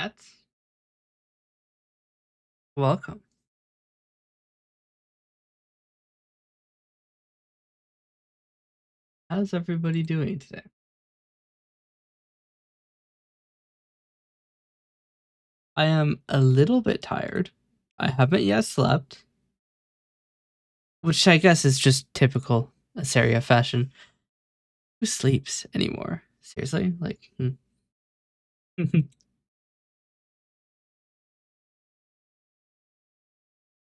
Matt. Welcome. How's everybody doing today? I am a little bit tired. I haven't yet slept, which I guess is just typical Asaria fashion. Who sleeps anymore? Seriously?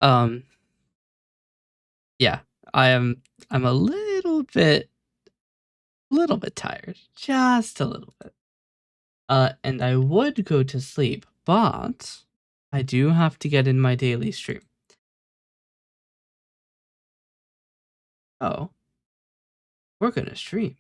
um, yeah, I'm a little bit tired. Just a little bit. And I would go to sleep, but I do have to get in my daily stream. Oh, we're gonna stream.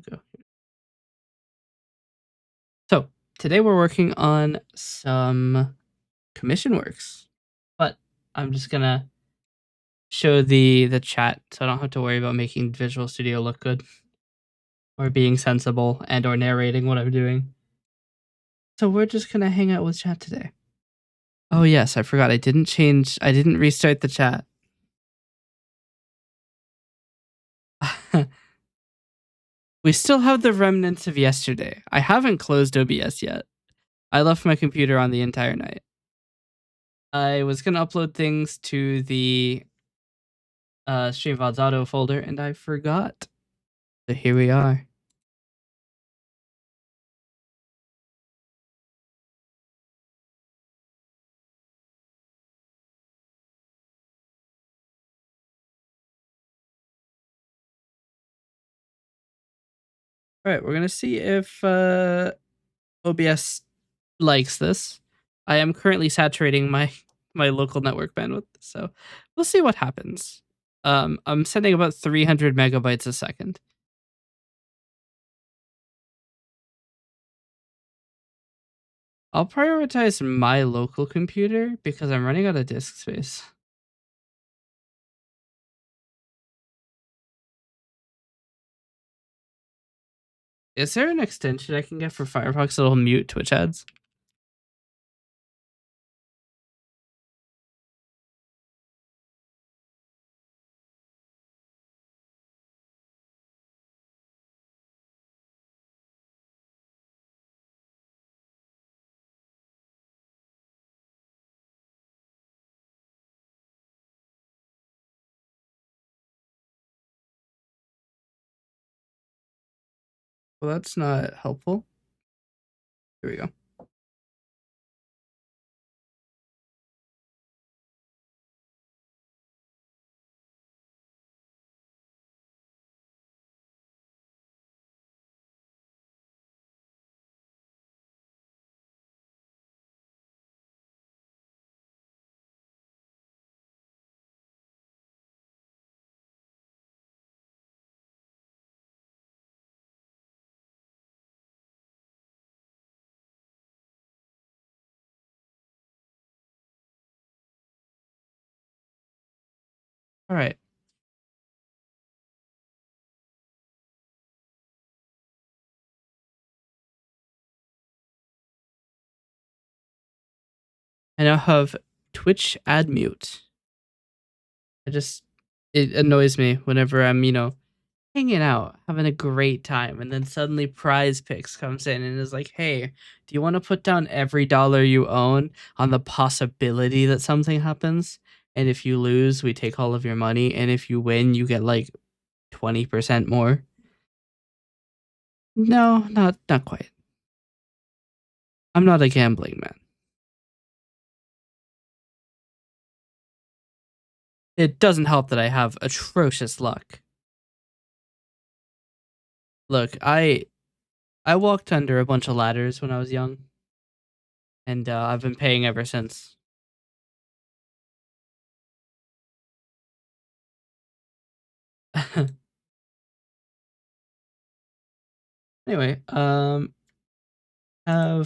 Go. So today we're working on some commission works, but I'm just gonna show the chat so I don't have to worry about making Visual Studio look good or being sensible and or narrating what I'm doing. So we're just gonna hang out with chat today. Oh yes, I forgot. I didn't restart the chat. We still have the remnants of yesterday. I haven't closed OBS yet. I left my computer on the entire night. I was gonna upload things to the Stream VODs auto folder and I forgot. So here we are. All right, we're gonna see if OBS likes this. I am currently saturating my local network bandwidth, so we'll see what happens. I'm sending about 300 megabytes a second. I'll prioritize my local computer because I'm running out of disk space. Is there an extension I can get for Firefox that'll mute Twitch ads? Well, that's not helpful. Here we go. All right. I now have Twitch ad mute. It annoys me whenever I'm, hanging out, having a great time, and then suddenly Prize Picks comes in and is like, "Hey, do you want to put down every dollar you own on the possibility that something happens? And if you lose, we take all of your money, and if you win, you get like 20% more." No, not quite. I'm not a gambling man. It doesn't help that I have atrocious luck. Look, I walked under a bunch of ladders when I was young, and I've been paying ever since. Anyway, have a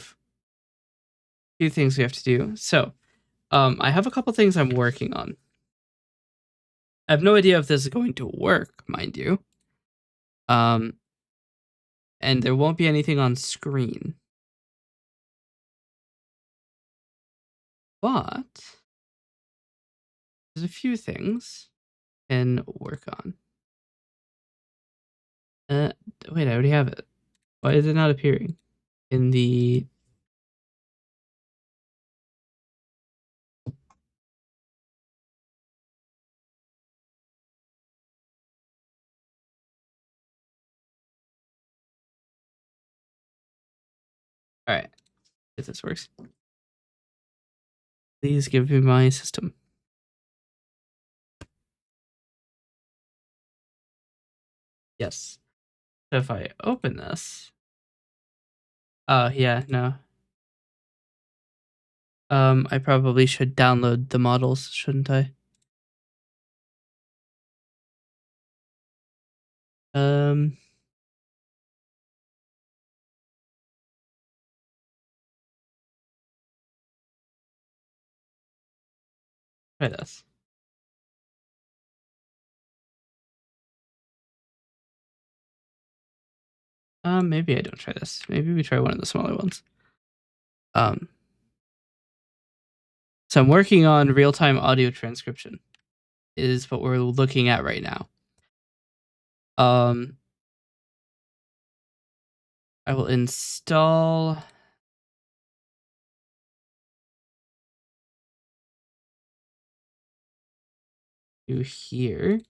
few things we have to do. So, I have a couple things I'm working on. I have no idea if this is going to work, mind you. Um, and there won't be anything on screen. But there's a few things I can work on. Uh, wait, I already have it. Why is it not appearing in the? All right, if this works, please give me my system. Yes. So if I open this, oh yeah, no. I probably should download the models, shouldn't I? Um, try this. Maybe I don't try this. Maybe we try one of the smaller ones. Um, so I'm working on real-time audio transcription. Is what we're looking at right now. Um, I will install. You here.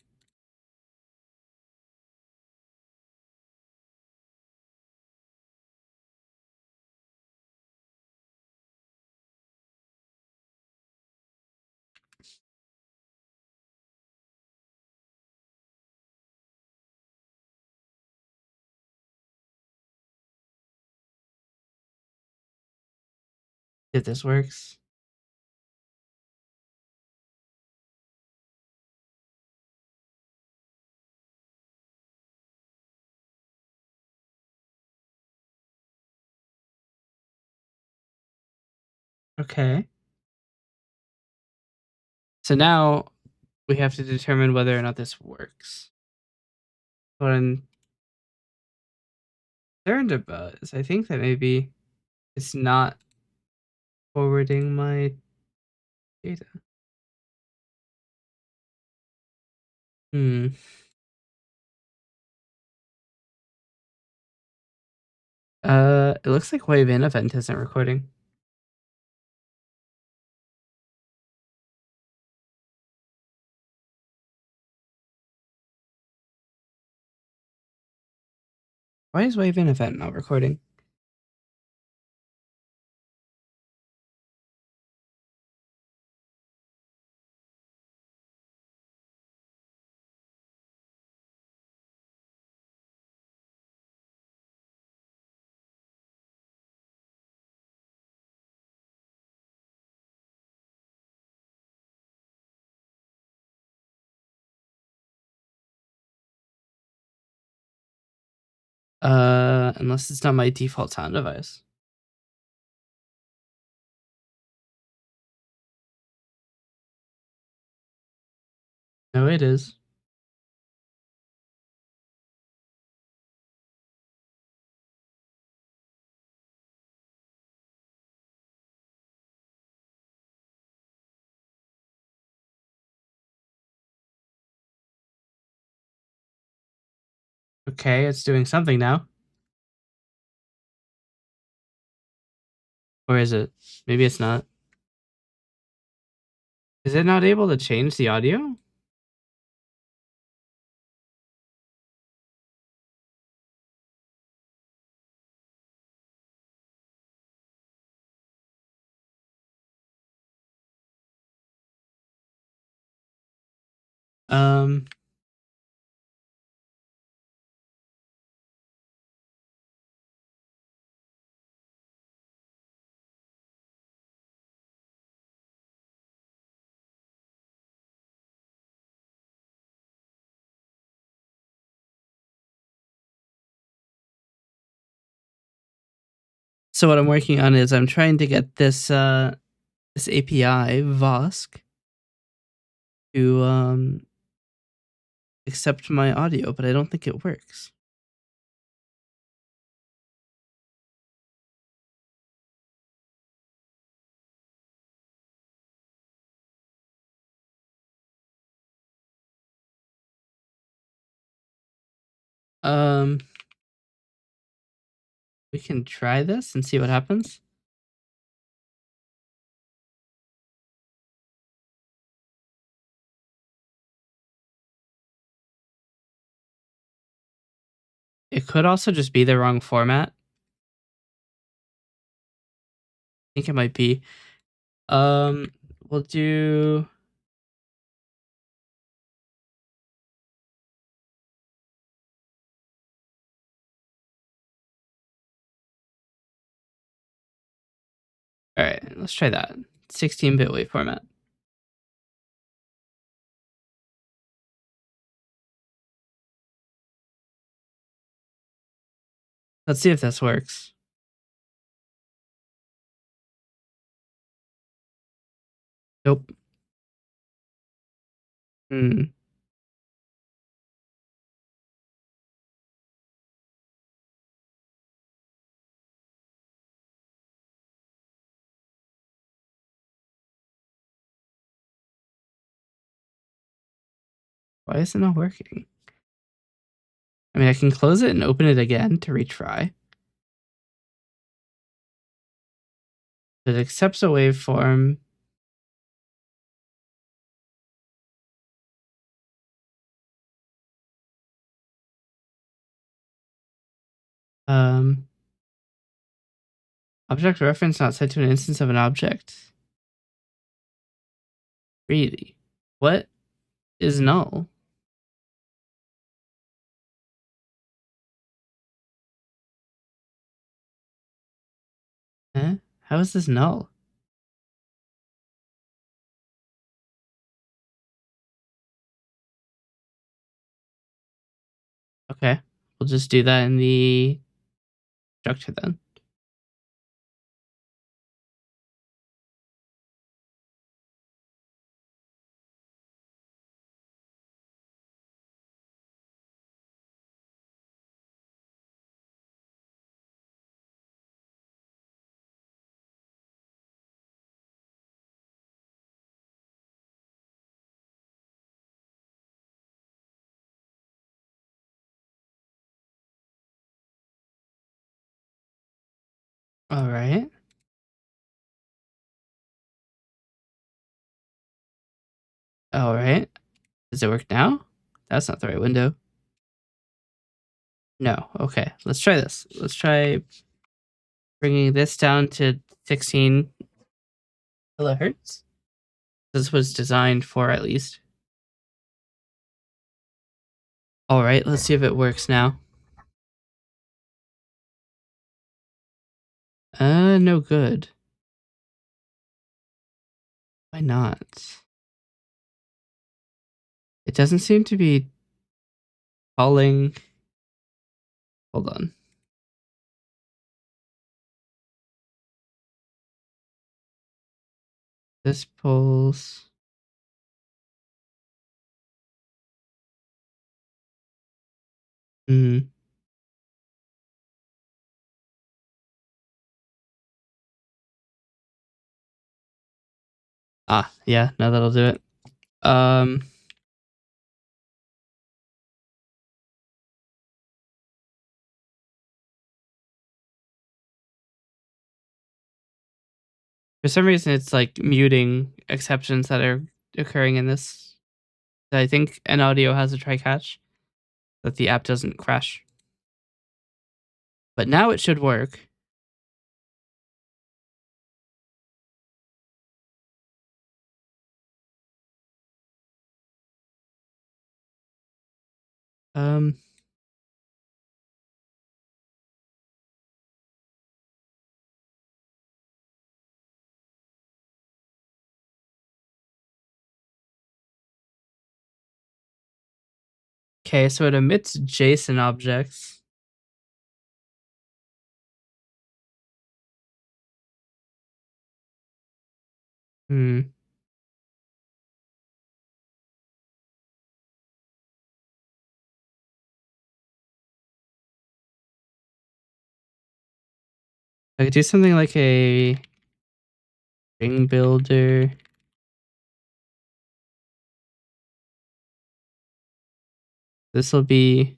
If this works. Okay. So now we have to determine whether or not this works. What I'm concerned about is I think that maybe it's not forwarding my data. Hmm. It looks like Wave in event isn't recording. Why is Wave in event not recording? Unless it's not my default sound device. No, it is. Okay, it's doing something now. Or is it? Maybe it's not. Is it not able to change the audio? Um, so what I'm working on is I'm trying to get this this API, Vosk, to accept my audio, but I don't think it works. Um, we can try this and see what happens. It could also just be the wrong format. I think it might be. We'll do. All right, let's try that. 16-bit wave format. Let's see if this works. Nope. Hmm. Why is it not working? I mean, I can close it and open it again to retry. It accepts a waveform. Um, Object reference not set to an instance of an object. Really? What is null? Eh? How is this null? Okay, we'll just do that in the structure then. All right. All right. Does it work now? That's not the right window. No. Okay. Let's try this. Let's try bringing this down to 16 kilohertz. This was designed for at least. All right. Let's see if it works now. No good. Why not? It doesn't seem to be calling. Hold on. This pulls. Hmm. Ah, yeah. Now that'll do it. Um. For some reason, it's like muting exceptions that are occurring in this. I think an audio has a try catch that the app doesn't crash. But now it should work. Um. Okay, so it emits JSON objects. Hmm. I could do something like a ring builder. This will be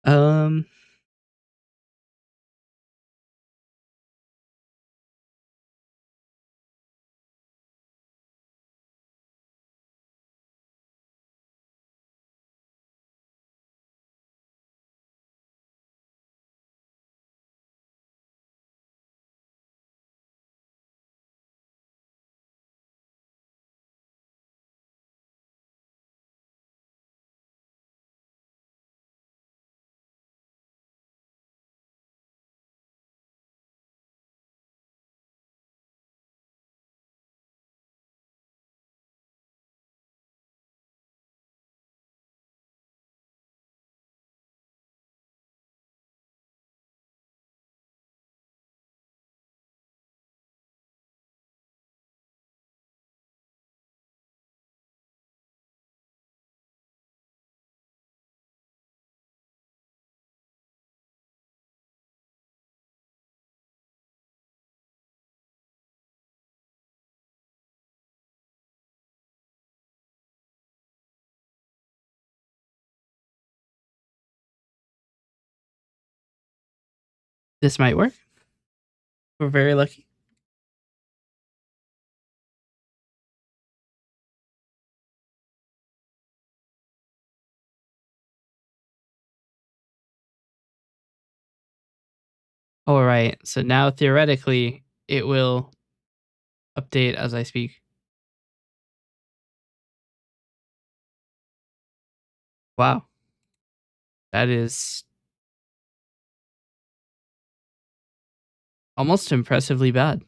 um this might work. We're very lucky. All right. So now theoretically it will update as I speak. Wow. That is almost impressively bad.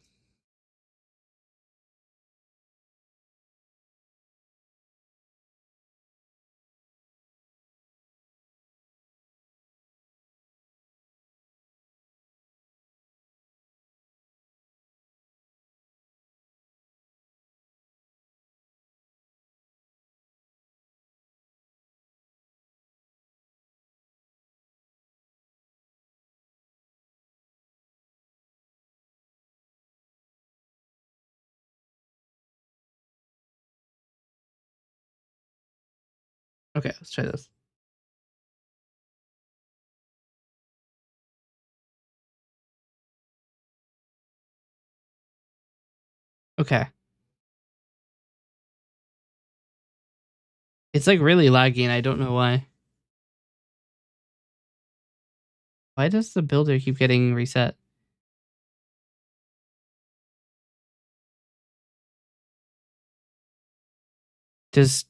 Okay, let's try this. Okay. It's like really laggy and I don't know why. Why does the builder keep getting reset? Does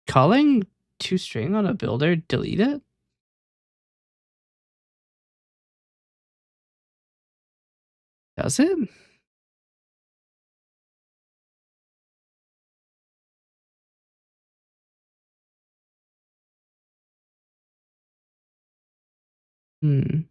calling toString on a builder delete it? Does it? Hmm.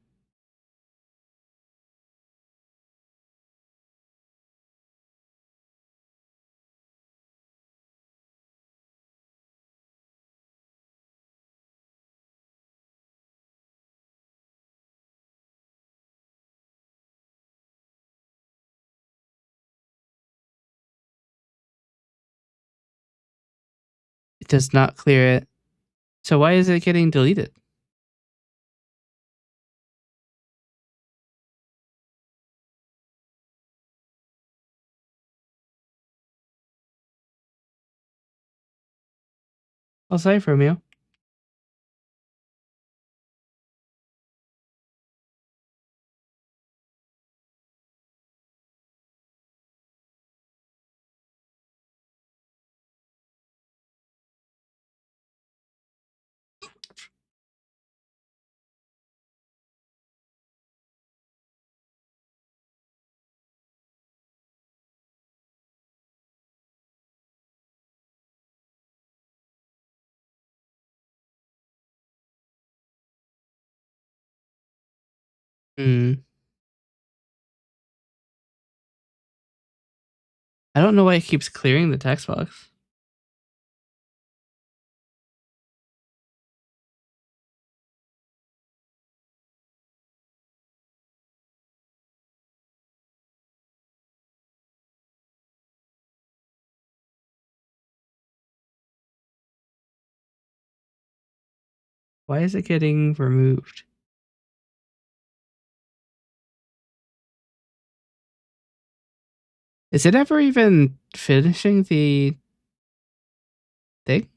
It does not clear it. So why is it getting deleted? I'll say from you. Hmm. I don't know why it keeps clearing the text box. Why is it getting removed? Is it ever even finishing the thing?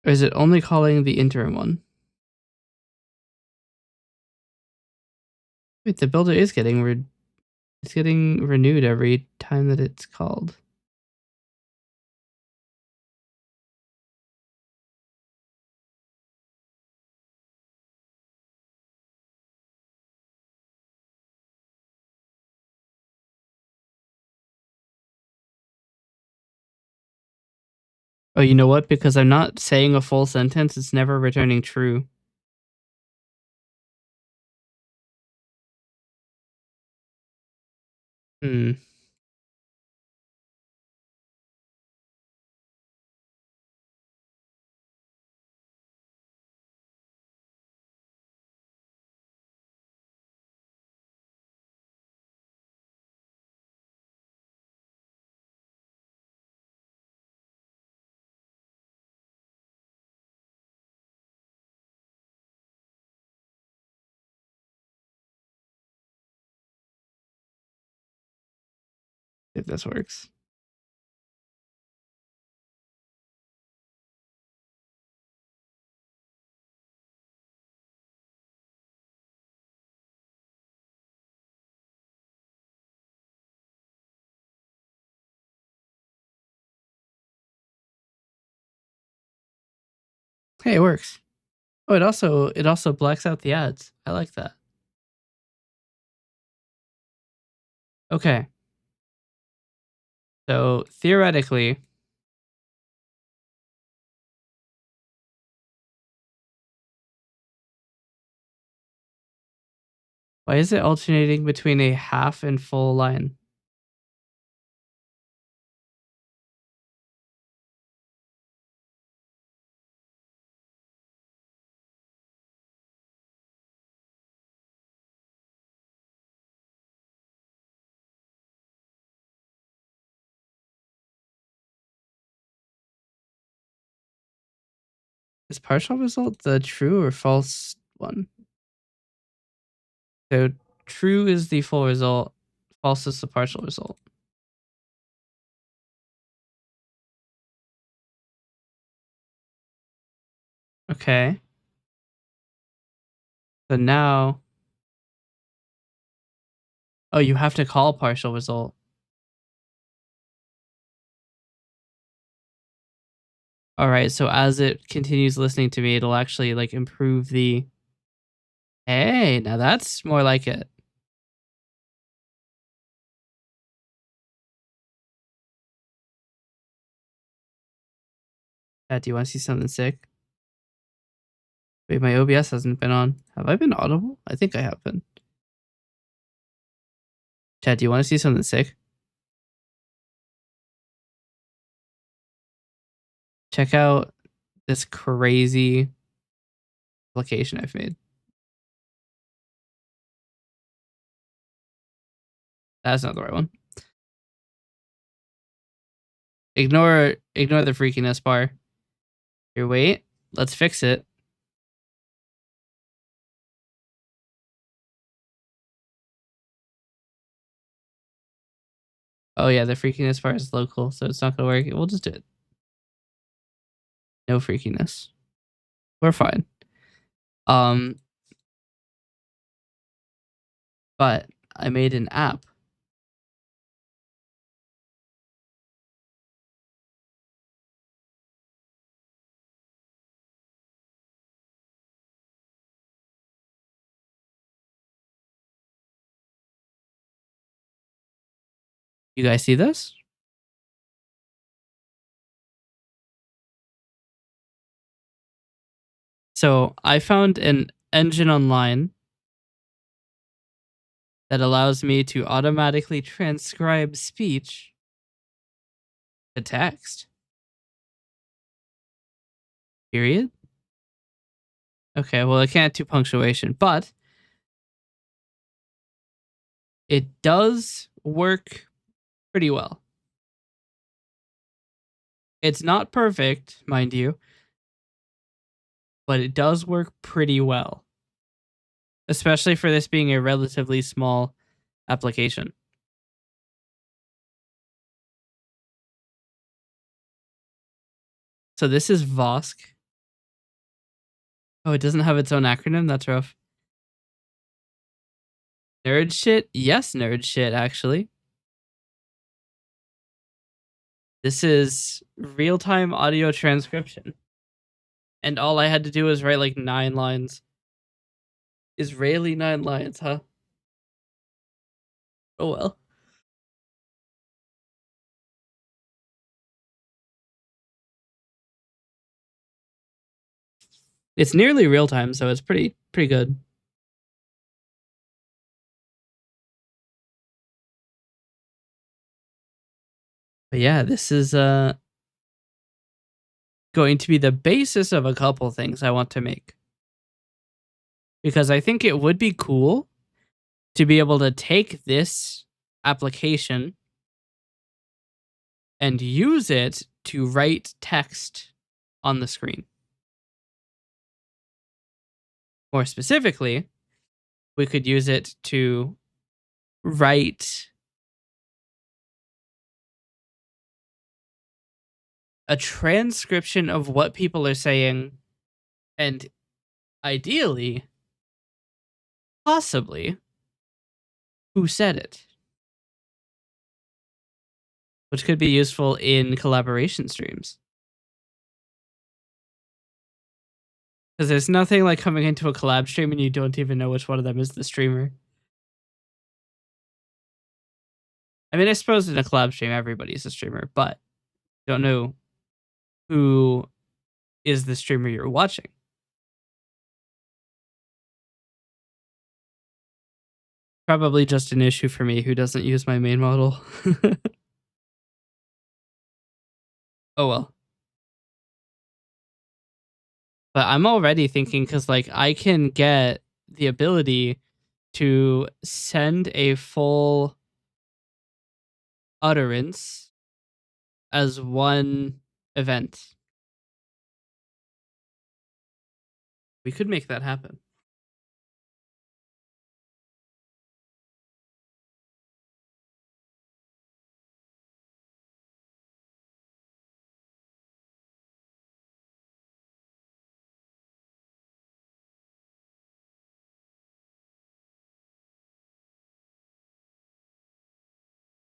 Or is it only calling the interim one? Wait, the builder is it's getting renewed every time that it's called. Oh, you know what? Because I'm not saying a full sentence, it's never returning true. Hmm. If this works. Hey, it works. Oh, it also blacks out the ads. I like that. Okay. So theoretically, why is it alternating between a half and full line? Is partial result the true or false one? So true is the full result, false is the partial result. Okay. So now, oh, you have to call partial result. All right. So as it continues listening to me, it'll actually like improve the. Hey, now that's more like it. Do you want to see something sick? Wait, my OBS hasn't been on. Have I been audible? I think I have been. Chad, do you want to see something sick? Check out this crazy application I've made. That's not the right one. Ignore the freakiness bar. Here, wait. Let's fix it. Oh yeah, the freakiness bar is local, so it's not gonna work. We'll just do it. No freakiness. We're fine. Um, but I made an app. You guys see this? So I found an engine online that allows me to automatically transcribe speech to text. Period. Okay, well, it can't do punctuation, but it does work pretty well. It's not perfect, mind you, but it does work pretty well, especially for this being a relatively small application. So this is Vosk. Oh, it doesn't have its own acronym? That's rough. Nerd shit? Yes, nerd shit, actually. This is real time audio transcription. And all I had to do was write like 9 lines. Israeli 9 lines, huh? Oh well. It's nearly real time, so it's pretty good. But yeah, this is going to be the basis of a couple things I want to make. Because I think it would be cool to be able to take this application and use it to write text on the screen. More specifically, we could use it to write a transcription of what people are saying and ideally, possibly, who said it, which could be useful in collaboration streams. Because there's nothing like coming into a collab stream and you don't even know which one of them is the streamer. I mean, I suppose in a collab stream, everybody's a streamer, but you don't know who is the streamer you're watching. Probably just an issue for me who doesn't use my main model. Oh well. But I'm already thinking because like I can get the ability to send a full utterance as one event. We could make that happen.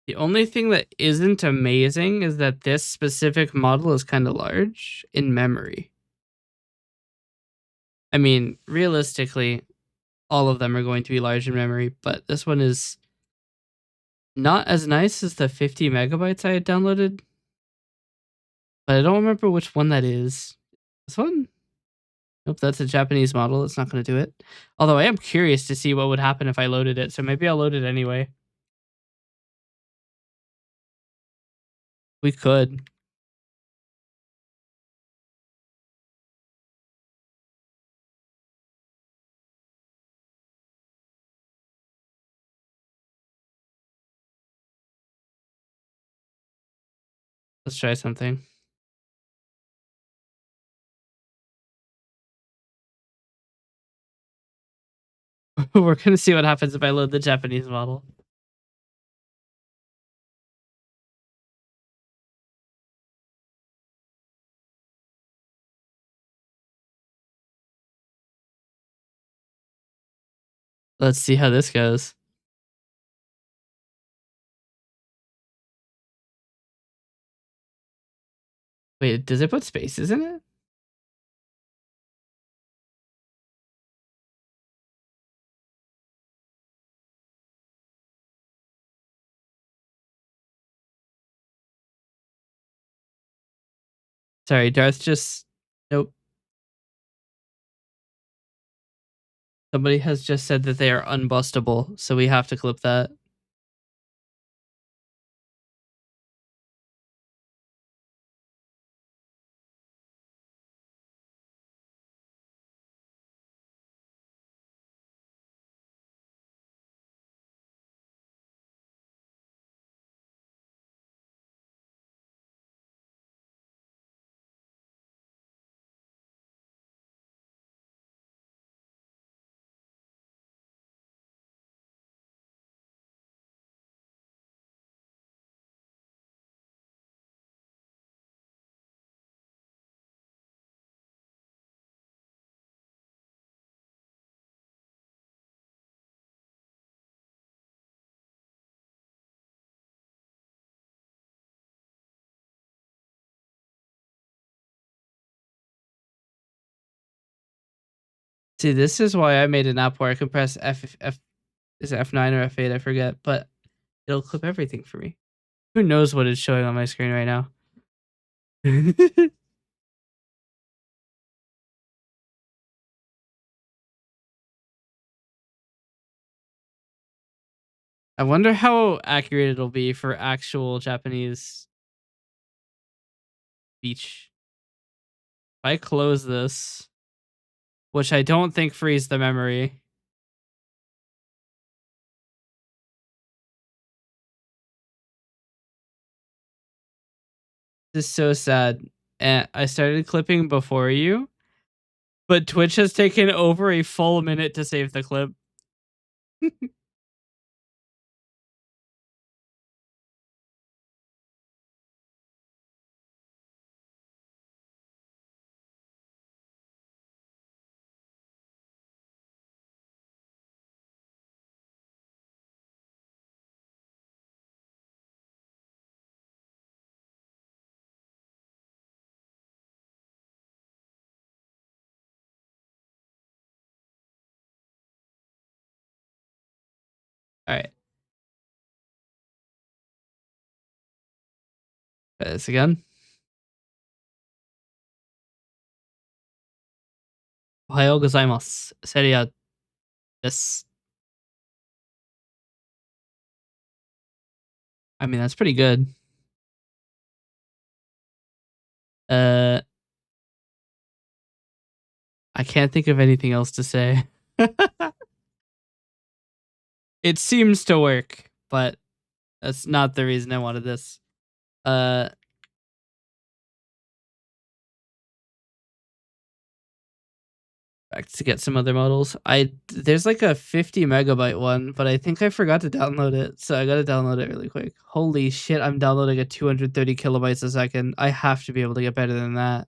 The only thing that isn't amazing is that this specific model is kind of large in memory. I mean, realistically, all of them are going to be large in memory, but this one is not as nice as the 50 megabytes I had downloaded. But I don't remember which one that is. This one? Nope, that's a Japanese model. It's not going to do it. Although I am curious to see what would happen if I loaded it, so maybe I'll load it anyway. We could. Let's try something. We're going to see what happens if I load the Japanese model. Let's see how this goes. Wait, does it put spaces in it? Sorry, Darth just. Nope. Somebody has just said that they are unbustable, so we have to clip that. See, this is why I made an app where I can press F is it F9 or F8, I forget, but it'll clip everything for me. Who knows what is showing on my screen right now? I wonder how accurate it'll be for actual Japanese speech. If I close this, which I don't think frees the memory. This is so sad. And I started clipping before you, but Twitch has taken over a full minute to save the clip. All right. Try this again. Ohayou gozaimasu. Seria desu. I mean, that's pretty good. Uh, I can't think of anything else to say. It seems to work, but that's not the reason I wanted this. Uh, Back to get some other models. There's like a 50 megabyte one, but I think I forgot to download it, so I gotta download it really quick. Holy shit, I'm downloading at 230 kilobytes a second. I have to be able to get better than that.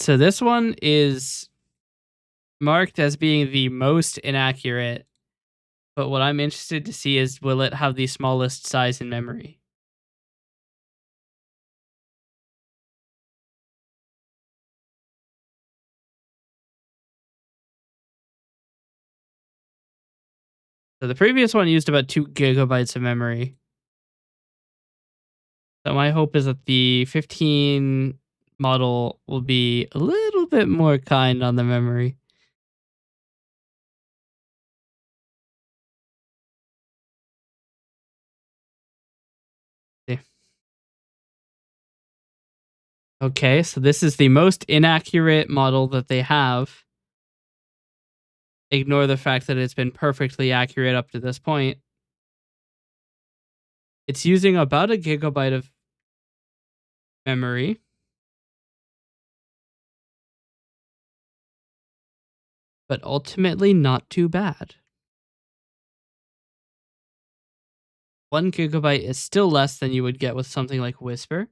So this one is marked as being the most inaccurate, but what I'm interested to see is will it have the smallest size in memory? So the previous one used about 2 gigabytes of memory. So my hope is that the 15 model will be a little bit more kind on the memory. Okay, so this is the most inaccurate model that they have. Ignore the fact that it's been perfectly accurate up to this point. It's using about a gigabyte of memory. But ultimately not too bad. 1 gigabyte is still less than you would get with something like Whisper.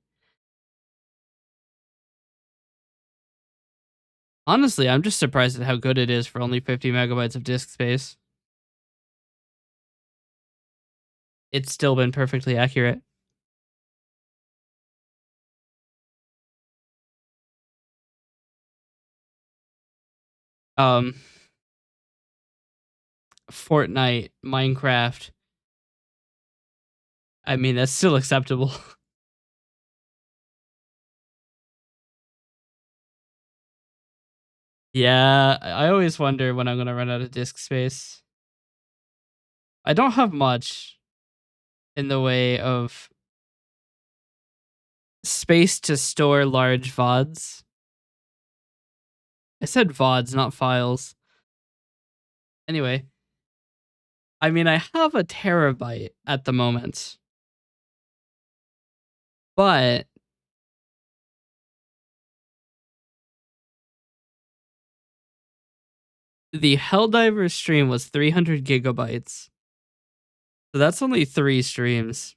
Honestly, I'm just surprised at how good it is for only 50 megabytes of disk space. It's still been perfectly accurate. Um, Fortnite, Minecraft. I mean, that's still acceptable. Yeah, I always wonder when I'm gonna run out of disk space. I don't have much in the way of space to store large VODs. I said VODs, not files. Anyway, I mean, I have a terabyte at the moment, but the Helldiver stream was 300 gigabytes. So that's only 3 streams.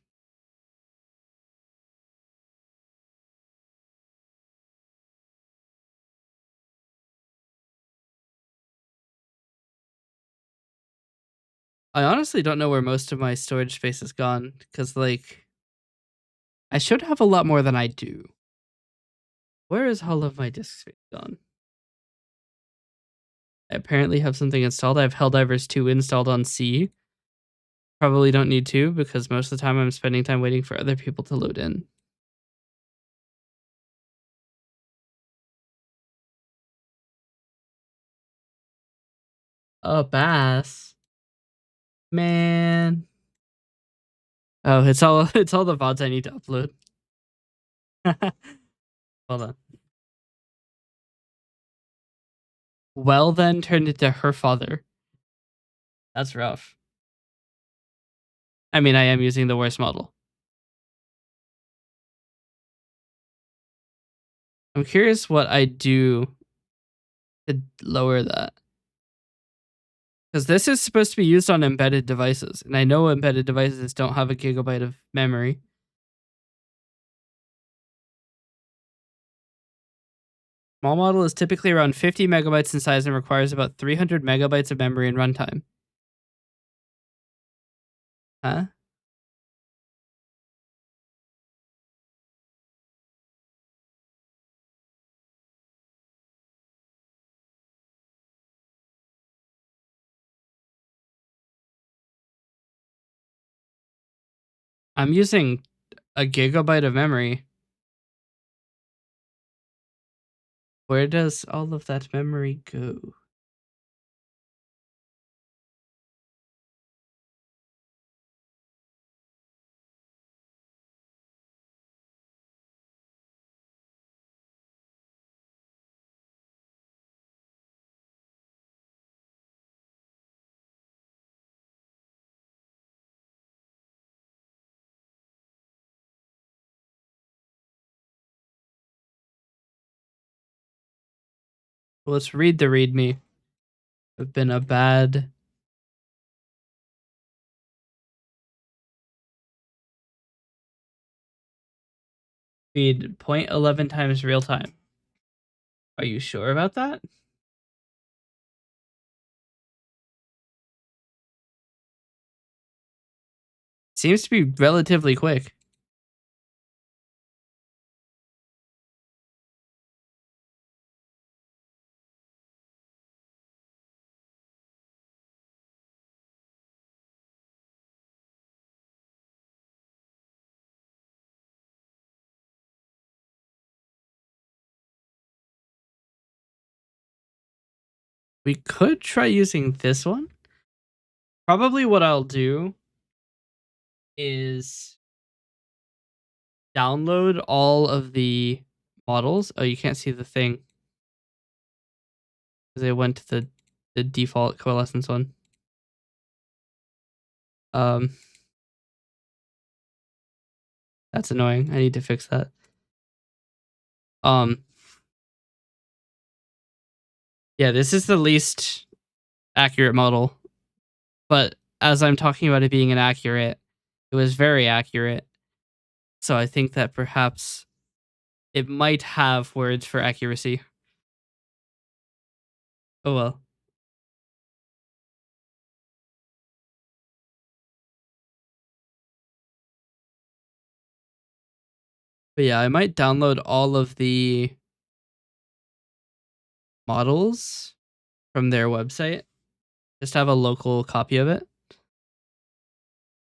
I honestly don't know where most of my storage space has gone because, like, I should have a lot more than I do. Where is all of my disk space gone? I apparently have something installed. I have Helldivers 2 installed on C. Probably don't need to because most of the time I'm spending time waiting for other people to load in. A bass? Man. Oh, it's all the VODs I need to upload. Hold on. Well then turned into her father. That's rough. I mean, I am using the worst model. I'm curious what I do to lower that. Because this is supposed to be used on embedded devices, and I know embedded devices don't have a gigabyte of memory. Small model is typically around 50 megabytes in size and requires about 300 megabytes of memory and runtime. Huh? I'm using a gigabyte of memory. Where does all of that memory go? Well, let's read the README. I've been a bad. Speed 0.11 times real time. Are you sure about that? Seems to be relatively quick. We could try using this one. Probably what I'll do is download all of the models. Oh, you can't see the thing because I went to the default coalescence one. Um, that's annoying. I need to fix that. Yeah, this is the least accurate model, but as I'm talking about it being inaccurate, it was very accurate. So I think that perhaps it might have words for accuracy. Oh well. But yeah, I might download all of the models from their website. Just have a local copy of it.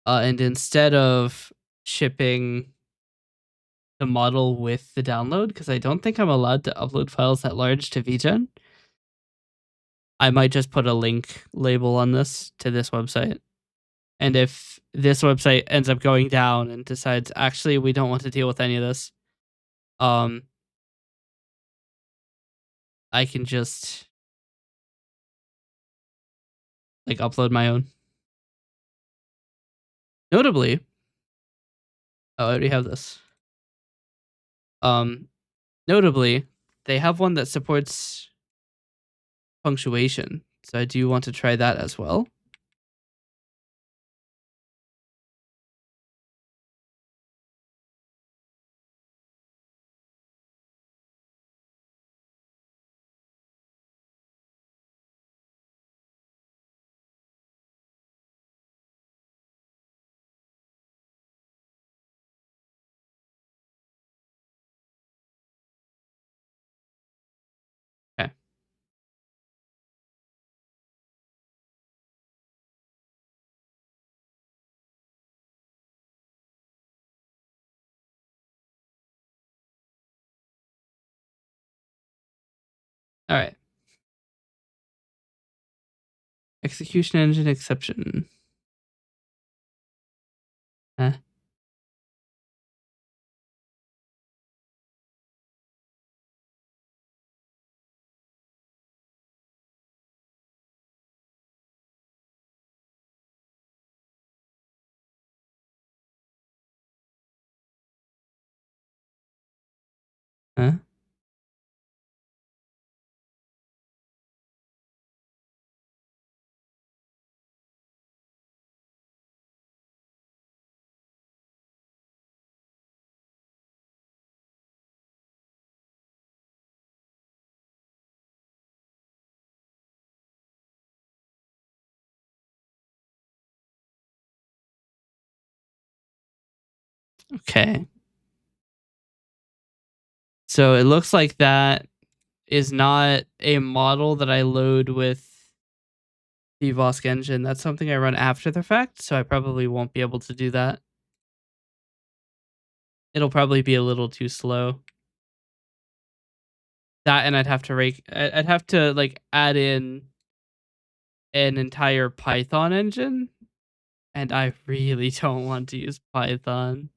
And instead of shipping the model with the download because I don't think I'm allowed to upload files that large to VGen. I might just put a link label on this to this website. And if this website ends up going down and decides, actually, we don't want to deal with any of this, I can just like upload my own. Notably, oh, I already have this. Notably, they have one that supports punctuation. So I do want to try that as well. Okay. All right. Execution engine exception. Huh? Huh? Okay. So it looks like that is not a model that I load with the Vosk engine. That's something I run after the fact, so I probably won't be able to do that. It'll probably be a little too slow. That and I'd have to I'd have to like add in an entire Python engine, and I really don't want to use Python.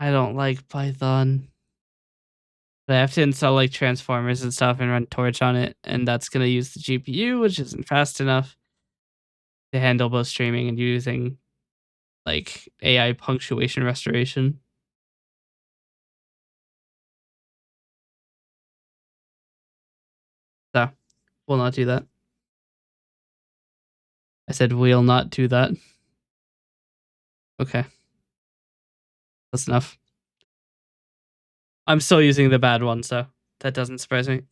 I don't like Python. But I have to install like transformers and stuff and run Torch on it, and that's gonna use the GPU, which isn't fast enough to handle both streaming and using like AI punctuation restoration. So we'll not do that. I said we'll not do that. Okay, that's enough. I'm still using the bad one, so that doesn't surprise me.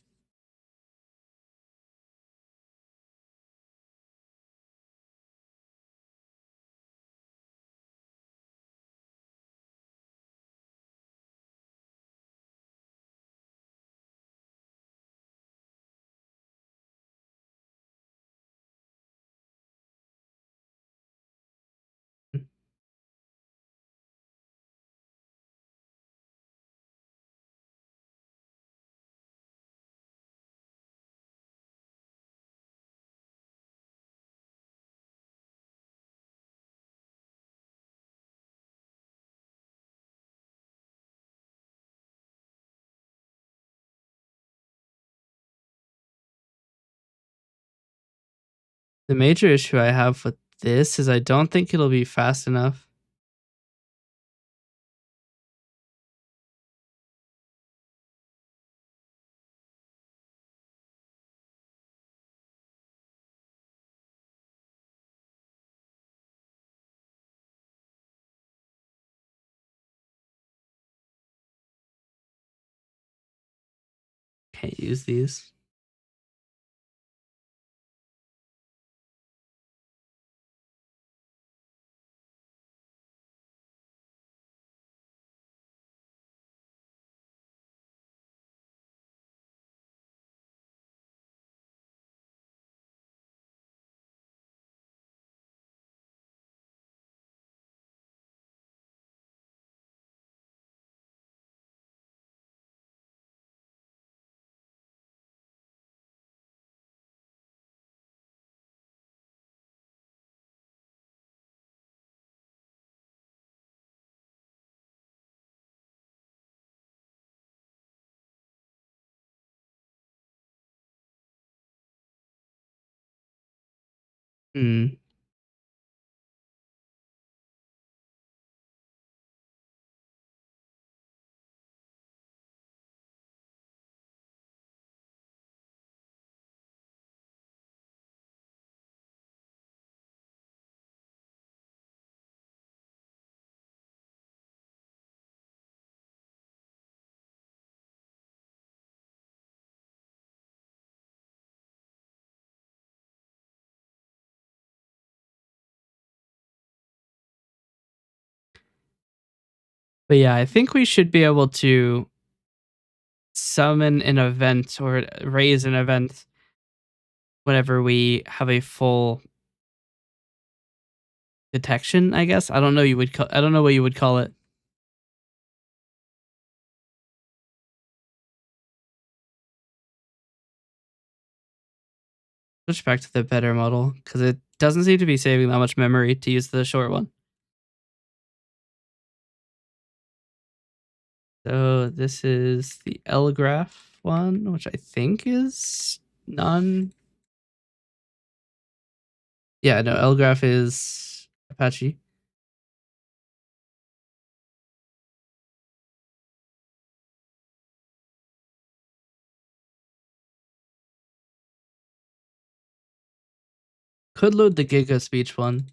The major issue I have with this is I don't think it'll be fast enough. Can't use these. Hmm. But yeah, I think we should be able to summon an event or raise an event whenever we have a full detection, I guess. I don't know what you would call it. Switch back to the better model because it doesn't seem to be saving that much memory to use the short one. So this is the L graph one, which I think is non. Yeah, no, L graph is Apache. Could load the Giga speech one.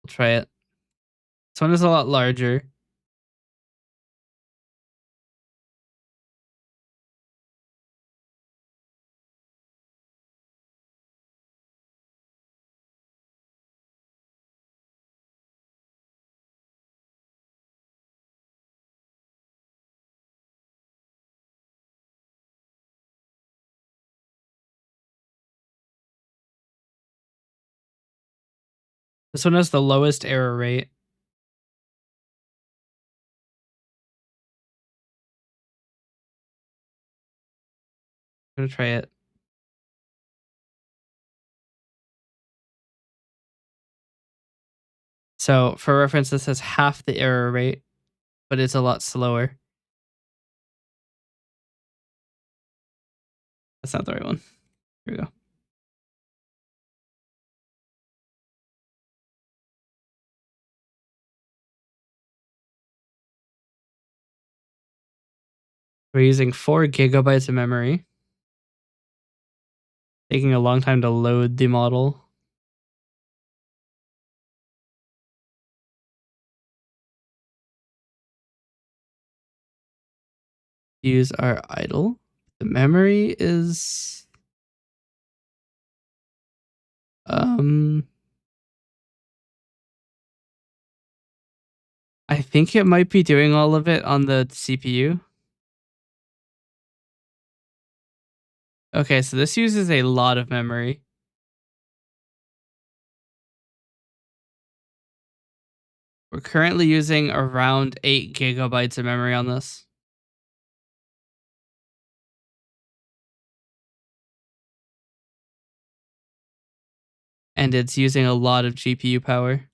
We'll try it. This one is a lot larger. This one has the lowest error rate. I'm gonna try it. So for reference, this has half the error rate, but it's a lot slower. That's not the right one. Here we go. We're using 4 gigabytes of memory. Taking a long time to load the model. Use our idle. The memory is um I think it might be doing all of it on the CPU. Okay, so this uses a lot of memory. We're currently using around 8 gigabytes of memory on this. And it's using a lot of GPU power.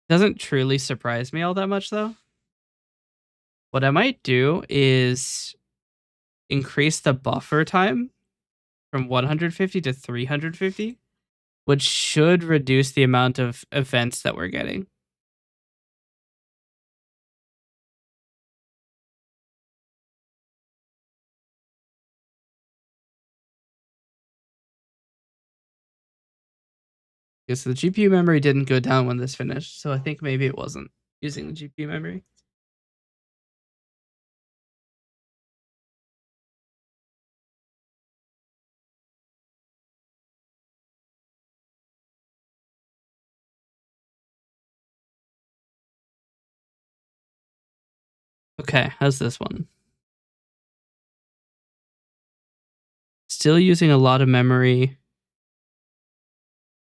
Doesn't truly surprise me all that much though. What I might do is increase the buffer time from 150 to 350, which should reduce the amount of events that we're getting. Because the GPU memory didn't go down when this finished, so I think maybe it wasn't using the GPU memory. Okay, how's this one? Still using a lot of memory,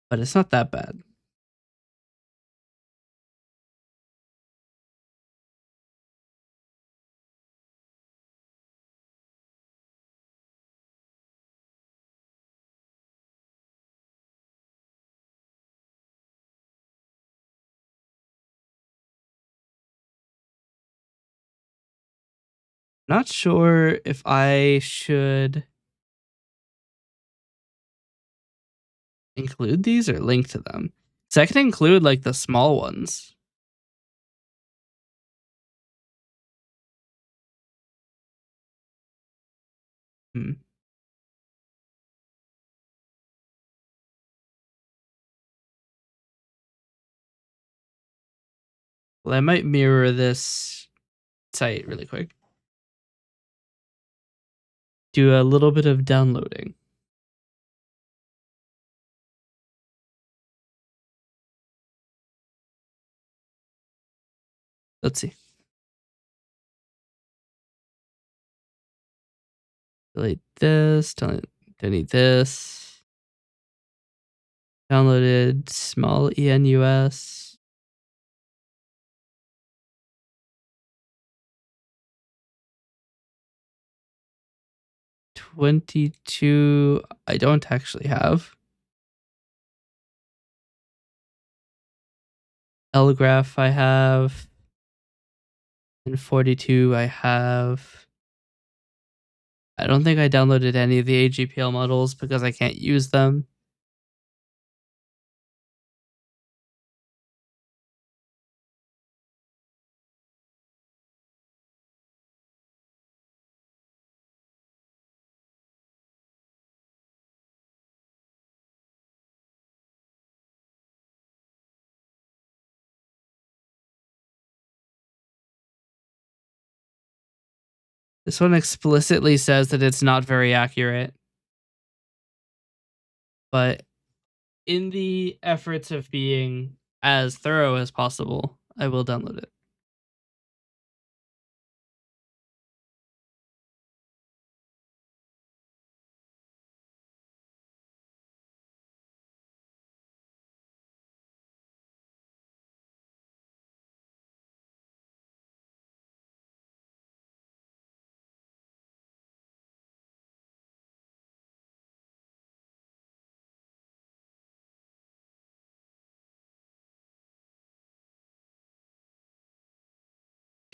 but it's not that bad. Not sure if I should include these or link to them. So I can include like the small ones. Hmm. Well, I might mirror this site really quick. Do a little bit of downloading. Let's see. Delete this. Delete this. Downloaded small enus. 22. I don't actually have. Lgraph I have. And 42 I have. I don't think I downloaded any of the AGPL models because I can't use them. This one explicitly says that it's not very accurate, but in the efforts of being as thorough as possible, I will download it.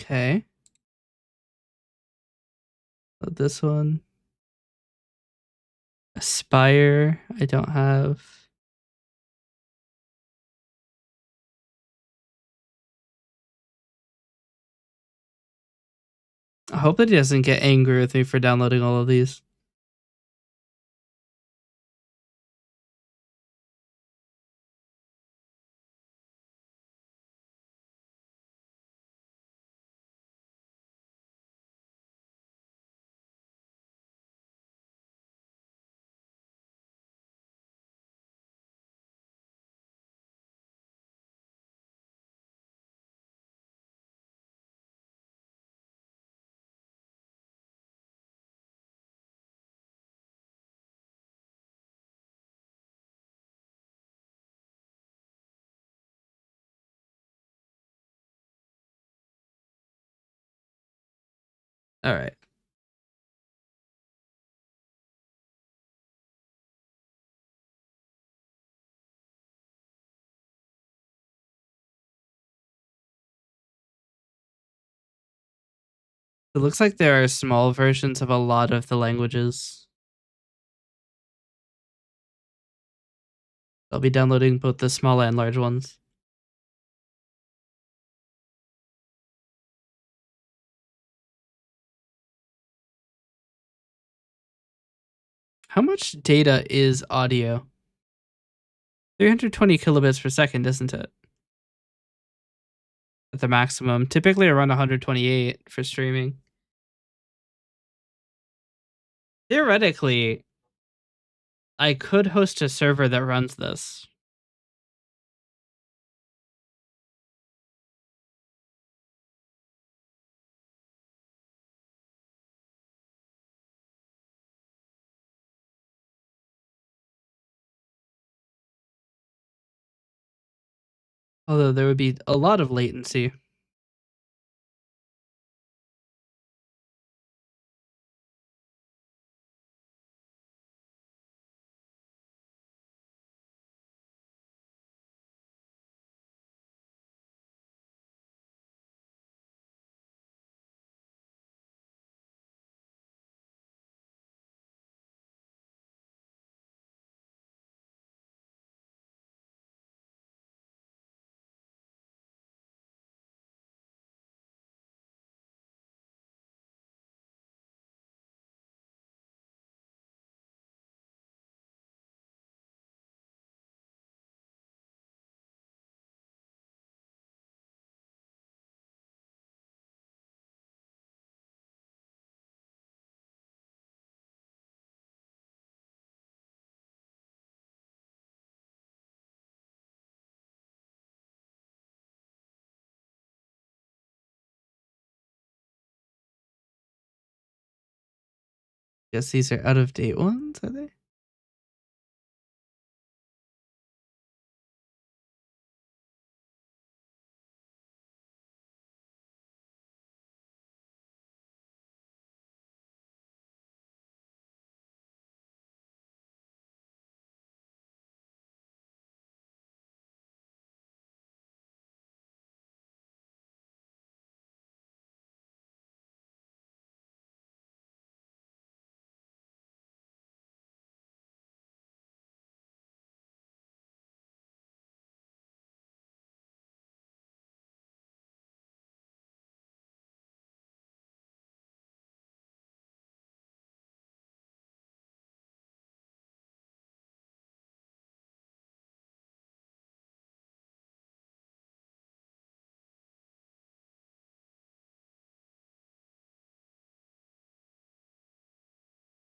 Okay. This one. Aspire, I don't have. I hope that he doesn't get angry with me for downloading all of these. All right. It looks like there are small versions of a lot of the languages. I'll be downloading both the small and large ones. How much data is audio? 320 kilobits per second, isn't it? At the maximum. Typically around 128 for streaming. Theoretically, I could host a server that runs this. Although there would be a lot of latency. Guess these are out of date ones, are they?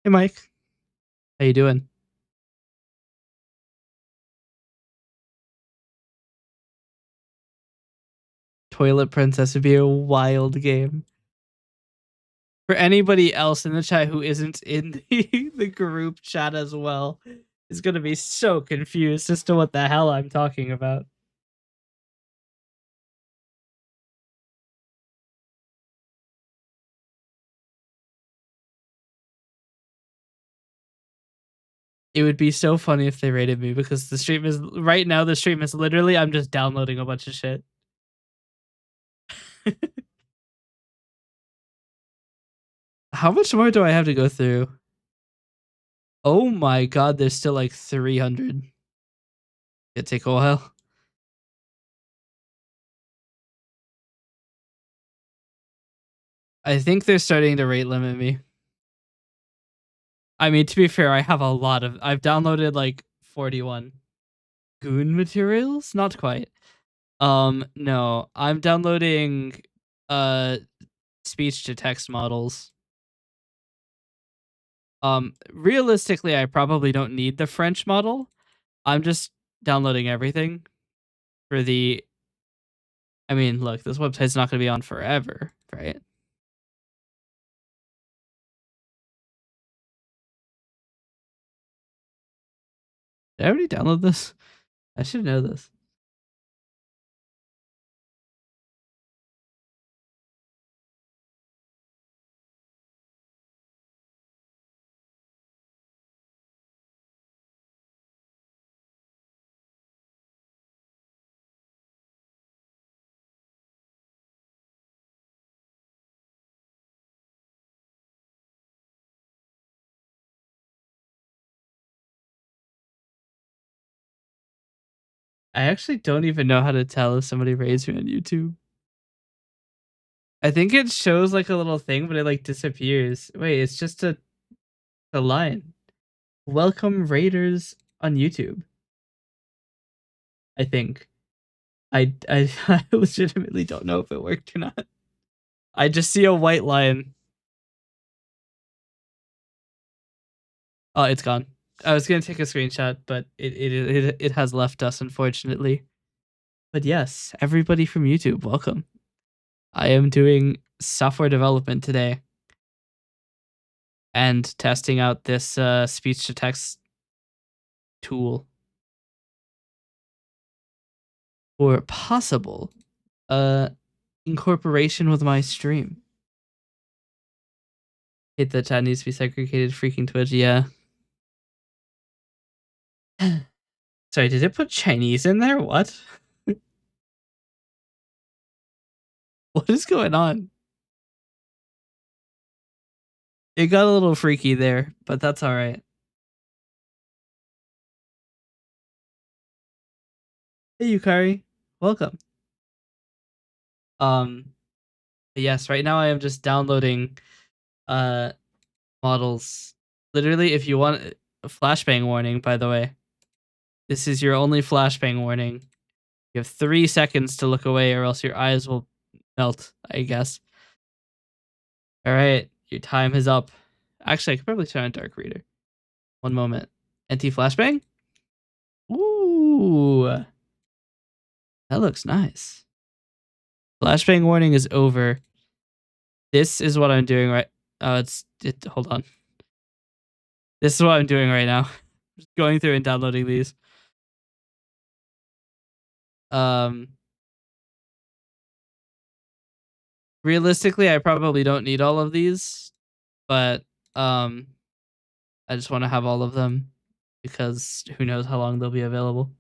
Hey, Mike. How you doing? Toilet Princess would be a wild game. For anybody else in the chat who isn't in the group chat as well, is going to be so confused as to what the hell I'm talking about. It would be so funny if they rated me because the stream is right now. The stream is literally I'm just downloading a bunch of shit. How much more do I have to go through? Oh my god, there's still like 300. It take a while. I think they're starting to rate limit me. I mean, to be fair, I have a lot of. I've downloaded like 41 goon materials. Not quite. No, I'm downloading speech to text models. Realistically, I probably don't need the French model. I'm just downloading everything for the. I mean, look, this website's not going to be on forever, right? Did I already download this? I should know this. I actually don't even know how to tell if somebody raised me on YouTube. I think it shows like a little thing, but it like disappears. Wait, it's just a line. Welcome raiders on YouTube. I think. I legitimately don't know if it worked or not. I just see a white line. Oh, it's gone. I was gonna take a screenshot, but it has left us, unfortunately. But yes, everybody from YouTube, welcome. I am doing software development today and testing out this speech to text tool for possible incorporation with my stream. Hate that chat needs to be segregated. Freaking Twitch, yeah. Sorry, did it put Chinese in there? What? What is going on? It got a little freaky there, but that's all right. Hey, Yukari, welcome. Yes, right now I am just downloading models. Literally, if you want a flashbang warning, by the way, this is your only flashbang warning. You have 3 seconds to look away, or else your eyes will melt, I guess. All right, your time is up. Actually, I could probably turn on Dark Reader. One moment. NT flashbang? Ooh, that looks nice. Flashbang warning is over. This is what I'm doing right. Hold on. This is what I'm doing right now. Just going through and downloading these. Realistically, I probably don't need all of these, but I just want to have all of them because who knows how long they'll be available.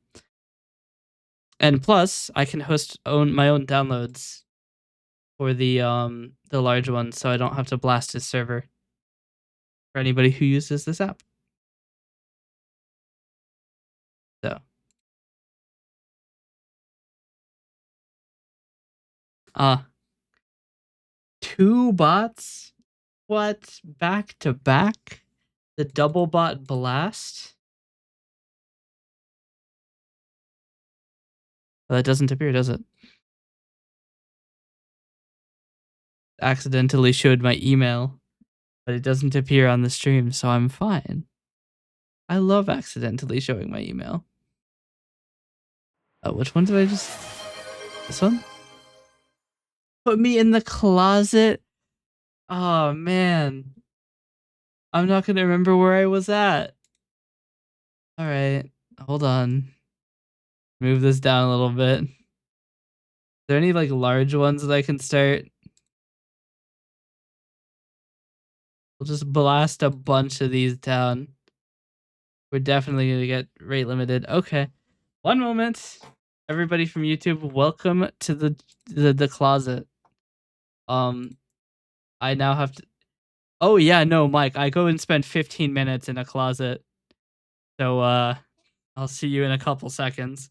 And plus, I can own my own downloads for the large one, so I don't have to blast his server for anybody who uses this app. So, two bots? What? Back to back? The double bot blast? Well, that doesn't appear, does it? Accidentally showed my email, but it doesn't appear on the stream, so I'm fine. I love accidentally showing my email. Which one did I just... This one? Put me in the closet? Oh, man. I'm not gonna remember where I was at. Alright, hold on. Move this down a little bit. Is there any, like, large ones that I can start? We'll just blast a bunch of these down. We're definitely gonna get rate limited. Okay. One moment. Everybody from YouTube, welcome to the closet. I now have to... Oh yeah, no, Mike, I go and spend 15 minutes in a closet. So I'll see you in a couple seconds.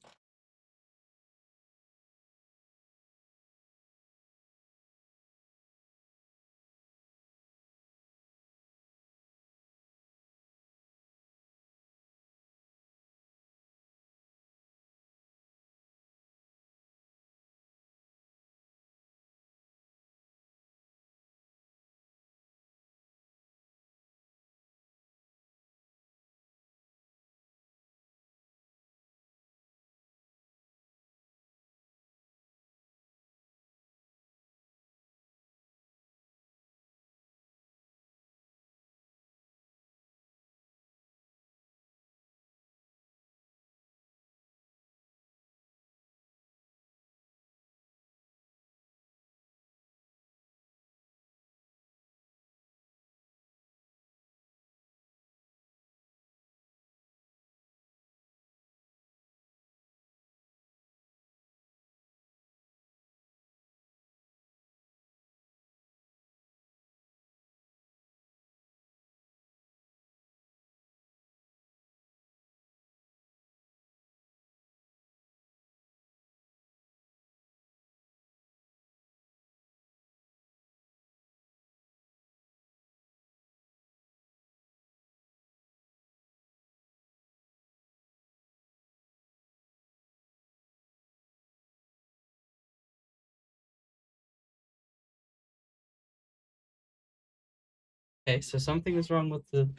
Okay, so something is wrong with the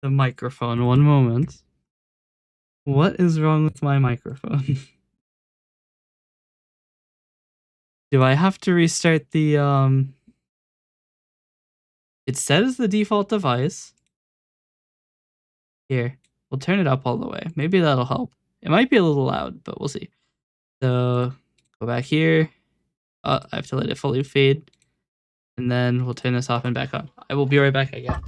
microphone. One moment. What is wrong with my microphone? Do I have to restart the It says the default device. Here, we'll turn it up all the way. Maybe that'll help. It might be a little loud, but we'll see. So go back here. I have to let it fully fade. And then we'll turn this off and back on. I will be right back again.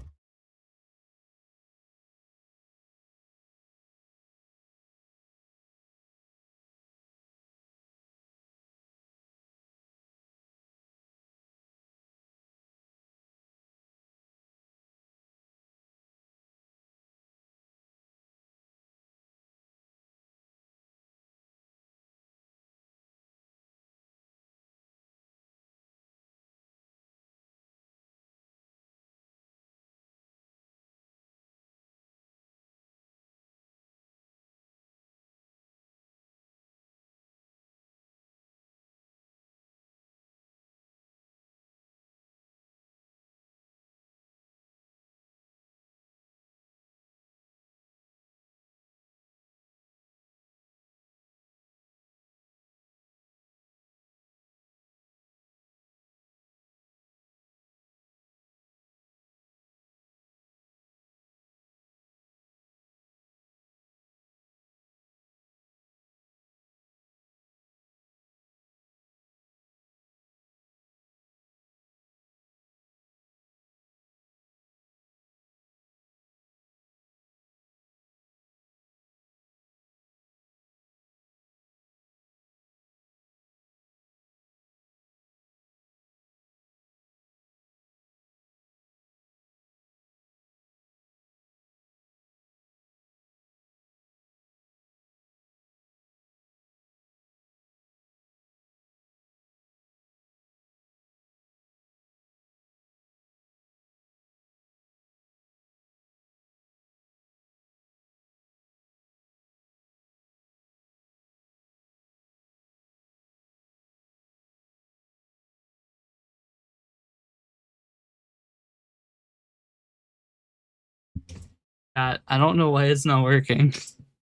I don't know why it's not working.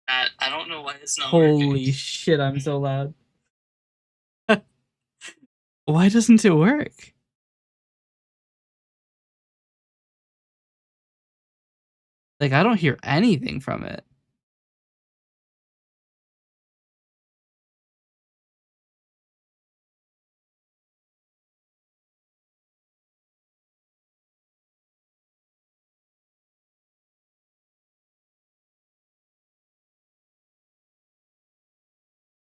I don't know why it's not working. Holy shit, I'm so loud. Why doesn't it work? Like, I don't hear anything from it.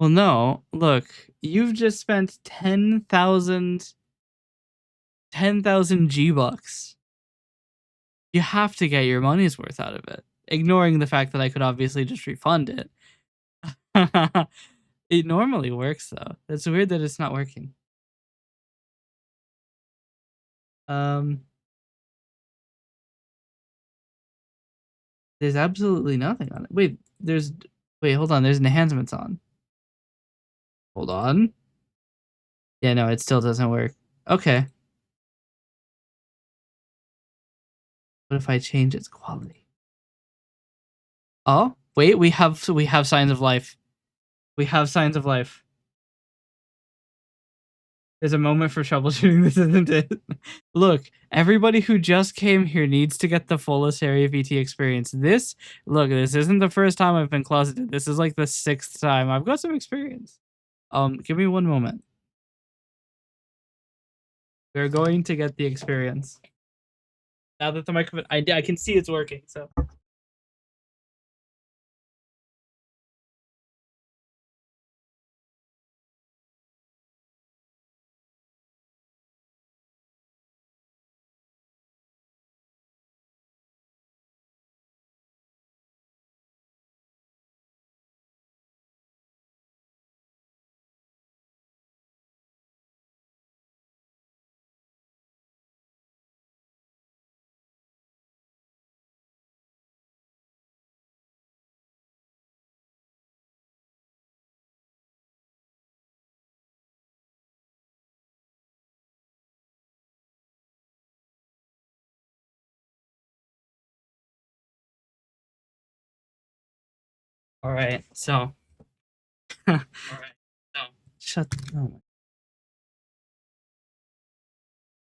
Well, no. Look, you've just spent 10,000 G-Bucks. You have to get your money's worth out of it. Ignoring the fact that I could obviously just refund it. It normally works, though. It's weird that it's not working. Um, there's absolutely nothing on it. Wait, hold on. There's enhancements on. Hold on. Yeah, no, it still doesn't work. Okay. What if I change its quality? Oh, wait, we have signs of life. We have signs of life. There's a moment for troubleshooting. This isn't it. Look, everybody who just came here needs to get the fullest area VT experience. This isn't the first time I've been closeted. This is like the 6th time. I've got some experience. Give me one moment. We're going to get the experience. Now that the microphone, I can see it's working, so. All right, so. All right, so. Shut. Oh.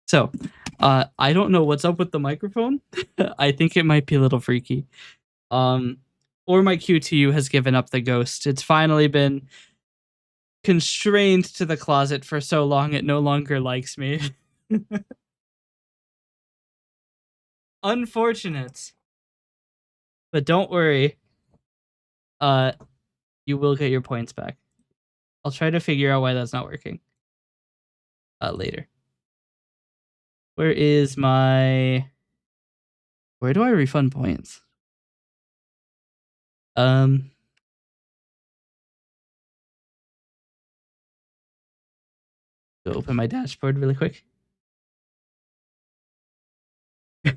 So, I don't know what's up with the microphone. I think it might be a little freaky. Or my QTU has given up the ghost. It's finally been constrained to the closet for so long it no longer likes me. Unfortunate. But don't worry. Uh you will get your points back. I'll try to figure out why that's not working. Later. Where do I refund points? Um Go open my dashboard really quick.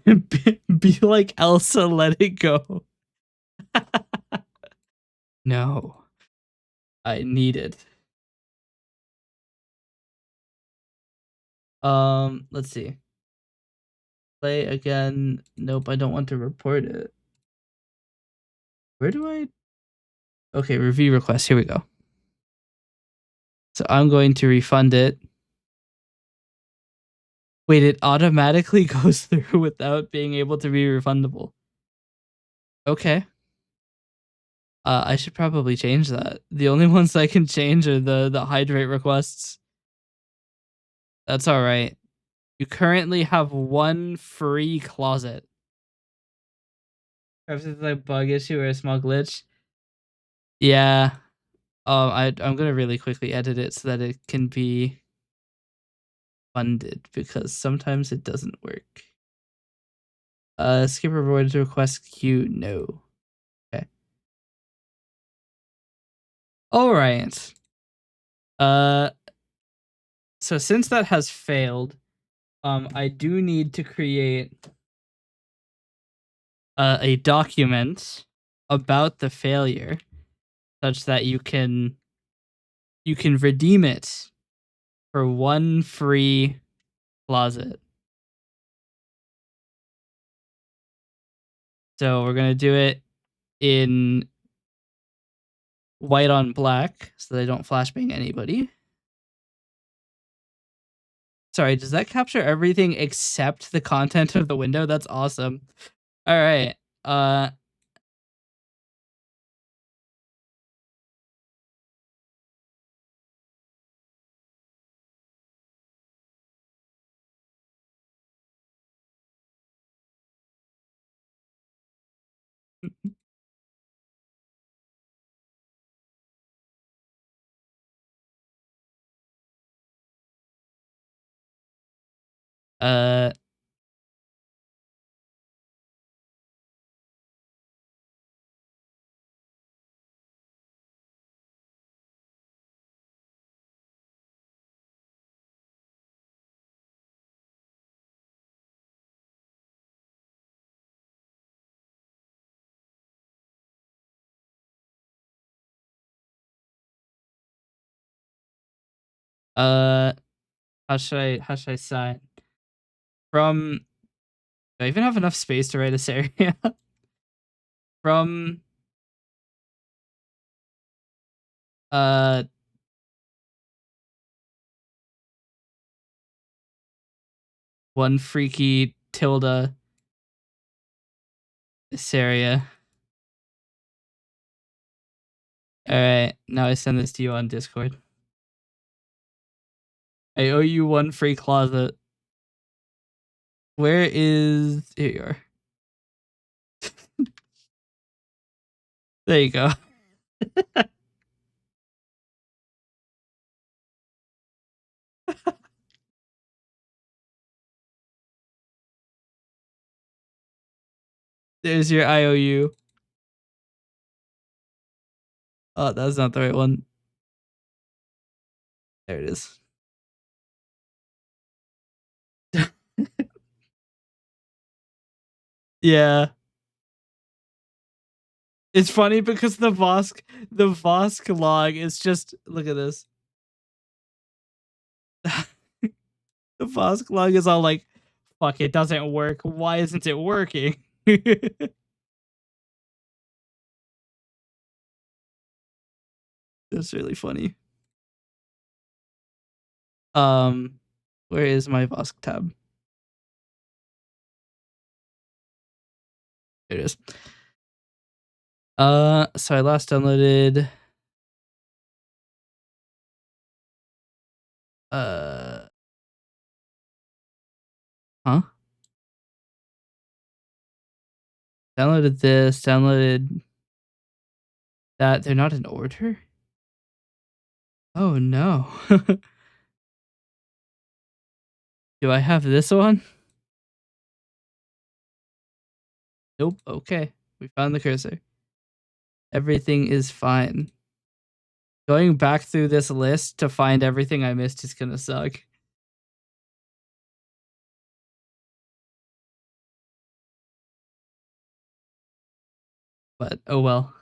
Be like Elsa, let it go. No. I need it. Let's see. Play again. Nope, I don't want to report it. Where do I? Okay, review request. Here we go. So I'm going to refund it. Wait, it automatically goes through without being able to be refundable. Okay. I should probably change that. The only ones I can change are the hydrate requests. That's all right. You currently have 1 free closet. Perhaps it's a bug issue or a small glitch. Yeah. I'm gonna really quickly edit it so that it can be funded because sometimes it doesn't work. Skip avoided request queue. No. Okay. All right. So since that has failed, I do need to create a document about the failure, such that you can redeem it for 1 free closet. So we're gonna do it in white on black so they don't flashbang anybody. Sorry, does that capture everything except the content of the window? That's awesome. All right. Uh uh how should I sign? From Do I even have enough space to write this area? From uh one freaky tilde this area. All right, now I send this to you on Discord. I owe you one free closet. Where is Here you are. There you go. There's your IOU. Oh, that's not the right one. There it is. Yeah. It's funny because the Vosk log is just, look at this. The Vosk log is all like, fuck, it doesn't work. Why isn't it working? That's really funny. Where is my Vosk tab? There it is. So I last downloaded huh? Downloaded this, downloaded that. They're not in order? Oh no. Do I have this one? Nope. Okay. We found the cursor. Everything is fine. Going back through this list to find everything I missed is gonna suck. But oh well.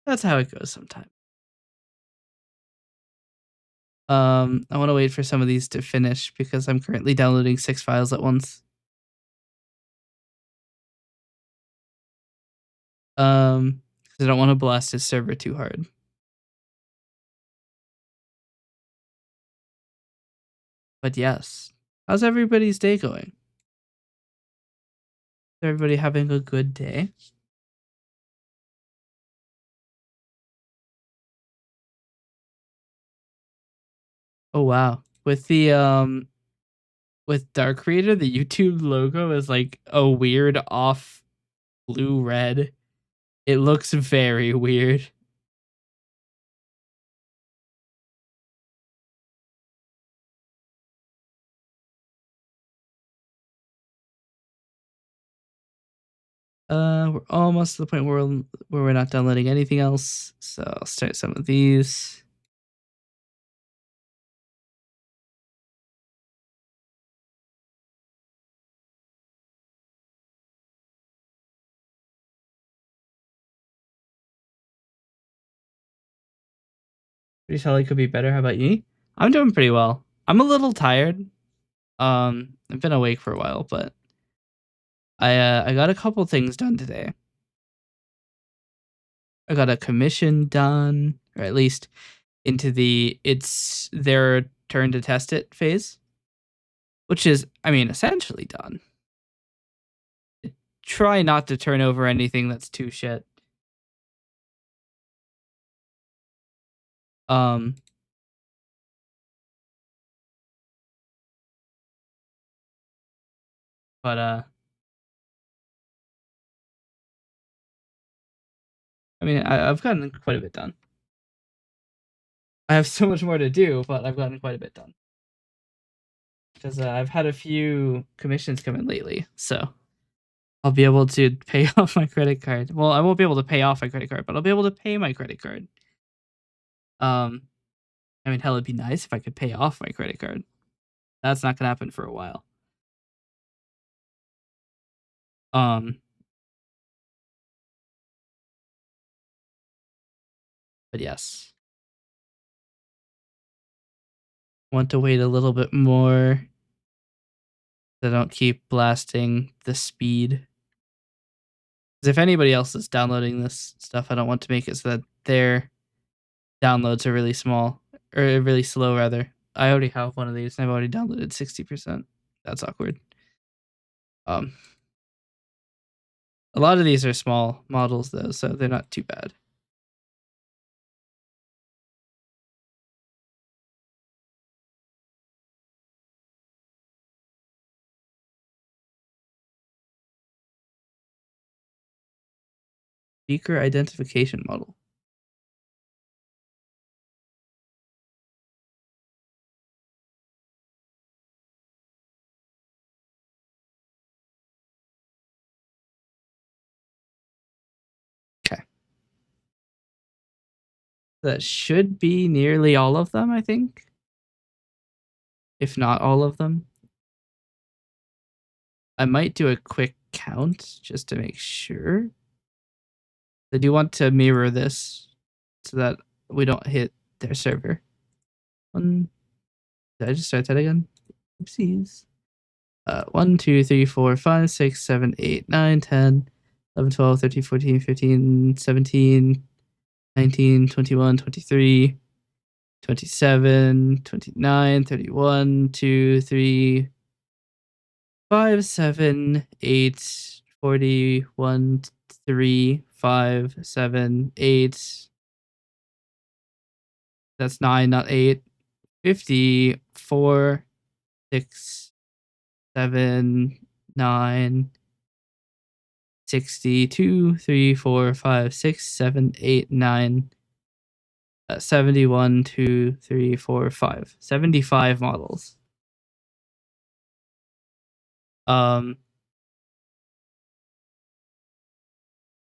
That's how it goes sometimes. I want to wait for some of these to finish because I'm currently downloading 6 files at once. Because I don't want to blast his server too hard. But yes, how's everybody's day going? Is everybody having a good day? Oh wow. With Dark Creator, the YouTube logo is like a weird off blue red. It looks very weird. We're almost to the point where we're not downloading anything else. So I'll start some of these. Pretty sure it could be better. How about you? I'm doing pretty well. I'm a little tired. I've been awake for a while, but I got a couple things done today. I got a commission done, or at least into it's their turn to test it phase, which is, I mean, essentially done. Try not to turn over anything that's too shit. Um, but I mean, I've gotten quite a bit done. I have so much more to do, but I've gotten quite a bit done because I've had a few commissions come in lately, so I'll be able to pay off my credit card. Well, I won't be able to pay off my credit card, but I'll be able to pay my credit card. I mean, hell, it'd be nice if I could pay off my credit card. That's not gonna happen for a while. Um, but yes, want to wait a little bit more so I don't keep blasting the speed. Because if anybody else is downloading this stuff, I don't want to make it so that their downloads are really small or really slow. Rather, I already have one of these, and I've already downloaded 60%. That's awkward. A lot of these are small models though, so they're not too bad. Speaker identification model. Okay. That should be nearly all of them, I think. If not all of them. I might do a quick count just to make sure. I do want to mirror this so that we don't hit their server. Did I just start that again? Oopsies. 1, 2, 3, 4, 5, 6, 7, 8, 9, 10, 11, 12, 13, 14, 15, 17, 19, 21, 23, 27, 29, 31, 2, 3, 5, 7, 8, 40, 1, 3, 5, 7, 8. That's 9, not 8. 50, 4, 6, 7, 9, 60, 2, 3, 4, 5, 6, 7, 8, 9, 71, 2, 3, 4, 5. 75 models.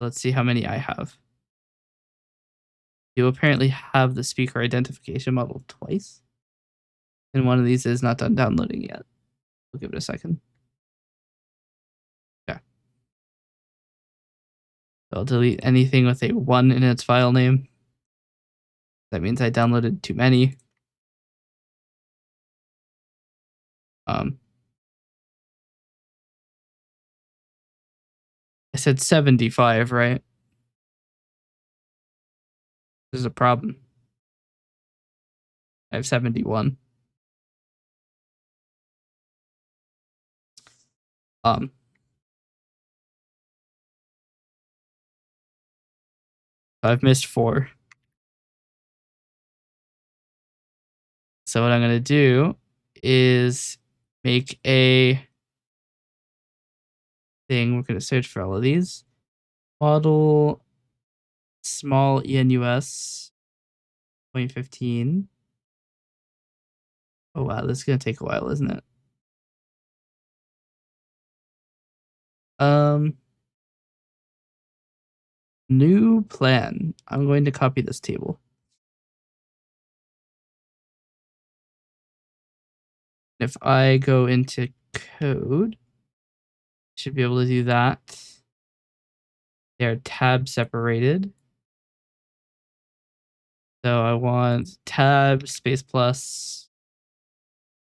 Let's see how many I have. You apparently have the speaker identification model twice. And one of these is not done downloading yet. We'll give it a second. Okay. So I'll delete anything with a 1 in its file name. That means I downloaded too many. I said 75, right? There's a problem. I have 71. I've missed 4. So what I'm going to do is make a thing. We're going to search for all of these. Model small ENUS 2015. Oh, wow. This is going to take a while, isn't it? New plan. I'm going to copy this table. If I go into code, should be able to do that. They're tab separated. So I want tab space plus,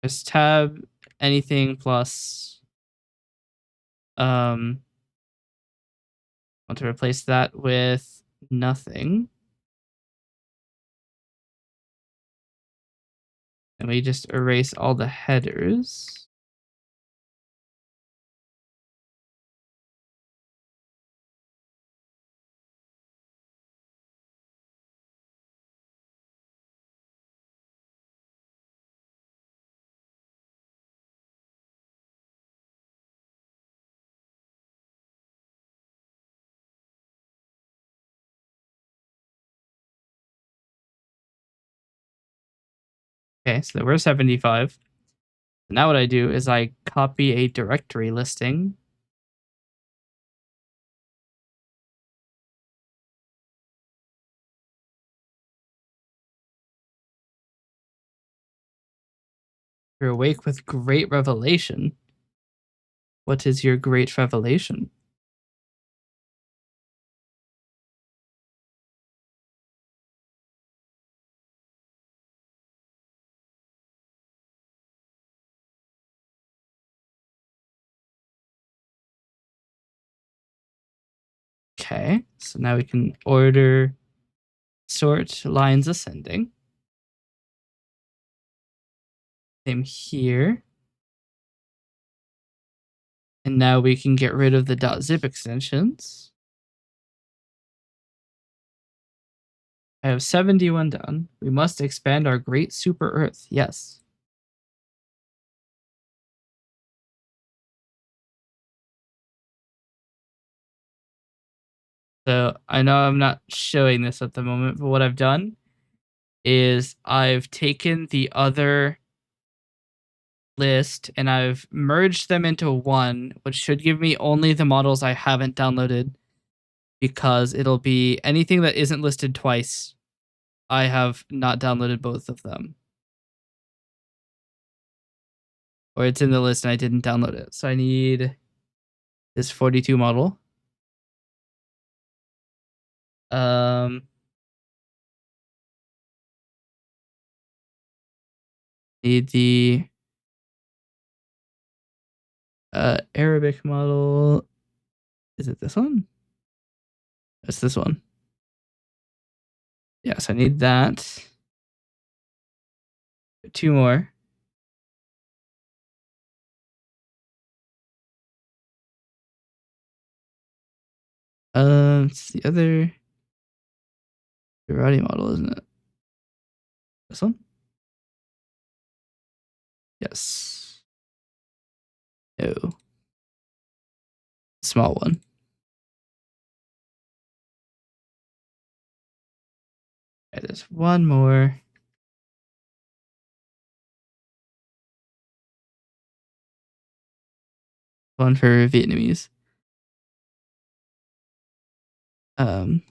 just tab anything plus, I want to replace that with nothing. And we just erase all the headers. Okay, so there were 75. Now what I do is I copy a directory listing. You're awake with great revelation. What is your great revelation? Okay, so now we can order sort lines ascending. Same here. And now we can get rid of the .zip extensions. I have 71 done. We must expand our great super Earth. Yes. So I know I'm not showing this at the moment, but what I've done is I've taken the other list and I've merged them into one, which should give me only the models I haven't downloaded, because it'll be anything that isn't listed twice. I have not downloaded both of them. Or it's in the list and I didn't download it. So I need this 42 model. Need the Arabic model. Is it this one? It's this one. Yes, I need that. 2 more. It's the other karate model, isn't it? This one? Yes. No. Small one. Okay, there's one more. One for Vietnamese. Um,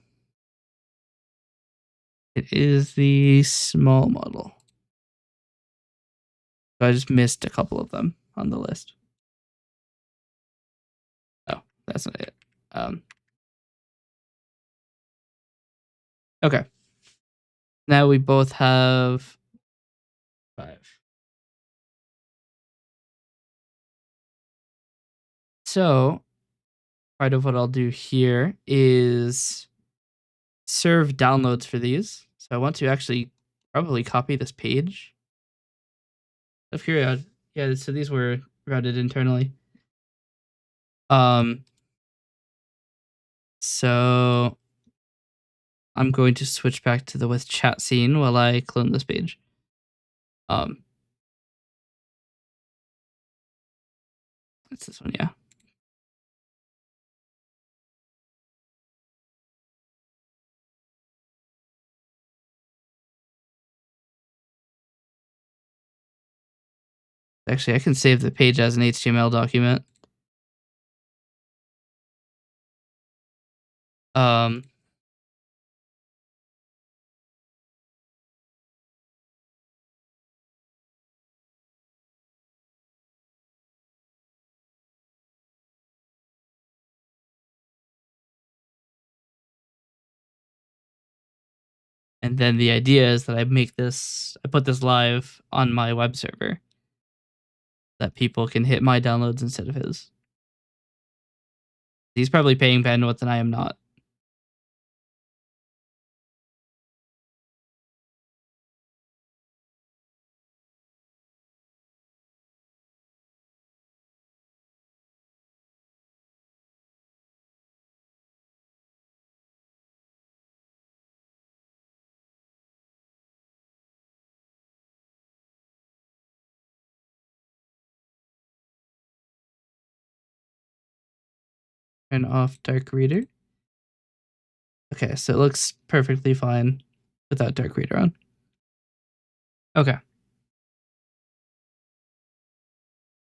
it is the small model. So I just missed a couple of them on the list. Oh, that's not it. Okay. Now we both have 5. So part of what I'll do here is serve downloads for these. So I want to actually probably copy this page of curiosity. Yeah, so these were routed internally. So I'm going to switch back to the with chat scene while I clone this page. It's this one, yeah. Actually, I can save the page as an HTML document. And then the idea is that I put this live on my web server, that people can hit my downloads instead of his. He's probably paying bandwidth and I am not. Turn off dark reader. Okay, so it looks perfectly fine without dark reader on. Okay.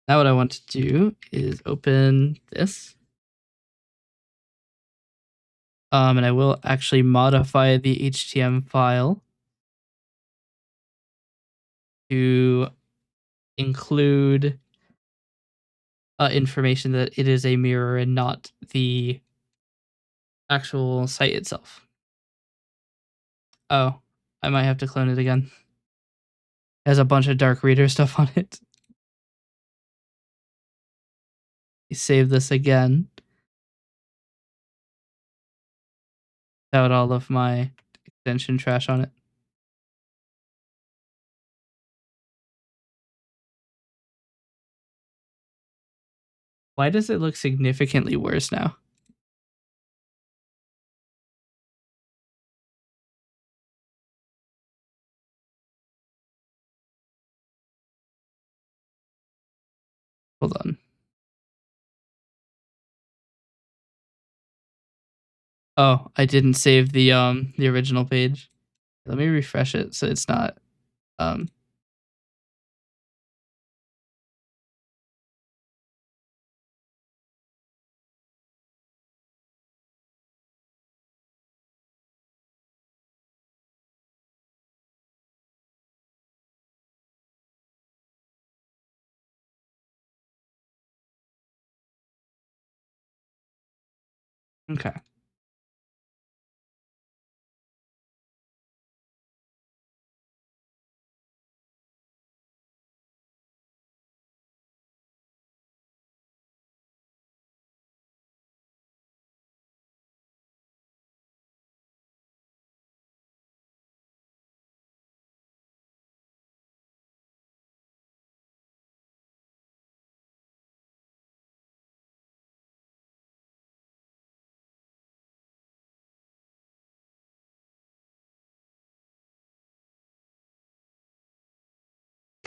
Now what I want to do is open this. And I will actually modify the HTML file to include information that it is a mirror and not the actual site itself. Oh, I might have to clone it again. It has a bunch of dark reader stuff on it. Save this again. Without all of my extension trash on it. Why does it look significantly worse now? Hold on. Oh, I didn't save the original page. Let me refresh it so it's not um okay.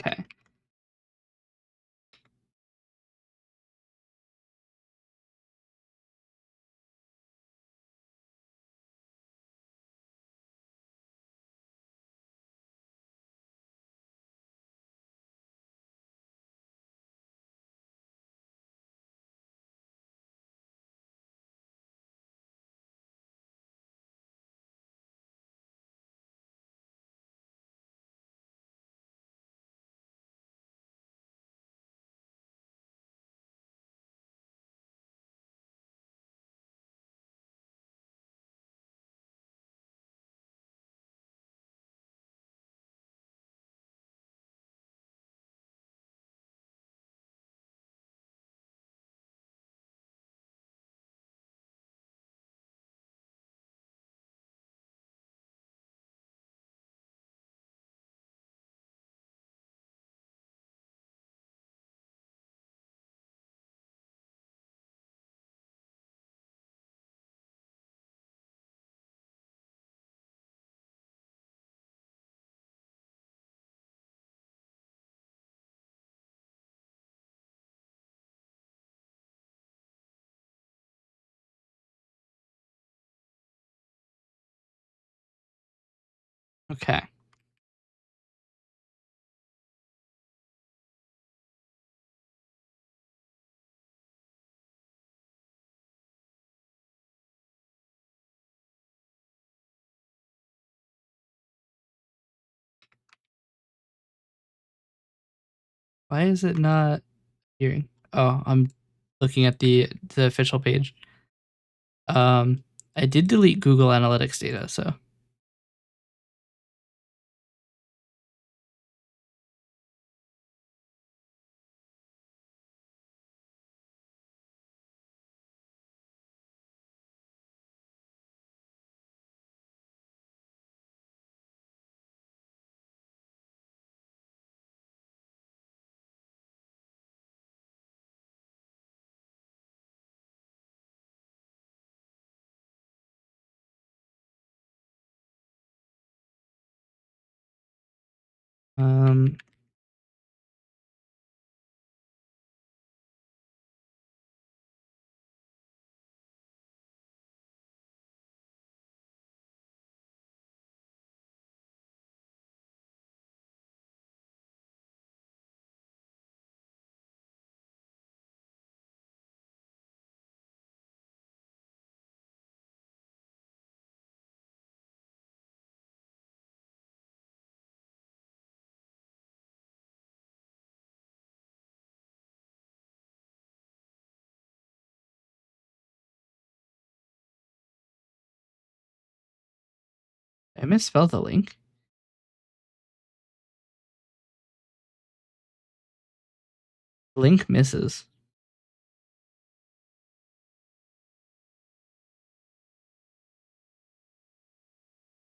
Okay. Okay. Why is it not appearing? Oh, I'm looking at the official page. I did delete Google Analytics data, so um I misspelled the link. Link misses.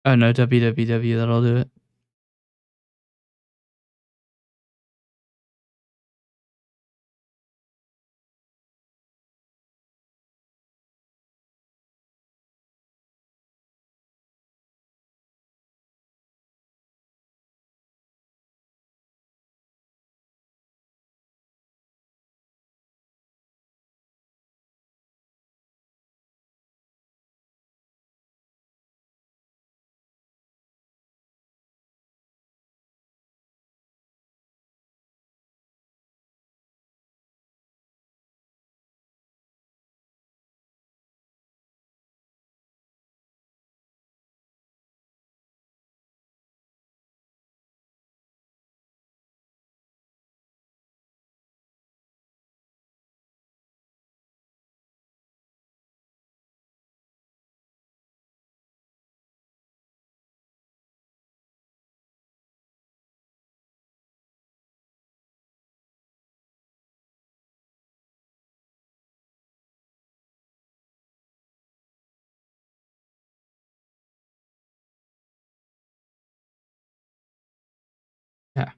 Oh no, www, that'll do it. Yeah.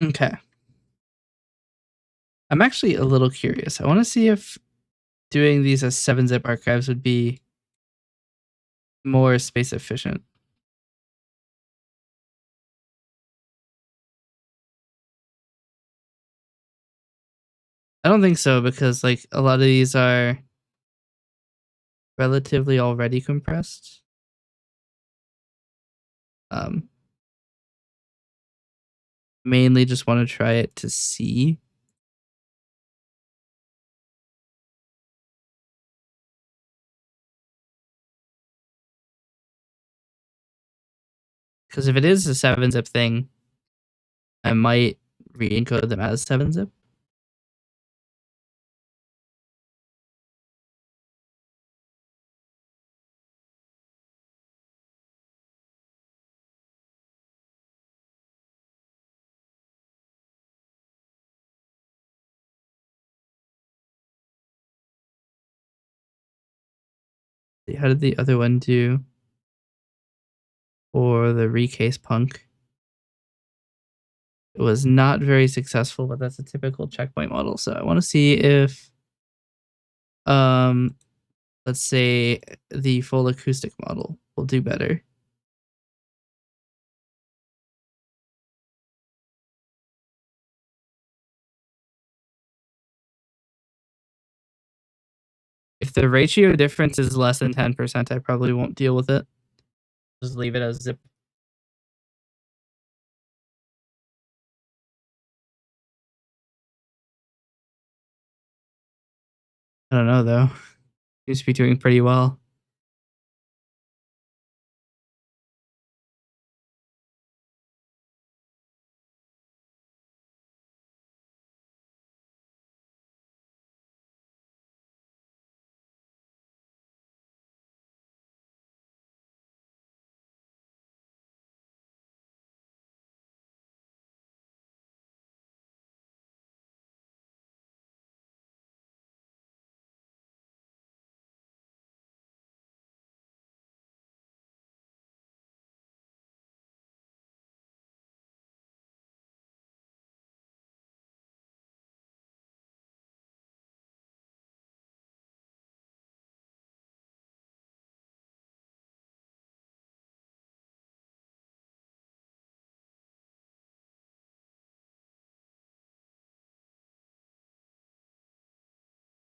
Okay. I'm actually a little curious. I want to see if doing these as 7-zip archives would be more space efficient. I don't think so because like a lot of these are relatively already compressed. Um, Mainly just want to try it to see. Because if it is a 7-zip thing, I might re-encode them as 7-zip. How did the other one do? Or the recase punk? It was not very successful, but that's a typical checkpoint model. So I want to see if, um, let's say the full acoustic model will do better. If the ratio difference is less than 10%, I probably won't deal with it. Just leave it as zip. I don't know though. Seems to be doing pretty well.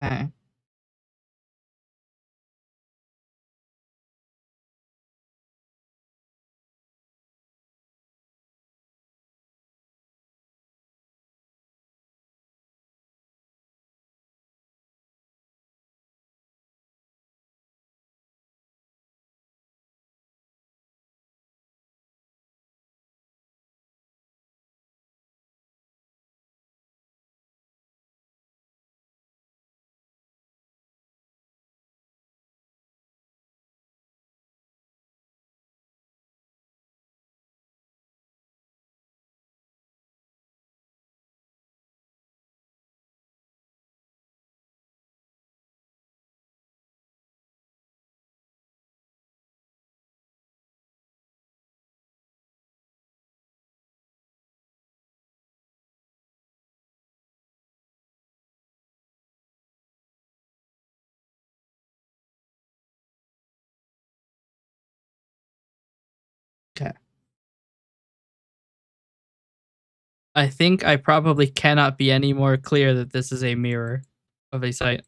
Okay. Okay. I think I probably cannot be any more clear that this is a mirror of a site.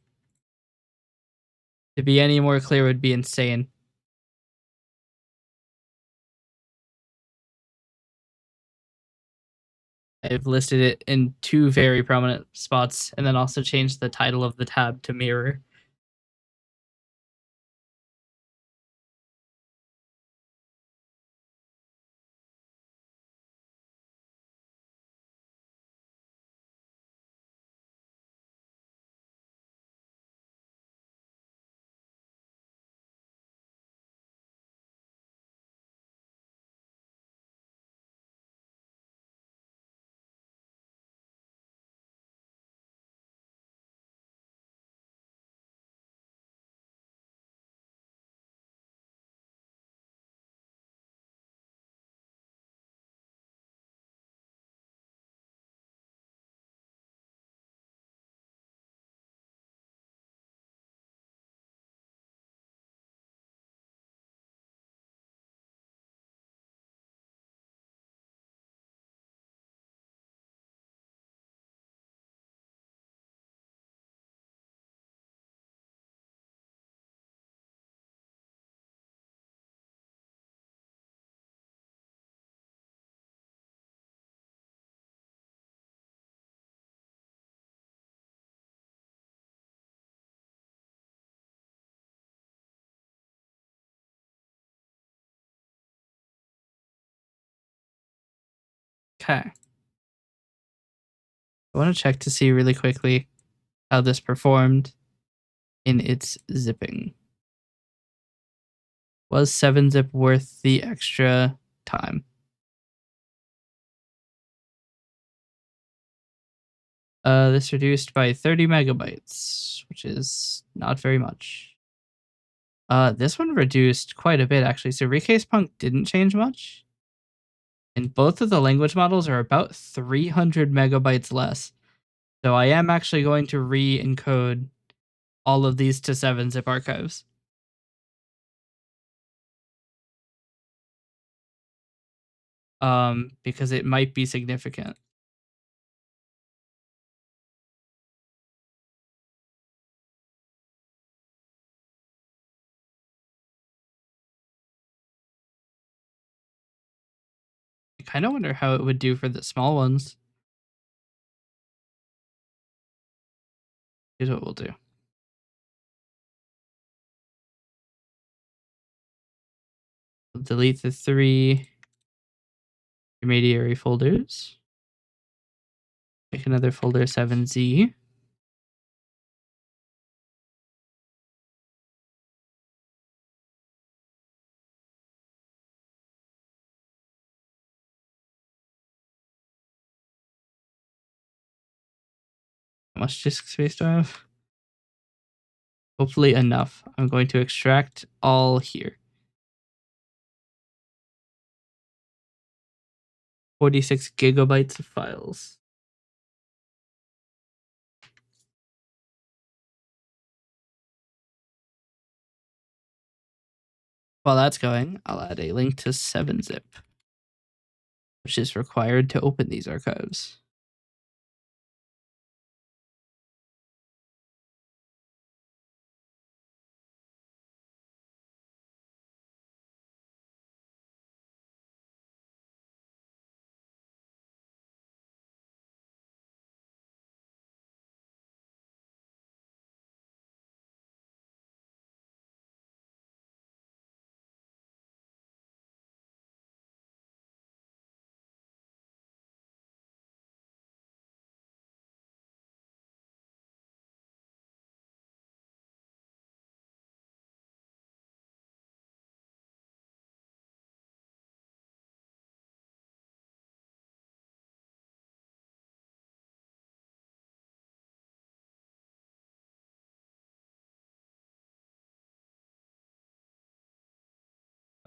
To be any more clear would be insane. I've listed it in two very prominent spots and then also changed the title of the tab to mirror. Okay. I want to check to see really quickly how this performed in its zipping. Was 7-zip worth the extra time? This reduced by 30 megabytes, which is not very much. This one reduced quite a bit actually. So Recase Punk didn't change much. And both of the language models are about 300 megabytes less. So I am actually going to re-encode all of these to 7-zip archives. Because it might be significant. I kind of wonder how it would do for the small ones. Here's what we'll do. We'll delete the 3 intermediary folders. Make another folder 7Z. How much disk space do I have? Hopefully enough. I'm going to extract all here. 46 gigabytes of files. While that's going, I'll add a link to 7-zip, which is required to open these archives.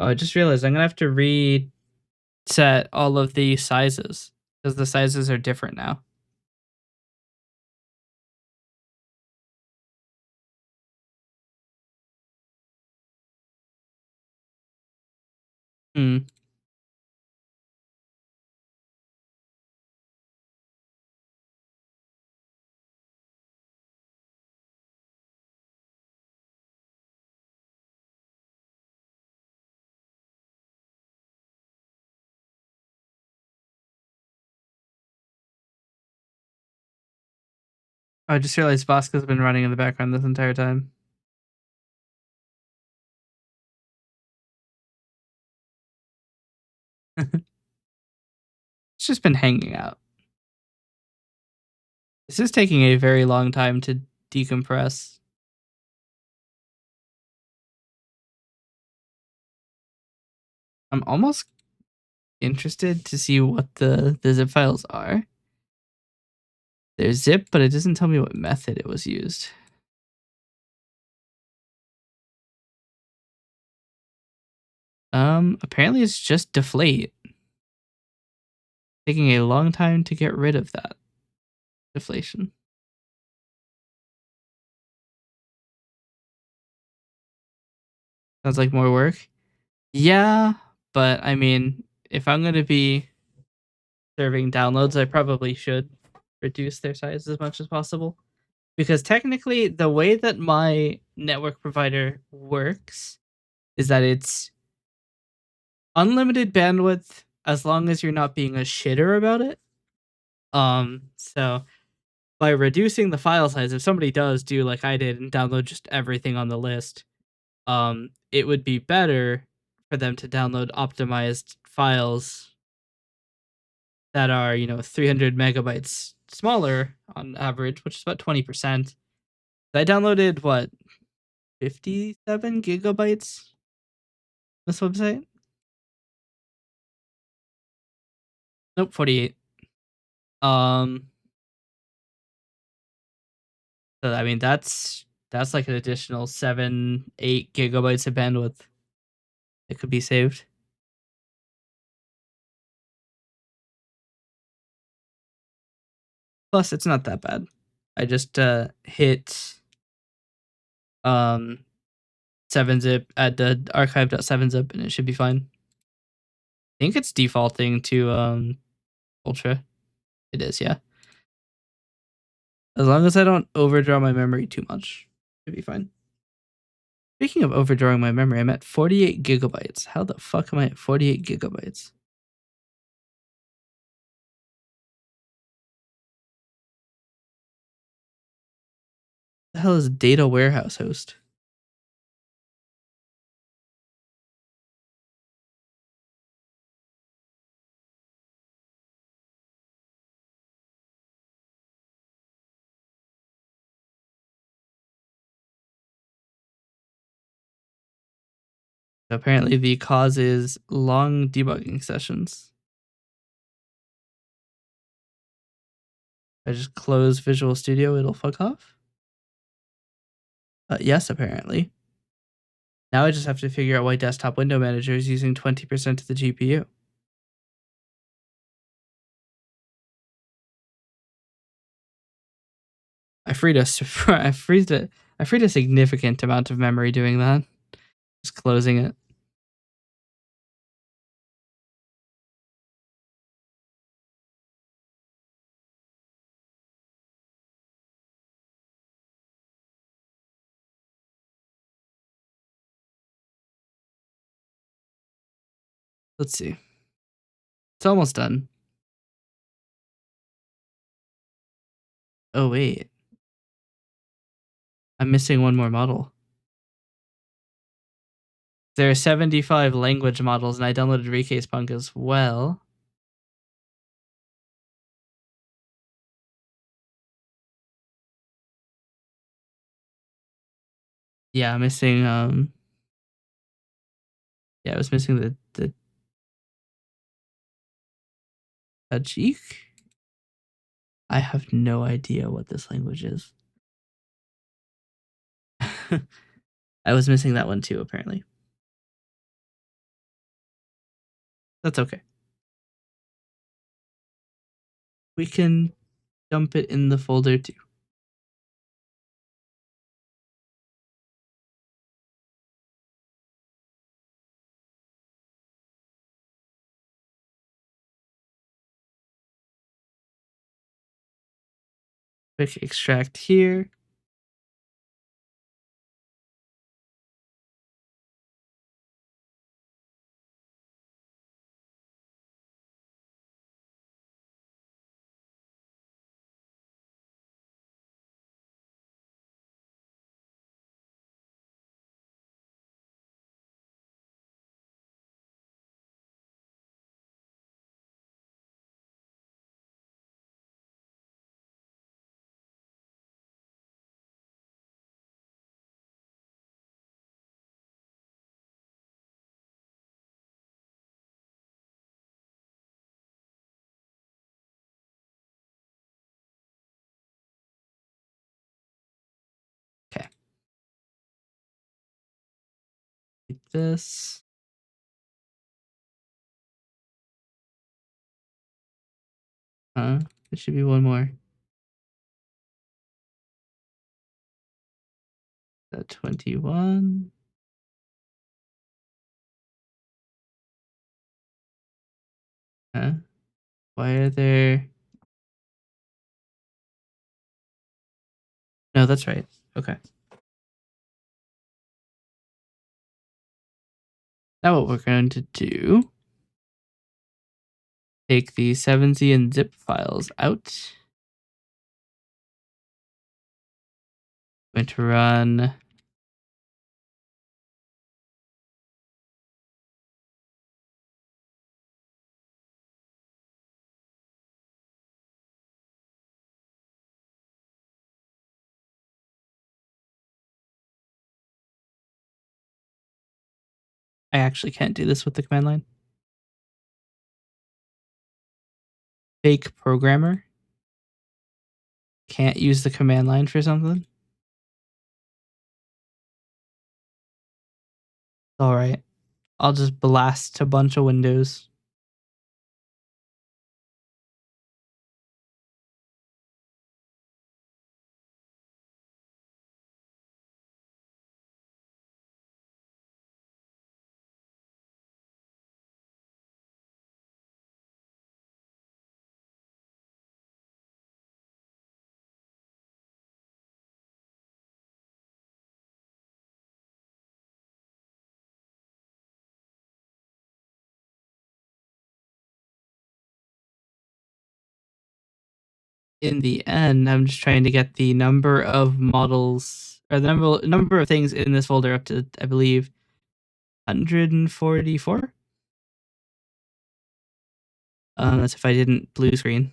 Oh, I just realized I'm gonna have to reset all of the sizes because the sizes are different now. Hmm. I just realized Vasca's been running in the background this entire time. It's just been hanging out. This is taking a very long time to decompress. I'm almost interested to see what the zip files are. They're zip, but it doesn't tell me what method it was used. Apparently it's just deflate. Taking a long time to get rid of that deflation. Sounds like more work. Yeah, but I mean, if I'm gonna be serving downloads, I probably should reduce their size as much as possible. Because technically, the way that my network provider works is that it's unlimited bandwidth as long as you're not being a shitter about it. So by reducing the file size, if somebody does do like I did and download just everything on the list, it would be better for them to download optimized files that are, 300 megabytes smaller on average, which is about 20%. I downloaded what, 57 gigabytes this website? Nope, 48. Um, so I mean that's like an additional 7, 8 gigabytes of bandwidth that could be saved. Plus, it's not that bad. I just hit um 7-zip at the archive.7-zip and it should be fine. I think it's defaulting to ultra. It is, yeah. As long as I don't overdraw my memory too much, it'll be fine. Speaking of overdrawing my memory, I'm at 48 gigabytes. How the fuck am I at 48 gigabytes? The hell is data warehouse host? Apparently the cause is long debugging sessions. If I just close Visual Studio, it'll fuck off? Yes, apparently. Now I just have to figure out why Desktop Window Manager is using 20% of the GPU. I freed a significant amount of memory doing that. Just closing it. Let's see. It's almost done. Oh wait. I'm missing one more model. There are 75 language models, and I downloaded Recase Punk as well. Yeah, I'm missing yeah, I was missing the Tajik. I have no idea what this language is. I was missing that one too, apparently. That's okay. We can dump it in the folder too. Quick extract here. Okay. Like this. There should be one more. 21. Why are there? No, that's right. Okay. Now what we're going to do, take the 7z and zip files out. I'm going to run I actually can't do this with the command line. Fake programmer. Can't use the command line for something. All right. I'll just blast a bunch of windows. In the end, I'm just trying to get the number of models or the number of things in this folder up to, I believe, 144. That's if I didn't blue screen.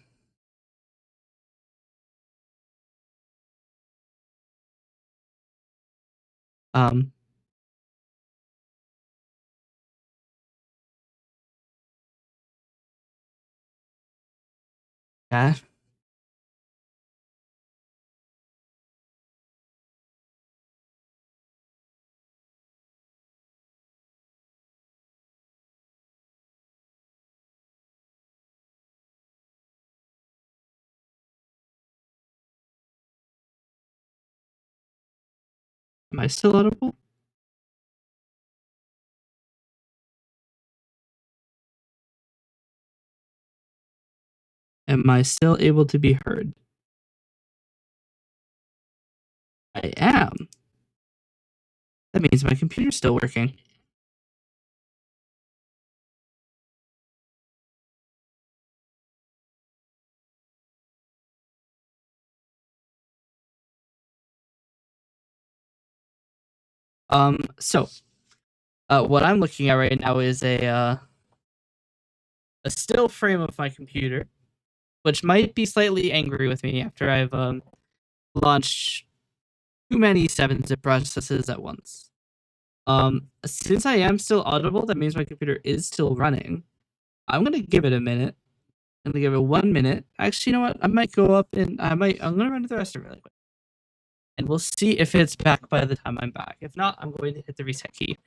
Um, yeah. Am I still audible? Am I still able to be heard? I am. That means my computer's still working. So what I'm looking at right now is a still frame of my computer, which might be slightly angry with me after I've launched too many 7-zip processes at once. Since I am still audible, that means my computer is still running. I'm gonna give it a minute. I'm gonna give it 1 minute. Actually, you know what? I might go up and I'm gonna run the rest of it really quick. And we'll see if it's back by the time I'm back. If not, I'm going to hit the reset key.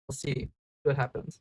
We'll see. what happens.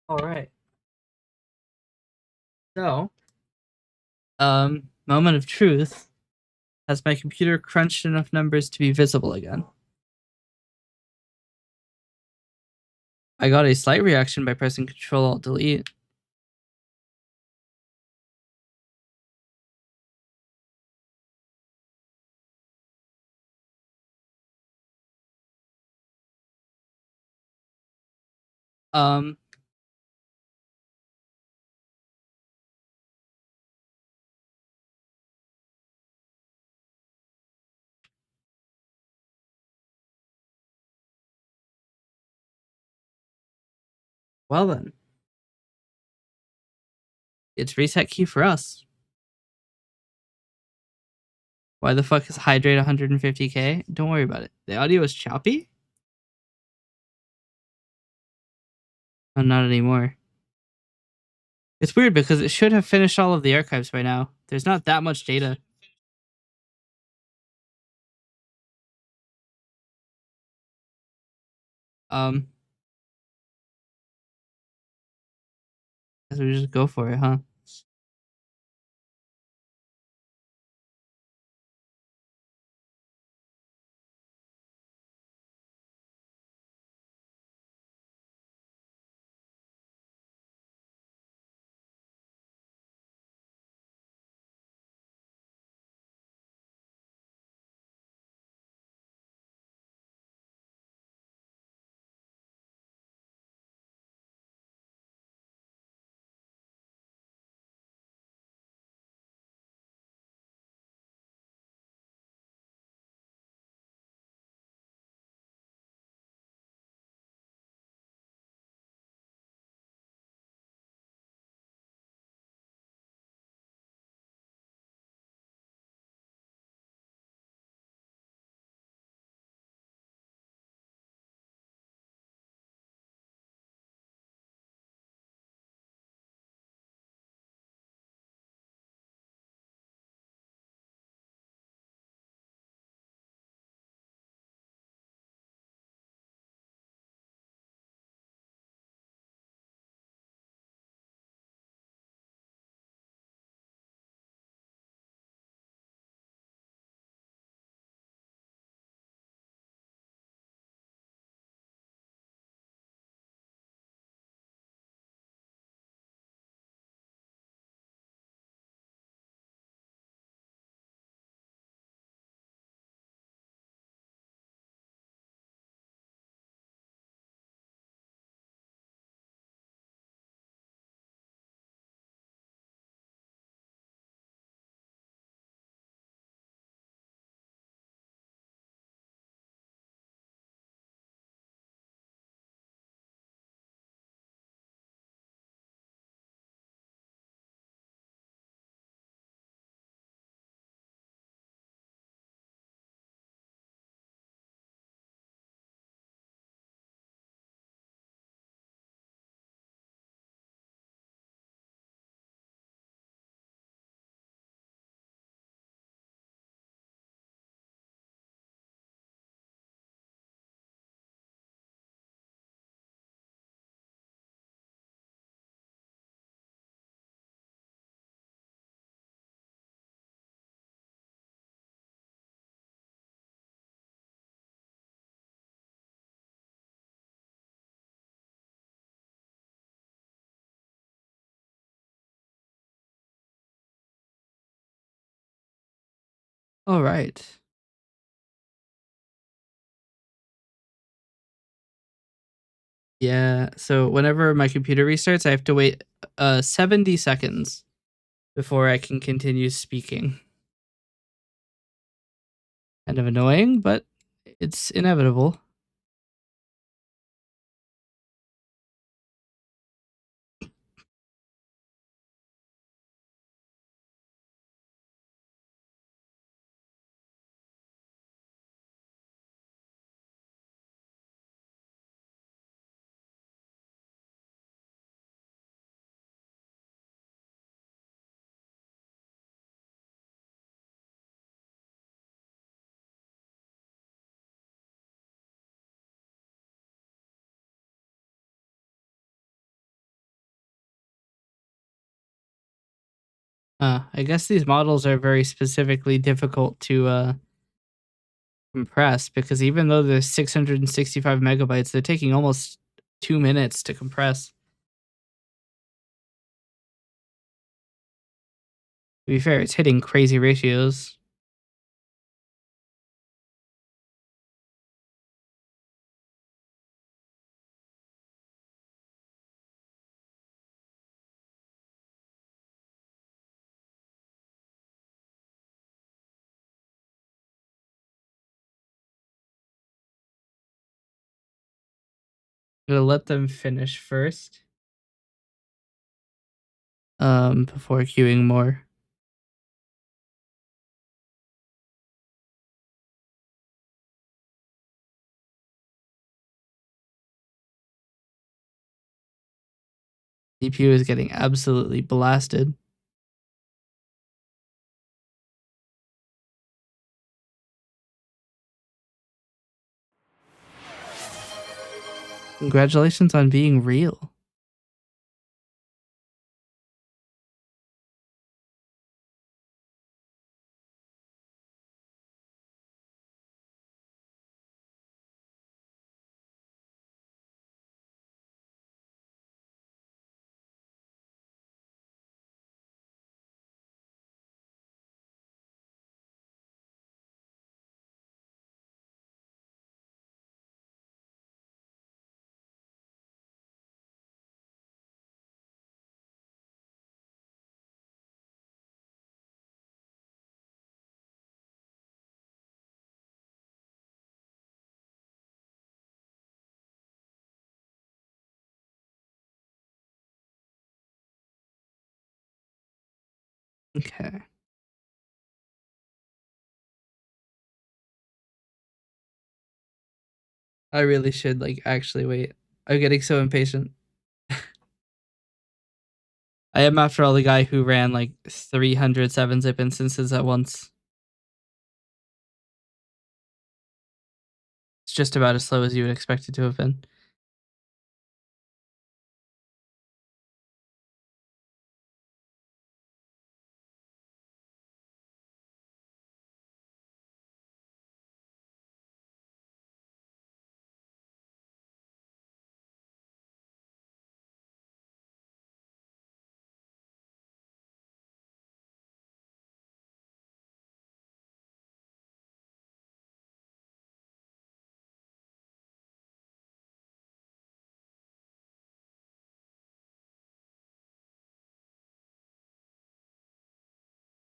All right. So, moment of truth. Has my computer crunched enough numbers to be visible again? I got a slight reaction by pressing Control Alt Delete. Um, well then, it's reset key for us. Why the fuck is hydrate 150k? Don't worry about it. The audio is choppy? Oh, not anymore. It's weird because it should have finished all of the archives by now. There's not that much data. Um, guess we just go for it, huh? All right. Yeah, so whenever my computer restarts, I have to wait 70 seconds before I can continue speaking. Kind of annoying, but it's inevitable. I guess these models are very specifically difficult to compress because even though they're 665 megabytes, they're taking almost 2 minutes to compress. To be fair, it's hitting crazy ratios. I'm gonna let them finish first before queuing more. CPU is getting absolutely blasted. Congratulations on being real. Okay. I really should like actually wait. I'm getting so impatient. I am, after all, the guy who ran like 300 7-zip instances at once. It's just about as slow as you would expect it to have been.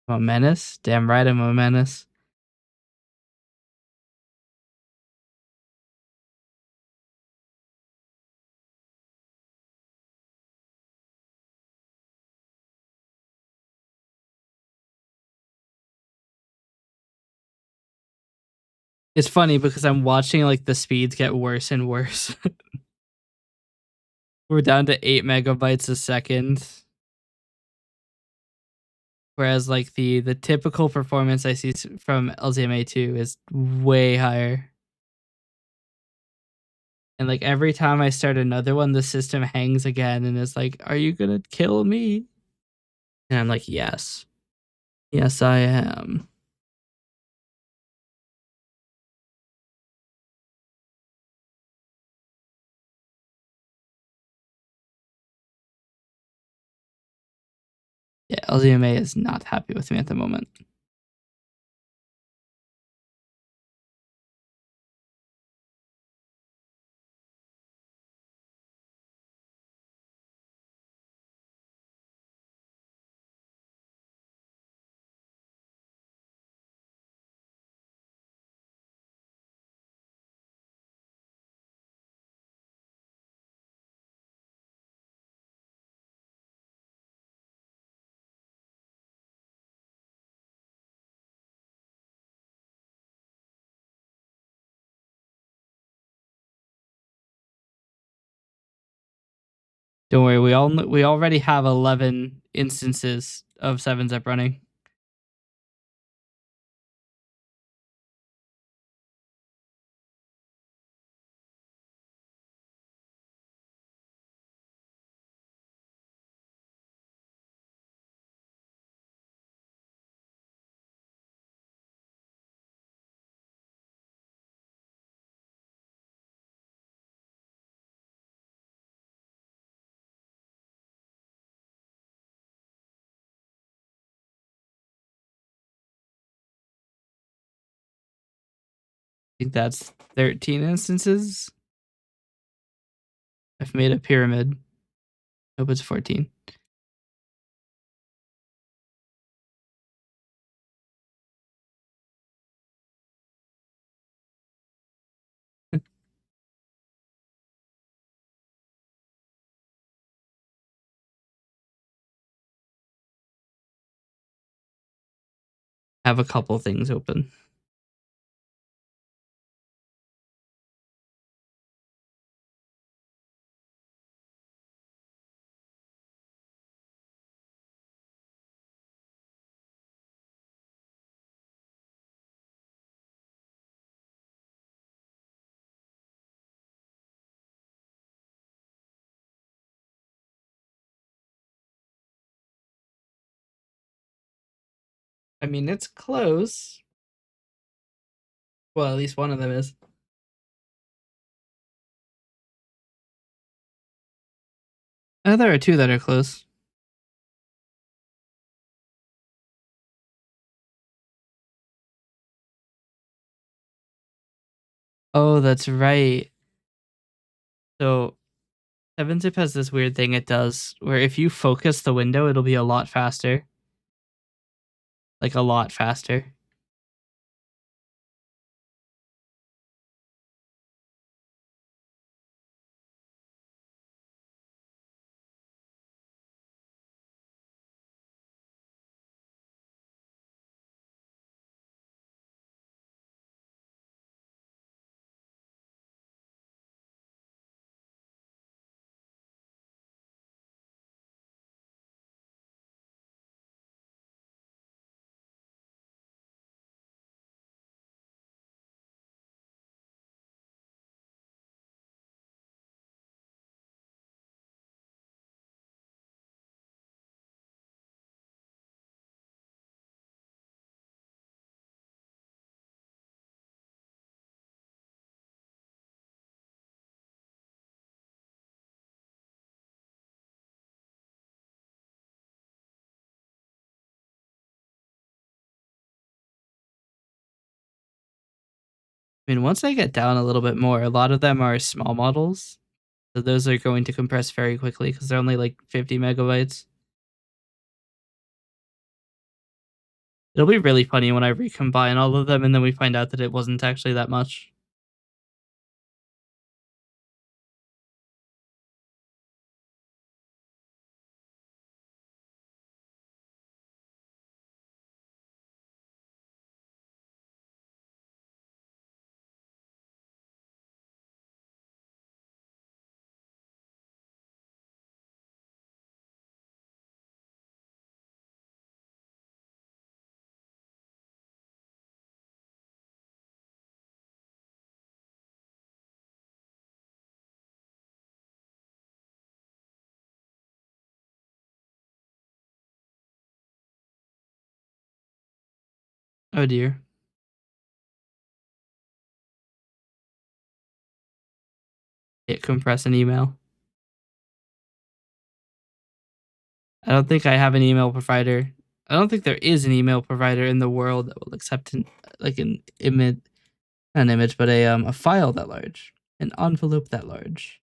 I'm a menace? Damn right I'm a menace. It's funny because I'm watching like the speeds get worse and worse. We're down to 8 megabytes a second. Whereas like the typical performance I see from LZMA2 is way higher. And like every time I start another one, the system hangs again and is like, "Are you gonna kill me?" And I'm like, "Yes, yes, I am." Yeah, LZMA is not happy with me at the moment. Don't worry, we already have 11 instances of 7-zip running. I think that's 13 instances. I've made a pyramid. Hope it's 14. Have a couple things open. I mean, it's close. Well, at least one of them is. There are two that are close. Oh, that's right. So 7-zip has this weird thing it does where if you focus the window, it'll be a lot faster. Like a lot faster. I mean, once I get down a little bit more, a lot of them are small models. So those are going to compress very quickly because they're only like 50 megabytes. It'll be really funny when I recombine all of them and then we find out that it wasn't actually that much. Oh dear. Hit compress an email. I don't think I have an email provider. I don't think there is an email provider in the world that will accept like an image, not an image, but a file that large, an envelope that large.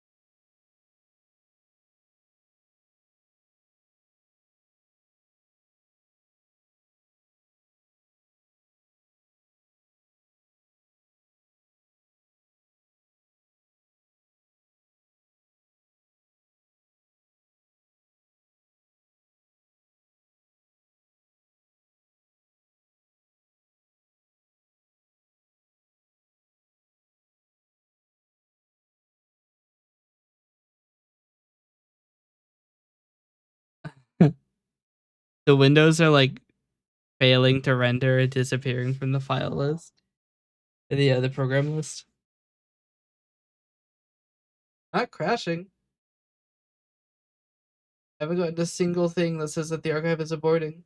The windows are like failing to render and disappearing from the file list. The program list. Not crashing. I haven't gotten a single thing that says that the archive is aborting.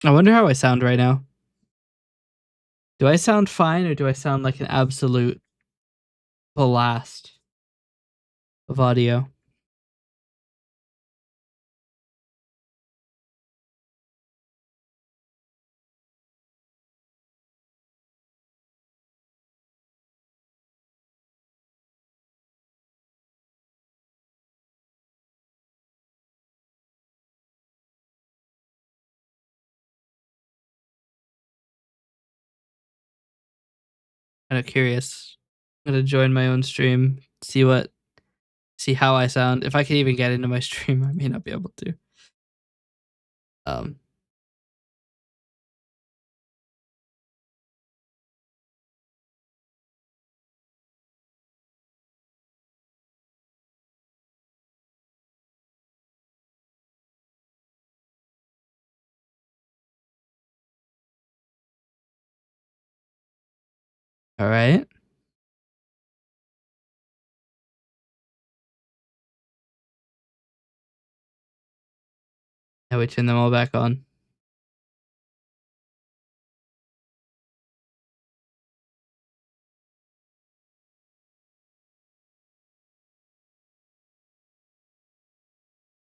I wonder how I sound right now. Do I sound fine or do I sound like an absolute blast of audio? Kind of curious. I'm gonna join my own stream, see how I sound. If I can even get into my stream, I may not be able to. Um, all right. Now we turn them all back on.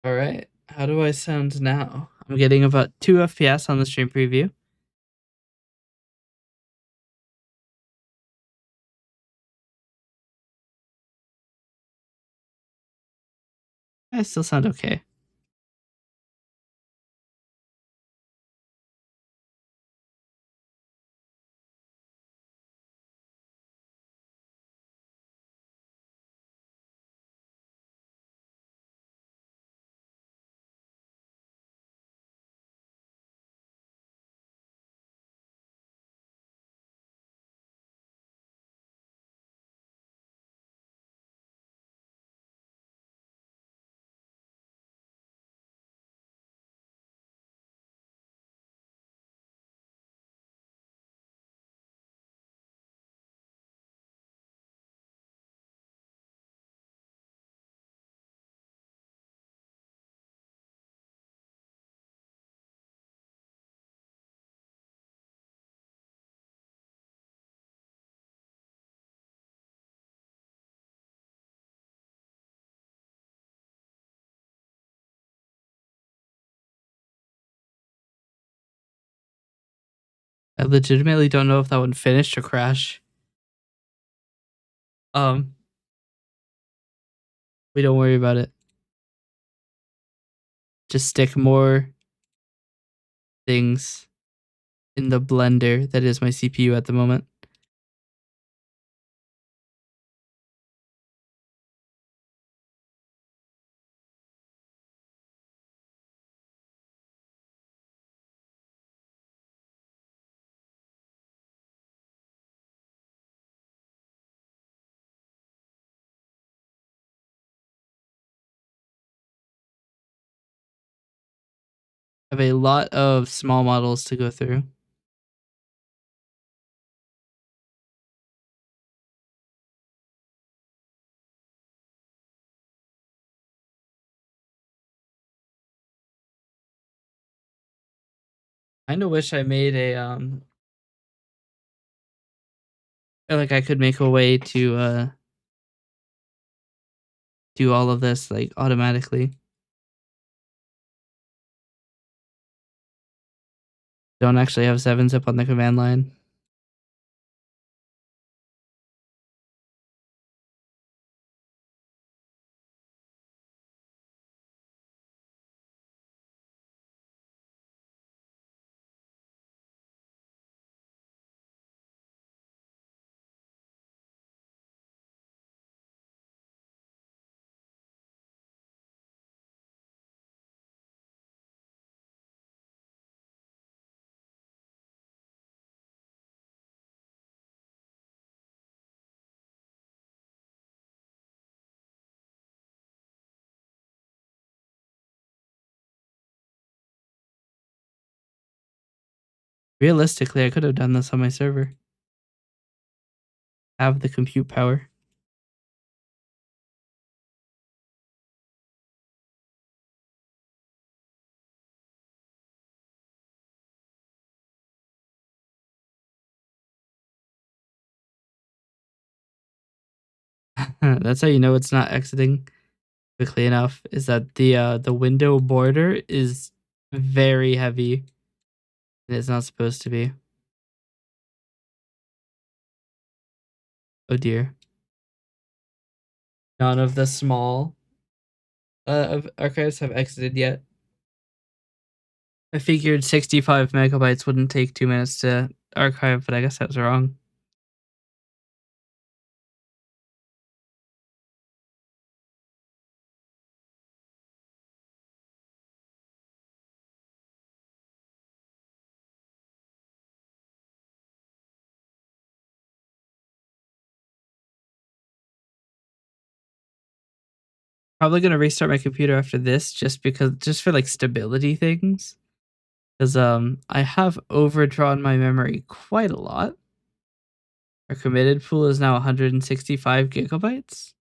All right. How do I sound now? I'm getting about 2 FPS on the stream preview. I still sound okay. I legitimately don't know if that one finished or crashed. We don't worry about it. Just stick more things in the blender that is my CPU at the moment. I have a lot of small models to go through. I kinda wish I made a like I could make a way to do all of this like automatically. Don't actually have 7-zip on the command line. Realistically, I could have done this on my server. Have the compute power. That's how you know it's not exiting quickly enough, is that the window border is very heavy, and it's not supposed to be. Oh dear. None of the small of archives have exited yet. I figured 65 megabytes wouldn't take 2 minutes to archive, but I guess I was wrong. Probably gonna restart my computer after this just for like stability things. Because I have overdrawn my memory quite a lot. Our committed pool is now 165 gigabytes.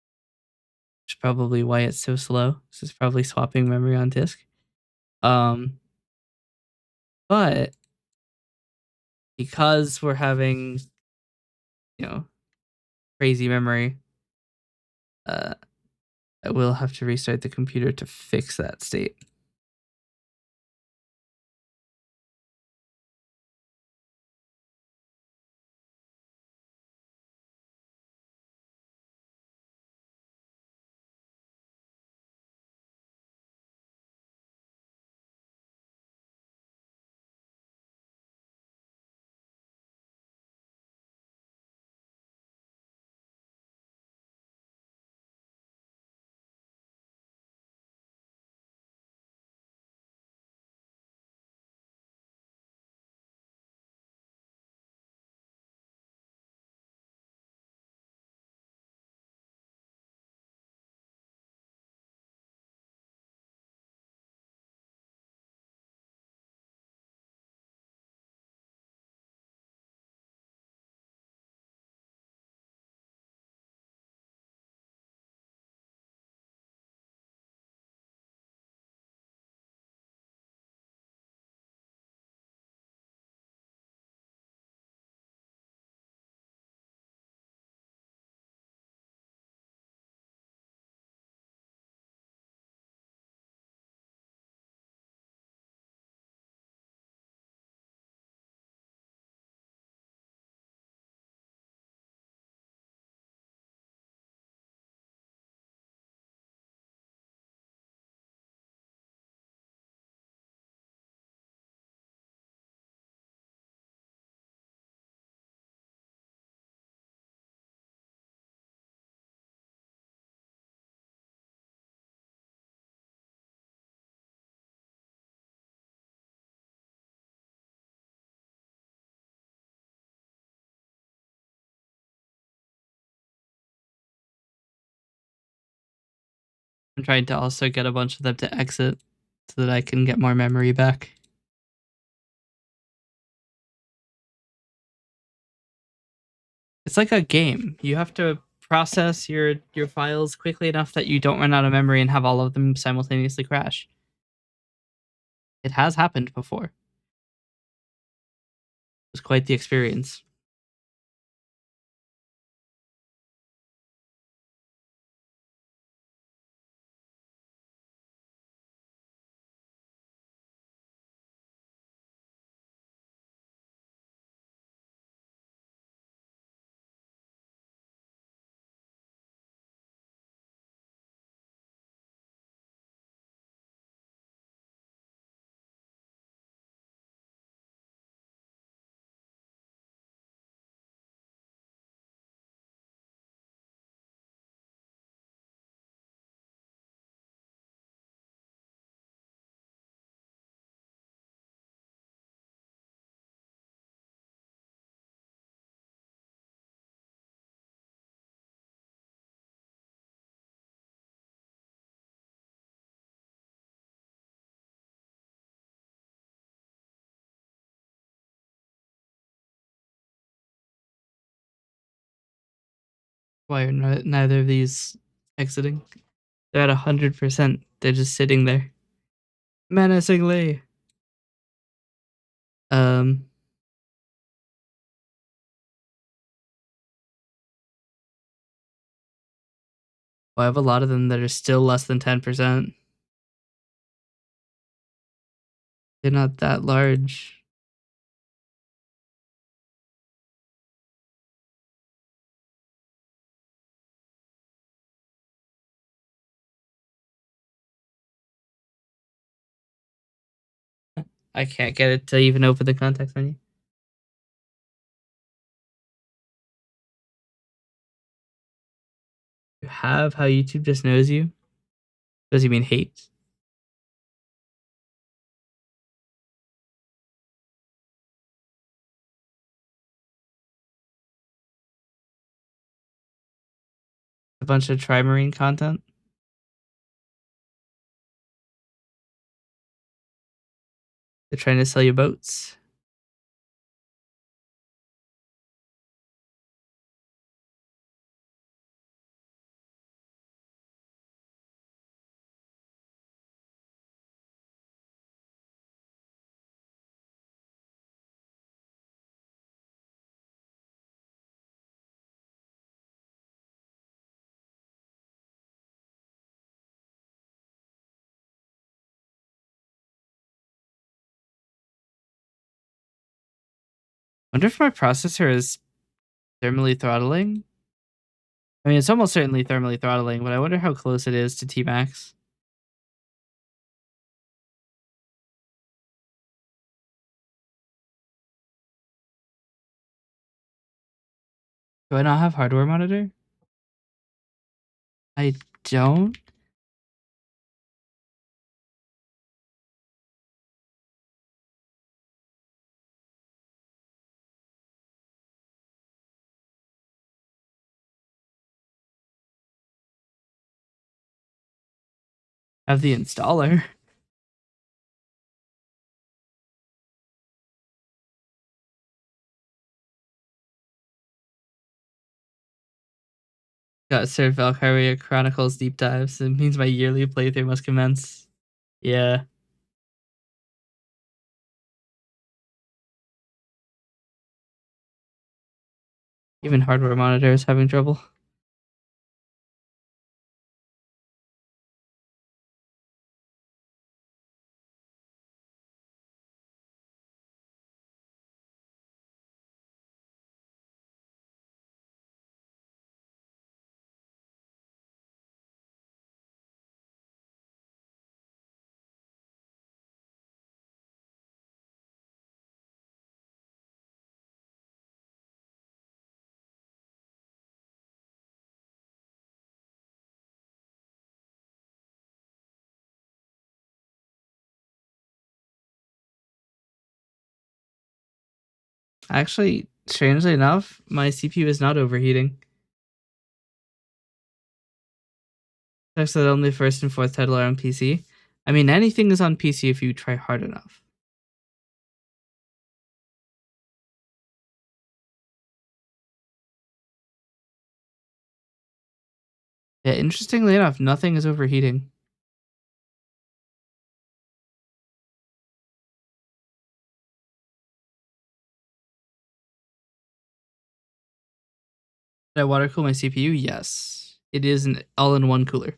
Which is probably why it's so slow. This is probably swapping memory on disk. Um but because we're having, you know, crazy memory, uh I will have to restart the computer to fix that state. I'm trying to also get a bunch of them to exit so that I can get more memory back. It's like a game. You have to process your files quickly enough that you don't run out of memory and have all of them simultaneously crash. It has happened before. It was quite the experience. Why are neither of these exiting? They're at 100%. They're just sitting there. Menacingly. Um, well, I have a lot of them that are still less than 10%. They're not that large. I can't get it to even open the context menu. You have how YouTube just knows you? Does he mean hates? A bunch of trimarine content? They're trying to sell you boats. Wonder if my processor is thermally throttling? I mean, it's almost certainly thermally throttling, but I wonder how close it is to Tmax. Do I not have hardware monitor? I don't. I have the installer. Got served Valkyria Chronicles deep dives. It means my yearly playthrough must commence. Yeah. Even hardware monitor is having trouble. Actually, strangely enough, my CPU is not overheating. Checks that only first and fourth title are on PC. I mean, anything is on PC if you try hard enough. Yeah, interestingly enough, nothing is overheating. Did I water cool my CPU? Yes. It is an all-in-one cooler.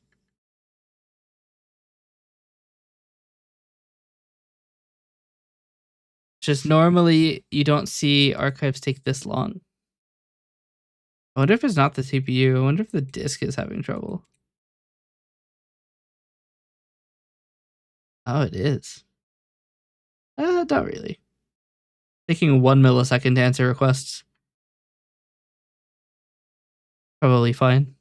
Just normally you don't see archives take this long. I wonder if it's not the CPU. I wonder if the disk is having trouble. Oh, it is. Not really. Taking 1 millisecond to answer requests. Probably fine.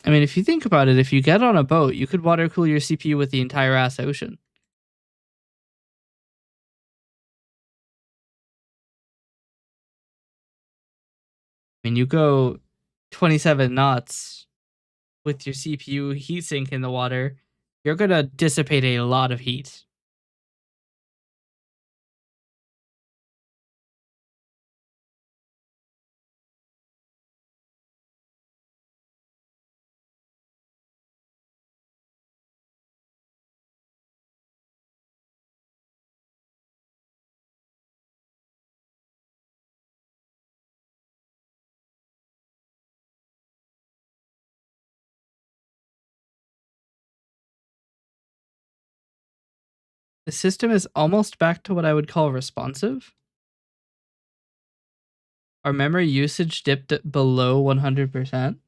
I mean, if you think about it, if you get on a boat, you could water cool your CPU with the entire ass ocean. I mean, you go 27 knots with your CPU heatsink in the water, you're gonna dissipate a lot of heat. The system is almost back to what I would call responsive. Our memory usage dipped below 100%.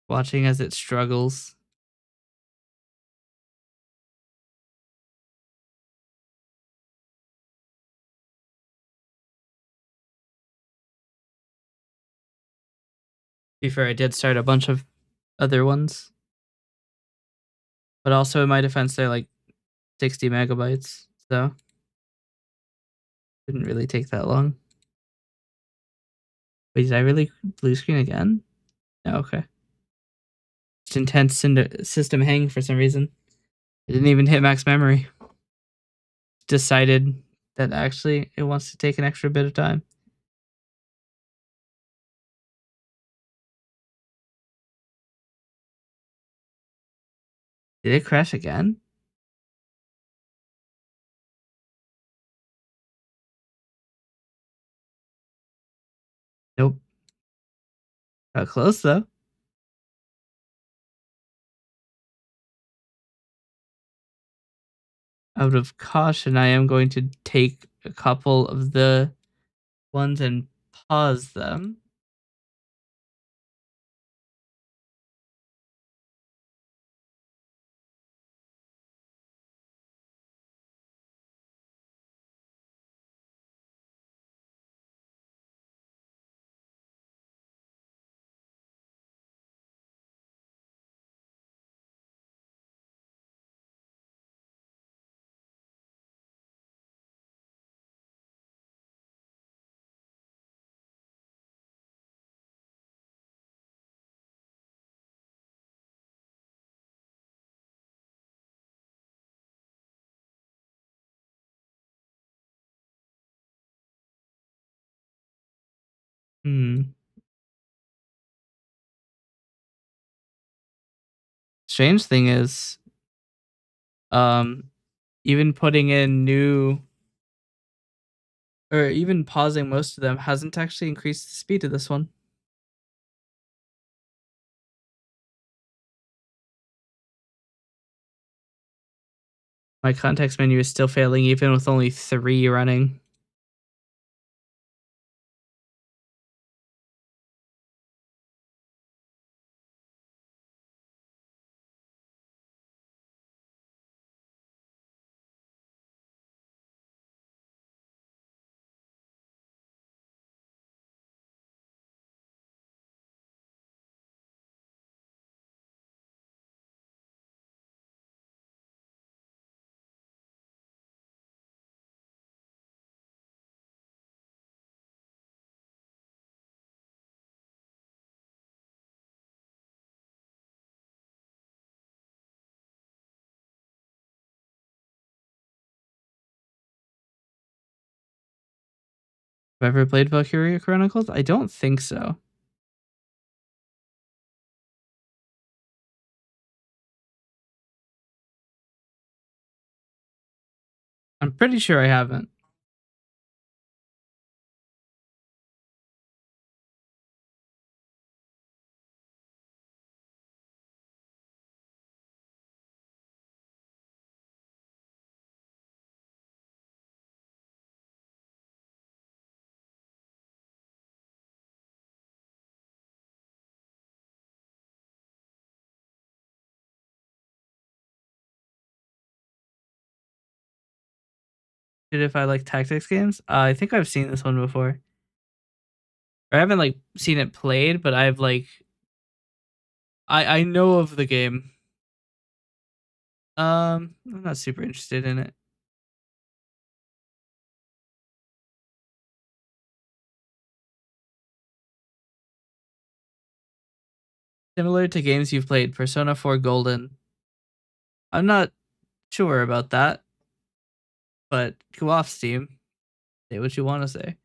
Watching as it struggles. To be fair, I did start a bunch of other ones. But also in my defense, they're like 60 megabytes. So didn't really take that long. Wait, did I really blue screen again? No, okay. Just intense system hang for some reason. It didn't even hit max memory. Decided that actually it wants to take an extra bit of time. Did it crash again? Nope. Got close though. Out of caution, I am going to take a couple of the ones and pause them. Hmm. Strange thing is, um, even putting in new or even pausing most of them hasn't actually increased the speed of this one. My context menu is still failing even with only 3 running. Have I ever played Valkyria Chronicles? I don't think so. I'm pretty sure I haven't. If I like tactics games. I think I've seen this one before. Or I haven't like seen it played, but I've like I know of the game. I'm not super interested in it. Similar to games you've played, Persona 4 Golden. I'm not sure about that, but go off Steam. Say what you want to say.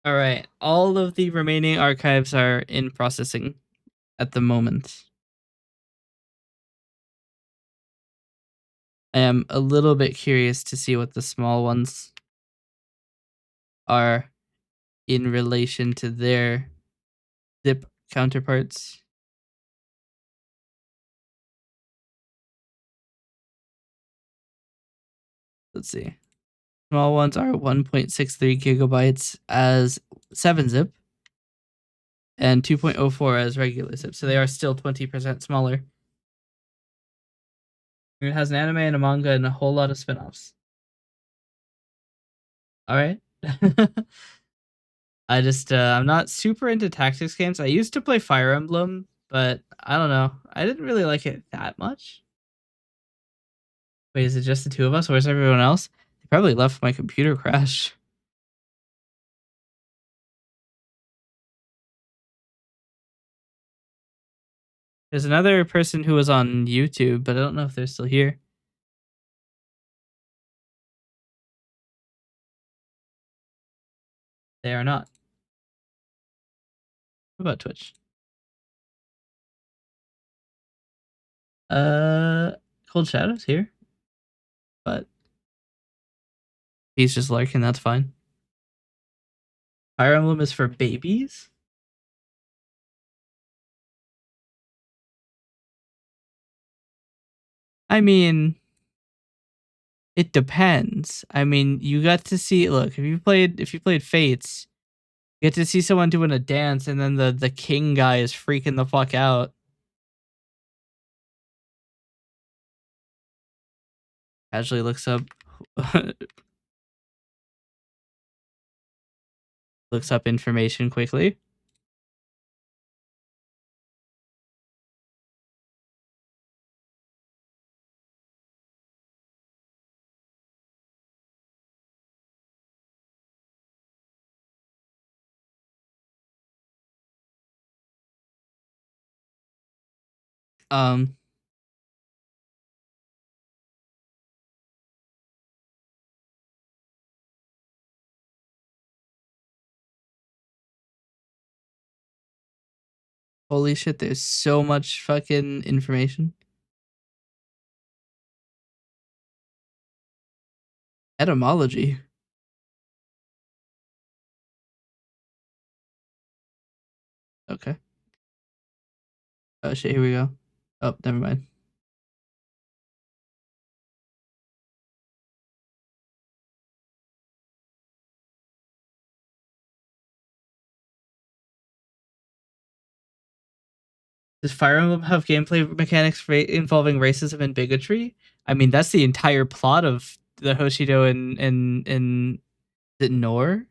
All right. All of the remaining archives are in processing at the moment. I am a little bit curious to see what the small ones are in relation to their zip counterparts. Let's see. Small ones are 1.63 gigabytes as 7-zip and 2.04 as regular zip. So they are still 20% smaller. It has an anime and a manga and a whole lot of spin-offs. All right. I'm not super into tactics games. I used to play Fire Emblem, but I don't know. I didn't really like it that much. Wait, is it just the two of us? Where's everyone else? They probably left my computer crash. There's another person who was on YouTube, but I don't know if they're still here. They are not. What about Twitch? Cold Shadow's here, but he's just lurking. That's fine. Fire Emblem is for babies. I mean, it depends. I mean, you got to see. Look, if you played Fates, you get to see someone doing a dance, and then the king guy is freaking the fuck out. Casually looks up, looks up information quickly. Um, holy shit! There's so much fucking information. Etymology. Okay. Oh shit! Here we go. Oh, never mind. Does Fire Emblem have gameplay mechanics involving racism and bigotry? I mean, that's the entire plot of the Hoshido and the Nor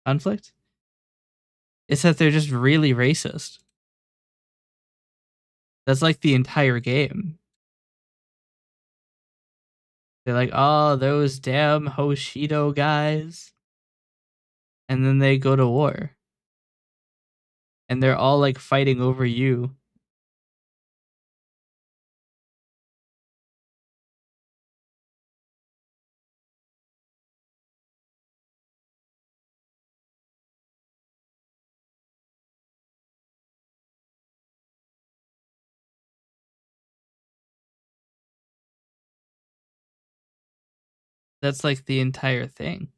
conflict. It's that they're just really racist. That's like the entire game. They're like, oh, those damn Hoshido guys. And then they go to war. And they're all like fighting over you. That's like the entire thing.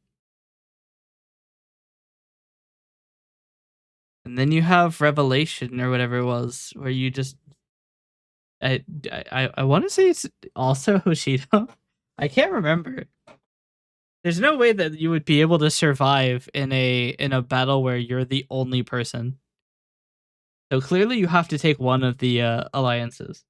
And then you have Revelation or whatever it was, where you just I want to say it's also Hoshido. I can't remember. There's no way that you would be able to survive in a battle where you're the only person. So clearly, you have to take one of the alliances.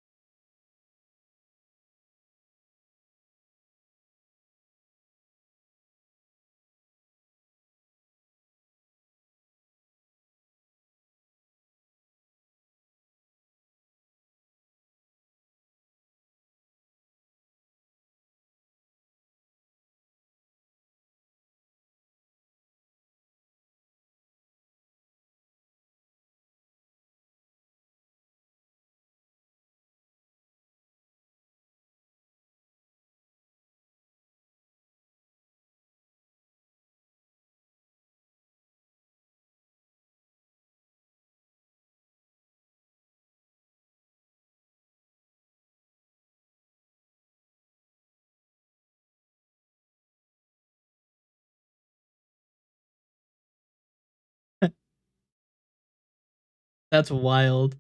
That's wild.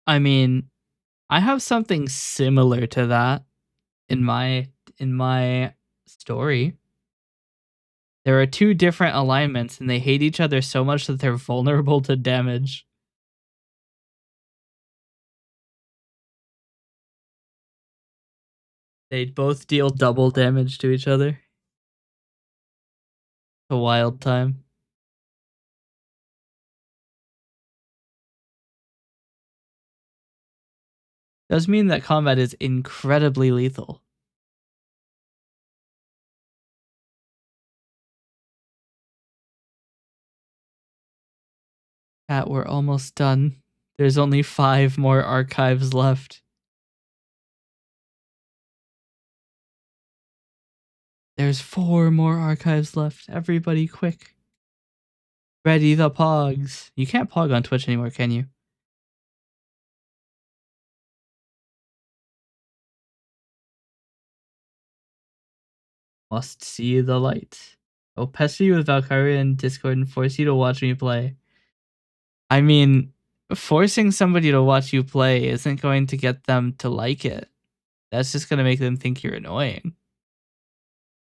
I mean, I have something similar to that in my story. There are two different alignments, and they hate each other so much that they're vulnerable to damage. They both deal double damage to each other. A wild time. Does mean that combat is incredibly lethal. Chat, we're almost done. There's only 5 more archives left. There's 4 more archives left. Everybody quick. Ready the pogs. You can't pog on Twitch anymore, can you? Must see the light. I'll pester you with Valkyria in Discord and force you to watch me play. I mean, forcing somebody to watch you play isn't going to get them to like it. That's just going to make them think you're annoying.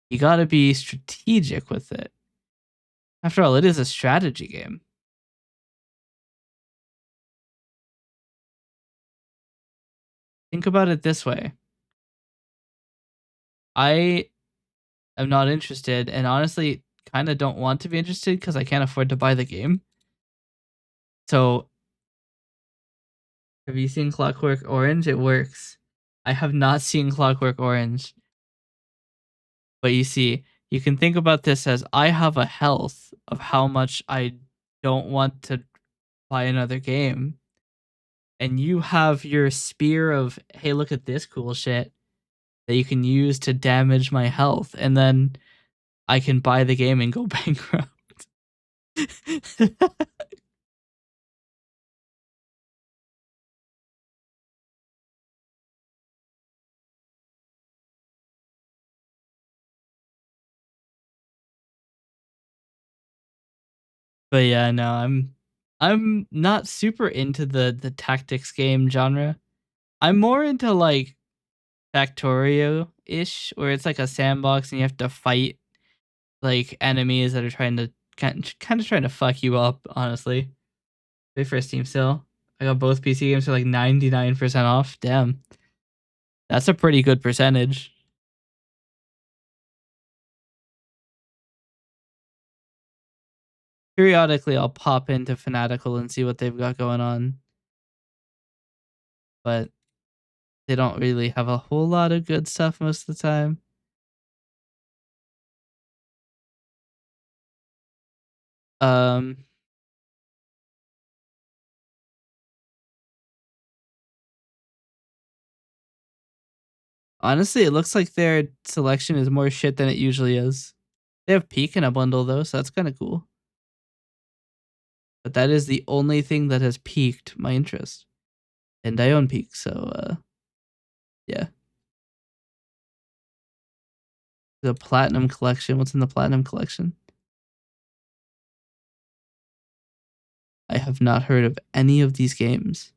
You got to be strategic with it. After all, it is a strategy game. Think about it this way. I am not interested, and honestly, kind of don't want to be interested because I can't afford to buy the game. So, have you seen Clockwork Orange? It works. I have not seen Clockwork Orange. But you see, you can think about this as I have a health of how much I don't want to buy another game. And you have your spear of, hey, look at this cool shit that you can use to damage my health. And then I can buy the game and go bankrupt. But yeah, no, I'm not super into the tactics game genre. I'm more into like Factorio-ish, where it's like a sandbox and you have to fight like enemies that are trying to kind of trying to fuck you up, honestly. Wait for a Steam sale. I got both PC games for like 99% off. Damn. That's a pretty good percentage. Periodically I'll pop into Fanatical and see what they've got going on. But they don't really have a whole lot of good stuff most of the time. Um Honestly, it looks like their selection is more shit than it usually is. They have Peak in a bundle though, so that's kind of cool. But that is the only thing that has piqued my interest. And I own Peak, so yeah. The Platinum Collection. What's in the Platinum Collection? I have not heard of any of these games.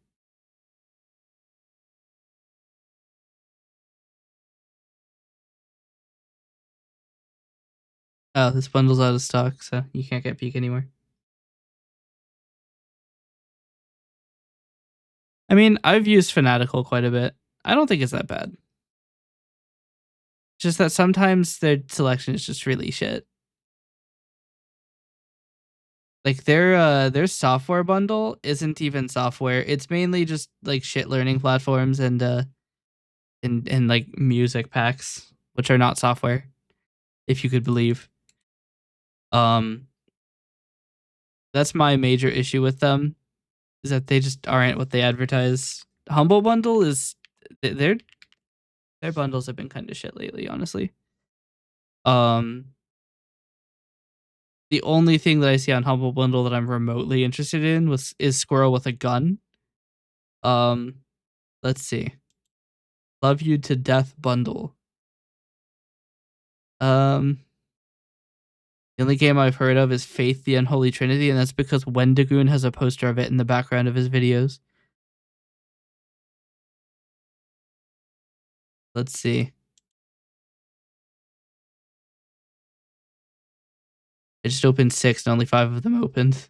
Oh, this bundle's out of stock, so you can't get Peak anymore. I mean, I've used Fanatical quite a bit. I don't think it's that bad. Just that sometimes their selection is just really shit. Like their software bundle isn't even software. It's mainly just like shit learning platforms and like music packs, which are not software, if you could believe. Um that's my major issue with them, is that they just aren't what they advertise. Humble Bundle is their bundles have been kind of shit lately, honestly. Um the only thing that I see on Humble Bundle that I'm remotely interested in is Squirrel with a Gun. Um let's see. Love You to Death bundle. The only game I've heard of is Faith the Unholy Trinity, and that's because Wendigoon has a poster of it in the background of his videos. Let's see. I just opened 6 and only 5 of them opened.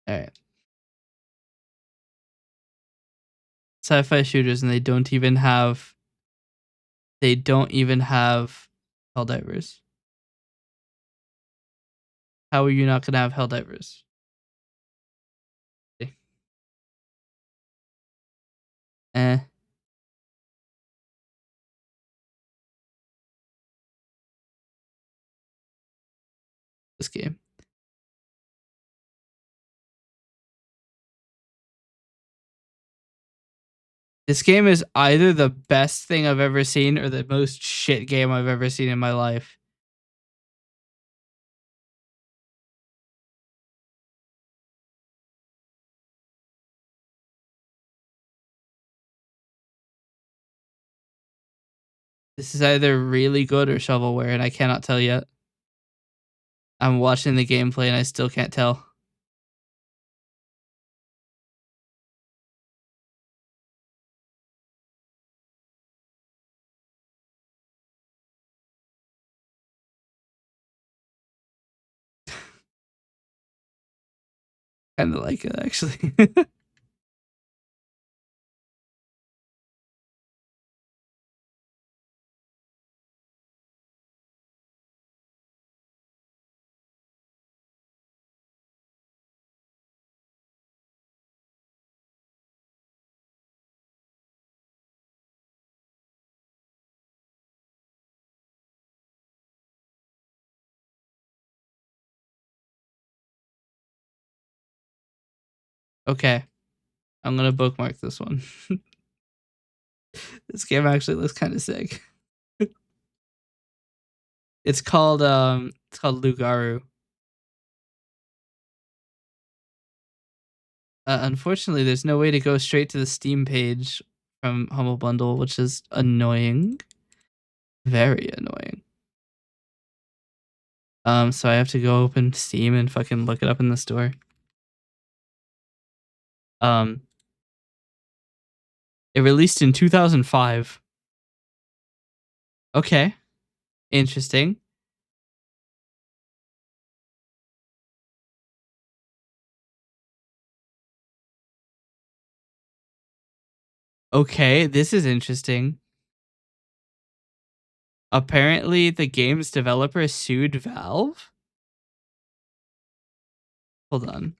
Alright. Sci-fi shooters, and they don't even have Helldivers. How are you not gonna have Helldivers? Eh, this game. This game is either the best thing I've ever seen or the most shit game I've ever seen in my life. This is either really good or shovelware, and I cannot tell yet. I'm watching the gameplay and I still can't tell. Kind of like it, actually. Okay, I'm gonna bookmark this one. This game actually looks kind of sick. It's called Lugaru. Unfortunately, there's no way to go straight to the Steam page from Humble Bundle, which is annoying. Very annoying. So I have to go open Steam and fucking look it up in the store. Um, it released in 2005. Okay, interesting. Okay, this is interesting. Apparently, the game's developer sued Valve. Hold on.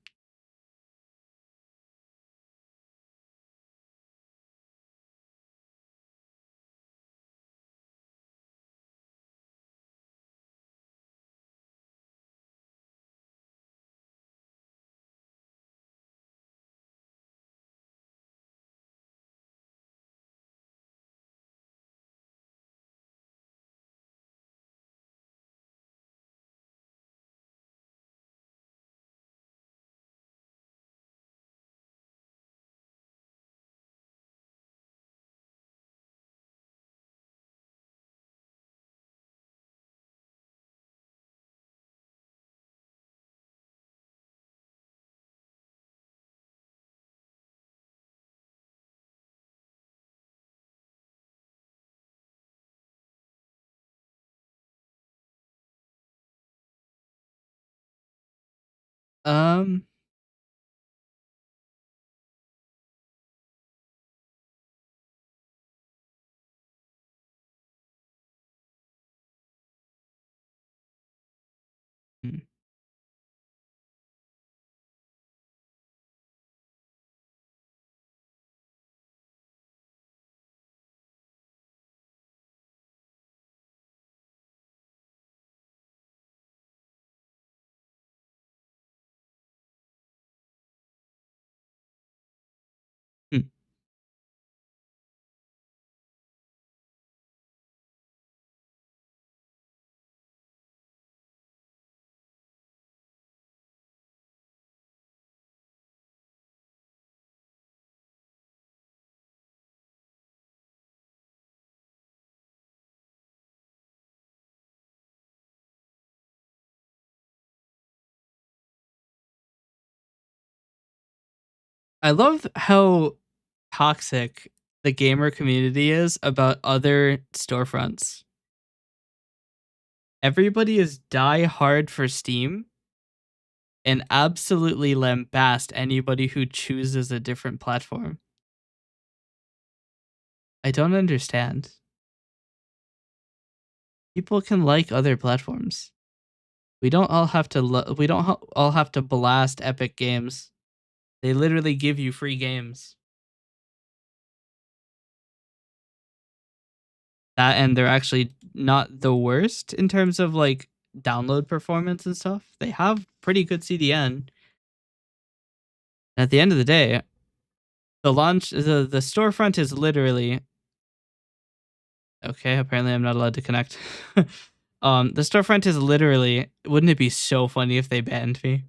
Um, hmm. Hmm. I love how toxic the gamer community is about other storefronts. Everybody is die hard for Steam and absolutely lambast anybody who chooses a different platform. I don't understand. People can like other platforms. We don't all have to all have to blast Epic Games. They literally give you free games. That and they're actually not the worst in terms of like download performance and stuff. They have pretty good CDN. At the end of the day, the storefront is literally okay. Apparently, I'm not allowed to connect. The storefront is literally. Wouldn't it be so funny if they banned me?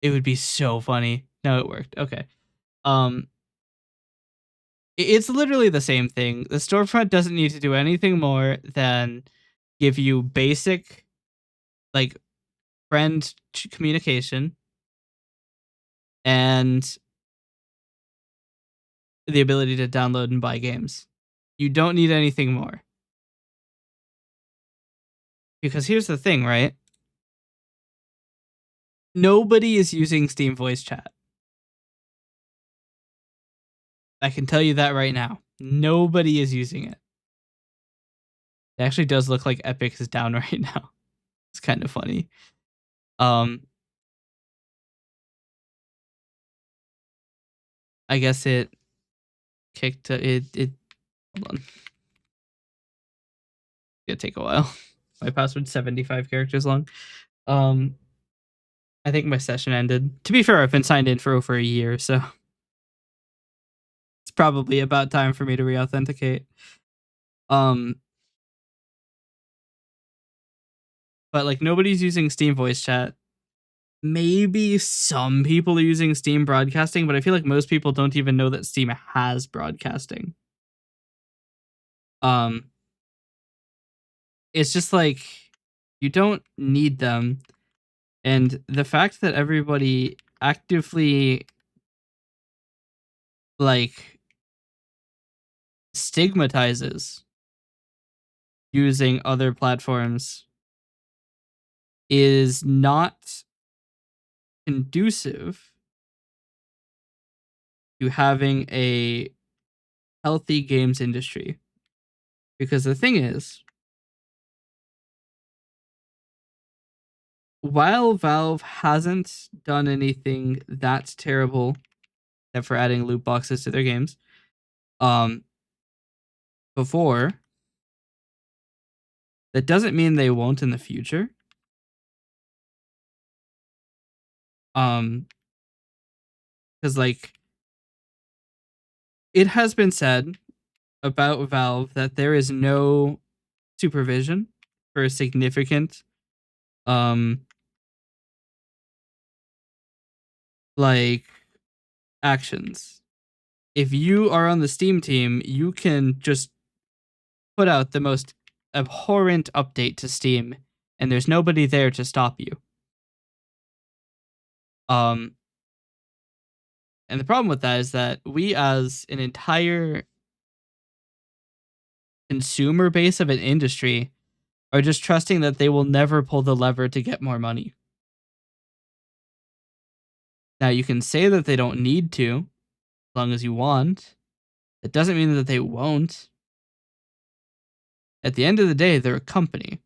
It would be so funny. No, it worked. Okay. Um, it's literally the same thing. The storefront doesn't need to do anything more than give you basic like friend communication and the ability to download and buy games. You don't need anything more. Because here's the thing, right? Nobody is using Steam voice chat. I can tell you that right now. Nobody is using it. It actually does look like Epic is down right now. It's kind of funny. Um I guess it kicked it hold on. It's gonna take a while. My password's 75 characters long. Um I think my session ended. To be fair, I've been signed in for over a year, so it's probably about time for me to re-authenticate. Um but like nobody's using Steam voice chat. Maybe some people are using Steam broadcasting, but I feel like most people don't even know that Steam has broadcasting. Um it's just like you don't need them, and the fact that everybody actively like stigmatizes using other platforms is not conducive to having a healthy games industry. Because the thing is, while Valve hasn't done anything that's terrible except for adding loot boxes to their games, um, before, that doesn't mean they won't in the future. Because like it has been said about Valve that there is no supervision for significant um like actions. If you are on the Steam team, you can just put out the most abhorrent update to Steam and there's nobody there to stop you. Um and the problem with that is that we as an entire consumer base of an industry are just trusting that they will never pull the lever to get more money. Now, you can say that they don't need to, as long as you want. It doesn't mean that they won't. At the end of the day, they're a company.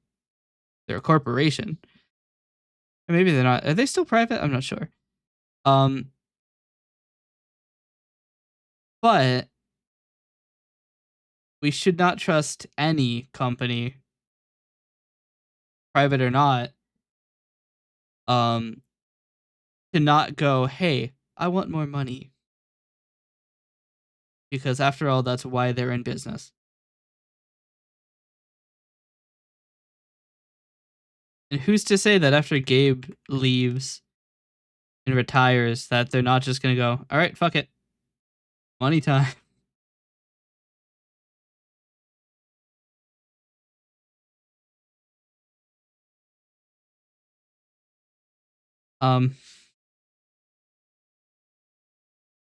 They're a corporation. Or maybe they're not. Are they still private? I'm not sure. But we should not trust any company, private or not, to not go, hey, I want more money. Because after all, that's why they're in business. And who's to say that after Gabe leaves and retires, that they're not just going to go, all right, fuck it. Money time.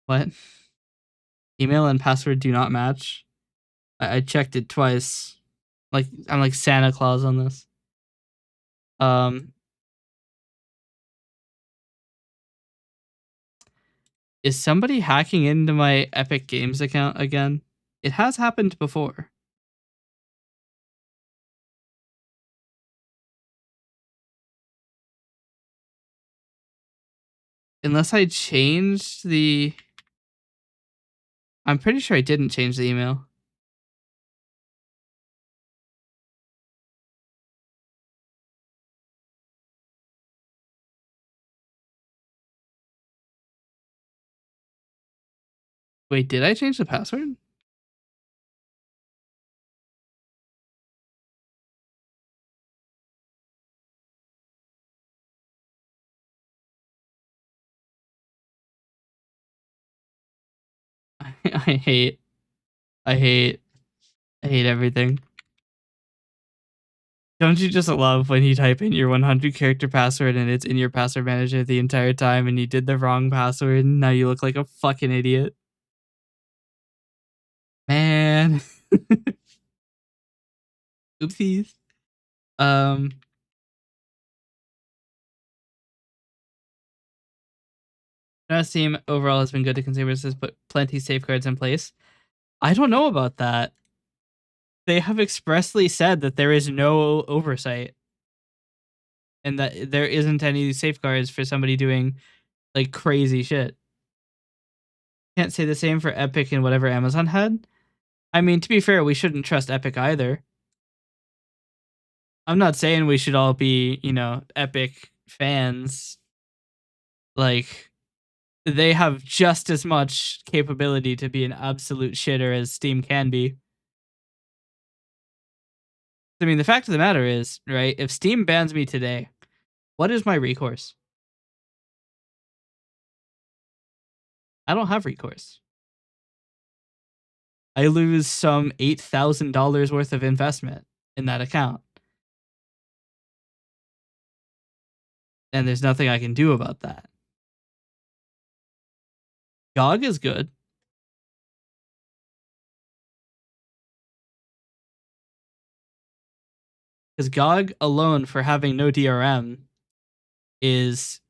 What? Email and password do not match. I checked it twice. Like I'm like Santa Claus on this. Is somebody hacking into my Epic Games account again? It has happened before. Unless I changed the... I'm pretty sure I didn't change the email. Wait, did I change the password? I hate, I hate, I hate everything. Don't you just love when you type in your 100 character password and it's in your password manager the entire time and you did the wrong password and now you look like a fucking idiot? Man. Oopsies. Steam overall has been good to consumers, has put plenty safeguards in place. I don't know about that. They have expressly said that there is no oversight and that there isn't any safeguards for somebody doing like crazy shit. Can't say the same for Epic and whatever Amazon had. I mean, to be fair, we shouldn't trust Epic either. I'm not saying we should all be, Epic fans. Like, they have just as much capability to be an absolute shitter as Steam can be. I mean, the fact of the matter is, right, if Steam bans me today, what is my recourse? I don't have recourse. I lose some $8,000 worth of investment in that account. And there's nothing I can do about that. GOG is good. Because GOG alone, for having no DRM, is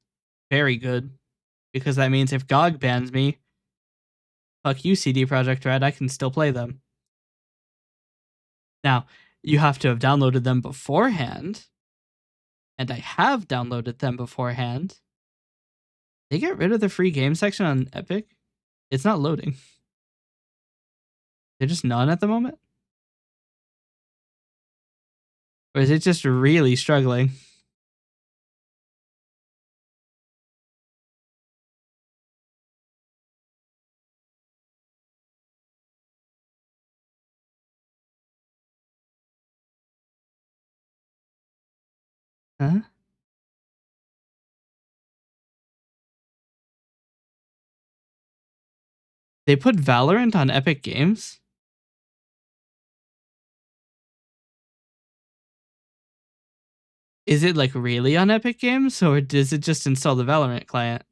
very good. Because that means if GOG bans me, fuck you, CD Projekt Red, I can still play them. Now, you have to have downloaded them beforehand. And I have downloaded them beforehand. They get rid of the free game section on Epic? It's not loading. They're just none at the moment? Or is it just really struggling? Huh? They put Valorant on Epic Games? Is it like really on Epic Games, or does it just install the Valorant client?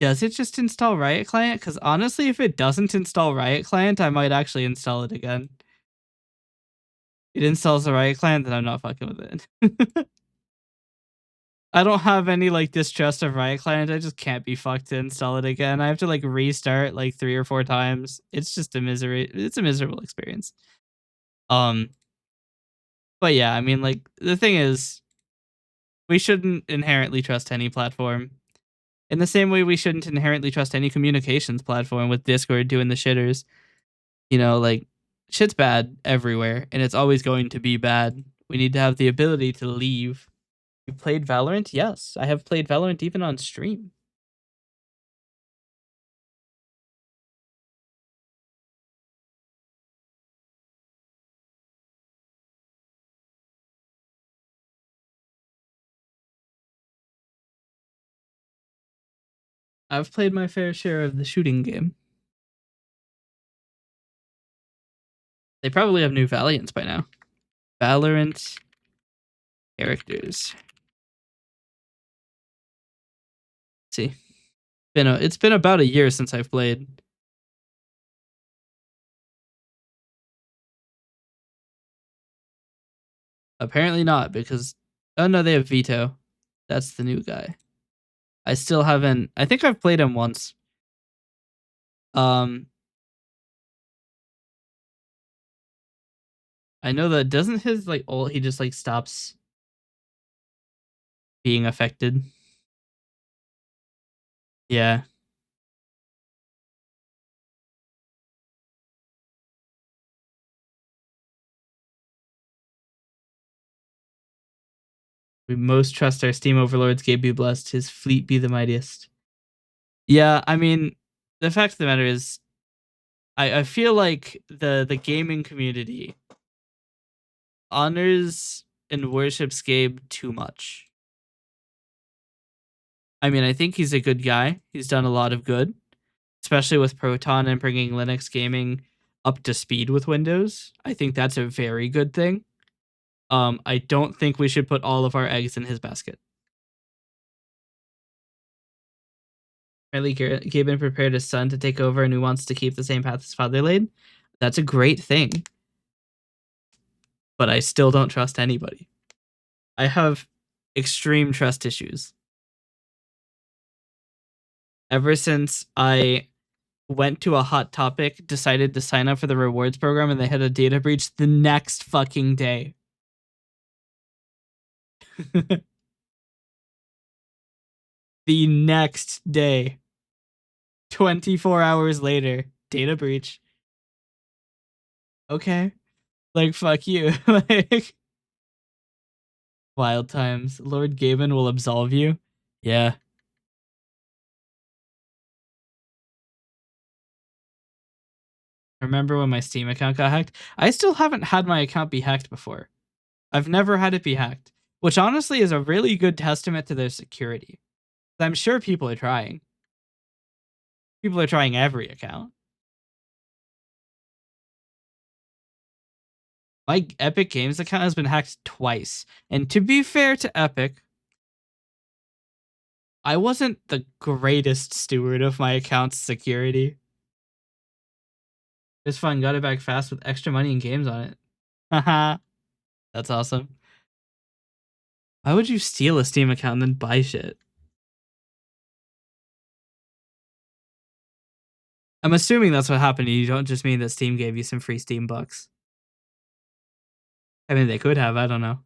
Does it just install Riot Client? Because honestly, if it doesn't install Riot Client, I might actually install it again. It installs the Riot client, then I'm not fucking with it. I don't have any like distrust of Riot client. I just can't be fucked to install it again. I have to like restart like 3 or 4 times. It's just a misery. It's a miserable experience. Um, but yeah, I mean, like the thing is, we shouldn't inherently trust any platform. In the same way, we shouldn't inherently trust any communications platform with Discord doing the shitters. You know, like shit's bad everywhere, and it's always going to be bad. We need to have the ability to leave. You played Valorant? Yes, I have played Valorant even on stream. I've played my fair share of the shooting game. They probably have new Valiants by now. Valorant characters. Let's see. It's been about a year since I've played. Apparently not, because oh no, they have Veto. That's the new guy. I still haven't. I think I've played him once. Um, I know that doesn't his like ult. He just like stops being affected. Yeah, we most trust our Steam overlords. Gabe be blessed. His fleet be the mightiest. Yeah, I mean, the fact of the matter is, I feel like the gaming community honors and worships Gabe too much. I mean, I think he's a good guy. He's done a lot of good, especially with Proton and bringing Linux gaming up to speed with Windows. I think that's a very good thing. I don't think we should put all of our eggs in his basket. Apparently, Gaben prepared his son to take over and who wants to keep the same path his father laid. That's a great thing. But I still don't trust anybody. I have extreme trust issues. Ever since I went to a Hot Topic, decided to sign up for the rewards program, and they had a data breach the next fucking day. The next day. 24 hours later, data breach. Okay. Like, fuck you. Like, wild times. Lord Gaben will absolve you. Yeah. Remember when my Steam account got hacked? I still haven't had my account be hacked before. I've never had it be hacked, which honestly is a really good testament to their security. I'm sure people are trying. People are trying every account. My Epic Games account has been hacked twice. And to be fair to Epic, I wasn't the greatest steward of my account's security. It's fun, got it back fast with extra money and games on it. Haha. That's awesome. Why would you steal a Steam account and then buy shit? I'm assuming that's what happened. You don't just mean that Steam gave you some free Steam bucks. I mean, they could have. I don't know.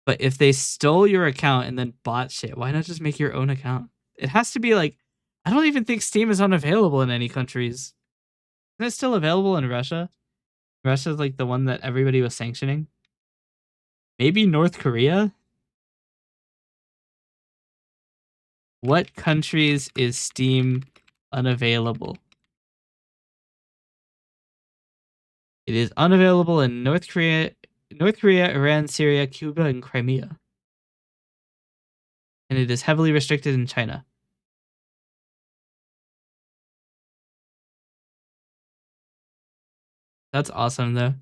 But if they stole your account and then bought shit, why not just make your own account? It has to be like, I don't even think Steam is unavailable in any countries. Isn't it still available in Russia? Russia's like the one that everybody was sanctioning. Maybe North Korea? What countries is Steam unavailable? It is unavailable in North Korea, Iran, Syria, Cuba, and Crimea. And it is heavily restricted in China. That's awesome though.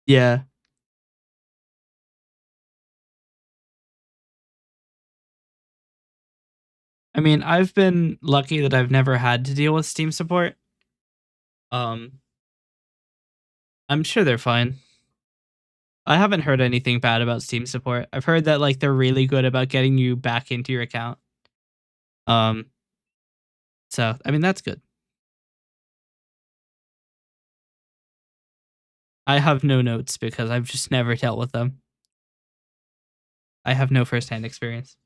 Yeah. I mean, I've been lucky that I've never had to deal with Steam support. Um, I'm sure they're fine. I haven't heard anything bad about Steam support. I've heard that like they're really good about getting you back into your account. Um, so I mean that's good. I have no notes because I've just never dealt with them. I have no firsthand experience.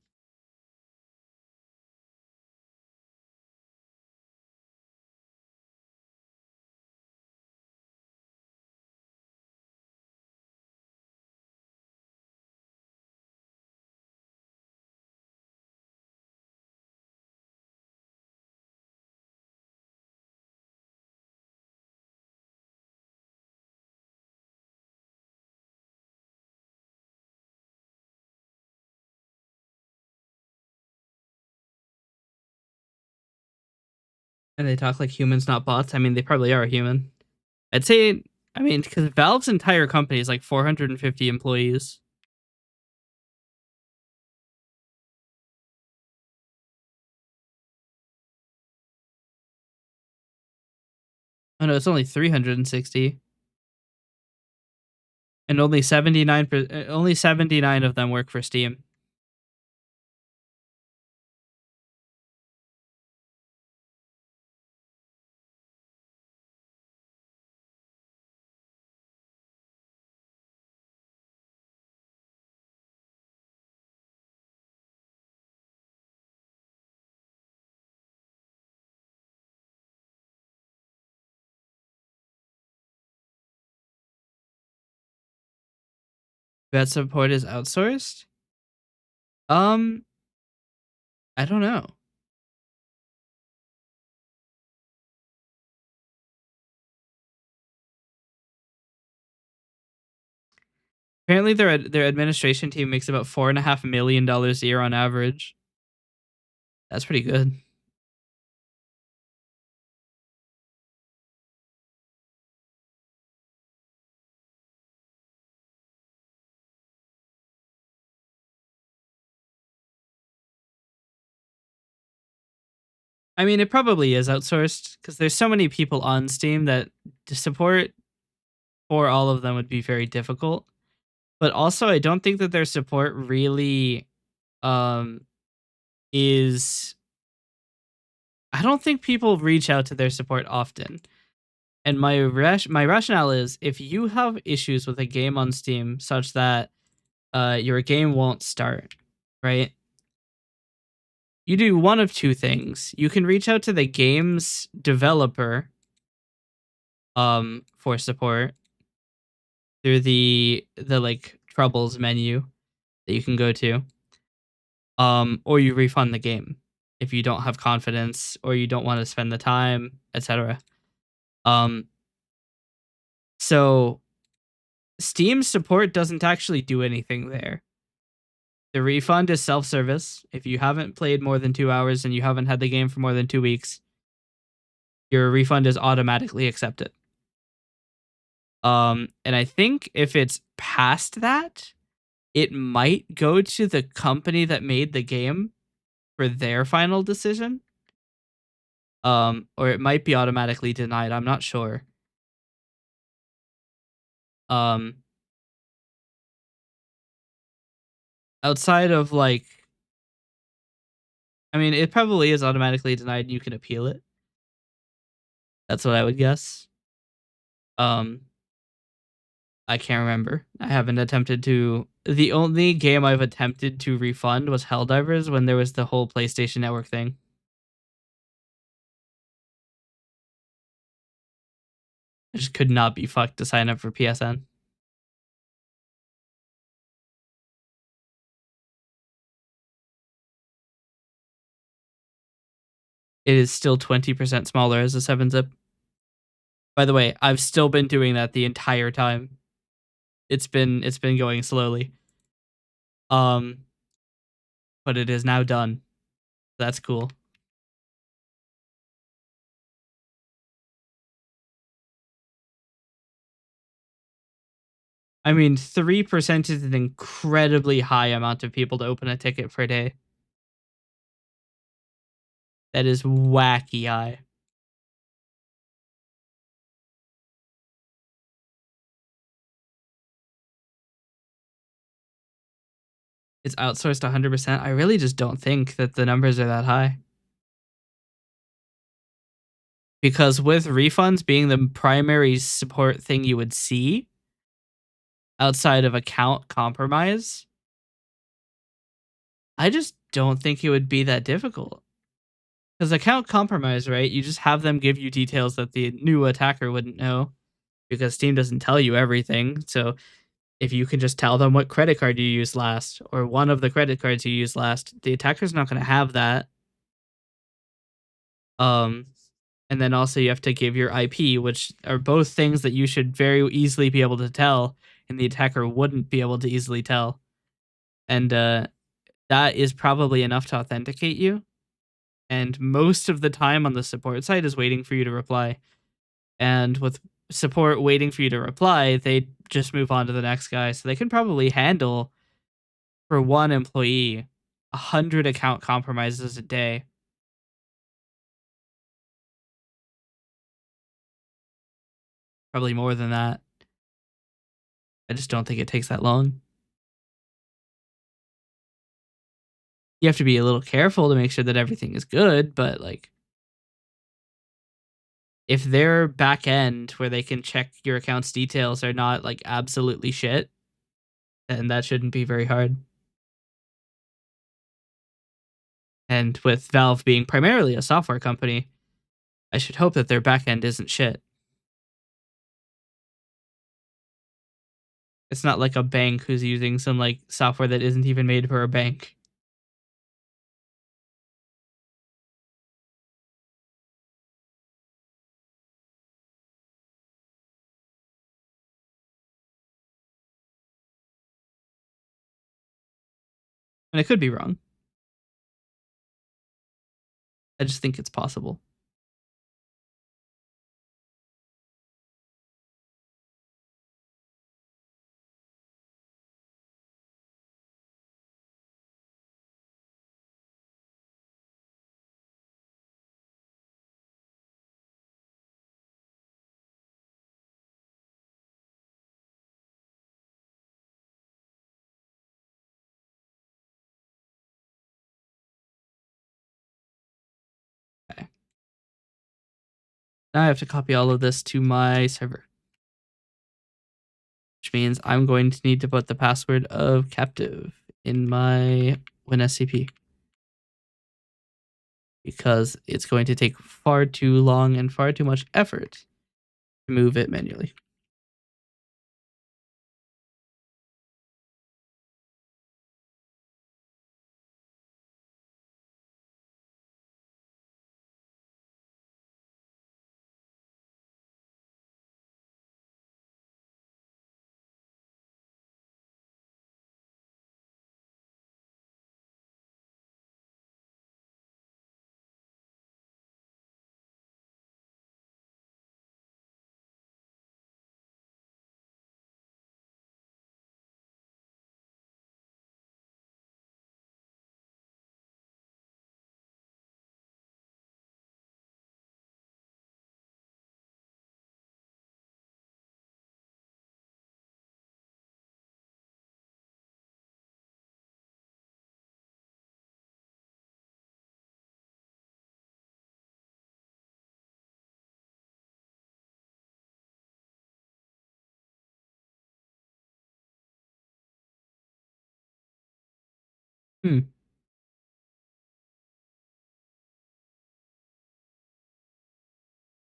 And they talk like humans, not bots. I mean, they probably are human. I'd say, I mean, because Valve's entire company is like 450 employees. Oh no, it's only 360, and only 79 of them work for Steam. That support is outsourced. Um, I don't know. Apparently, their administration team makes about $4.5 million a year on average. That's pretty good. I mean, it probably is outsourced because there's so many people on Steam that to support for all of them would be very difficult. But also, I don't think that their support really um is. I don't think people reach out to their support often. And my rationale is if you have issues with a game on Steam such that your game won't start, right? You do one of two things. You can reach out to the game's developer for support through the like troubles menu that you can go to. Or you refund the game if you don't have confidence or you don't want to spend the time, etc. Um so Steam support doesn't actually do anything there. The refund is self-service. If you haven't played more than 2 hours and you haven't had the game for more than 2 weeks, your refund is automatically accepted. And I think if it's past that, it might go to the company that made the game for their final decision. Or it might be automatically denied. I'm not sure. Um, outside of like, I mean, it probably is automatically denied. And you can appeal it. That's what I would guess. Um, I can't remember. I haven't attempted to. The only game I've attempted to refund was Helldivers when there was the whole PlayStation Network thing. I just could not be fucked to sign up for PSN. It is still 20% smaller as a 7-zip. By the way, I've still been doing that the entire time. It's been going slowly. Um, but it is now done. That's cool. I mean, 3% is an incredibly high amount of people to open a ticket per day. That is wacky high. It's outsourced 100%. I really just don't think that the numbers are that high. Because with refunds being the primary support thing you would see outside of account compromise, I just don't think it would be that difficult. Because account compromise, right? You just have them give you details that the new attacker wouldn't know because Steam doesn't tell you everything. So if you can just tell them what credit card you used last or one of the credit cards you used last, the attacker's not going to have that. Um, and then also you have to give your IP, which are both things that you should very easily be able to tell, and the attacker wouldn't be able to easily tell. And that is probably enough to authenticate you. And most of the time on the support side is waiting for you to reply. And with support waiting for you to reply, they just move on to the next guy. So they can probably handle for one employee 100 account compromises a day. Probably more than that. I just don't think it takes that long. You have to be a little careful to make sure that everything is good, but like if their back end where they can check your account's details are not like absolutely shit, then that shouldn't be very hard. And with Valve being primarily a software company, I should hope that their back end isn't shit. It's not like a bank who's using some like software that isn't even made for a bank. And I could be wrong. I just think it's possible. Okay. Now I have to copy all of this to my server, which means I'm going to need to put the password of captive in my WinSCP because it's going to take far too long and far too much effort to move it manually. Hmm.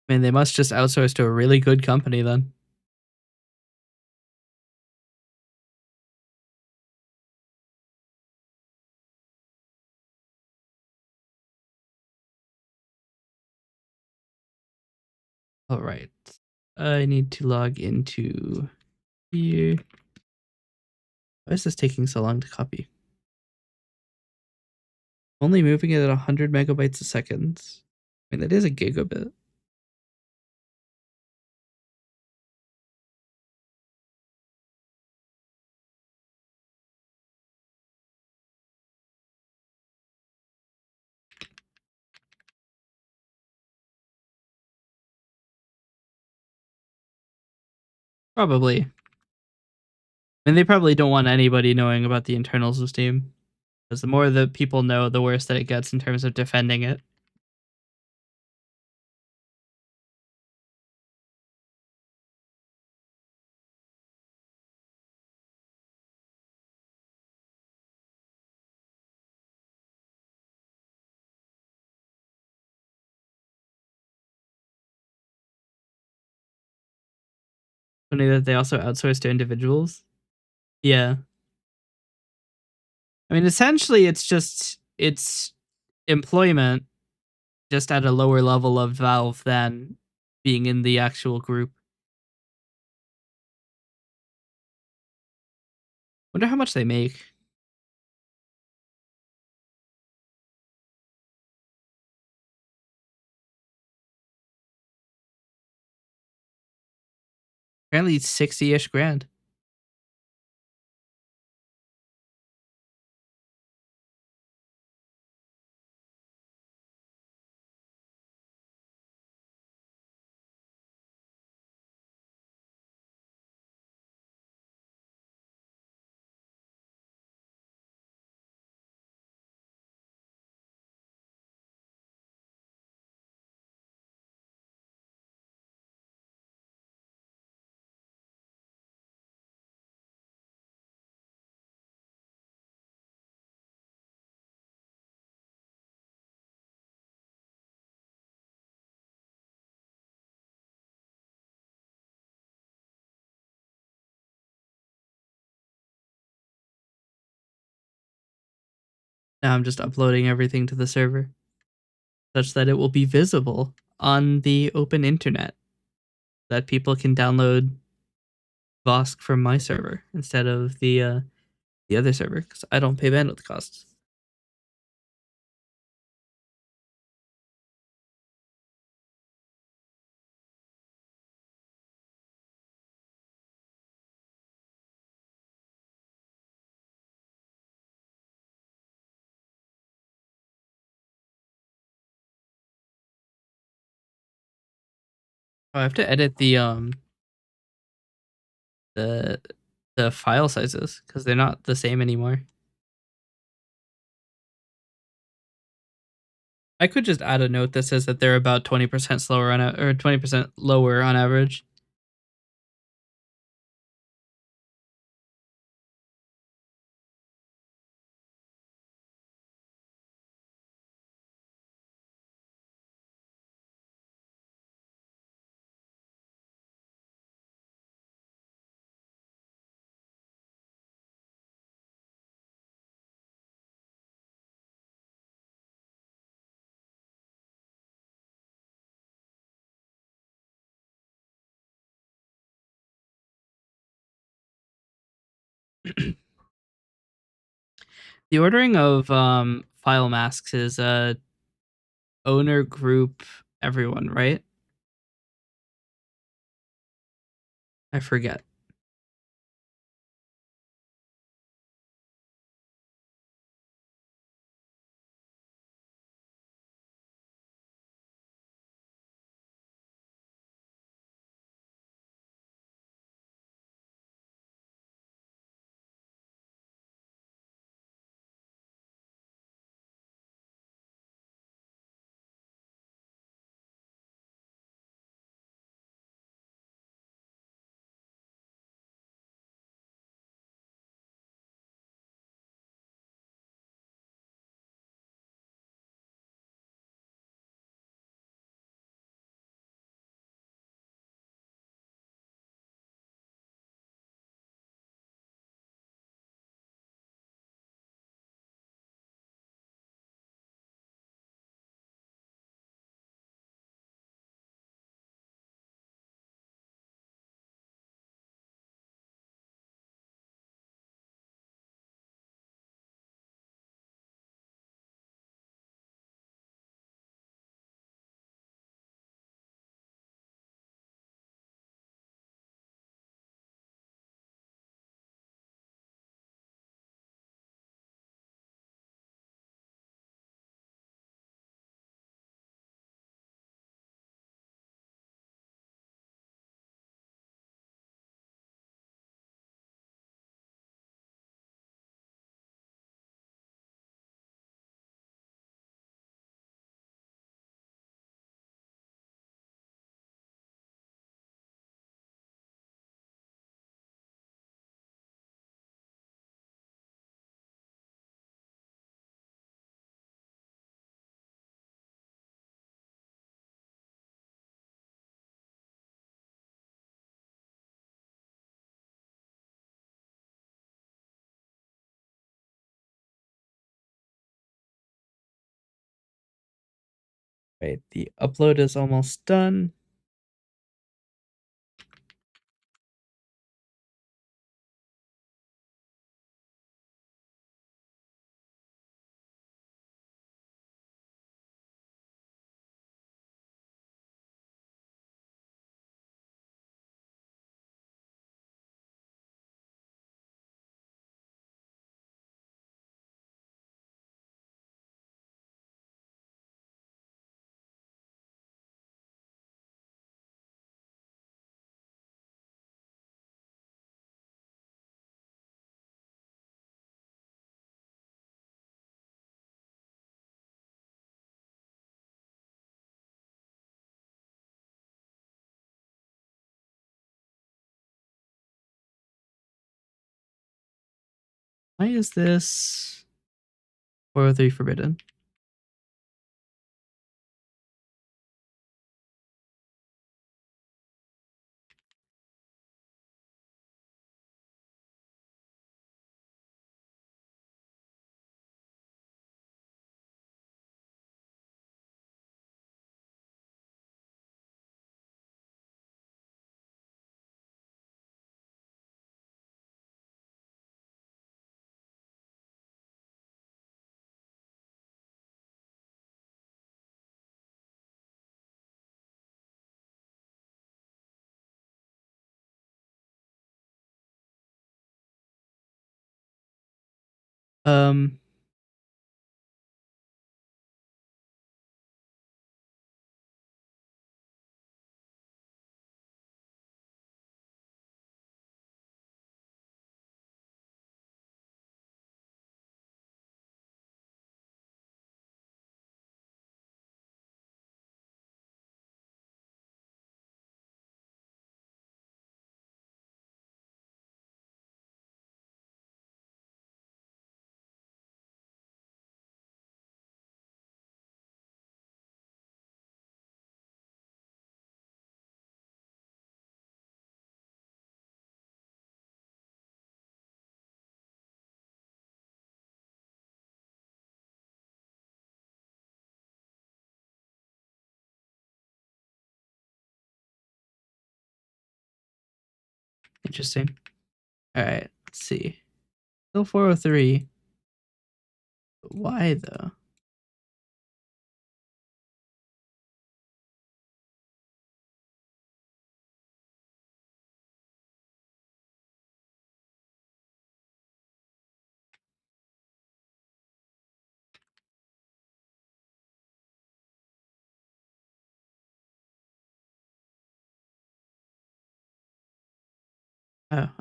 I mean, they must just outsource to a really good company then. All right. I need to log into here. Why is this taking so long to copy? Only moving it at 100 megabytes a second. I mean, that is a gigabit. Probably. And they probably don't want anybody knowing about the internals of Steam. Because the more that people know, the worse that it gets in terms of defending it. Funny that they also outsource to individuals. Yeah. I mean, essentially, it's employment just at a lower level of Valve than being in the actual group. Wonder how much they make. Apparently, it's 60-ish grand. Now I'm just uploading everything to the server such that it will be visible on the open internet, that people can download Vosk from my server instead of the other server because I don't pay bandwidth costs. Oh, I have to edit the the file sizes because they're not the same anymore. I could just add a note that says that they're about 20% slower on or 20% lower on average. The ordering of file masks is owner, group, everyone, right? I forget. Right, the upload is almost done. Why is this 403 forbidden? Um, Interesting. All right, let's see. Still 403. But why though?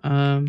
Oh,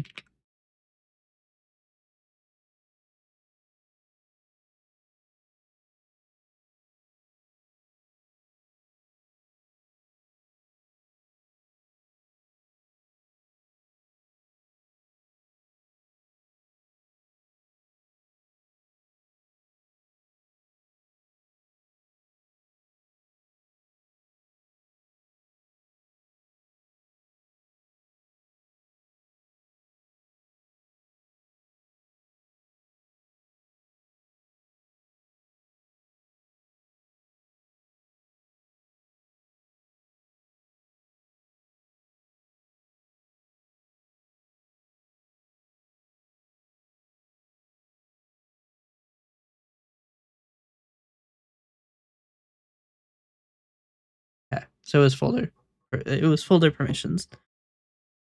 yeah. So it was folder. It was folder permissions.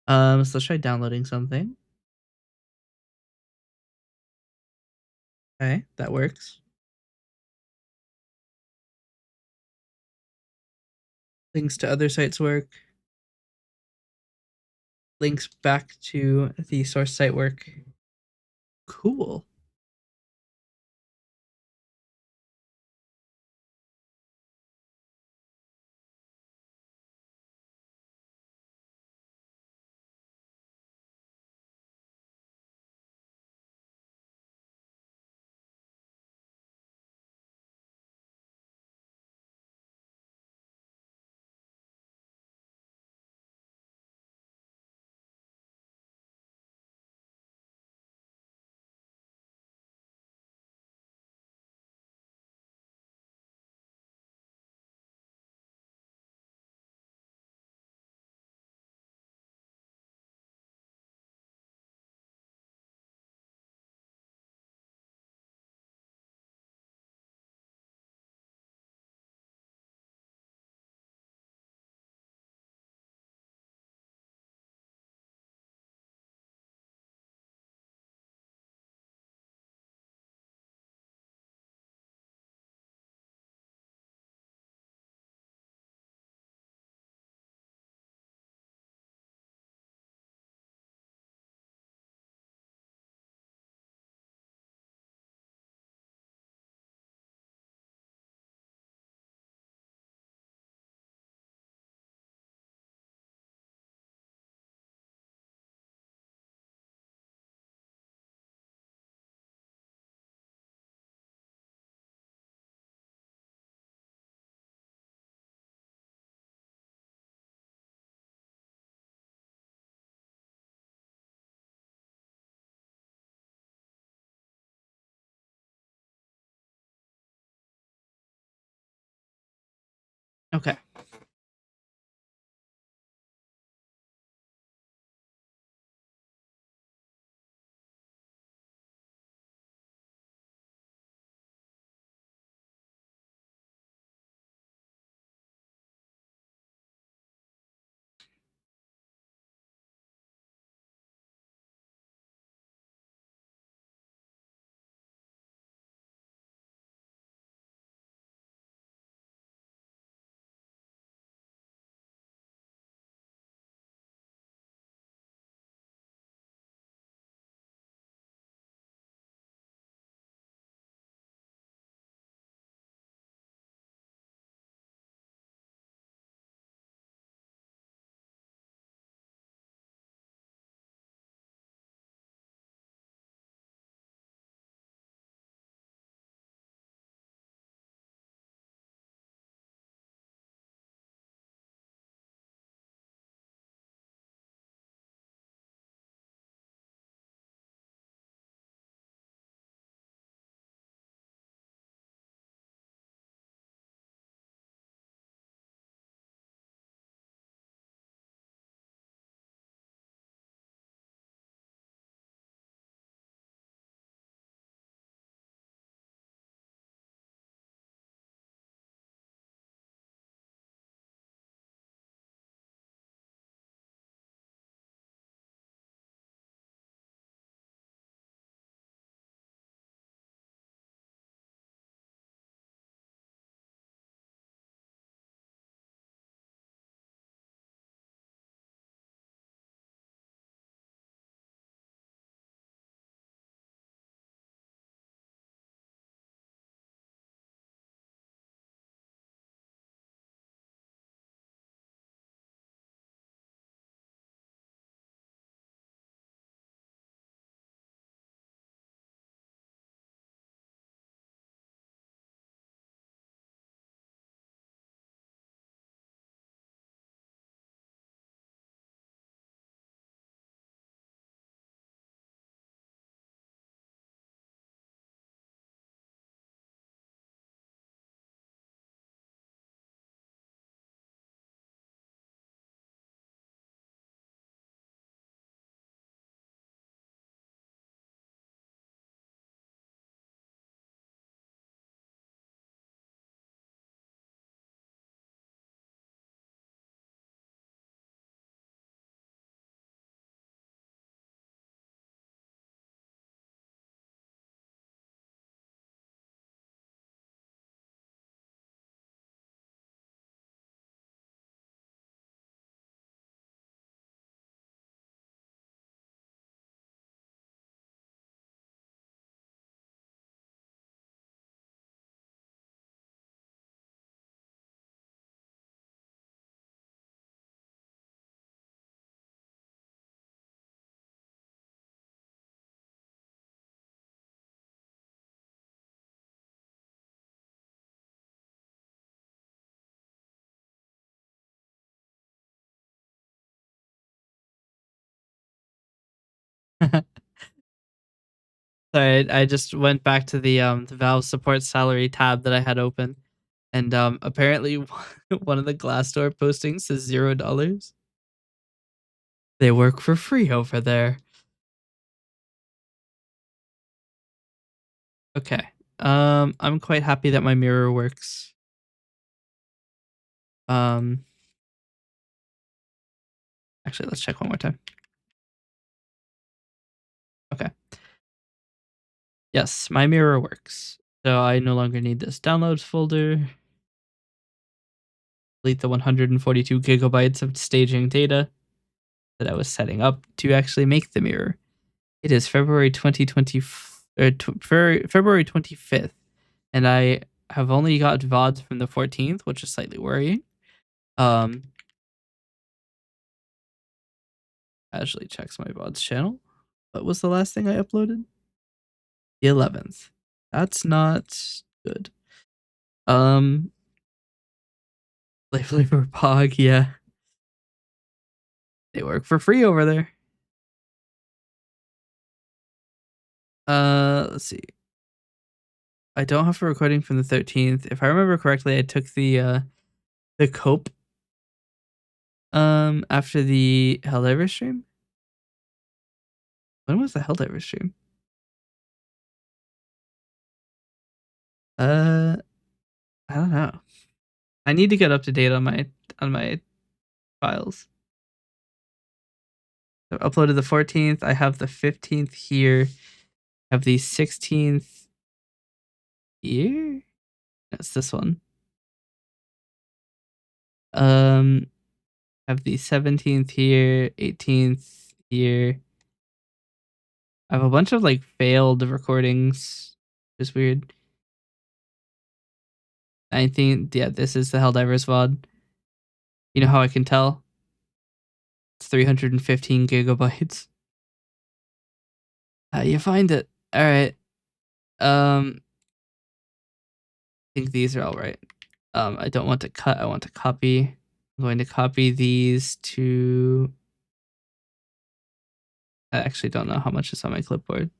So let's try downloading something. Okay, that works. Links to other sites work. Links back to the source site work. Cool. Okay. Sorry, I just went back to the Valve support salary tab that I had open, and apparently one of the Glassdoor postings says $0. They work for free over there. Okay. I'm quite happy that my mirror works. Um, Actually, let's check one more time. Okay. Yes, my mirror works. So I no longer need this downloads folder. Delete the 142 gigabytes of staging data that I was setting up to actually make the mirror. It is February 2020, February 25th, and I have only got VODs from the 14th, which is slightly worrying. Um, Actually checks my VODs channel. What was the last thing I uploaded? The 11th. That's not good. Um, Flavor Pog, yeah. They work for free over there. Let's see. I don't have a recording from the 13th. If I remember correctly, I took the the cope after the Helldiver stream. When was the Helldiver stream? I don't know. I need to get up to date on my files. I uploaded the 14th. I have the 15th here. I have the 16th here. That's this one. I have the 17th here, 18th here. I have a bunch of like failed recordings. Just weird. 19th, yeah, this is the Helldivers VOD. You know how I can tell? It's 315 gigabytes. How you find it? All right. I think these are all right. I don't want to cut. I want to copy. I'm going to copy these to. I actually don't know how much is on my clipboard.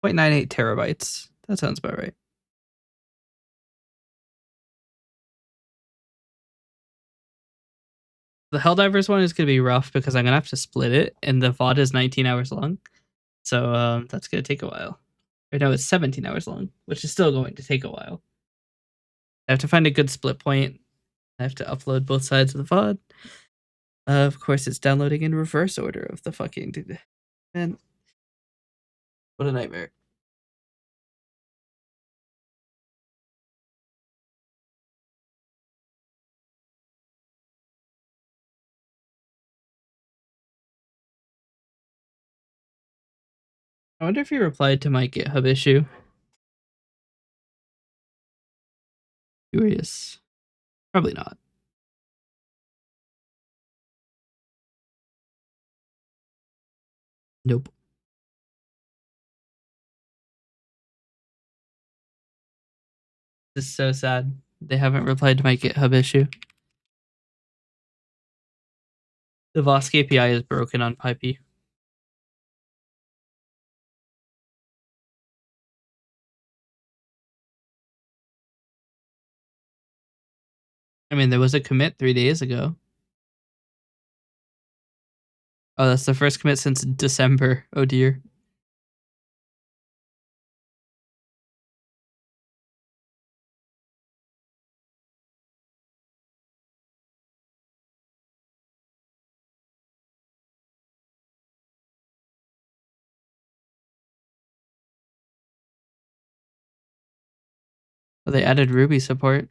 0.98 terabytes. That sounds about right. The Helldivers one is going to be rough because I'm going to have to split it, and the VOD is 19 hours long. So that's going to take a while. Right now it's 17 hours long, which is still going to take a while. I have to find a good split point. I have to upload both sides of the VOD. Of course, it's downloading in reverse order of the fucking. And what a nightmare. I wonder if he replied to my GitHub issue. Curious. Probably not. Nope. This is so sad. They haven't replied to my GitHub issue. The Vosk API is broken on Pipey. I mean, there was a commit 3 days ago. Oh, that's the first commit since December. Oh dear. Oh, they added Ruby support.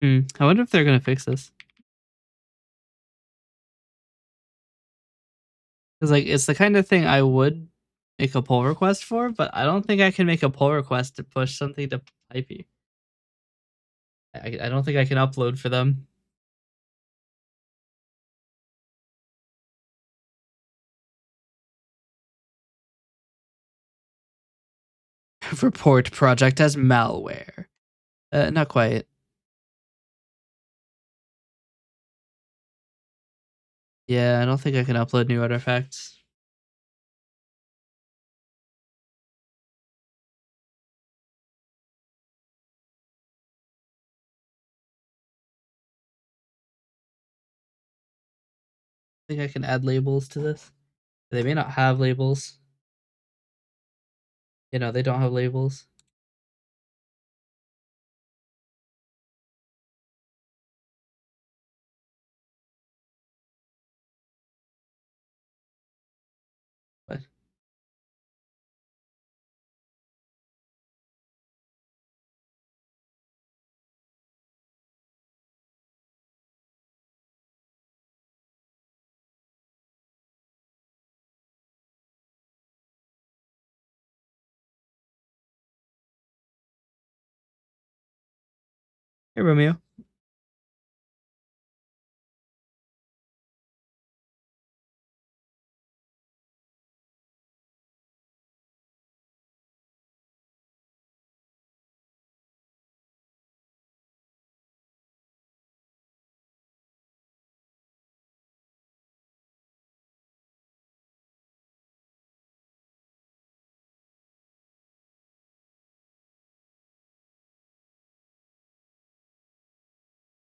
I wonder if they're gonna fix this. Because like it's the kind of thing I would make a pull request for, but I don't think I can make a pull request to push something to Pipey. I don't think I can upload for them. Report project as malware. Not quite. Yeah, I don't think I can upload new artifacts. I think I can add labels to this. They may not have labels. You know, they don't have labels. But Hey, Romeo.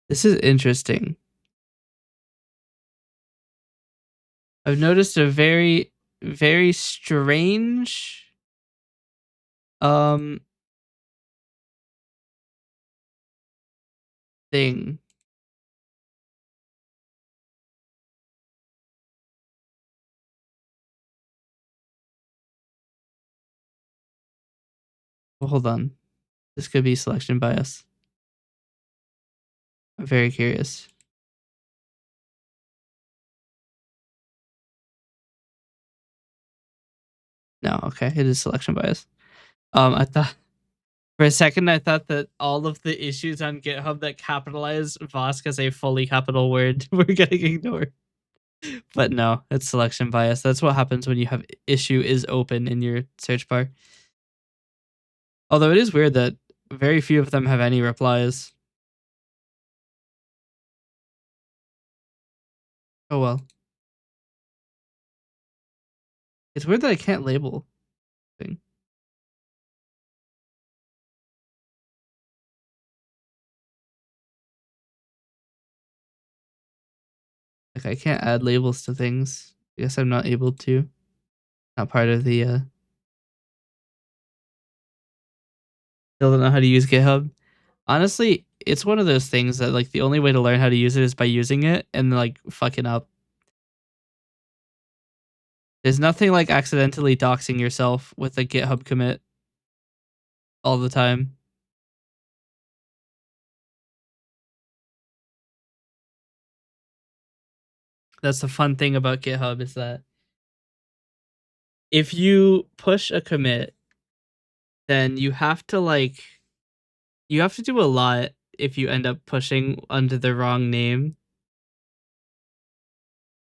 This is interesting. I've noticed a very, very strange um thing. Well, hold on. This could be selection bias. I'm very curious. No, okay, it is selection bias. I thought for a second I thought that all of the issues on GitHub that capitalize Vosk as a fully capital word were getting ignored. But no, it's selection bias. That's what happens when you have issue is open in your search bar. Although it is weird that very few of them have any replies. Oh well. It's weird that I can't label thing. Like I can't add labels to things. I guess I'm not able to. Not part of the still don't know how to use GitHub. Honestly, it's one of those things that like the only way to learn how to use it is by using it and like fucking up. There's nothing like accidentally doxing yourself with a GitHub commit all the time. That's the fun thing about GitHub is that if you push a commit, then you have to do a lot if you end up pushing under the wrong name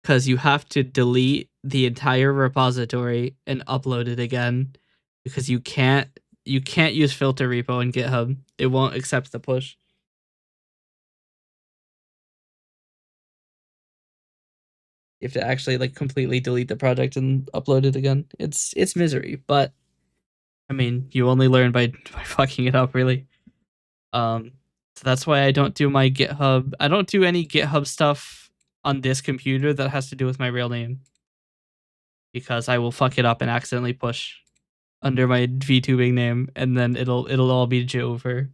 because you have to delete the entire repository and upload it again because you can't use filter repo in GitHub. It won't accept the push. You have to actually like completely delete the project and upload it again. It's misery, but I mean, you only learn by fucking it up, really. Um, so that's why I don't do my GitHub. I don't do any GitHub stuff on this computer that has to do with my real name because I will fuck it up and accidentally push under my VTubing name, and then it'll all be Jover.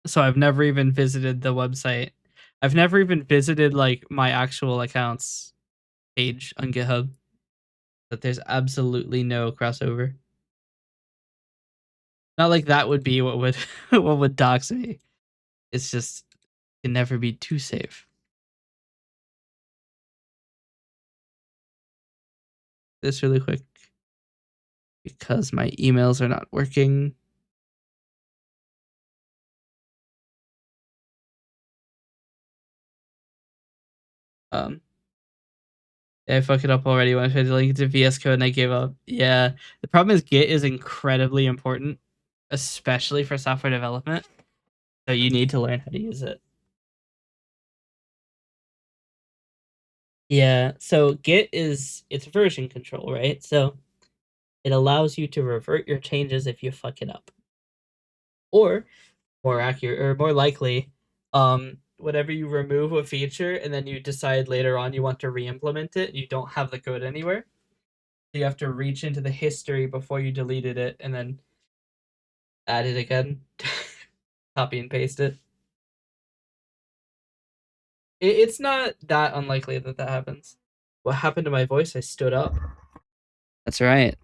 So I've never even visited the website. I've never even visited like my actual accounts page on GitHub. But there's absolutely no crossover. Not like that would be what would what would dox me. It's just can never be too safe. This really quick because my emails are not working. Um, I fucked it up already when I tried to link it to VS Code and I gave up. Yeah, the problem is Git is incredibly important, especially for software development. So you need to learn how to use it. Yeah, so Git it's version control, right? So it allows you to revert your changes if you fuck it up. Or more accurate or more likely, whenever you remove a feature and then you decide later on you want to re-implement it, you don't have the code anywhere. So you have to reach into the history before you deleted it and then add it again. Copy and paste it. It's not that unlikely that that happens. What happened to my voice? I stood up. That's right.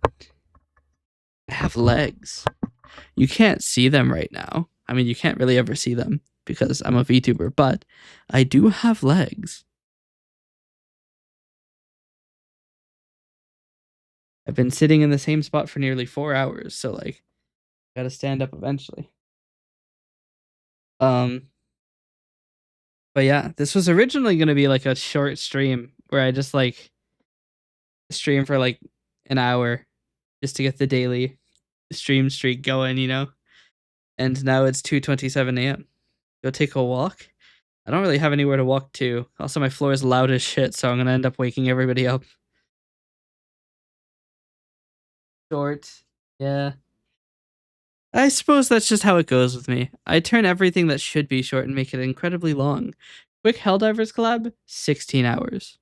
I have legs. You can't see them right now. I mean, you can't really ever see them because I'm a VTuber, but I do have legs. I've been sitting in the same spot for nearly 4 hours, so like gotta stand up eventually. Um but yeah, this was originally gonna be like a short stream where I just like stream for like an hour just to get the daily stream streak going, you know? And now it's 2:27 a.m. Go take a walk. I don't really have anywhere to walk to. Also, my floor is loud as shit, so I'm gonna end up waking everybody up. Short. Yeah. I suppose that's just how it goes with me. I turn everything that should be short and make it incredibly long. Quick Helldivers collab, 16 hours.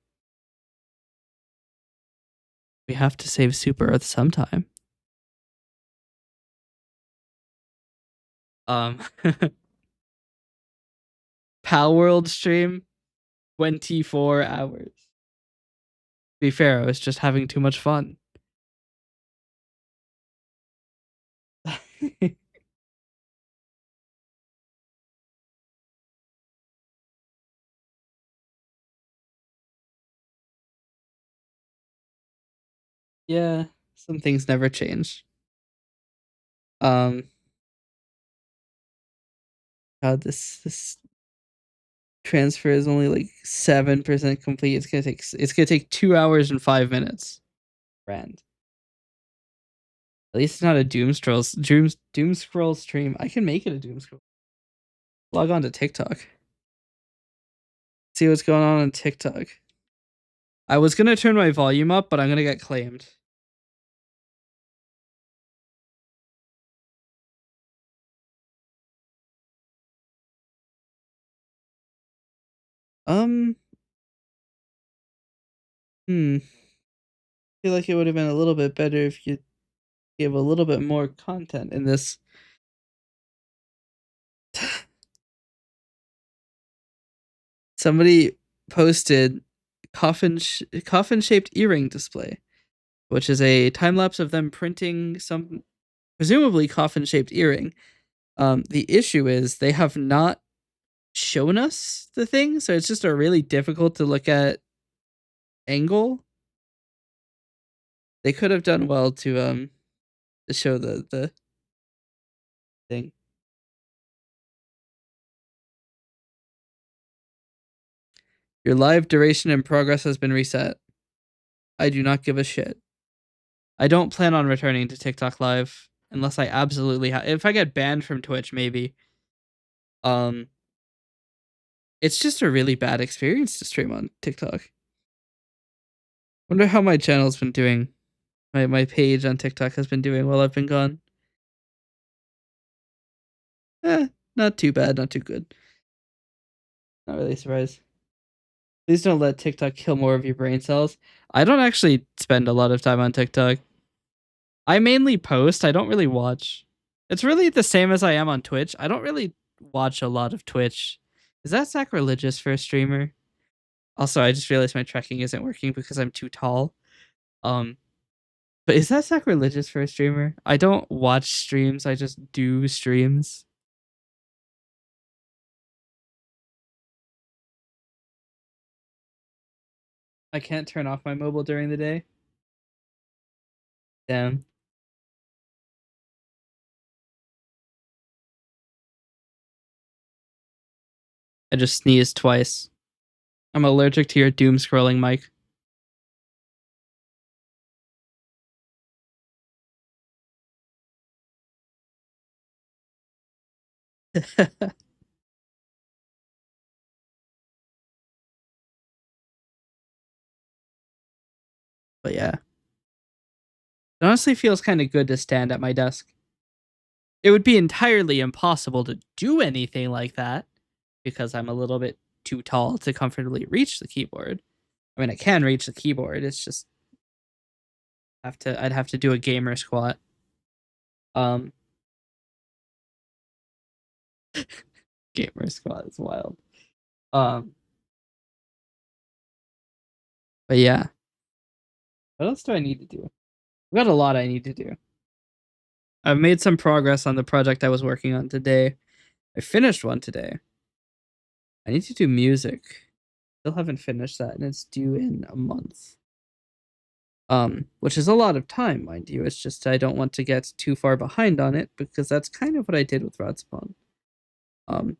We have to save Super Earth sometime. Um, Pal World stream, 24 hours. To be fair, I was just having too much fun. Yeah, some things never change. Um, God, this transfer is only like 7% complete. It's gonna take 2 hours and 5 minutes. Friend. At least it's not a Doom Scroll stream. I can make it a Doom Scroll. Log on to TikTok. See what's going on TikTok. I was gonna turn my volume up, but I'm gonna get claimed. Um, I feel like it would have been a little bit better if you gave a little bit more content in this. Somebody posted coffin shaped earring display, which is a time lapse of them printing some presumably coffin shaped earring. The issue is they have not shown us the thing, so it's just a really difficult to look at angle. They could have done well to show the thing. Your live duration and progress has been reset. I do not give a shit. I don't plan on returning to TikTok live unless I absolutely if I get banned from Twitch maybe. Um it's just a really bad experience to stream on TikTok. Wonder how my channel's been doing. My page on TikTok has been doing while I've been gone. Not too bad, not too good. Not really surprised. Please don't let TikTok kill more of your brain cells. I don't actually spend a lot of time on TikTok. I mainly post, I don't really watch. It's really the same as I am on Twitch. I don't really watch a lot of Twitch. Is that sacrilegious for a streamer? Also, I just realized my tracking isn't working because I'm too tall. Um, but is that sacrilegious for a streamer? I don't watch streams, I just do streams. I can't turn off my mobile during the day. Damn. I just sneezed twice. I'm allergic to your doom scrolling mic. But yeah. It honestly feels kind of good to stand at my desk. It would be entirely impossible to do anything like that because I'm a little bit too tall to comfortably reach the keyboard. I mean, I can reach the keyboard. It's just I'd have to do a gamer squat. Um, Gamer squat is wild. Um, but yeah, what else do I need to do? I've got a lot I need to do. I've made some progress on the project I was working on today. I finished one today. I need to do music. Still haven't finished that, and it's due in a month. which is a lot of time, mind you. It's just I don't want to get too far behind on it because that's kind of what I did with Rodspawn. Um,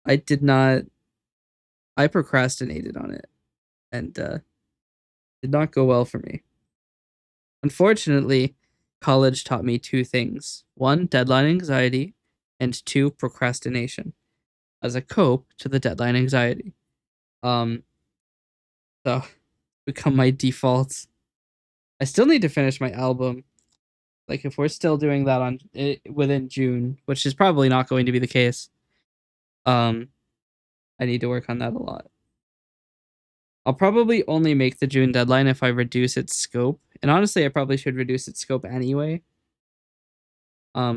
I did not. I procrastinated on it and did not go well for me. Unfortunately, college taught me two things: one, deadline anxiety, and two, procrastination as a cope to the deadline anxiety. Um, so become my defaults. I still need to finish my album. Like if we're still doing that on within June, which is probably not going to be the case, um, I need to work on that a lot. I'll probably only make the June deadline if I reduce its scope, and honestly, I probably should reduce its scope anyway.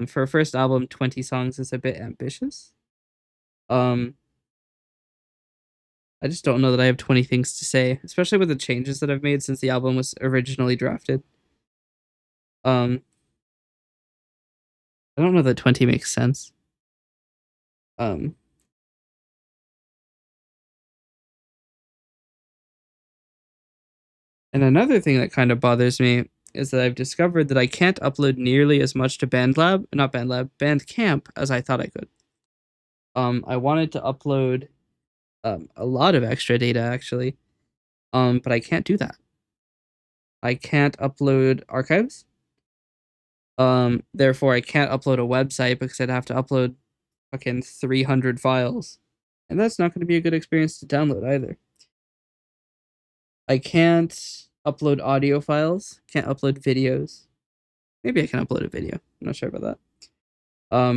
For a first album, 20 songs is a bit ambitious. Um, I just don't know that I have 20 things to say, especially with the changes that I've made since the album was originally drafted. Um, I don't know that 20 makes sense. Um, and another thing that kind of bothers me is that I've discovered that I can't upload nearly as much to Bandcamp as I thought I could. I wanted to upload a lot of extra data actually, but I can't do that. I can't upload archives. Therefore, I can't upload a website because I'd have to upload fucking 300 files, and that's not going to be a good experience to download either. I can't upload audio files. Can't upload videos. Maybe I can upload a video. I'm not sure about that.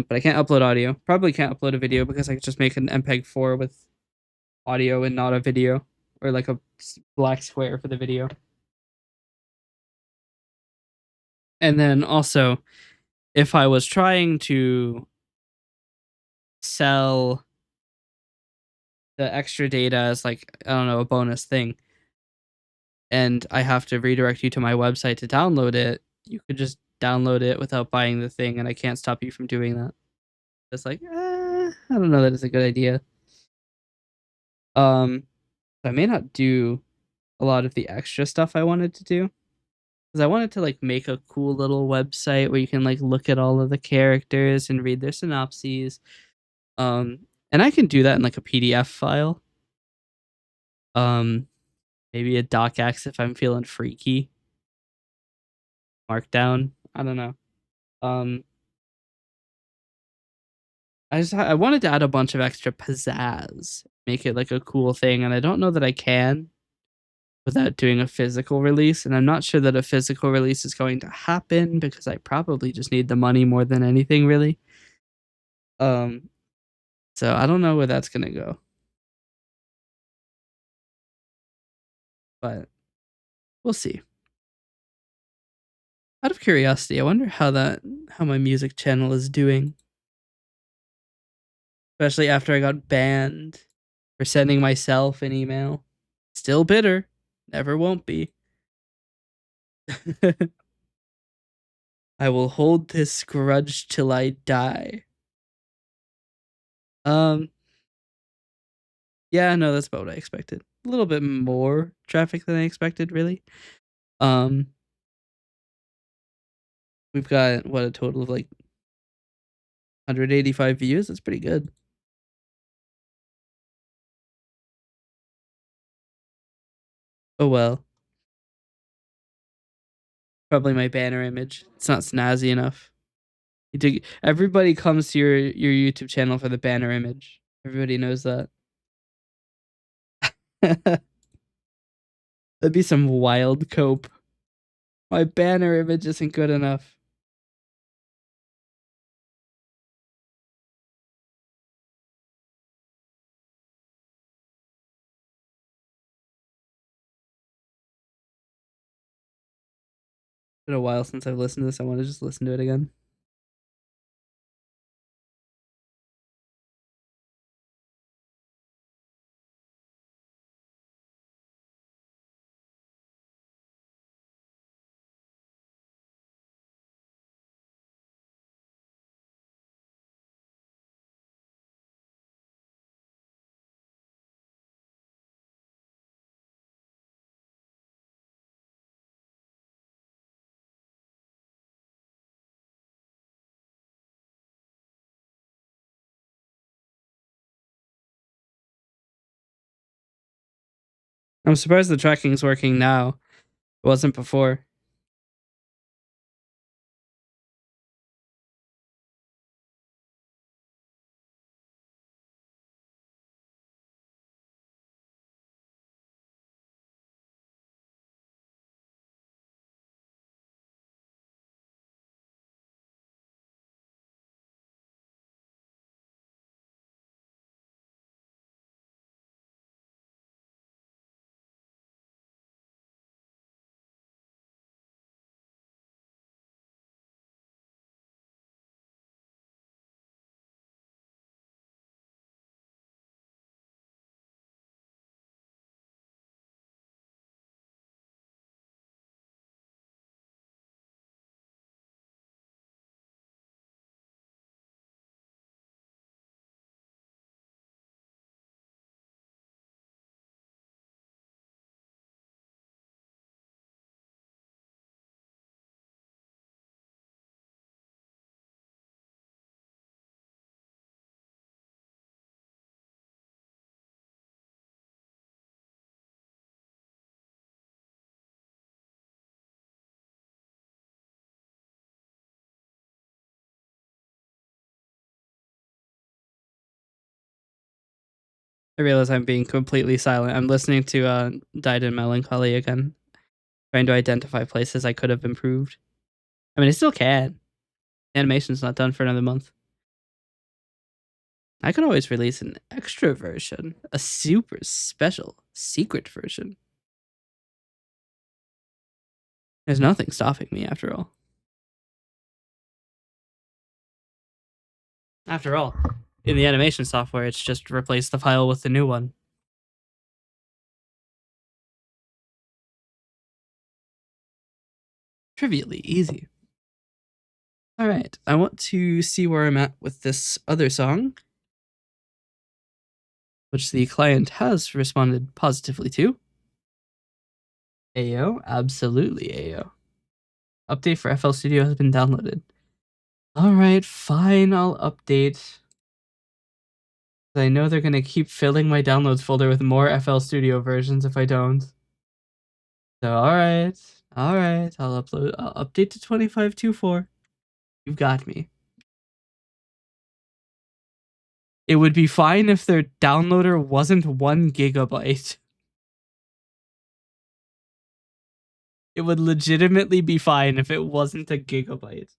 But I can't upload audio. Probably can't upload a video because I could just make an MPEG-4 with audio and not a video, or like a black square for the video. And then also, if I was trying to sell the extra data as like, I don't know, a bonus thing, and I have to redirect you to my website to download it, you could just download it without buying the thing, and I can't stop you from doing that. It's like, I don't know that it's a good idea. I may not do a lot of the extra stuff I wanted to do because I wanted to like make a cool little website where you can like look at all of the characters and read their synopses. Um, and I can do that in like a PDF file. Um, maybe a docx if I'm feeling freaky. Markdown. I don't know. Um, I wanted to add a bunch of extra pizzazz, make it like a cool thing, and I don't know that I can without doing a physical release. And I'm not sure that a physical release is going to happen because I probably just need the money more than anything, really. Um, so I don't know where that's gonna go, but we'll see. Out of curiosity, I wonder how my music channel is doing, especially after I got banned for sending myself an email. Still bitter, never won't be. I will hold this grudge till I die. Um, yeah, no, that's about what I expected. A little bit more traffic than I expected, really. Um, we've got what, a total of like 185 views. That's pretty good. Oh well. Probably my banner image. It's not snazzy enough. Everybody comes to your YouTube channel for the banner image. Everybody knows that. That'd be some wild cope. My banner image isn't good enough. It's been a while since I've listened to this. I want to just listen to it again. I'm surprised the tracking's working now. It wasn't before. I realize I'm being completely silent. I'm listening to Died in Melancholy again, trying to identify places I could have improved. I mean, I still can. Animation's not done for another month. I could always release an extra version, a super special secret version. There's nothing stopping me after all. After all, in the animation software, it's just replace the file with the new one. Trivially easy. All right, I want to see where I'm at with this other song, which the client has responded positively to. Ayo, absolutely Ayo. Update for FL Studio has been downloaded. All right, fine, I'll update. I know they're gonna keep filling my downloads folder with more FL Studio versions if I don't. So alright, I'll update to 25.24. You've got me. It would be fine if their downloader wasn't 1 gigabyte. It would legitimately be fine if it wasn't a gigabyte.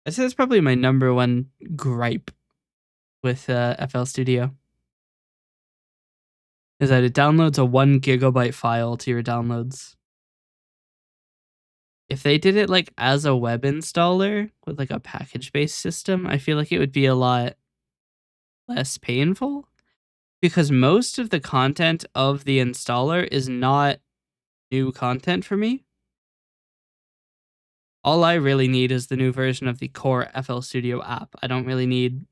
I'd say that's probably my number one gripe with FL Studio. Is that it downloads a 1 gigabyte file to your downloads. If they did it like as a web installer with like a package-based system, I feel like it would be a lot less painful because most of the content of the installer is not new content for me. All I really need is the new version of the core FL Studio app. I don't really need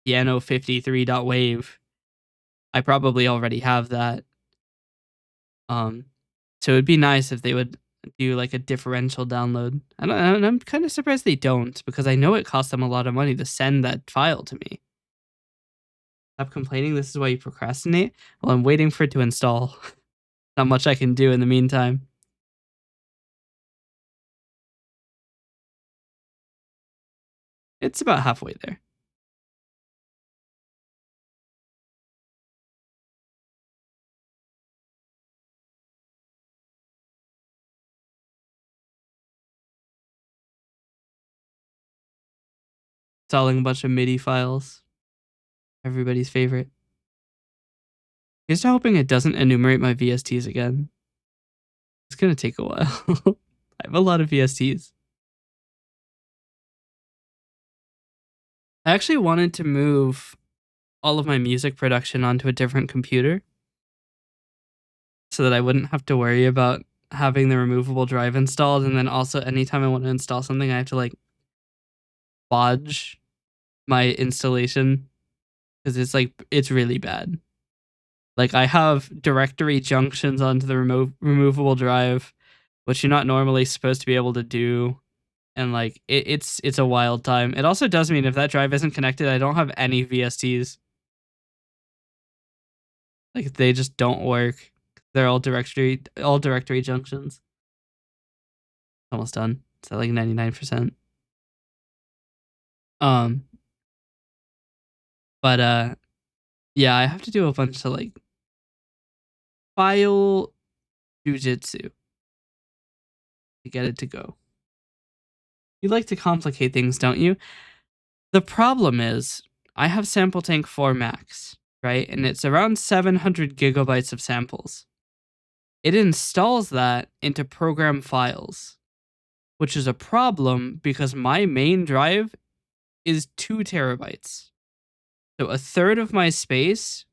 Piano 53.wave. I probably already have that. So it'd be nice if they would do like a differential download. And I'm kind of surprised they don't because I know it costs them a lot of money to send that file to me. Stop complaining. This is why you procrastinate. Well, I'm waiting for it to install. Not much I can do in the meantime. It's about halfway there. Installing a bunch of MIDI files. Everybody's favorite. Here's to hoping it doesn't enumerate my VSTs again. It's gonna take a while. I have a lot of VSTs. I actually wanted to move all of my music production onto a different computer so that I wouldn't have to worry about having the removable drive installed. And then also anytime I want to install something, I have to like bodge my installation because it's really bad. Like I have directory junctions onto the removable drive, which you're not normally supposed to be able to do. and like it's a wild time. It also does mean if that drive isn't connected, I don't have any VSTs. Like they just don't work. They're all directory junctions. Almost done. It's at like 99%. Um, but yeah, I have to do a bunch of like file jujitsu to get it to go. You like to complicate things, don't you? The problem is I have sample tank 4 max, right? And it's around 700 gigabytes of samples. It installs that into program files, which is a problem because my main drive is 2 terabytes. So a third of my space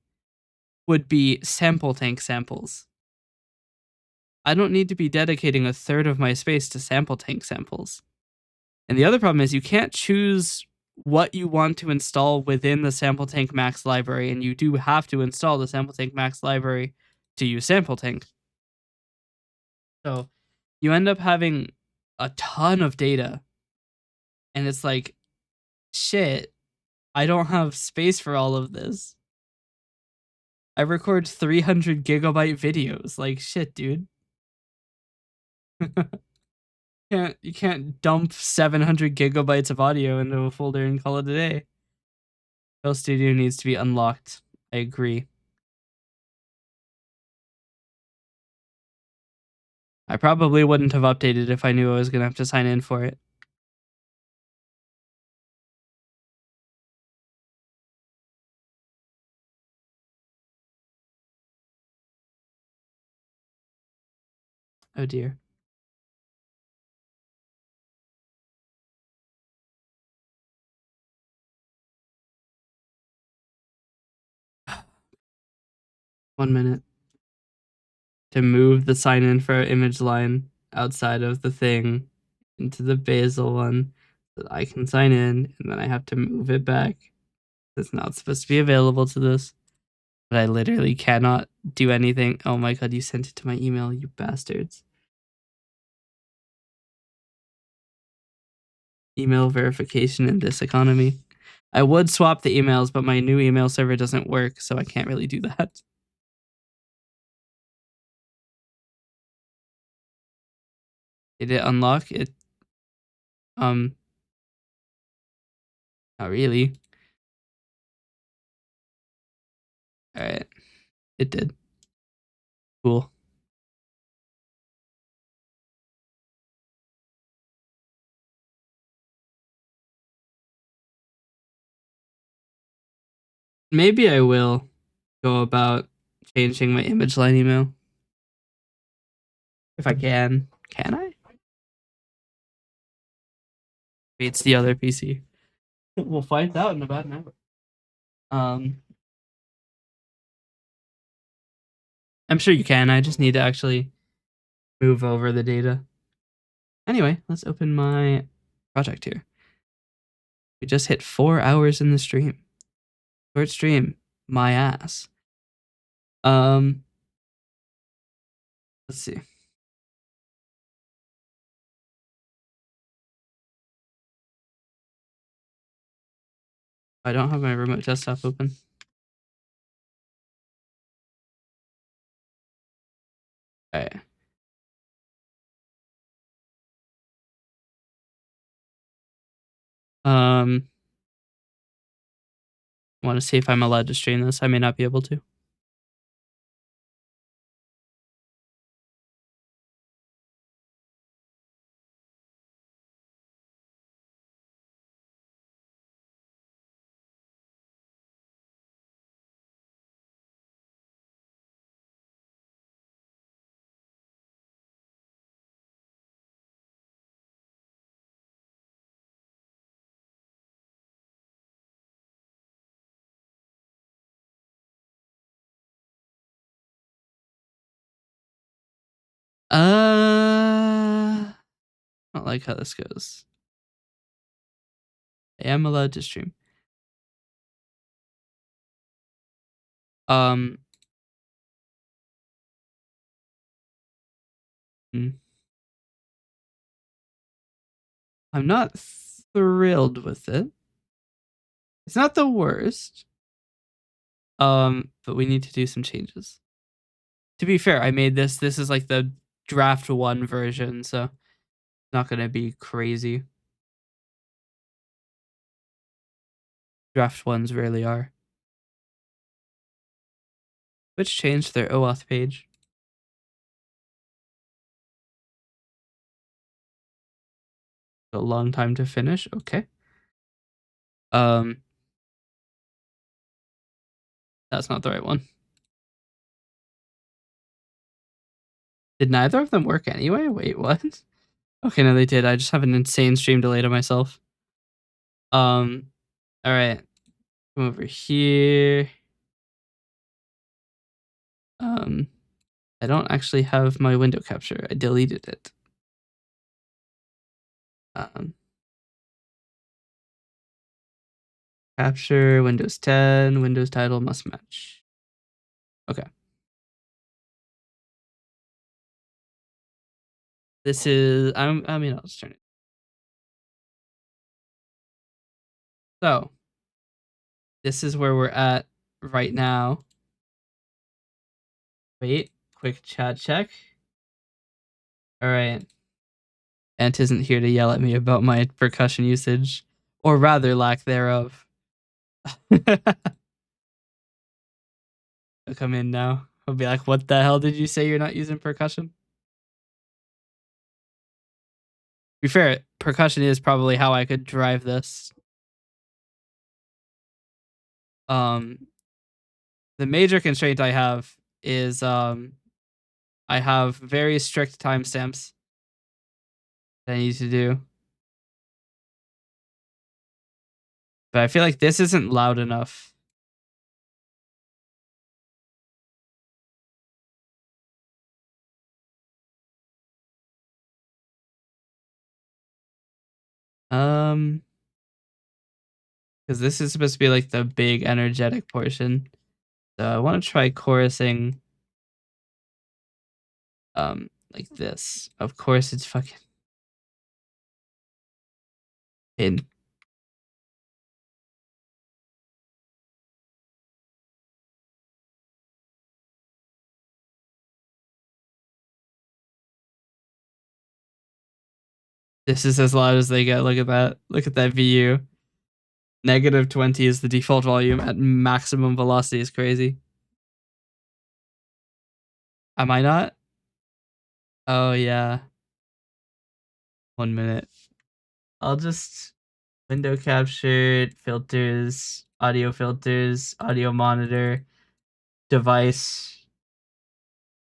would be sample tank samples. I don't need to be dedicating a third of my space to sample tank samples. And the other problem is you can't choose what you want to install within the sample tank max library, and you do have to install the sample tank max library to use sample tank. So you end up having a ton of data, and it's like, shit, I don't have space for all of this. I record 300 gigabyte videos. Like, shit, dude. You can't dump 700 gigabytes of audio into a folder and call it a day. Fail Studio needs to be unlocked. I agree. I probably wouldn't have updated if I knew I was gonna have to sign in for it. Oh dear. One minute to move the sign in for image line outside of the thing into the Basil one so that I can sign in, and then I have to move it back. It's not supposed to be available to this, but I literally cannot do anything. Oh my god, you sent it to my email, you bastards. Email verification in this economy. I would swap the emails, but my new email server doesn't work, so I can't really do that. Did it unlock? It not really. Alright. It did. Cool. Maybe I will go about changing my image line email. If I can. Can I? Maybe it's the other PC. We'll find out in about an hour. I'm sure you can. I just need to actually move over the data. Anyway, let's open my project here. We just hit 4 hours in the stream. Short stream. My ass. Let's see. I don't have my remote desktop open. Alright. Want to see if I'm allowed to stream this. I may not be able to. I don't like how this goes. I am allowed to stream. Um. hmm. I'm not thrilled with it. It's not the worst. But we need to do some changes. To be fair, I made this. This is like the draft 1 version, so it's not gonna be crazy. Draft 1s rarely are. Which changed their OAuth page. A long time to finish. Okay. That's not the right one. Did neither of them work anyway? Wait, what? Okay, no, they did. I just have an insane stream delay to myself. All right. Come over here. I don't actually have my window capture. I deleted it. Capture, Windows 10, Windows title must match. Okay. This is, I mean, I'll just turn it. So, this is where we're at right now. Wait, quick chat check. All right. Ant isn't here to yell at me about my percussion usage, or rather lack thereof. He'll come in now. He'll be like, what the hell did you say you're not using percussion? To be fair, percussion is probably how I could drive this. The major constraint I have is I have very strict timestamps that I need to do. But I feel like this isn't loud enough. Because this is supposed to be like the big energetic portion. So I want to try chorusing like this. Of course it's fucking in. This is as loud as they get. Look at that. Look at that VU. -20 is the default volume at maximum velocity. Is crazy. Am I not? Oh yeah. 1 minute. I'll just window capture, filters, audio monitor, device.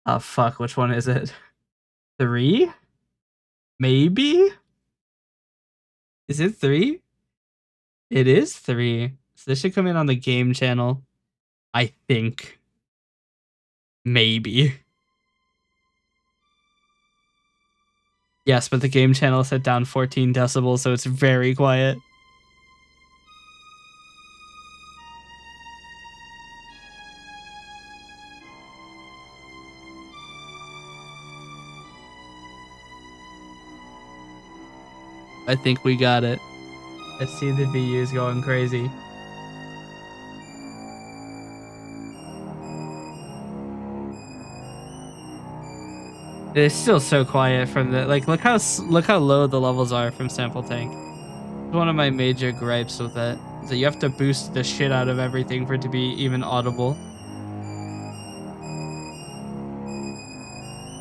Oh fuck, which one is it? 3? Maybe? Is it 3? It is 3. So this should come in on the game channel. I think. Maybe. Yes, but the game channel set down 14 decibels, so it's very quiet. I think we got it. I see the VUs going crazy. It's still so quiet from the like. Look how low the levels are from Sample Tank. One of my major gripes with it is that you have to boost the shit out of everything for it to be even audible.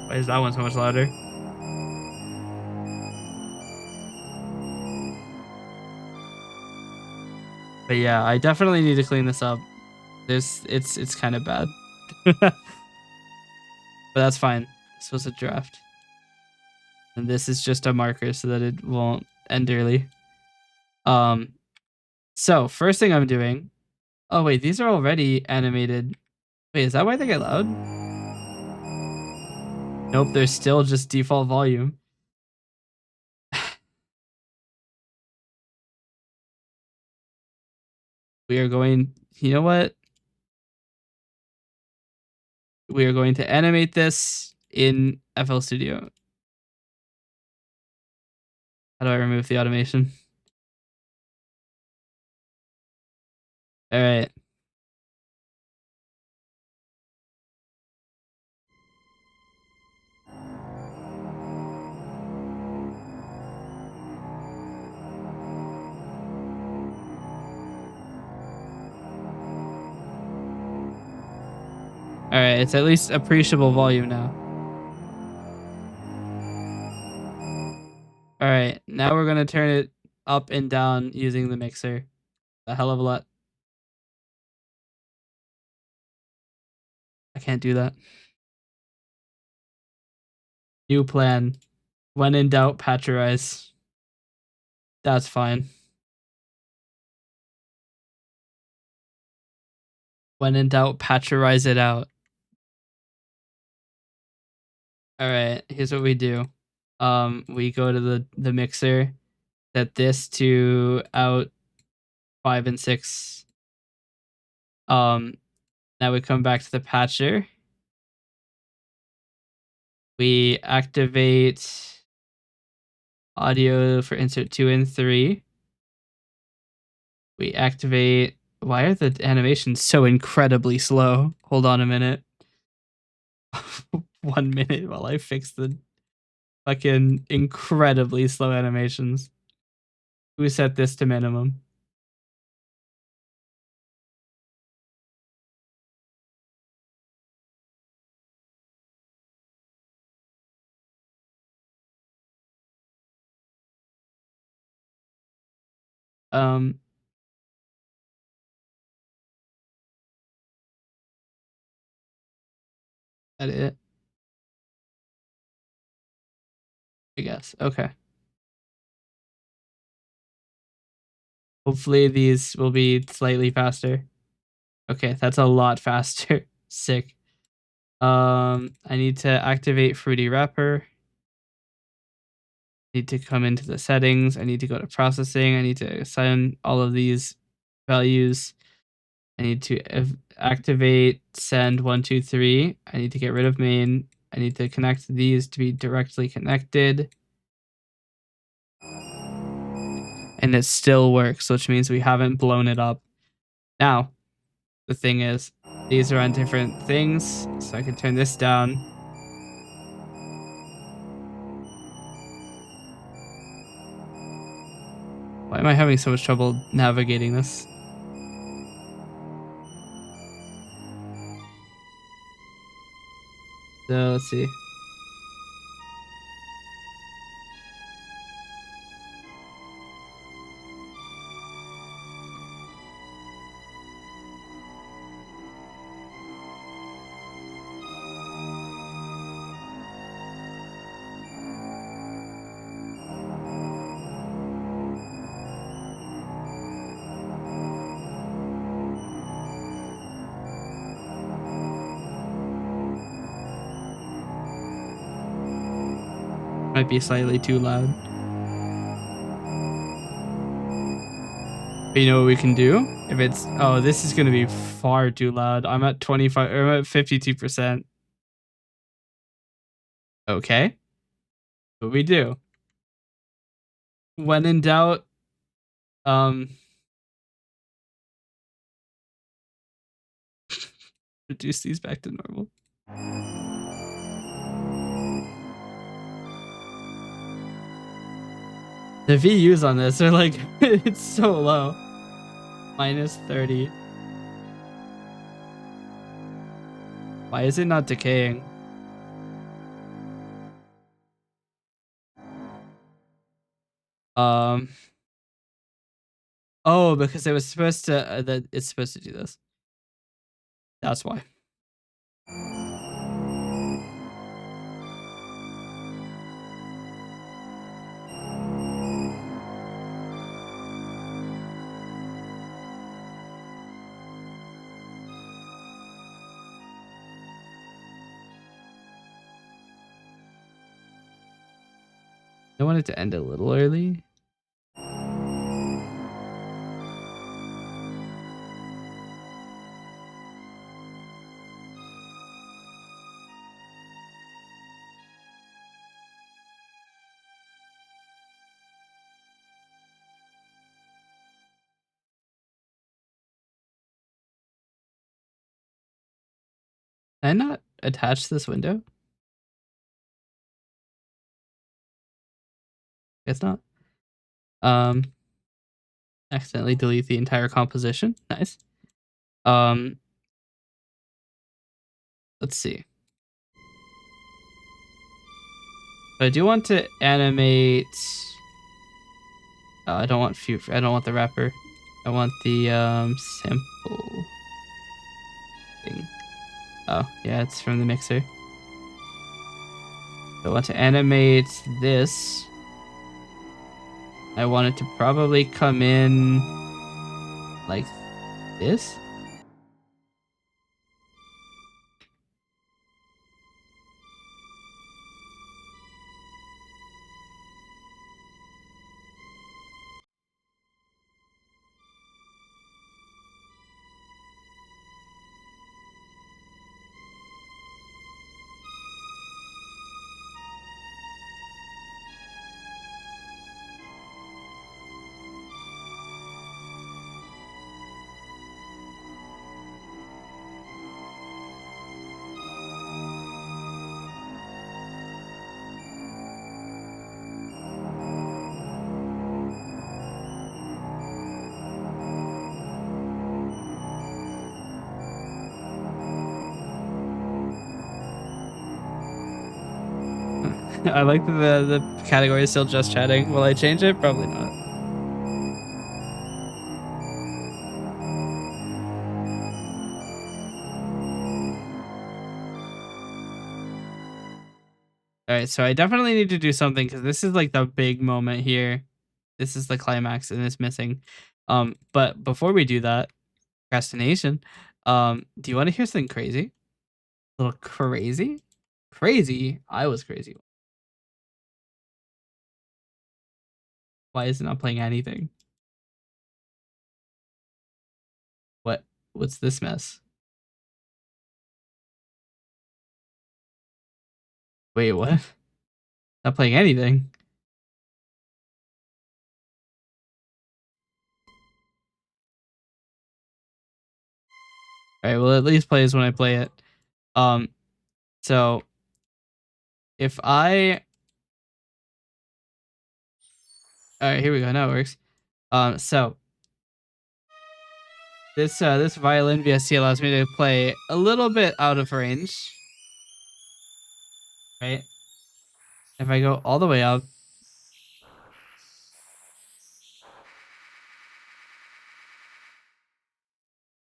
Why is that one so much louder? But yeah, I definitely need to clean this up. It's kind of bad. But that's fine. This was a draft. And this is just a marker so that it won't end early. So first thing I'm doing. Oh wait, these are already animated. Wait, is that why they get loud? Nope, they're still just default volume. We are going, you know what? We are going to animate this in FL Studio. How do I remove the automation? All right. All right, it's at least appreciable volume now. All right, now we're gonna turn it up and down using the mixer. A hell of a lot. I can't do that. New plan. When in doubt, patcherize. That's fine. When in doubt, patcherize it out. All right, here's what we do. We go to the mixer, set this to out 5 and 6. Now we come back to the patcher. We activate audio for insert 2 and 3. We activate. Why are the animations so incredibly slow? Hold on a minute. 1 minute while I fix the fucking incredibly slow animations. We set this to minimum. Um, edit. I guess. Okay. Hopefully these will be slightly faster. Okay, that's a lot faster. Sick. I need to activate Fruity Wrapper. I need to come into the settings. I need to go to processing. I need to assign all of these values. I need to activate send 1, 2, 3. I need to get rid of main. I need to connect these to be directly connected. And it still works, which means we haven't blown it up. Now, the thing is, these are on different things, so I can turn this down. Why am I having so much trouble navigating this? So let's see. Might be slightly too loud. But you know what we can do? If it's this is gonna be far too loud. I'm at 25 or I'm at 52%. Okay. What we do? When in doubt, reduce these back to normal. The VUs on this are like it's so low. -30. Why is it not decaying? Oh, because it was supposed to that it's supposed to do this. That's why. I wanted to end a little early. Can I not attach this window? Guess not. Accidentally delete the entire composition. Nice. Let's see. But I do want to animate. I don't want I don't want the wrapper. I want the sample thing. Oh yeah, it's from the mixer. I want to animate this. I want it to probably come in like this. I like that the category is still just chatting. Will I change it? Probably not. All right, so I definitely need to do something because this is like the big moment here. This is the climax and it's missing. But before we do that, procrastination. Do you want to hear something crazy? A little crazy? Crazy? I was crazy. Why is it not playing anything? What? What's this mess? Wait, what? Not playing anything. All right, well, at least plays when I play it. Um, so if I, all right, here we go. Now it works. So this violin VST allows me to play a little bit out of range, right? If I go all the way up,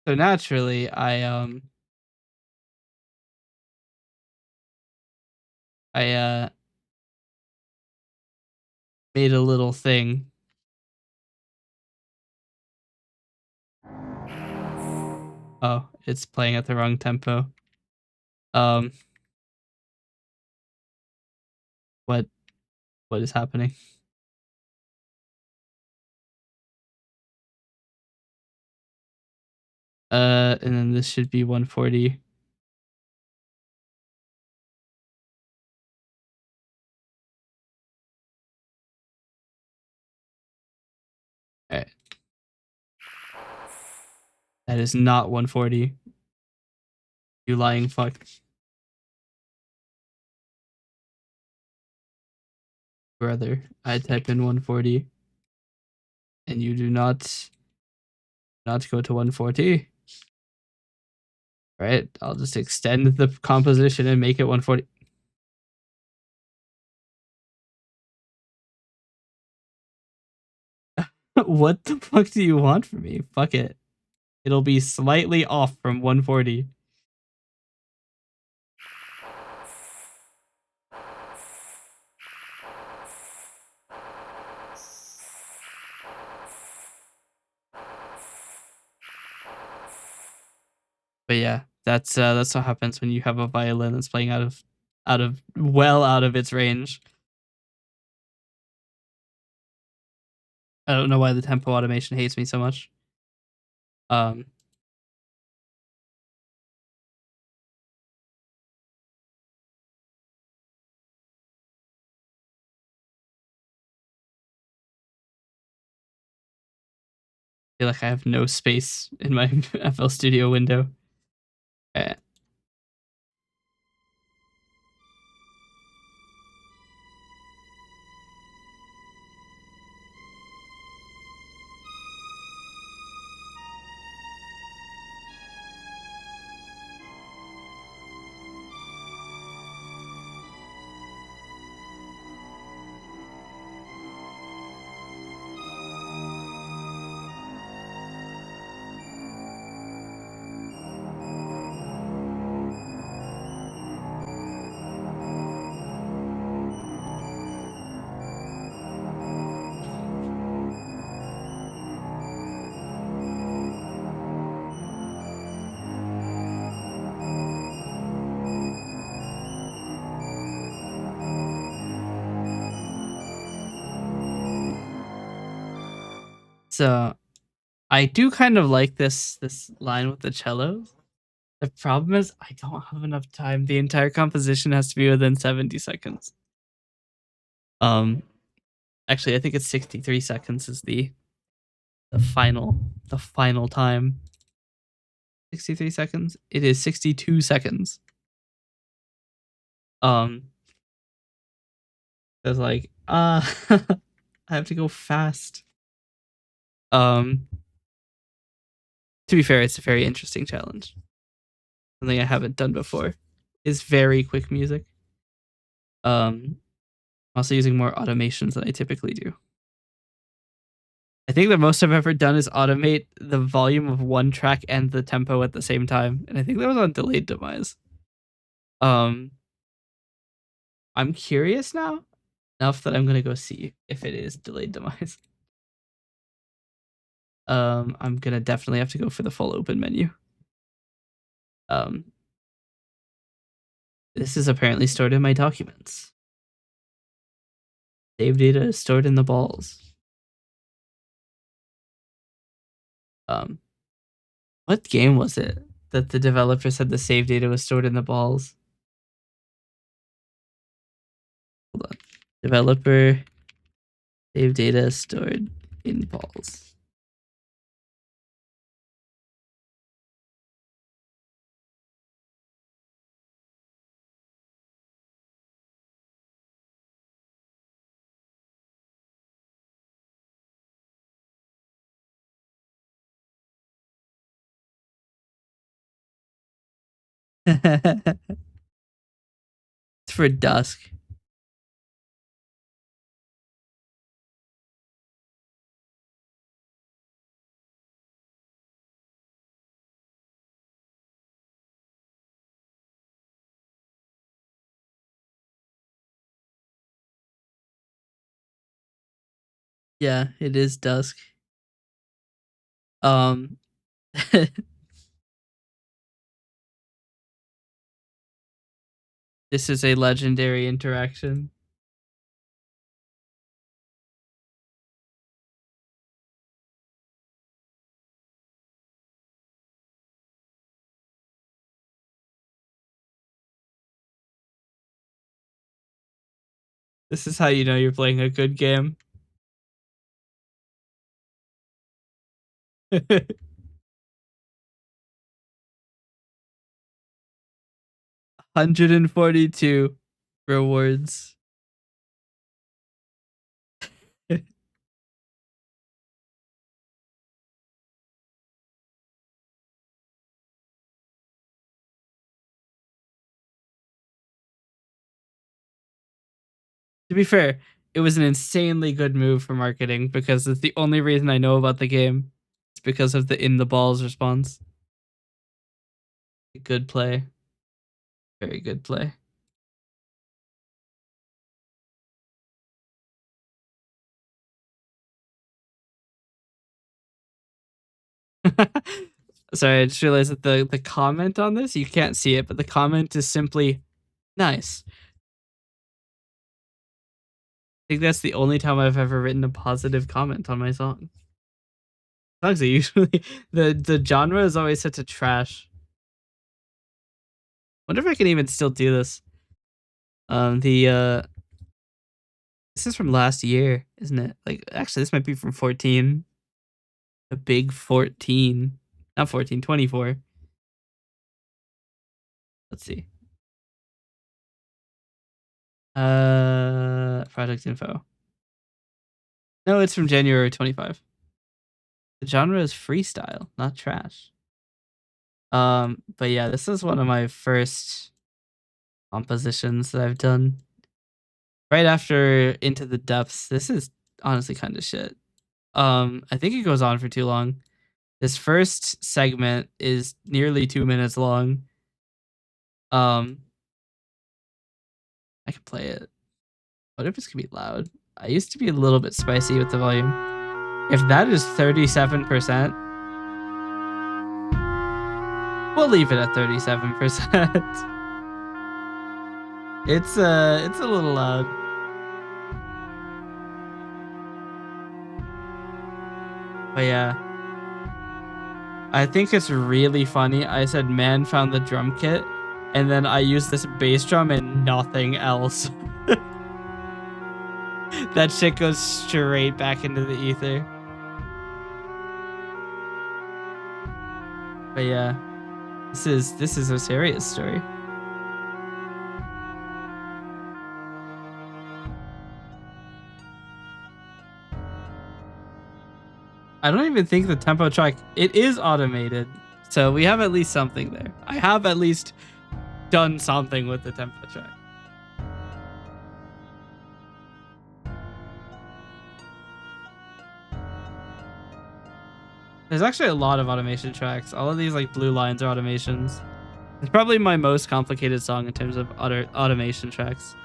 so naturally I made a little thing. Oh, it's playing at the wrong tempo. Um, what what is happening? And then this should be 140. All right, that is not 140. You lying fuck, brother. I type in 140, and you do not go to 140. All right, I'll just extend the composition and make it 140. What the fuck do you want from me? Fuck it. It'll be slightly off from 140. But yeah, that's what happens when you have a violin that's playing out of its range. I don't know why the tempo automation hates me so much. Um, I feel like I have no space in my FL Studio window. Okay. So I do kind of like this line with the cellos. The problem is I don't have enough time. The entire composition has to be within 70 seconds. Actually, I think it's 63 seconds is the final time. 63 seconds. It is 62 seconds. It's like I have to go fast. To be fair, it's a very interesting challenge. Something I haven't done before is very quick music. Also using more automations than I typically do. I think the most I've ever done is automate the volume of one track and the tempo at the same time, and I think that was on Delayed Demise. I'm curious now enough that I'm gonna go see if it is Delayed Demise. I'm gonna definitely have to go for the full open menu. This is apparently stored in my documents. Save data is stored in the balls. What game was it that the developer said the save data was stored in the balls? Hold on. Developer save data stored in balls. It's for Dusk. Yeah, it is Dusk. This is a legendary interaction. This is how you know you're playing a good game. 142 rewards. To be fair, it was an insanely good move for marketing because it's the only reason I know about the game. It's because of the in the balls response. Good play. Very good play. Sorry, I just realized that the comment on this, you can't see it, but the comment is simply nice. I think that's the only time I've ever written a positive comment on my song. Songs are usually the genre is always set to trash. Wonder if I can even still do this. This is from last year, isn't it? Like actually this might be from 14. The big 14. Not 14, 24. Let's see. Project info. No, it's from January 25. The genre is freestyle, not trash. But yeah, this is one of my first compositions that I've done. Right after Into the Depths, this is honestly kind of shit. I think it goes on for too long. This first segment is nearly 2 minutes long. I can play it. What if it's gonna be loud? I used to be a little bit spicy with the volume. If that is 37%, we'll leave it at 37%. It's a little loud. But yeah, I think it's really funny. I said man found the drum kit, and then I used this bass drum and nothing else. That shit goes straight back into the ether. But yeah, this is a serious story. I don't even think the tempo track, it is automated. So we have at least something there. I have at least done something with the tempo track. There's actually a lot of automation tracks. All of these like blue lines are automations. It's probably my most complicated song in terms of automation tracks.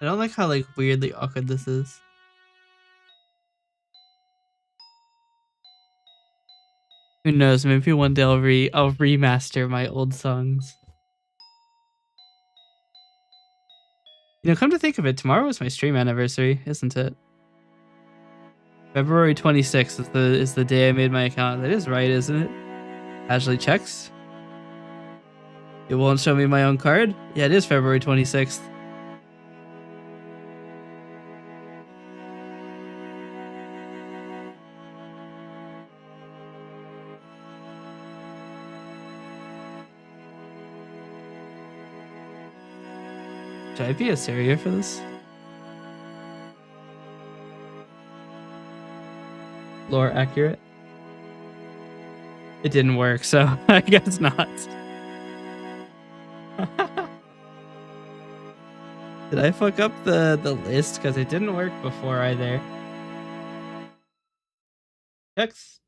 I don't like how like weirdly awkward this is. Who knows? Maybe one day I'll remaster my old songs. Come to think of it, tomorrow is my stream anniversary, isn't it? February 26th is the day I made my account. That is right, isn't it? Casually checks. It won't show me my own card. Yeah, it is February 26th. Should I be a Syria for this? Lore accurate? It didn't work, so I guess not. Did I fuck up the list? Because it didn't work before either. Checks.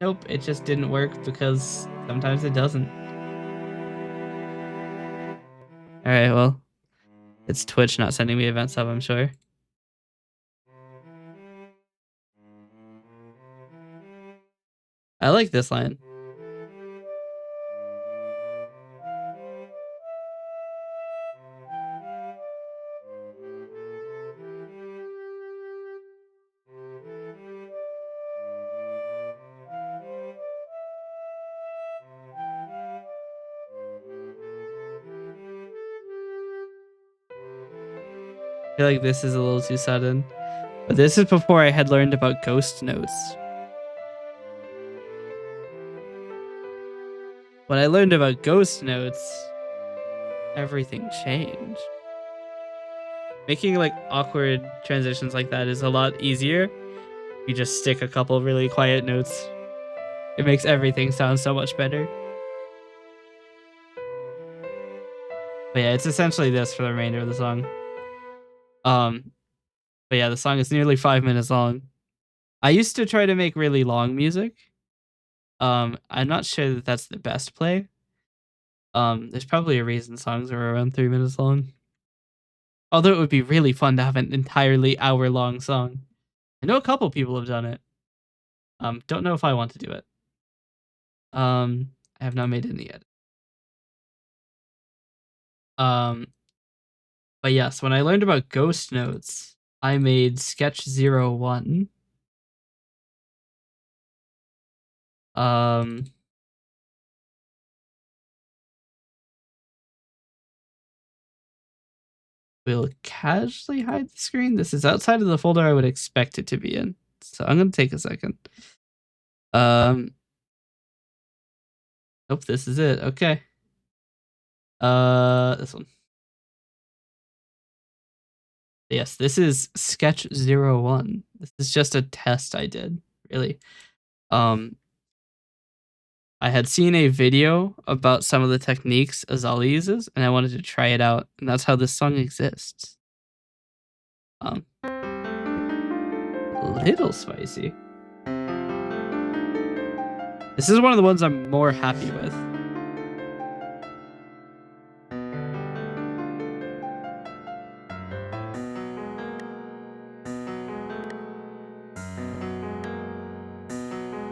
Nope, it just didn't work because sometimes it doesn't. Alright, well, it's Twitch not sending me event sub, I'm sure. I like this line. I feel like this is a little too sudden. But this is before I had learned about ghost notes. When I learned about ghost notes, everything changed. Making like awkward transitions like that is a lot easier. You just stick a couple really quiet notes. It makes everything sound so much better. But yeah, it's essentially this for the remainder of the song. But yeah, the song is nearly 5 minutes long. I used to try to make really long music. I'm not sure that that's the best play. There's probably a reason songs are around 3 minutes long. Although it would be really fun to have an entirely hour-long song. I know a couple people have done it. Don't know if I want to do it. I have not made any yet. But yes, when I learned about ghost notes, I made sketch 01. We'll casually hide the screen. This is outside of the folder I would expect it to be in. So I'm gonna take a second. Nope, this is it. Okay. This one. Yes, this is sketch 01. This is just a test I did, really. I had seen a video about some of the techniques Azali uses, and I wanted to try it out, and that's how this song exists. Little spicy. This is one of the ones I'm more happy with.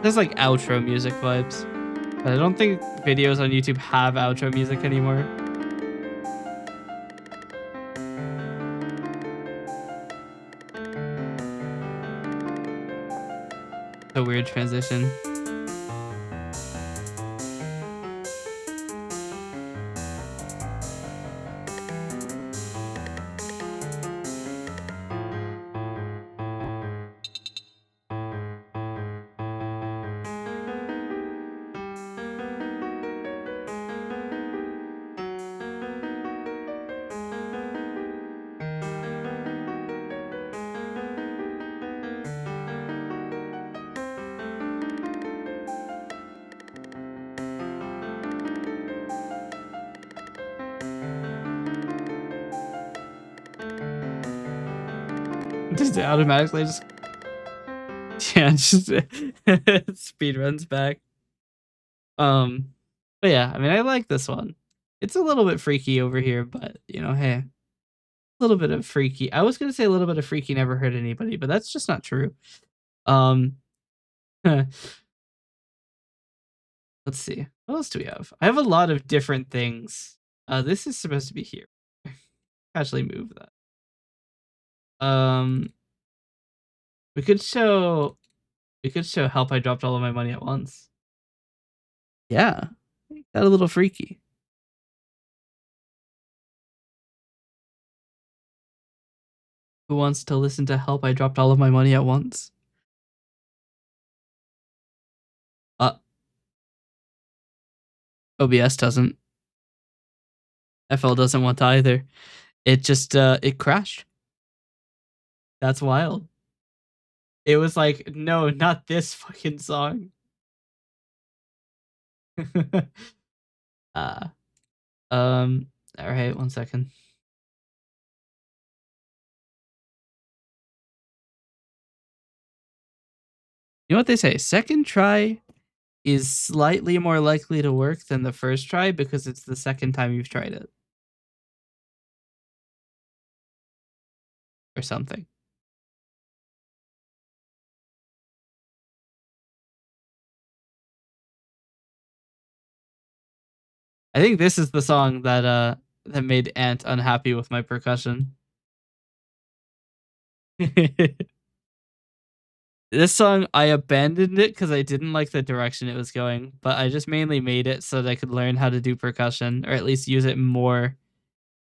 There's like outro music vibes, but I don't think videos on YouTube have outro music anymore. A weird transition. Just automatically just speed runs back. But yeah, I mean, I like this one. It's a little bit freaky over here, but you know, hey, a little bit of freaky. I was gonna say a little bit of freaky never hurt anybody, but that's just not true. Let's see. What else do we have? I have a lot of different things. This is supposed to be here. Actually move that. We could show help I dropped all of my money at once. Yeah. Got a little freaky. Who wants to listen to help I dropped all of my money at once? OBS doesn't. FL doesn't want to either. It just it crashed. That's wild. It was like, no, not this fucking song. All right, 1 second. You know what they say? Second try is slightly more likely to work than the first try because it's the second time you've tried it. Or something. I think this is the song that made Ant unhappy with my percussion. This song, I abandoned it because I didn't like the direction it was going, but I just mainly made it so that I could learn how to do percussion, or at least use it more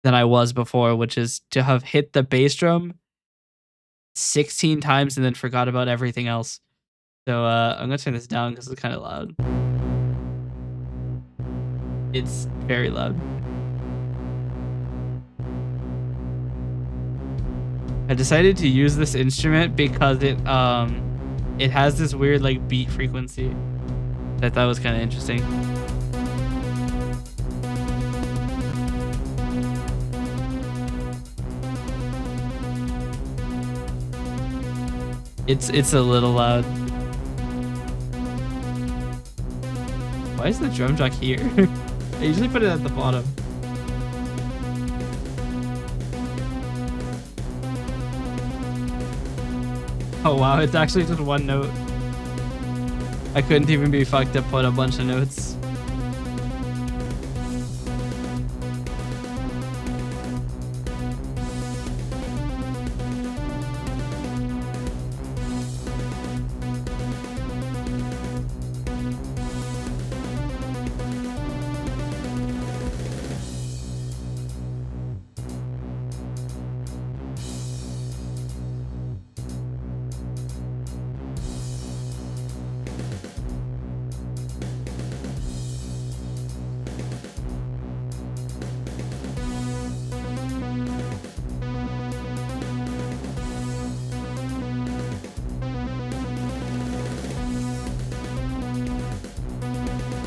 than I was before, which is to have hit the bass drum 16 times and then forgot about everything else. So I'm gonna turn this down because it's kind of loud. It's very loud. I decided to use this instrument because it has this weird like beat frequency that I thought was kind of interesting. It's a little loud. Why is the drum jack here? I usually put it at the bottom. Oh wow, it's actually just one note. I couldn't even be fucked to put a bunch of notes.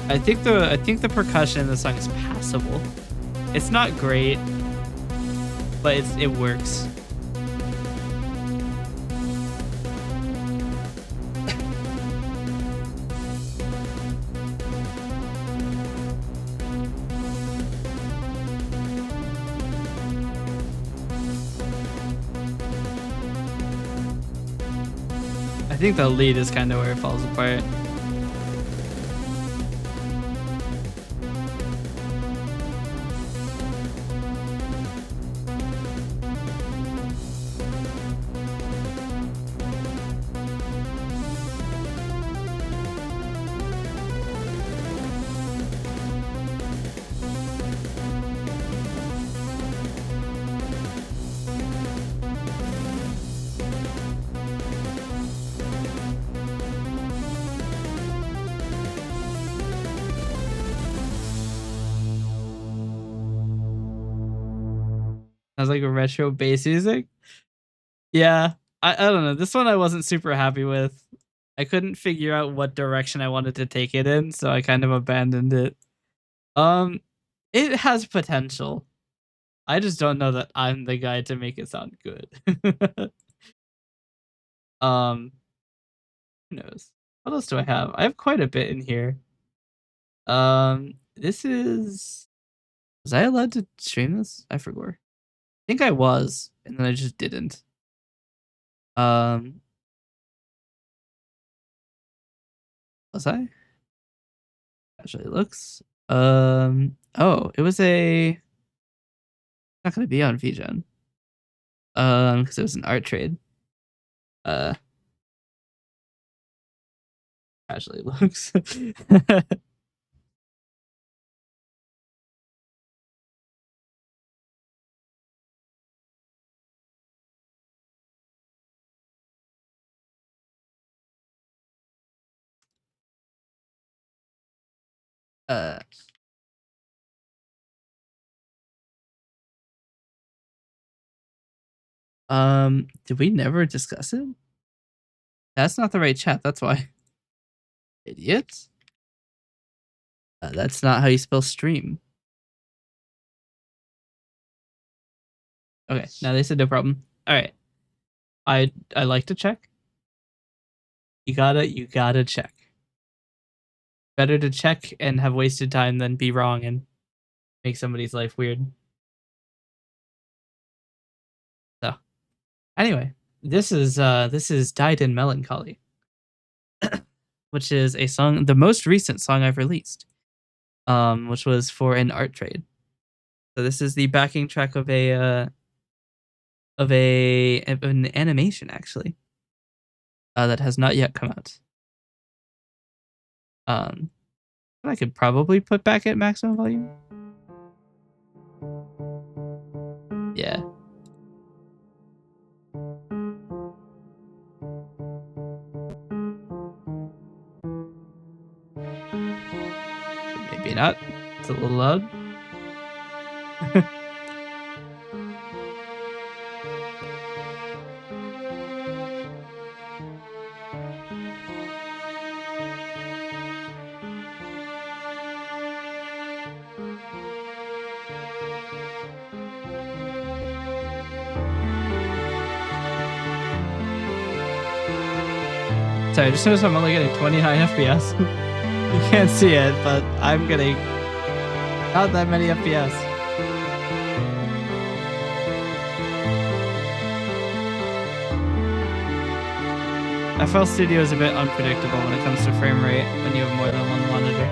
I think the percussion in the song is passable. It's not great, but it works. I think the lead is kind of where it falls apart. Sounds like a retro bass music. Yeah, I don't know. This one I wasn't super happy with. I couldn't figure out what direction I wanted to take it in, so I kind of abandoned it. It has potential. I just don't know that I'm the guy to make it sound good. um, who knows? What else do I have? I have quite a bit in here. This is. Was I allowed to stream this? I forgot. I think I was, and then I just didn't. Was I? Actually, it looks. Oh, it was a. Not gonna be on VGen. Because it was an art trade. Actually looks. uh. Did we never discuss it? That's not the right chat. That's why. Idiots. That's not how you spell stream. Okay, now they said no problem. All right. I like to check. You gotta check. Better to check and have wasted time than be wrong and make somebody's life weird. So, anyway, this is Died in Melancholy, which is a song, the most recent song I've released, which was for an art trade. So this is the backing track of an animation actually, that has not yet come out. I could probably put back at maximum volume. Yeah. Maybe not. It's a little loud. Sorry, I just noticed I'm only getting 29 FPS. You can't see it, but I'm getting not that many FPS. FL Studio is a bit unpredictable when it comes to frame rate when you have more than one monitor.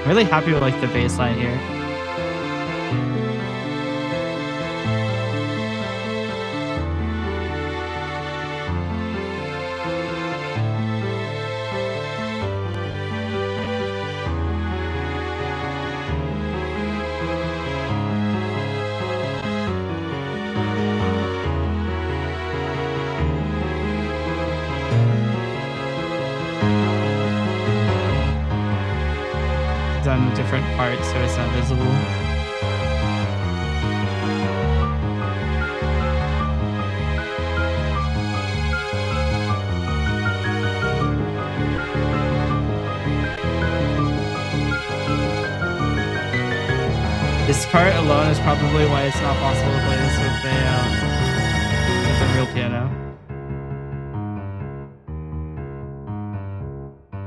I'm really happy with like the baseline here. On different parts so it's not visible. This part alone is probably why it's not possible to play this with a real piano.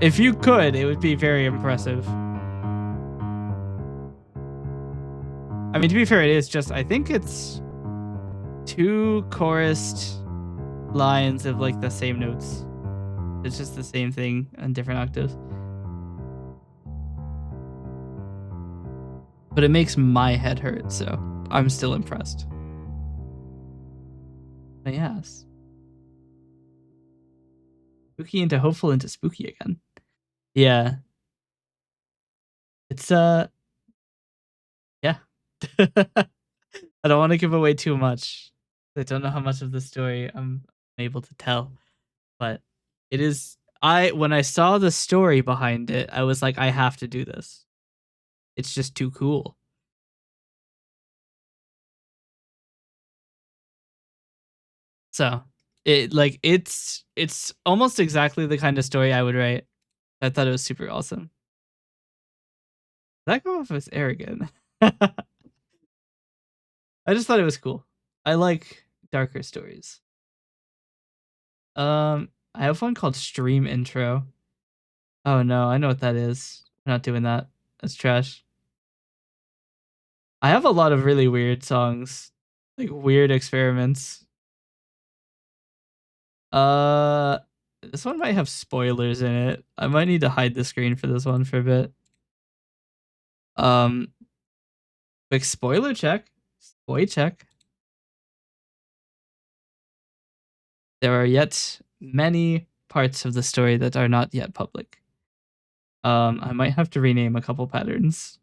If you could, it would be very impressive. I mean, to be fair, it is just, I think it's 2 chorused lines of like the same notes. It's just the same thing on different octaves. But it makes my head hurt, so I'm still impressed. But yes. Spooky into hopeful into spooky again. Yeah. It's yeah. I don't want to give away too much. I don't know how much of the story I'm able to tell, but it is when I saw the story behind it, I was like, I have to do this. It's just too cool. So it's almost exactly the kind of story I would write. I thought it was super awesome. Did that go off as arrogant? I just thought it was cool. I like darker stories. I have one called Stream Intro. Oh no, I know what that is. We're not doing that. That's trash. I have a lot of really weird songs, like weird experiments. Uh, this one might have spoilers in it. I might need to hide the screen for this one for a bit. Um, quick spoiler check. Spoy check. There are yet many parts of the story that are not yet public. I might have to rename a couple patterns.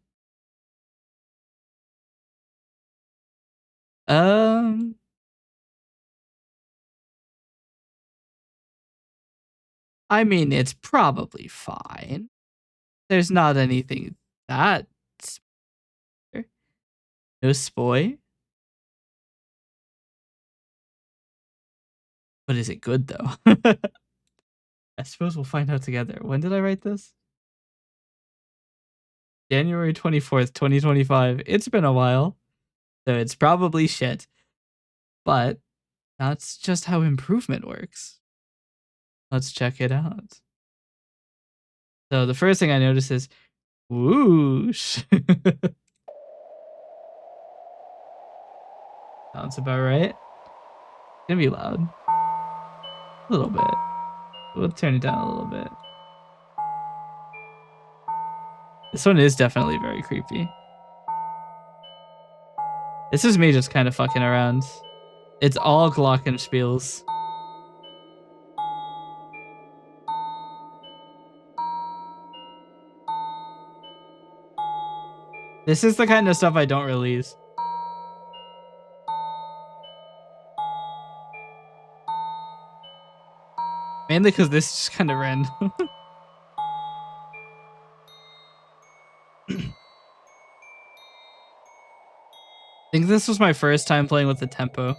Um, I mean, it's probably fine. There's not anything that no spoy. But is it good though? I suppose we'll find out together. When did I write this? January 24th, 2025. It's been a while. So it's probably shit. But that's just how improvement works. Let's check it out. So the first thing I notice is whoosh. Sounds about right. It's gonna be loud. A little bit. We'll turn it down a little bit. This one is definitely very creepy. This is me just kind of fucking around. It's all glockenspiels. This is the kind of stuff I don't release. Mainly because this is just kind of random. I think this was my first time playing with the tempo.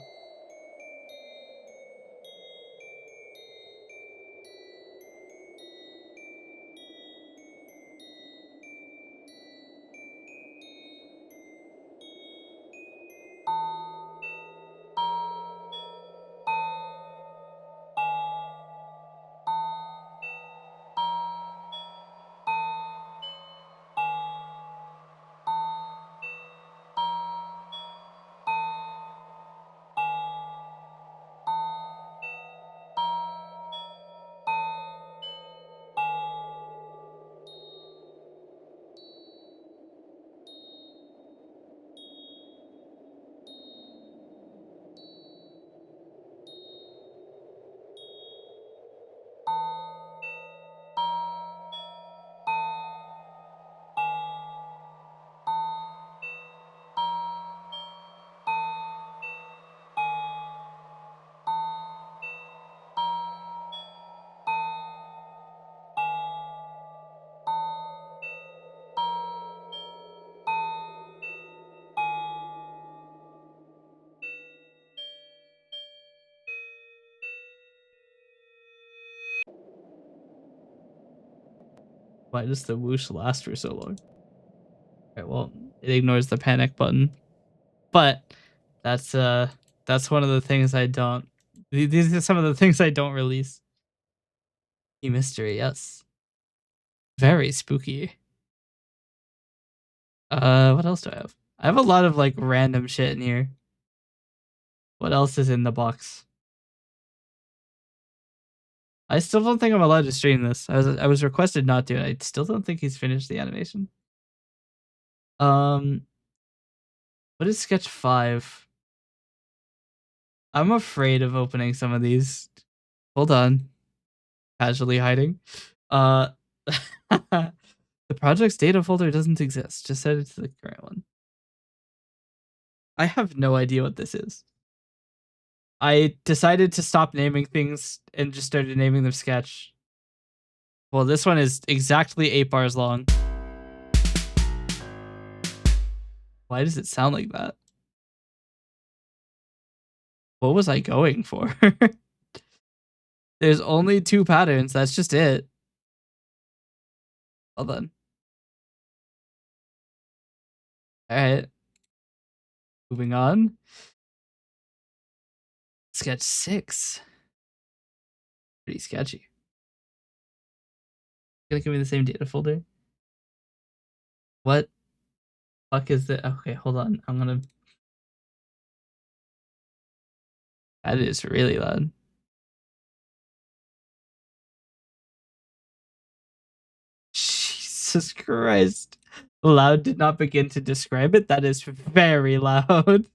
Why does the whoosh last for so long? Alright, well, It ignores the panic button. But that's one of the things I don't. These are some of the things I don't release. Key mystery, yes. Very spooky. What else do I have? I have a lot of like random shit in here. What else is in the box? I still don't think I'm allowed to stream this. I was requested not to, and I still don't think he's finished the animation. What is sketch 5? I'm afraid of opening some of these. Hold on. Casually hiding. Uh the project's data folder doesn't exist. Just set it to the current one. I have no idea what this is. I decided to stop naming things and just started naming them sketch. Well, this one is exactly 8 bars long. Why does it sound like that? What was I going for? There's only 2 patterns. That's just it. Hold on. All right. Moving on. Sketch 6. Pretty sketchy. Gonna give me the same data folder. What fuck is it? Okay, hold on. I'm gonna. That is really loud. Jesus Christ. Loud did not begin to describe it. That is very loud.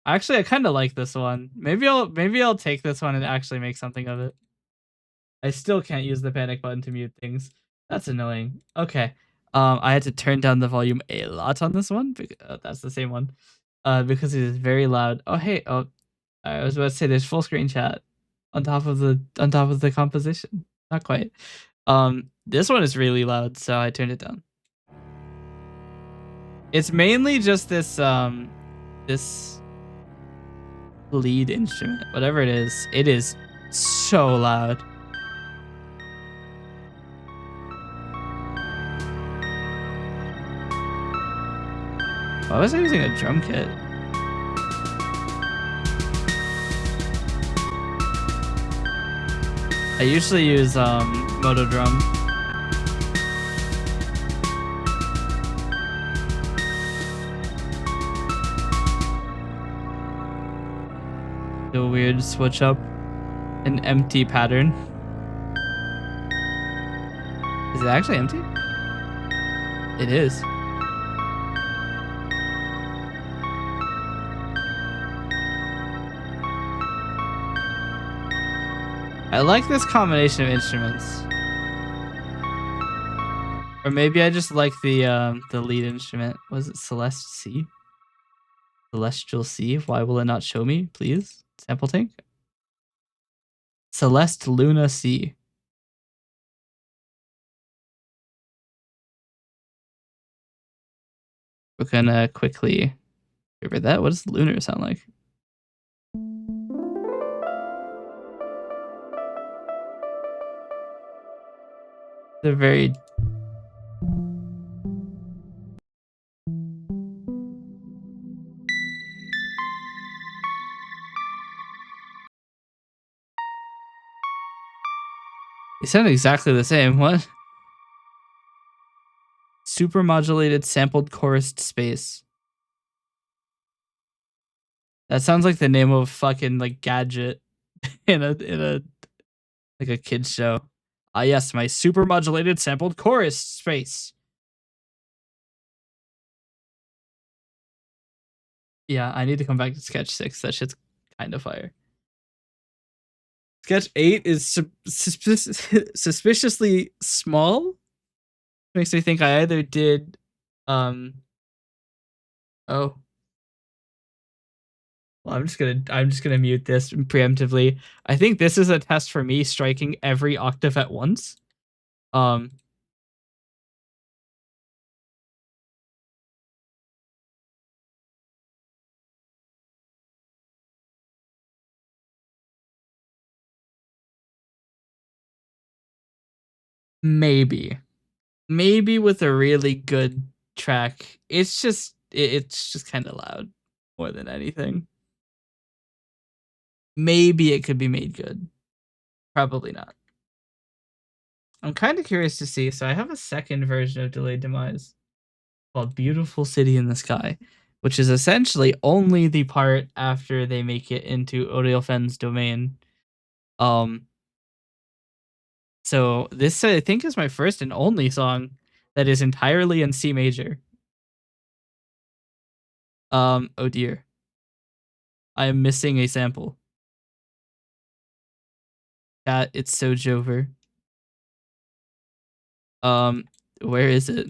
Actually, I kind of like this one. Maybe I'll take this one and actually make something of it. I still can't use the panic button to mute things. That's annoying. Okay. I had to turn down the volume a lot on this one. That's the same one. Because it is very loud. Oh hey. Oh, I was about to say there's full screen chat on top of the composition. Not quite. This one is really loud, so I turned it down. It's mainly just this this lead instrument, whatever it is so loud. Why was I using a drum kit? I usually use Moto Drum. The weird switch up an empty pattern. Is it actually empty? It is. I like this combination of instruments. Or maybe I just like the lead instrument. Was it Celeste C? Celestial C? Why will it not show me, please? Sample tank? Celeste Luna C. We're gonna quickly figure that. What does lunar sound like? They're very. They sound exactly the same. What? Super modulated sampled chorused space. That sounds like the name of a fucking like gadget in a like a kid's show. Ah yes, my super modulated sampled chorus space. Yeah, I need to come back to sketch 6. That shit's kind of fire. Sketch 8 is suspiciously small. Makes me think I either did oh. Well, I'm just gonna mute this preemptively. I think this is a test for me striking every octave at once. Um Maybe. Maybe with a really good track. It's just kind of loud more than anything. Maybe it could be made good. Probably not. I'm kind of curious to see. So I have a second version of Delayed Demise called Beautiful City in the Sky, which is essentially only the part after they make it into Oriolfen's domain. Um, so this I think is my first and only song that is entirely in C major. Oh dear. I am missing a sample. Cat, it's so Jover. Um, where is it?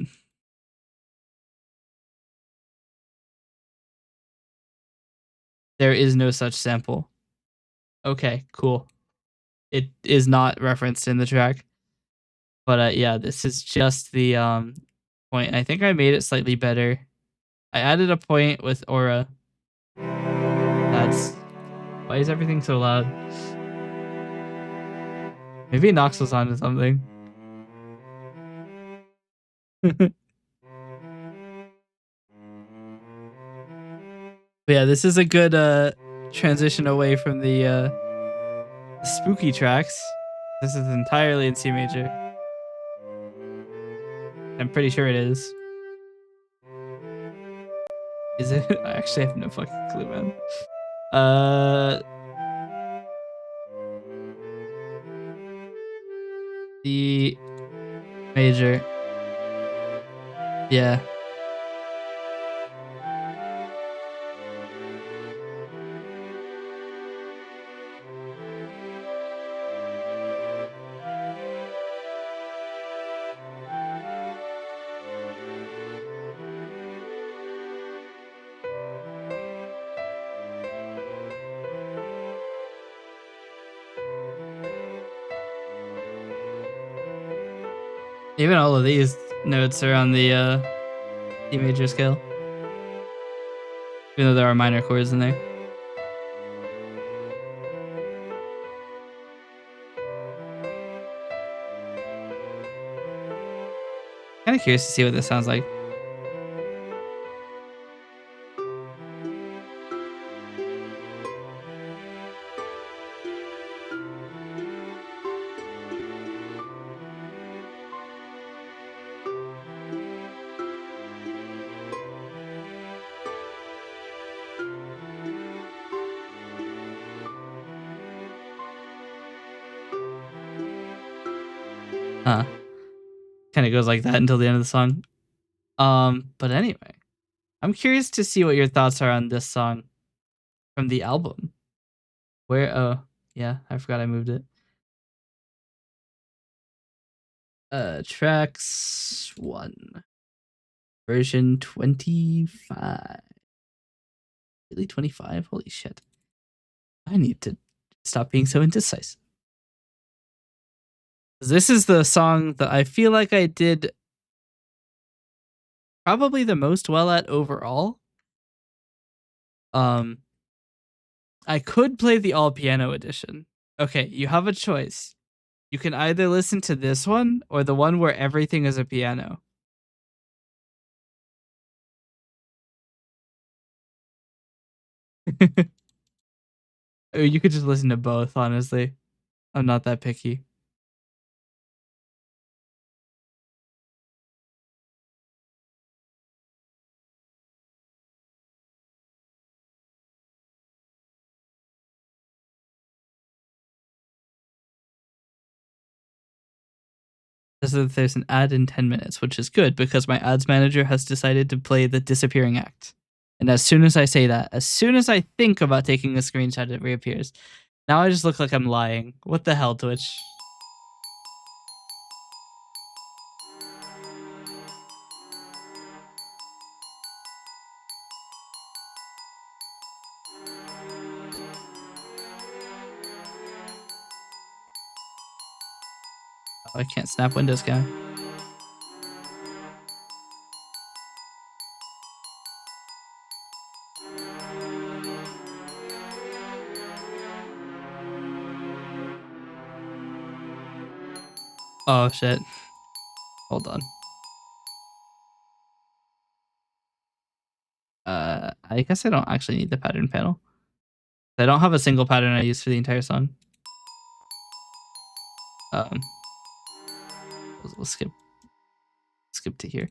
There is no such sample. Okay, cool. It is not referenced in the track. But yeah, this is just the point. I think I made it slightly better. I added a point with aura. That's why is everything so loud? Maybe Nox was onto something. But yeah, this is a good transition away from the spooky tracks. This is entirely in C major. I'm pretty sure it is. Is it? I actually have no fucking clue, man. The major. Yeah. Even all of these notes are on the D major scale. Even though there are minor chords in there. Kind of curious to see what this sounds like. Huh. Kind of goes like that until the end of the song. But anyway, I'm curious to see what your thoughts are on this song from the album. Where oh yeah, I forgot I moved it. Tracks 1. Version 25. Really 25? Holy shit. I need to stop being so indecisive. This is the song that I feel like I did probably the most well at overall. I could play the all piano edition. Okay, you have a choice. You can either listen to this one or the one where everything is a piano. Or you could just listen to both, honestly. I'm not that picky. There's an ad in 10 minutes, which is good because my ads manager has decided to play the disappearing act. And as soon as I say that, as soon as I think about taking a screenshot, it reappears. Now I just look like I'm lying. What the hell, Twitch? Oh, I can't snap Windows guy. Oh shit. Hold on. I guess I don't actually need the pattern panel. I don't have a single pattern I use for the entire song. We'll skip to here.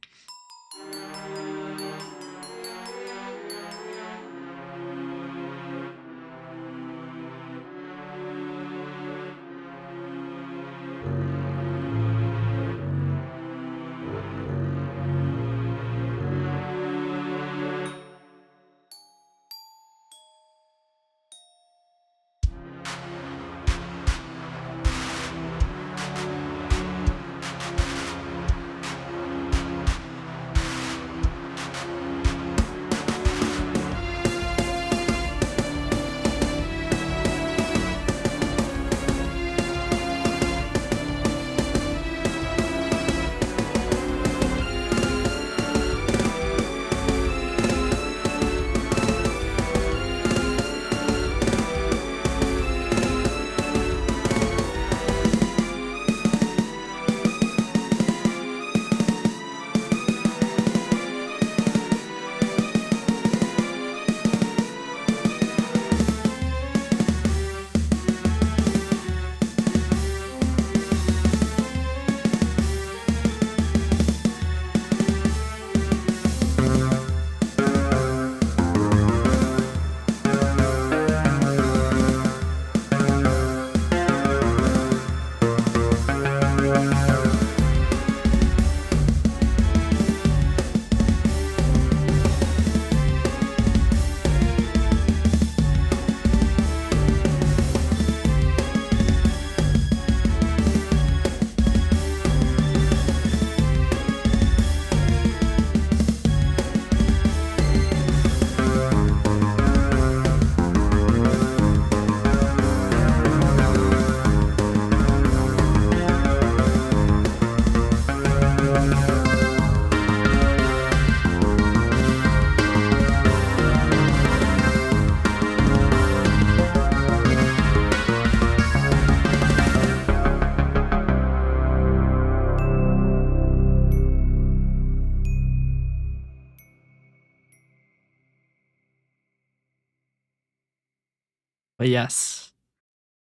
But yes,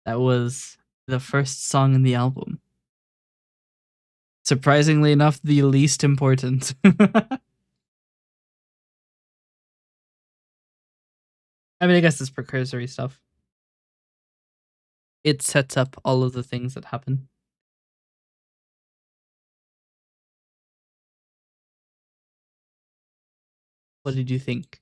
that was the first song in the album. Surprisingly enough, the least important. I mean, I guess it's precursory stuff. It sets up all of the things that happen. What did you think?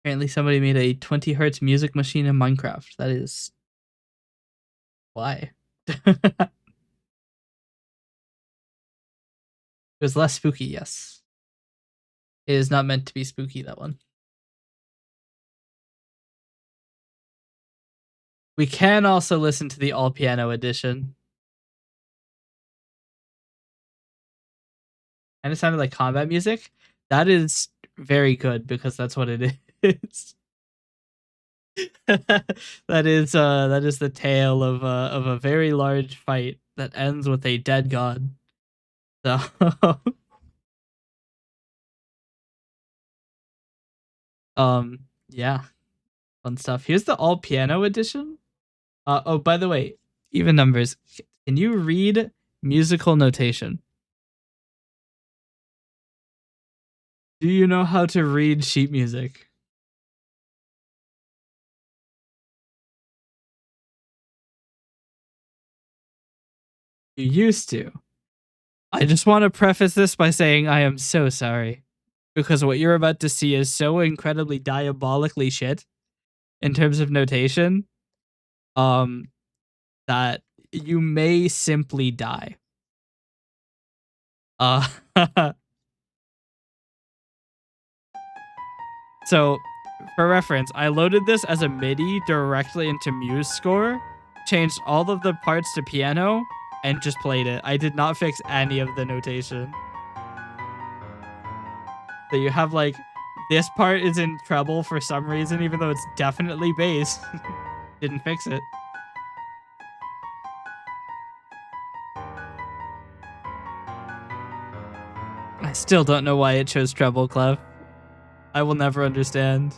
Apparently somebody made a 20 hertz music machine in Minecraft. That is... why? It was less spooky, yes. It is not meant to be spooky, that one. We can also listen to the all piano edition. And it sounded like combat music. That is very good because that's what it is. That is the tale of a very large fight that ends with a dead god. So yeah, fun stuff. Here's the all piano edition. Oh, by the way, even numbers. Can you read musical notation? Do you know how to read sheet music? You used to. I just want to preface this by saying I am so sorry. Because what you're about to see is so incredibly diabolically shit in terms of notation, that you may simply die. Uh, so, for reference, I loaded this as a MIDI directly into MuseScore, changed all of the parts to piano, and just played it. I did not fix any of the notation. So you have like, this part is in treble for some reason, even though it's definitely bass. Didn't fix it. I still don't know why it chose treble clef. I will never understand.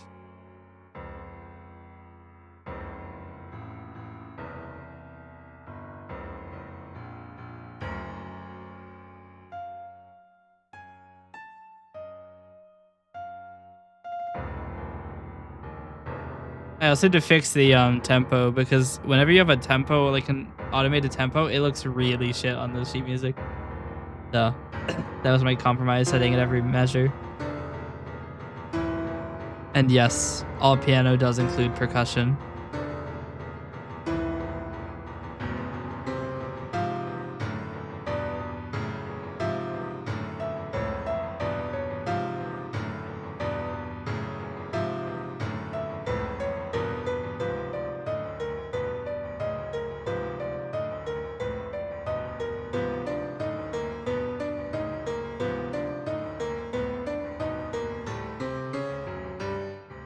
I also had to fix the tempo, because whenever you have a tempo, like an automated tempo, it looks really shit on the sheet music. So that was my compromise, setting at every measure. And yes, all piano does include percussion.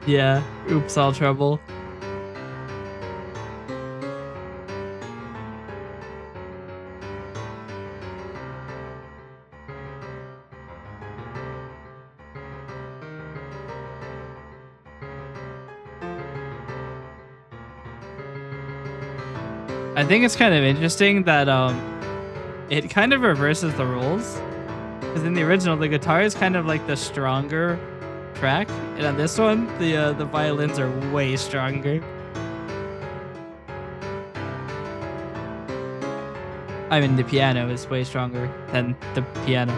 Yeah, oops, all trouble. I think it's kind of interesting that it kind of reverses the roles. Because in the original, the guitar is kind of like the stronger track, and on this one, the violins are way stronger. I mean, the piano is way stronger than the piano.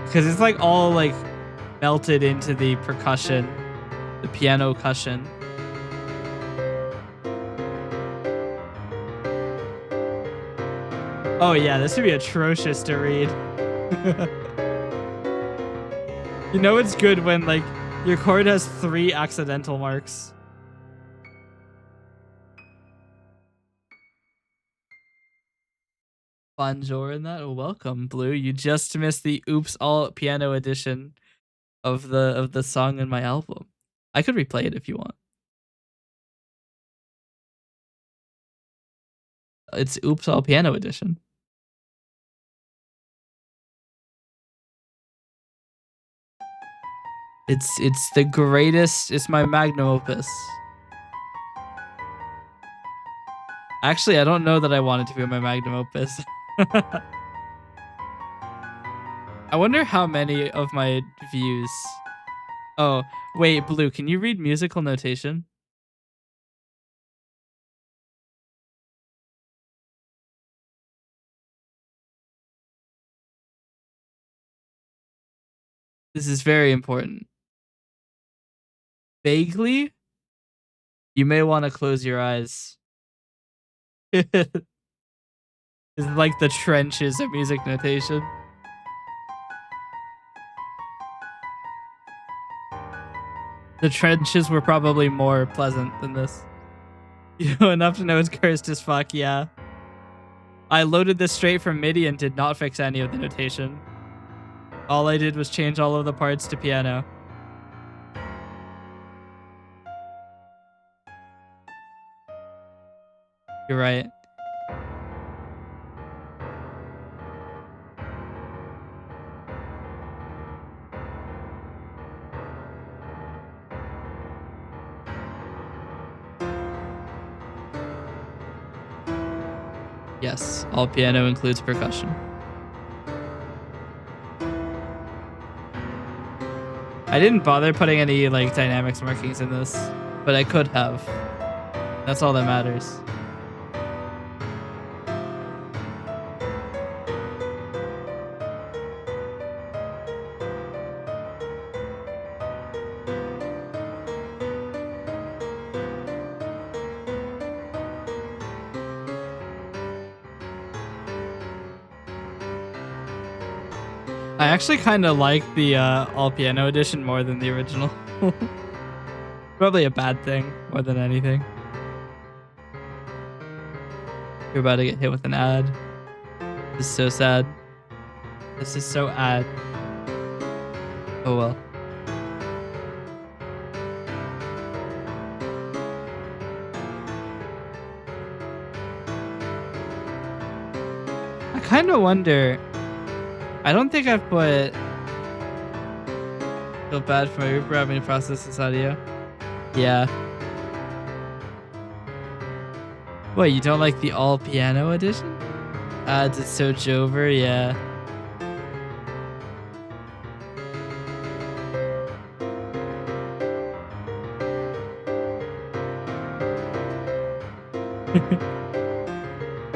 Because it's like all like melted into the percussion, the piano cushion. Oh yeah, this would be atrocious to read. You know it's good when like your chord has 3 accidental marks. Bonjour in that. Oh, welcome, Blue. You just missed the Oops All Piano edition of the song in my album. I could replay it if you want. It's Oops All Piano edition. It's the greatest. It's my magnum opus. Actually, I don't know that I want it to be my magnum opus. I wonder how many of my views. Oh, wait, Blue, can you read musical notation? This is very important. Vaguely, you may want to close your eyes. It's like the trenches of music notation. The trenches were probably more pleasant than this. You know enough to know it's cursed as fuck, yeah. I loaded this straight from MIDI and did not fix any of the notation. All I did was change all of the parts to piano. You're right. Yes, all piano includes percussion. I didn't bother putting any like dynamics markings in this, but I could have. That's all that matters. I actually kind of like the all piano edition more than the original. Probably a bad thing more than anything. You're about to get hit with an ad. This is so sad. This is so ad. Oh well. I kind of wonder. I don't think I've put. Feel bad for my Uber having to process this audio. Yeah. What, you don't like the all piano edition? Ads it's so Jover, yeah.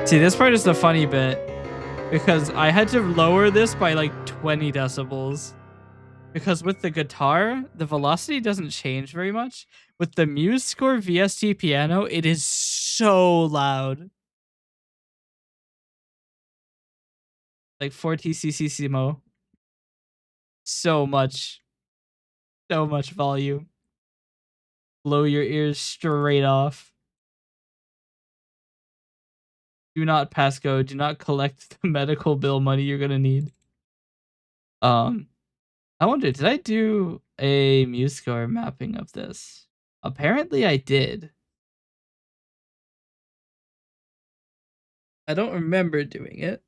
See, this part is the funny bit because I had to lower this by like 20 decibels. Because with the guitar, the velocity doesn't change very much. With the Muse Score VST piano, it is so loud. Like fortissimo. So much volume. Blow your ears straight off. Do not pass go. Do not collect the medical bill money you're gonna need. I wonder, did I do a MuseScore mapping of this? Apparently I did. I don't remember doing it.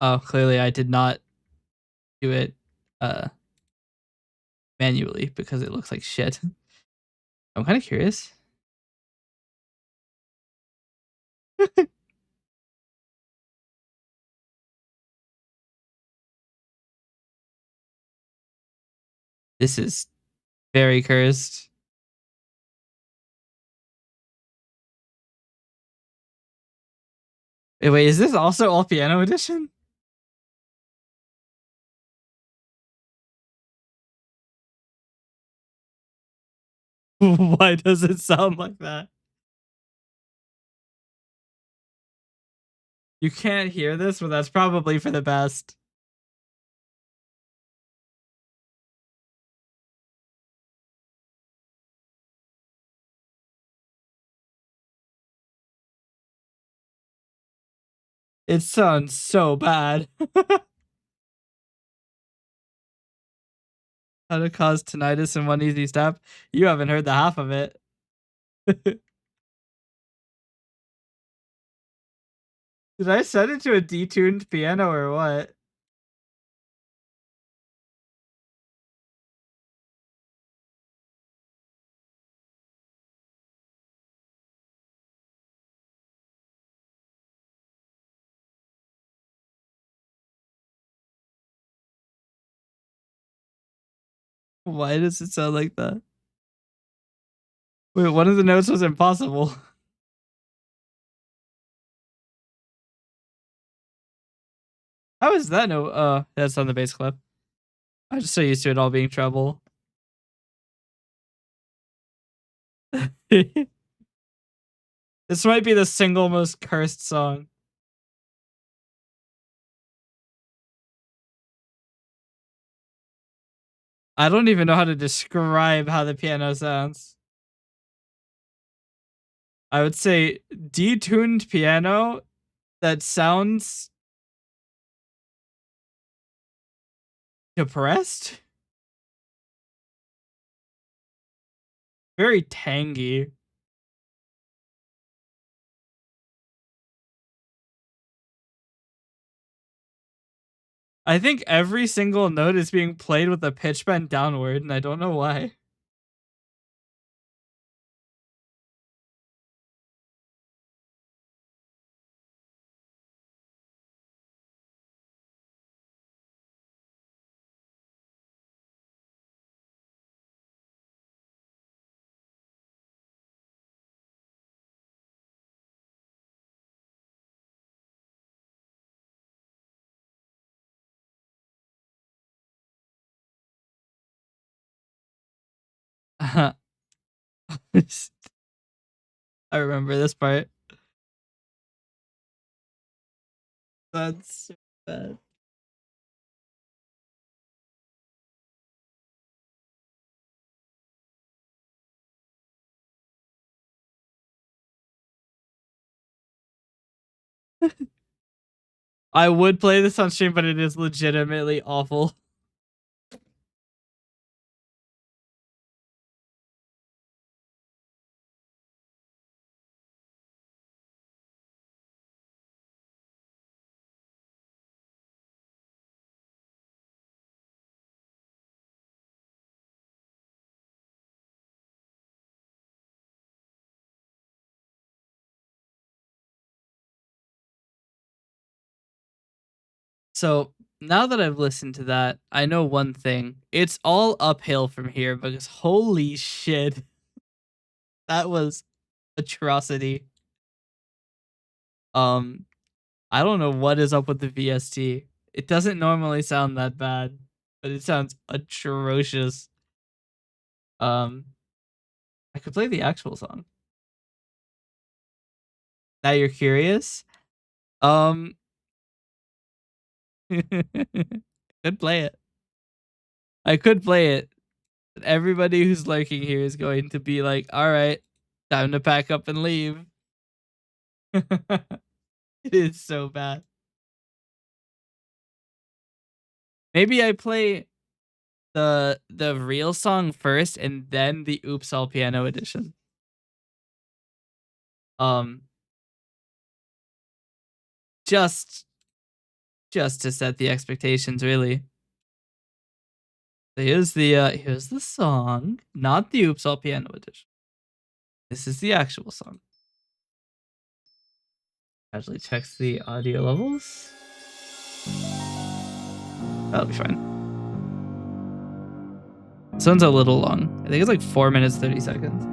Oh, clearly I did not do it manually because it looks like shit. I'm kind of curious. This is very cursed. Wait, is this also all piano edition? Why does it sound like that? You can't hear this, but that's probably for the best. It sounds so bad. How to cause tinnitus in one easy step? You haven't heard the half of it. Did I set it to a detuned piano or what? Why does it sound like that? Wait, one of the notes was impossible. How is that note? That's on the bass clip. I'm just so used to it all being treble. This might be the single most cursed song. I don't even know how to describe how the piano sounds. I would say detuned piano that sounds depressed. Very tangy. I think every single note is being played with a pitch bend downward, and I don't know why. I remember this part. That's so bad. I would play this on stream, but it is legitimately awful. So now that I've listened to that, I know one thing. It's all uphill from here because holy shit, that was atrocity. Um, I don't know what is up with the VST. It doesn't normally sound that bad, but it sounds atrocious. Um, I could play the actual song. Now you're curious? Um, could play it. I could play it. But everybody who's lurking here is going to be like, all right, time to pack up and leave. It is so bad. Maybe I play the real song first and then the Oops All Piano edition. Um just to set the expectations really. So here's the song, not the Oops All Piano edition. This is the actual song. Actually checks the audio levels. That'll be fine. This one's a little long. I think it's like 4 minutes 30 seconds.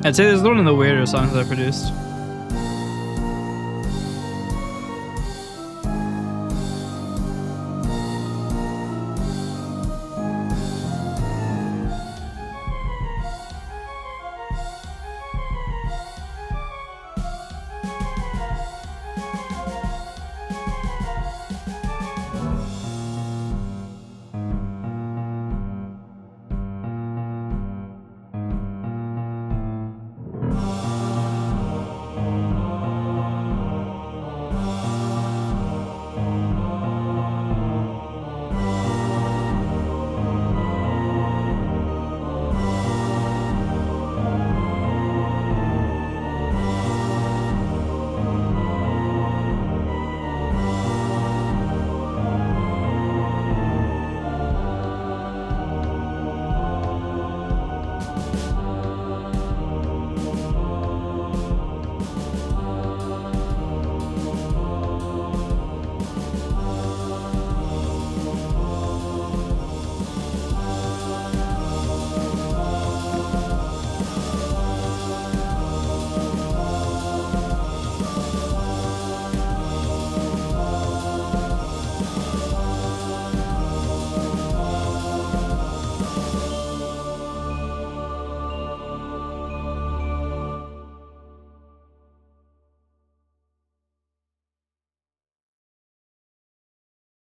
I'd say this is one of the weirder songs I produced.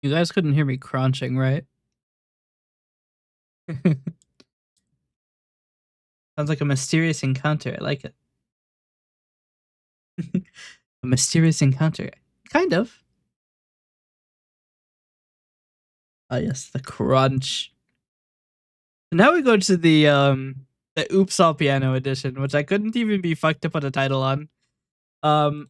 You guys couldn't hear me crunching, right? Sounds like a mysterious encounter. I like it. A mysterious encounter. Kind of. Ah, yes, the crunch. Now we go to the Oops All Piano edition, which I couldn't even be fucked to put a title on. Um,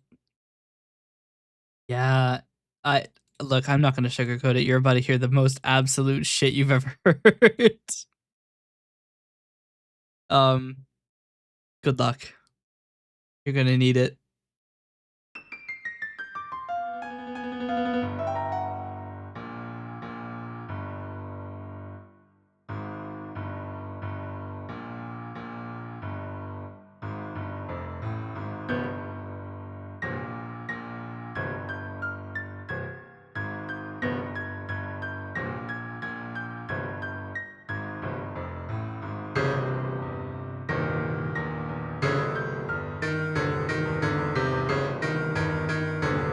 yeah, I look. I'm not gonna sugarcoat it. You're about to hear the most absolute shit you've ever heard. Um, good luck. You're gonna need it.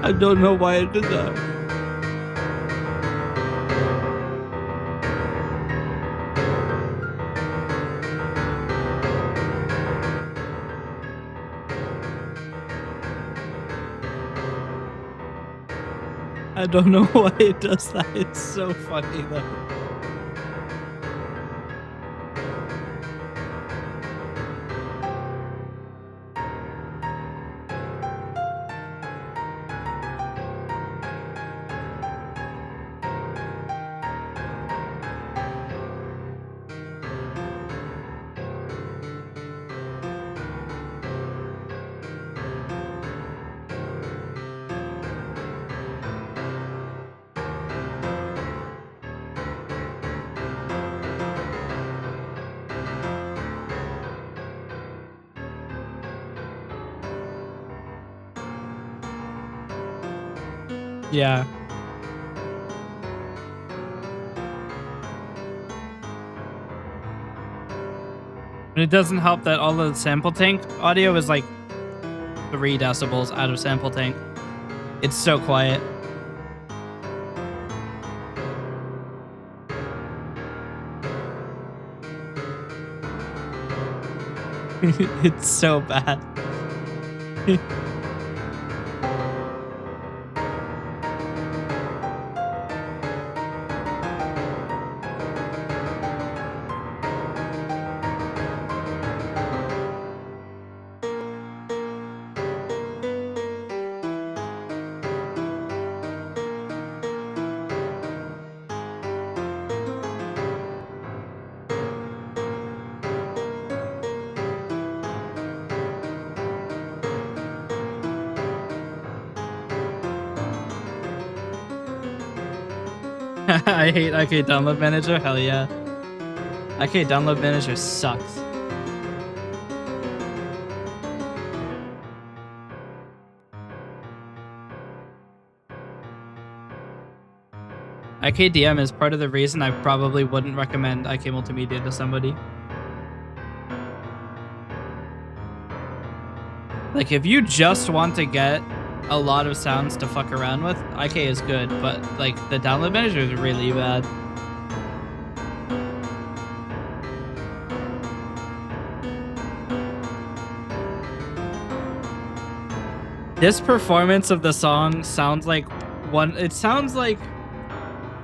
I don't know why I did that. I don't know why it does that. It's so funny though. Yeah. And it doesn't help that all of the sample tank audio is like 3 decibels out of sample tank. It's so quiet. It's so bad. I hate IK Download Manager. Hell yeah. IK Download Manager sucks. IKDM is part of the reason I probably wouldn't recommend IK Multimedia to somebody. Like, if you just want to get a lot of sounds to fuck around with, IK is good, but like the download manager is really bad. This performance of the song sounds like it sounds like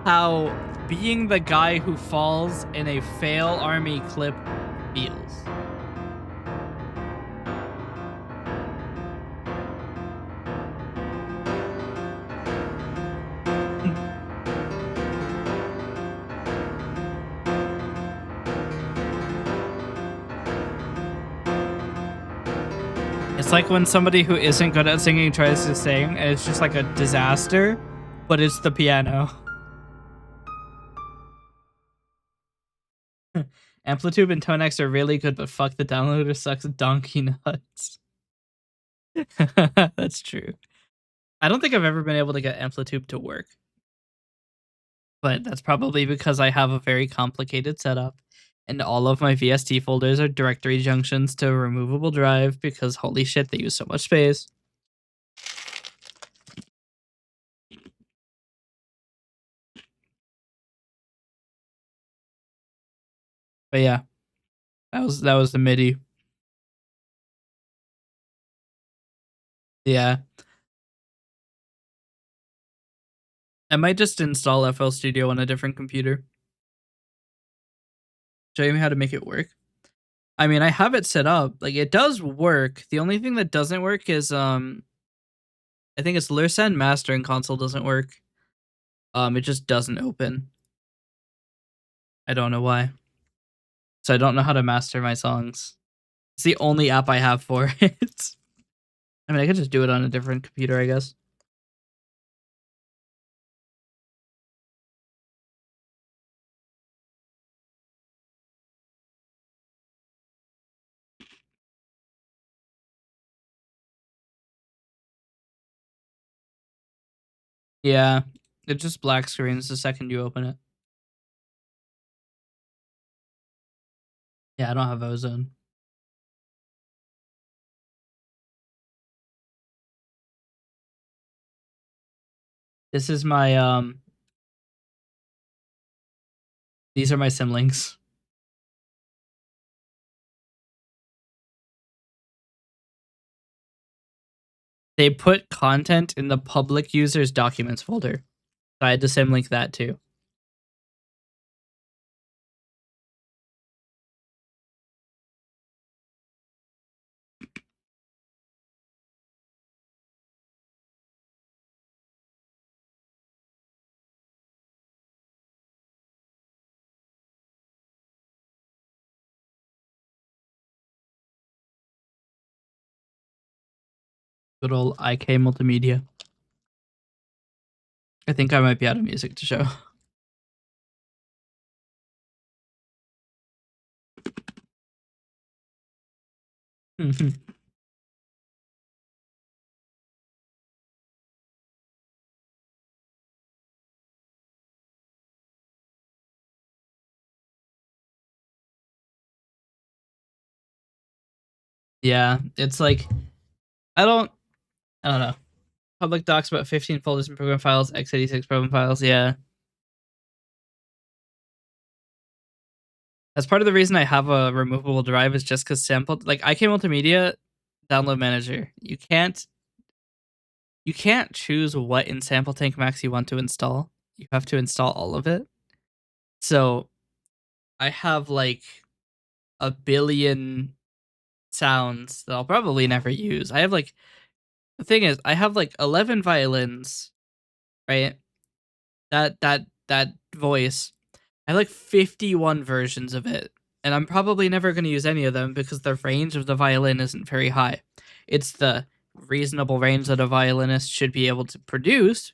how being the guy who falls in a fail army clip feels. It's like when somebody who isn't good at singing tries to sing, and it's just like a disaster, but it's the piano. Amplitude and Tonex are really good, but fuck, the downloader sucks donkey nuts. That's true. I don't think I've ever been able to get Amplitude to work. But that's probably because I have a very complicated setup, and all of my VST folders are directory junctions to a removable drive because holy shit, they use so much space. But yeah, that was the MIDI. Yeah, I might just install FL Studio on a different computer. Show you how to make it work. I mean, I have it set up. Like it does work. The only thing that doesn't work is I think it's Lursen mastering console doesn't work. It just doesn't open. I don't know why. So I don't know how to master my songs. It's the only app I have for it. I mean, I could just do it on a different computer, I guess. Yeah, it just black screens the second you open it. Yeah, I don't have Ozone. This is my these are my symlinks. They put content in the public users documents folder. So I had to symlink that too. Good old IK multimedia. I think I might be out of music to show. Yeah, it's like I don't know. Public docs about 15 folders and program files, x86 program files. Yeah, that's part of the reason I have a removable drive is just because sample like IK multimedia download manager. You can't choose what in sample tank max you want to install. You have to install all of it. So I have like a billion sounds that I'll probably never use. I have like the thing is I have like 11 violins, right? That voice. I have like 51 versions of it. And I'm probably never going to use any of them because the range of the violin isn't very high. It's the reasonable range that a violinist should be able to produce,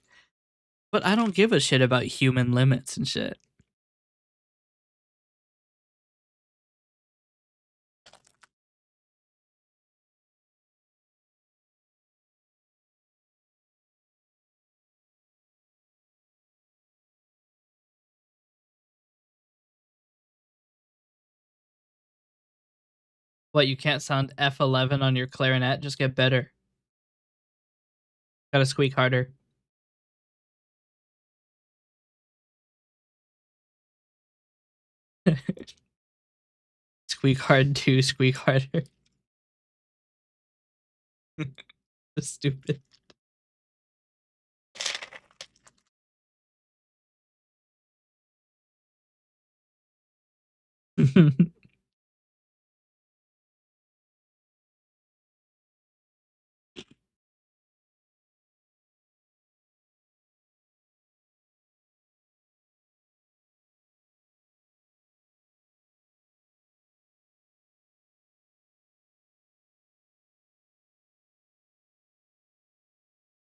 but I don't give a shit about human limits and shit. What, you can't sound F11 on your clarinet? Just get better. Gotta squeak harder. Squeak hard to squeak harder. Stupid.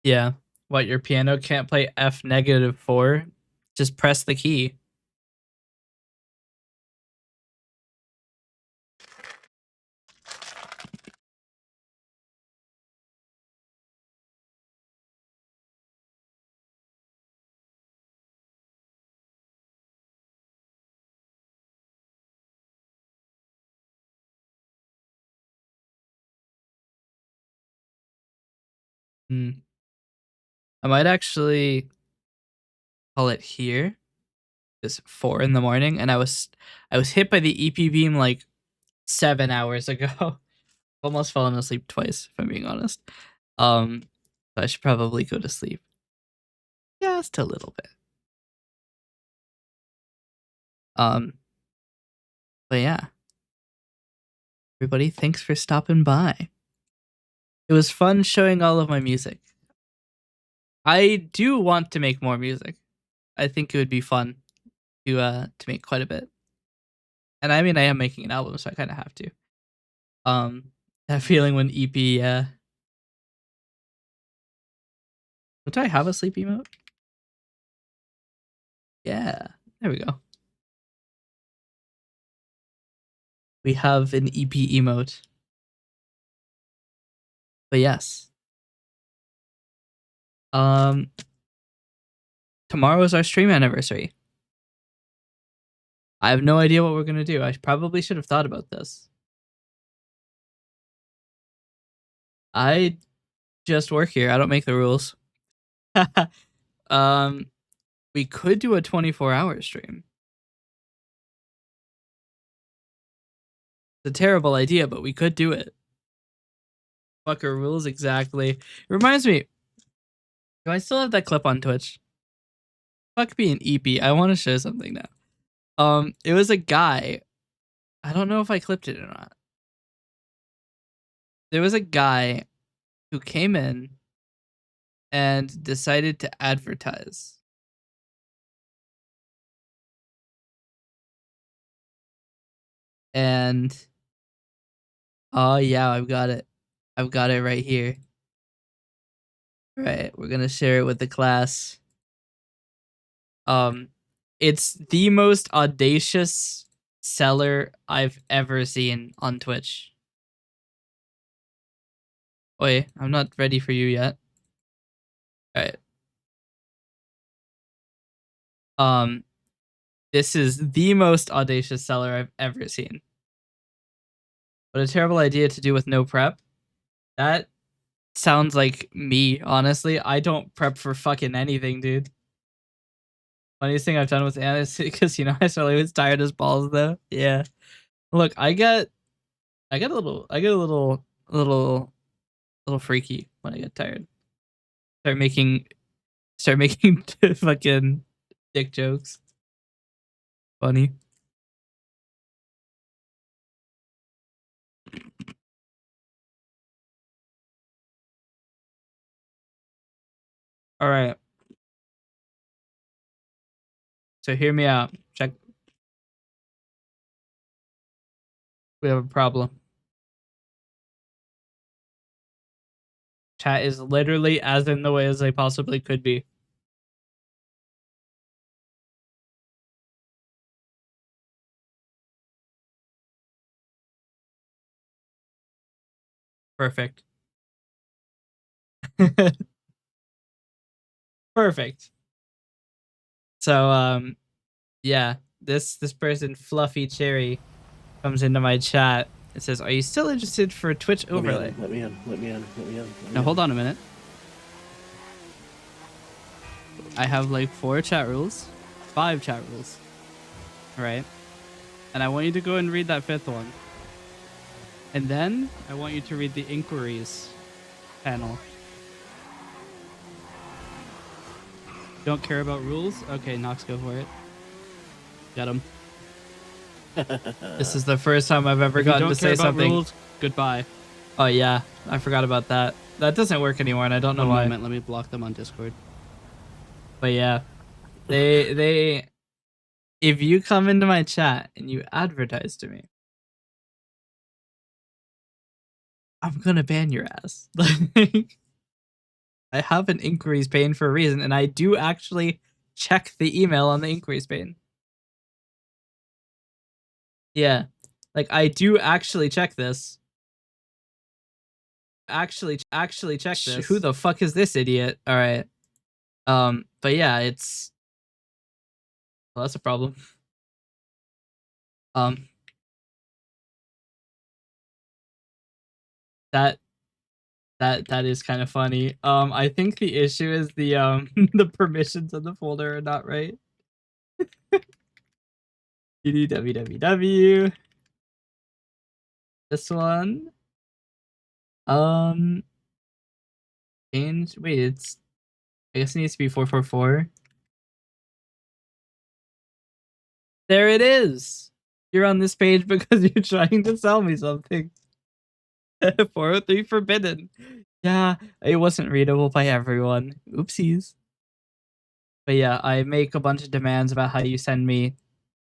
Yeah. What, your piano can't play F-4? Just press the key. Hmm. I might actually call it here. It's 4 in the morning, and I was hit by the EP beam like 7 hours ago. Almost fallen asleep twice, if I'm being honest. So I should probably go to sleep. Just a little bit. But yeah. Everybody, thanks for stopping by. It was fun showing all of my music. I do want to make more music. I think it would be fun to make quite a bit. And I mean, I am making an album, so I kind of have to. That feeling when EP, do I have a sleep emote? Yeah, there we go. We have an EP emote. But yes. Tomorrow is our stream anniversary. I have no idea what we're gonna do. I probably should have thought about this. I just work here. I don't make the rules. We could do a 24-hour stream. It's a terrible idea, but we could do it. Fucker rules exactly. It reminds me, do I still have that clip on Twitch? Fuck me an EP. I want to show something now. It was a guy. I don't know if I clipped it or not. There was a guy who came in and decided to advertise. And oh yeah, I've got it. I've got it right here. All right, we're gonna share it with the class. It's the most audacious seller I've ever seen on Twitch. Wait, I'm not ready for you yet. All right. This is the most audacious seller I've ever seen. What a terrible idea to do with no prep. That sounds like me, honestly. I don't prep for fucking anything, dude. Funniest thing I've done with Anna is because I suddenly was tired as balls though. Yeah. Look, I get a little freaky when I get tired. Start making fucking dick jokes. Funny. All right. So hear me out. Check. We have a problem. Chat is literally as in the way as they possibly could be. Perfect. Perfect. So yeah, this person Fluffy Cherry comes into my chat and says, "Are you still interested for a Twitch overlay?" Let me in. Now hold on a minute. I have like 4 chat rules, 5 chat rules. All right. And I want you to go and read that 5th one. And then I want you to read the inquiries panel. Don't care about rules? Okay, Nox, go for it. Got him. This is the first time I've ever gotten to say something. Rules, goodbye. Oh yeah, I forgot about that. That doesn't work anymore, and I don't know why. Moment, let me block them on Discord. But yeah, they if you come into my chat and you advertise to me, I'm gonna ban your ass. I have an inquiries pane for a reason, and I do actually check the email on the inquiries pane. Yeah, like I do actually check this. Actually check this. Who the fuck is this idiot? All right. But yeah, well, that's a problem. That is kind of funny. I think the issue is the the permissions of the folder are not right. www. This one. Change. Wait, it's. I guess it needs to be 444. There it is. You're on this page because you're trying to sell me something. 403 forbidden. Yeah, it wasn't readable by everyone. Oopsies. But yeah, I make a bunch of demands about how you send me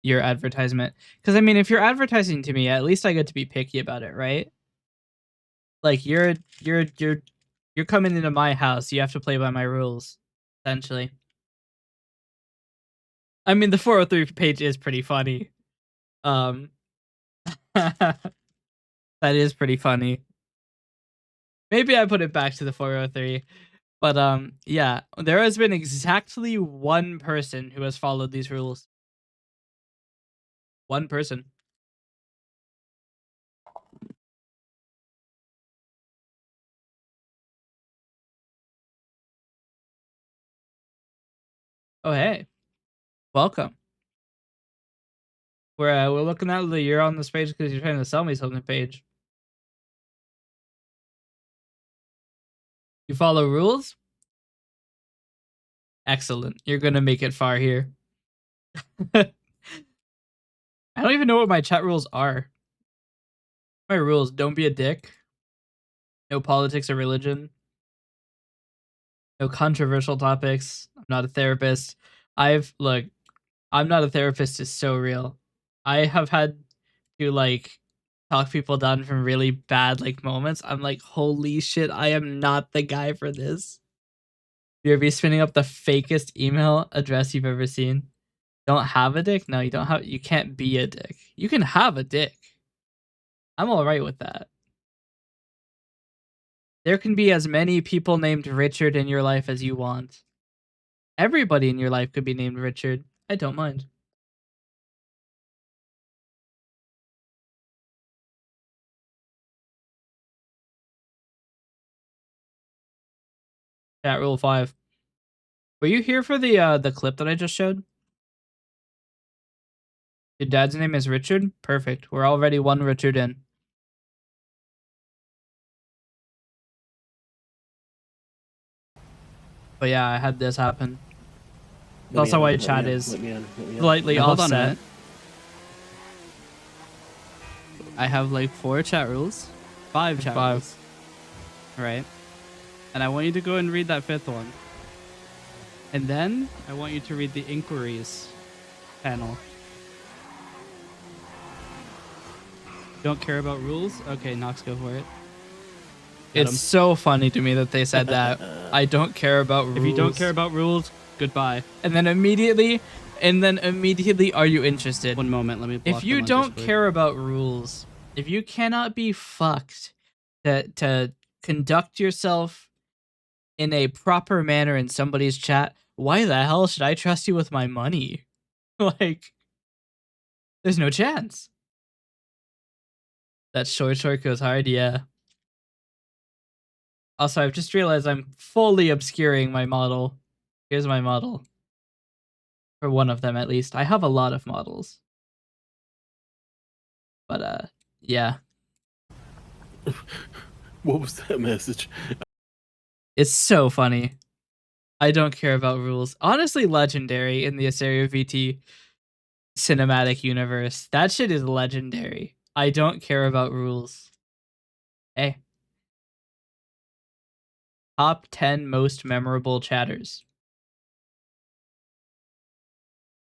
your advertisement. Because I mean, if you're advertising to me, at least I get to be picky about it, right? Like you're coming into my house. You have to play by my rules, essentially. I mean, the 403 page is pretty funny. That is pretty funny. Maybe I put it back to the 403. But yeah, there has been exactly one person who has followed these rules. One person. Oh hey, welcome. We're looking at the you're on this page because you're trying to sell me something page. You follow rules? Excellent. You're gonna make it far here. I don't even know what my chat rules are. My rules: don't be a dick. No politics or religion. No controversial topics. I'm not a therapist. Look, I'm not a therapist is so real. I have had to like talk people down from really bad like moments. I'm like, holy shit, I am not the guy for this. You're be spinning up the fakest email address you've ever seen. Don't have a dick? No, you can't be a dick. You can have a dick. I'm alright with that. There can be as many people named Richard in your life as you want. Everybody in your life could be named Richard. I don't mind. Chat rule 5. Were you here for the clip that I just showed? Your dad's name is Richard? Perfect. We're already one Richard in. But yeah, I had this happen. That's also why chat is slightly offset. I have like 4 chat rules. 5 chat rules. Right? And I want you to go and read that 5th one. And then I want you to read the inquiries panel. Don't care about rules? Okay, Nox, go for it. It's so funny to me that they said that. I don't care about rules. If you don't care about rules, goodbye. And then immediately, are you interested? One moment, let me block. If you don't care about rules, if you cannot be fucked to conduct yourself in a proper manner in somebody's chat, why the hell should I trust you with my money? Like, there's no chance. That short goes hard, yeah. Also, I've just realized I'm fully obscuring my model. Here's my model. For one of them, at least. I have a lot of models. But, yeah. What was that message? It's so funny. I don't care about rules. Honestly, legendary in the Asteria VT cinematic universe. That shit is legendary. I don't care about rules. Hey. Top 10 most memorable chatters.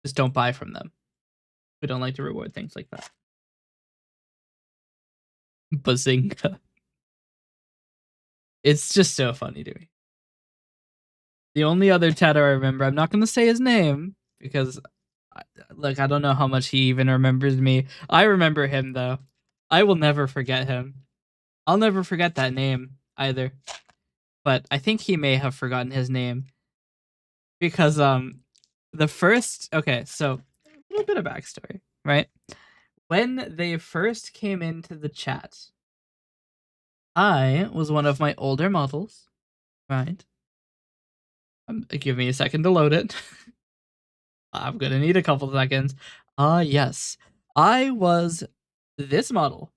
Just don't buy from them. We don't like to reward things like that. Bazinga. It's just so funny to me. The only other chatter I remember, I'm not going to say his name because, look, I don't know how much he even remembers me. I remember him, though. I will never forget him. I'll never forget that name either. But I think he may have forgotten his name because okay, so a little bit of backstory, right? When they first came into the chat, I was one of my older models, right? Give me a second to load it. I'm gonna need a couple seconds. Yes. I was this model.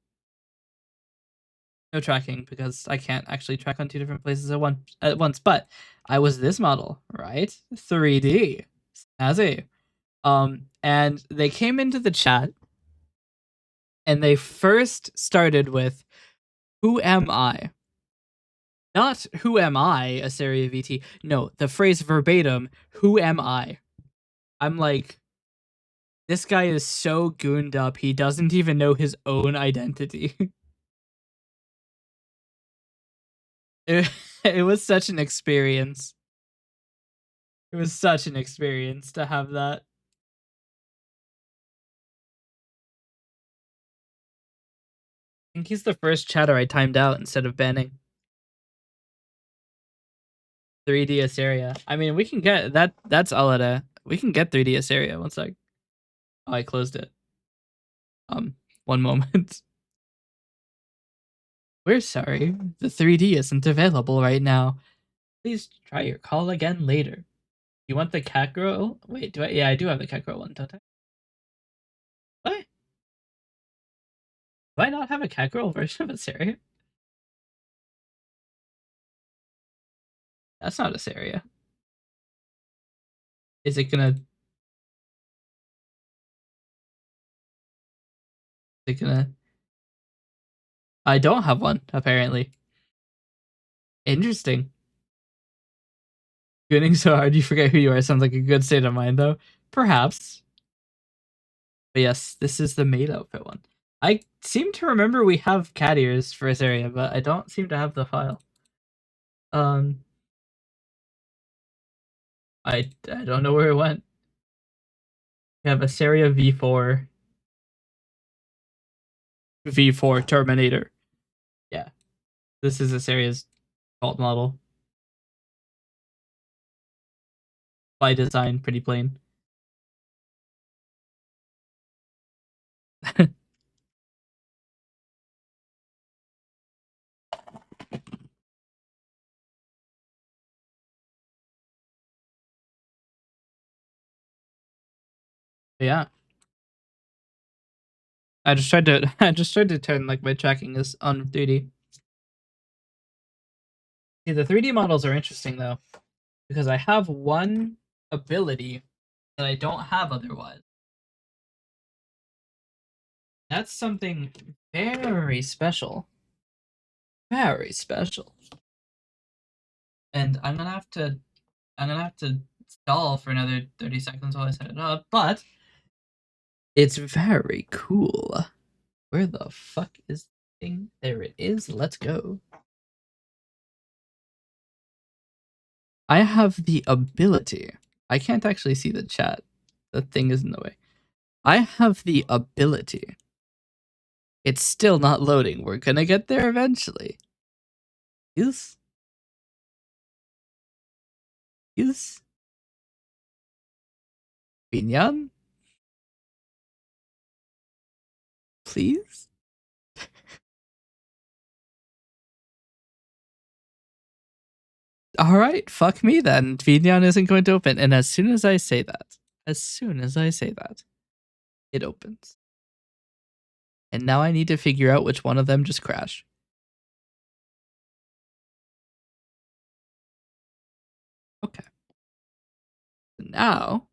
No tracking because I can't actually track on two different places at once, but I was this model, right? 3D. Snazzy. And they came into the chat and they first started with, "Who am I?" Not "Who am I, Asaria VT?" No, the phrase verbatim, "Who am I?" I'm like, this guy is so gooned up, he doesn't even know his own identity. it, it was such an experience. It was such an experience to have that. I think he's the first chatter I timed out instead of banning. 3D Asaria. I mean, we can get that. That's Alada. We can get 3D Asaria. One sec. Oh, I closed it. One moment. We're sorry. The 3D isn't available right now. Please try your call again later. You want the cat girl? Wait, do I? Yeah, I do have the cat girl one, don't I? What? Do I not have a cat girl version of Asaria? That's not Asaria. Is it gonna? Is it gonna? I don't have one apparently. Interesting. Gooning so hard you forget who you are sounds like a good state of mind, though. Perhaps. But yes, this is the maid outfit one. I seem to remember we have cat ears for this area, but I don't seem to have the file. Um, I don't know where it went. We have Asaria V4. V4 Terminator. Yeah. This is Asaria's default model. By design, pretty plain. Yeah. I just tried to turn like my tracking is on 3D. See, the 3D models are interesting though, because I have one ability that I don't have otherwise. That's something very special. Very special. And I'm gonna have to stall for another 30 seconds while I set it up, but it's very cool. Where the fuck is the thing? There it is. Let's go. I have the ability. I can't actually see the chat. The thing is in the way. I have the ability. It's still not loading. We're gonna get there eventually. Yes. Yes. Binyan? Please? All right, fuck me then. Binyan isn't going to open. And as soon as I say that, it opens. And now I need to figure out which one of them just crashed. Okay. So now,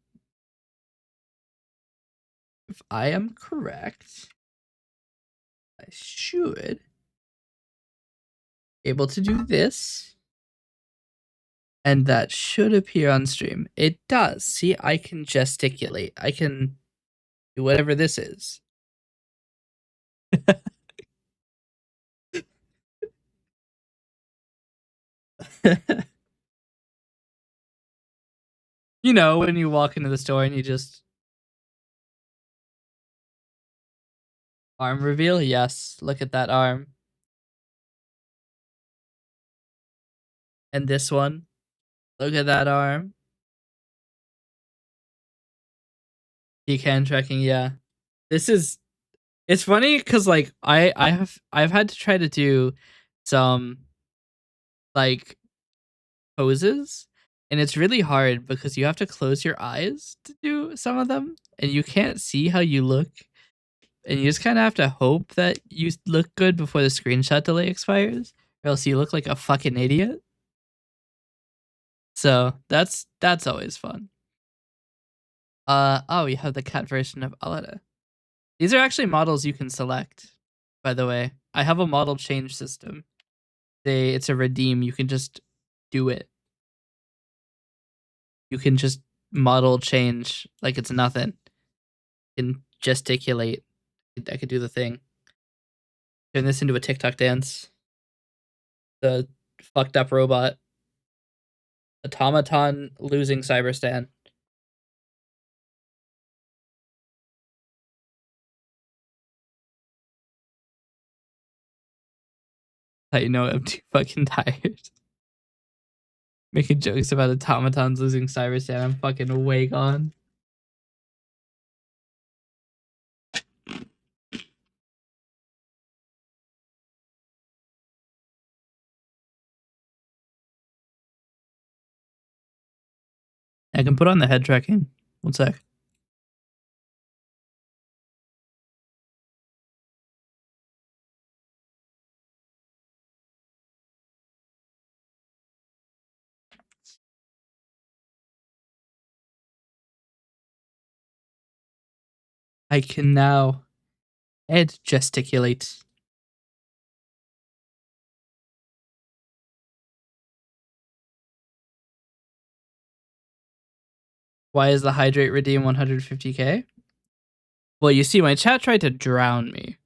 if I am correct, I should be able to do this. And that should appear on stream. It does. See, I can gesticulate. I can do whatever this is. You know, when you walk into the store and you just arm reveal? Yes, look at that arm. And this one, look at that arm. Pecan tracking, yeah. This is it's funny because like I've had to try to do some like poses And it's really hard because you have to close your eyes to do some of them, and you can't see how you look. And you just kind of have to hope that you look good before the screenshot delay expires, or else you look like a fucking idiot. So that's always fun. Oh, you have the cat version of Alada. These are actually models you can select, by the way. I have a model change system. It's a redeem. You can just do it. You can just model change like it's nothing. You can gesticulate. I could do the thing. Turn this into a TikTok dance. The fucked up robot. Automaton losing Cyberstan. I know I'm too fucking tired. Making jokes about automatons losing Cyberstan. I'm fucking way gone. I can put on the head tracking. One sec. I can now head gesticulate. Why is the hydrate redeem 150k? Well, you see, my chat tried to drown me.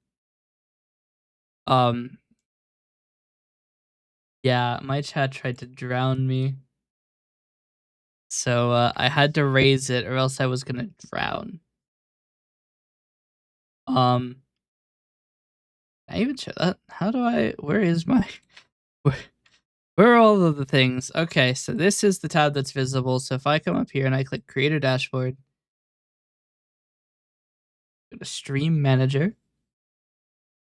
Yeah, my chat tried to drown me. So I had to raise it, or else I was gonna drown. Can I even show that? How do I? Where is my? Where are all of the things? Okay, so this is the tab that's visible. So if I come up here and I click Creator Dashboard, go to Stream Manager,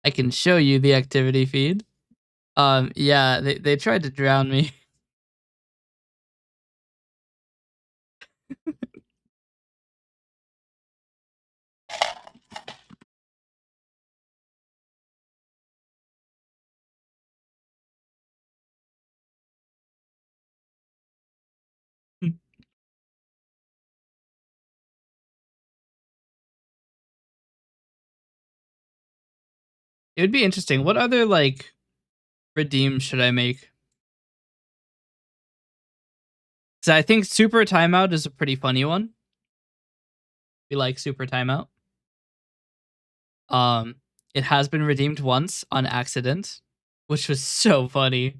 I can show you the activity feed. Yeah, they tried to drown me. It would be interesting. What other like redeems should I make? So I think Super Timeout is a pretty funny one. We like Super Timeout. It has been redeemed once on accident, which was so funny.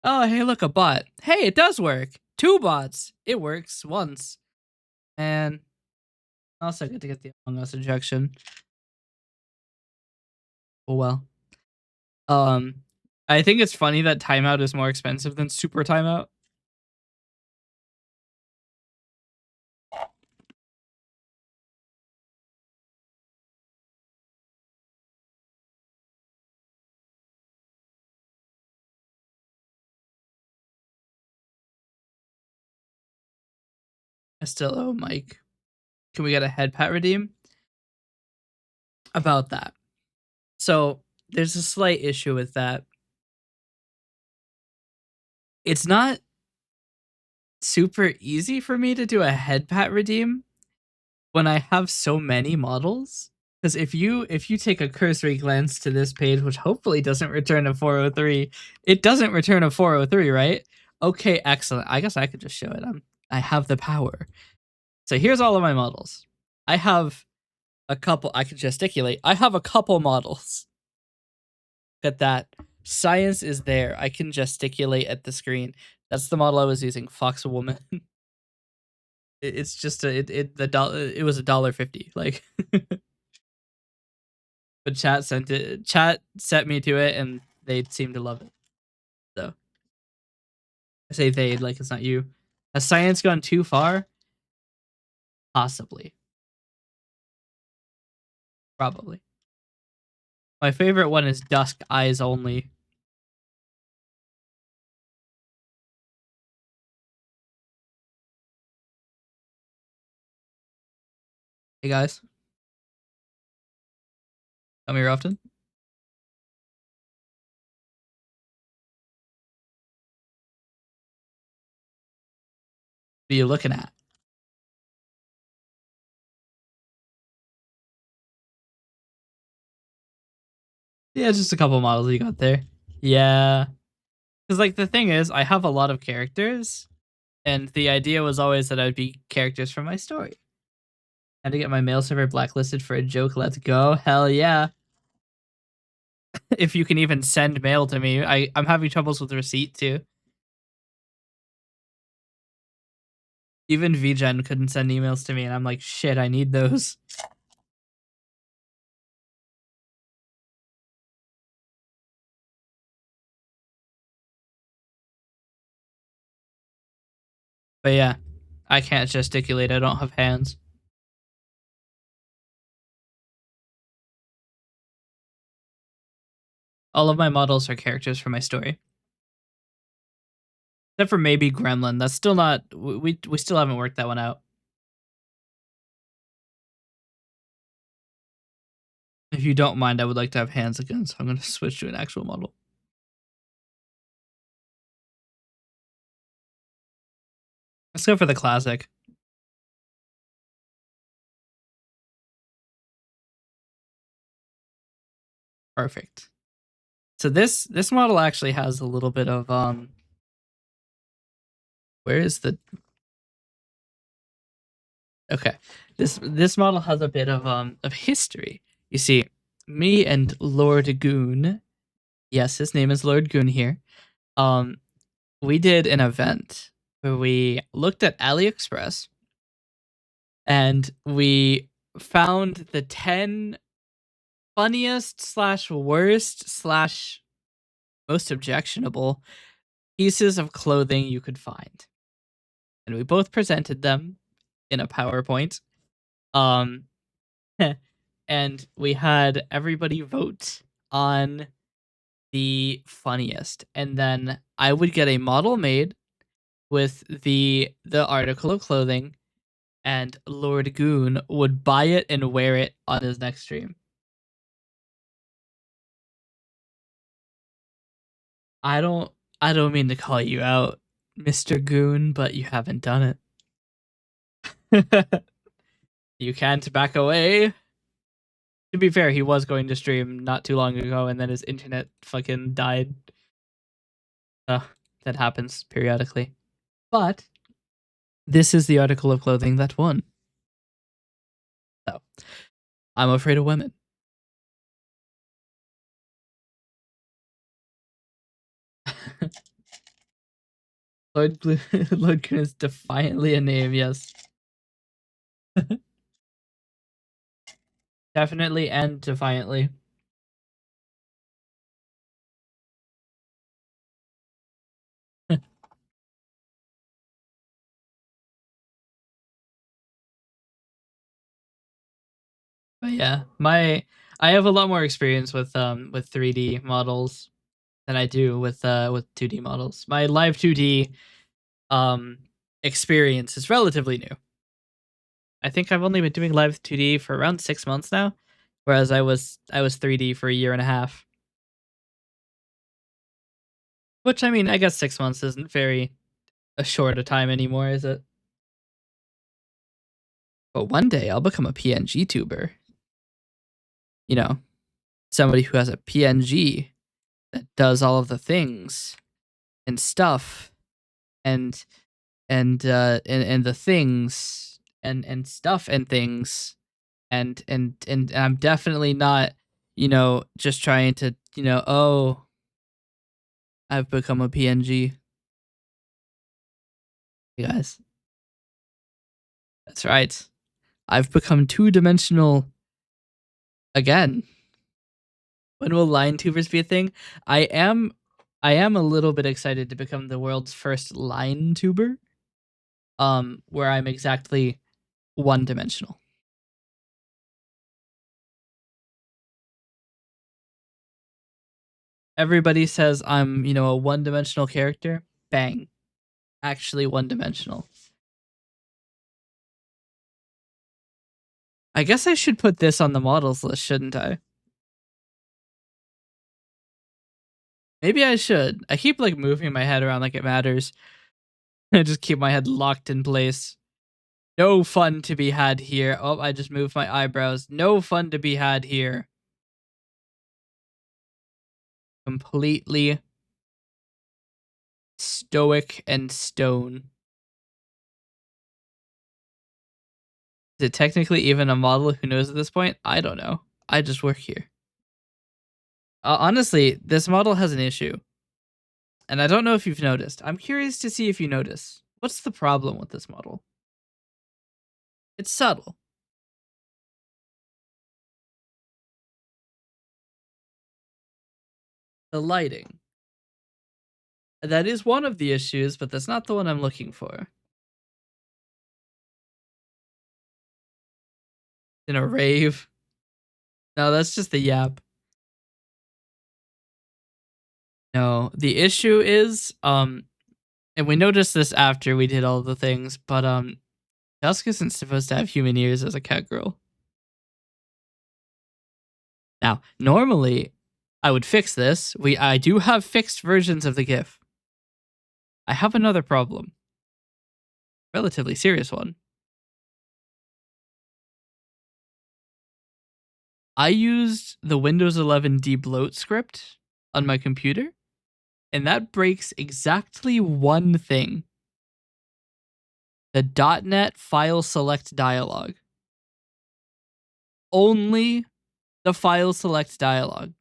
Oh, hey, look, a bot. Hey, it does work. 2 bots. It works once. And also get to get the Among Us injection. Oh well. I think it's funny that timeout is more expensive than super timeout. I still owe Mike. Can we get a head pat redeem? About that. So there's a slight issue with that. It's not super easy for me to do a head pat redeem when I have so many models. Because if you take a cursory glance to this page, which hopefully doesn't return a 403, it doesn't return a 403, right? Okay, excellent. I guess I could just show it. I have the power. So here's all of my models. I have a couple. I can gesticulate. I have a couple models. Look at that. Science is there. I can gesticulate at the screen. That's the model I was using. Fox Woman. It's just it was $1.50. Like, but chat sent it. Chat set me to it, and they seem to love it. So I say they, like it's not you. Has science gone too far? Possibly. Probably. My favorite one is Dusk Eyes Only. Hey guys, come here often. What are you looking at? Yeah, just a couple models you got there. Yeah, because like the thing is, I have a lot of characters, and the idea was always that I'd be characters from my story. Had to get my mail server blacklisted for a joke. Let's go. Hell yeah. If you can even send mail to me. I'm having troubles with receipt too. Even VGen couldn't send emails to me, and I'm like, shit, I need those. But yeah, I can't gesticulate. I don't have hands. All of my models are characters from my story. Except for maybe Gremlin. That's still not. We still haven't worked that one out. If you don't mind, I would like to have hands again, so I'm going to switch to an actual model. Let's go for the classic. Perfect. So this model actually has a little bit of where is the okay. This model has a bit of history. You see, me and Lord Goon, yes, his name is Lord Goon here. Um we did an event where we looked at AliExpress and we found the 10 funniest slash worst slash most objectionable pieces of clothing you could find. And we both presented them in a PowerPoint. Um and we had everybody vote on the funniest. And then I would get a model made with the article of clothing, and Lord Goon would buy it and wear it on his next stream. I don't I don't mean to call you out, Mr. Goon, but you haven't done it. You can't back away. To be fair, he was going to stream not too long ago, and then his internet fucking died. That happens periodically. But this is the article of clothing that won. So I'm afraid of women. Lord Blue, Lord Goon is defiantly a name, yes. Definitely and defiantly. But yeah, I have a lot more experience with 3D models than I do with 2D models. My live 2D um experience is relatively new. I think I've only been doing live 2D for around 6 months now, whereas I was 3D for a year and a half. Which I mean, I guess 6 months isn't very a short a time anymore, is it? But one day I'll become a PNG tuber. You know, somebody who has a PNG that does all of the things and stuff and and the things and stuff and things and I'm definitely not, just trying to, oh, I've become a PNG. You guys, that's right. I've become two-dimensional again. When will line tubers be a thing? I am I am a little bit excited to become the world's first line tuber. Where I'm exactly one-dimensional. Everybody says I'm, a one-dimensional character. Bang. Actually one-dimensional. I guess I should put this on the models list, shouldn't I? Maybe I should. I keep like moving my head around like it matters. I just keep my head locked in place. No fun to be had here. Oh, I just moved my eyebrows. No fun to be had here. Completely stoic and stone. Is it technically even a model who knows at this point? I don't know. I just work here. Honestly, this model has an issue. And I don't know if you've noticed. I'm curious to see if you notice. What's the problem with this model? It's subtle. The lighting. That is one of the issues, but that's not the one I'm looking for. In a rave. No, that's just the yap. No, the issue is, and we noticed this after we did all the things, but Dusk isn't supposed to have human ears as a cat girl. Now, normally, I would fix this. I do have fixed versions of the GIF. I have another problem. Relatively serious one. I used the Windows 11 debloat script on my computer, and that breaks exactly one thing. The .NET file select dialog. Only the file select dialog.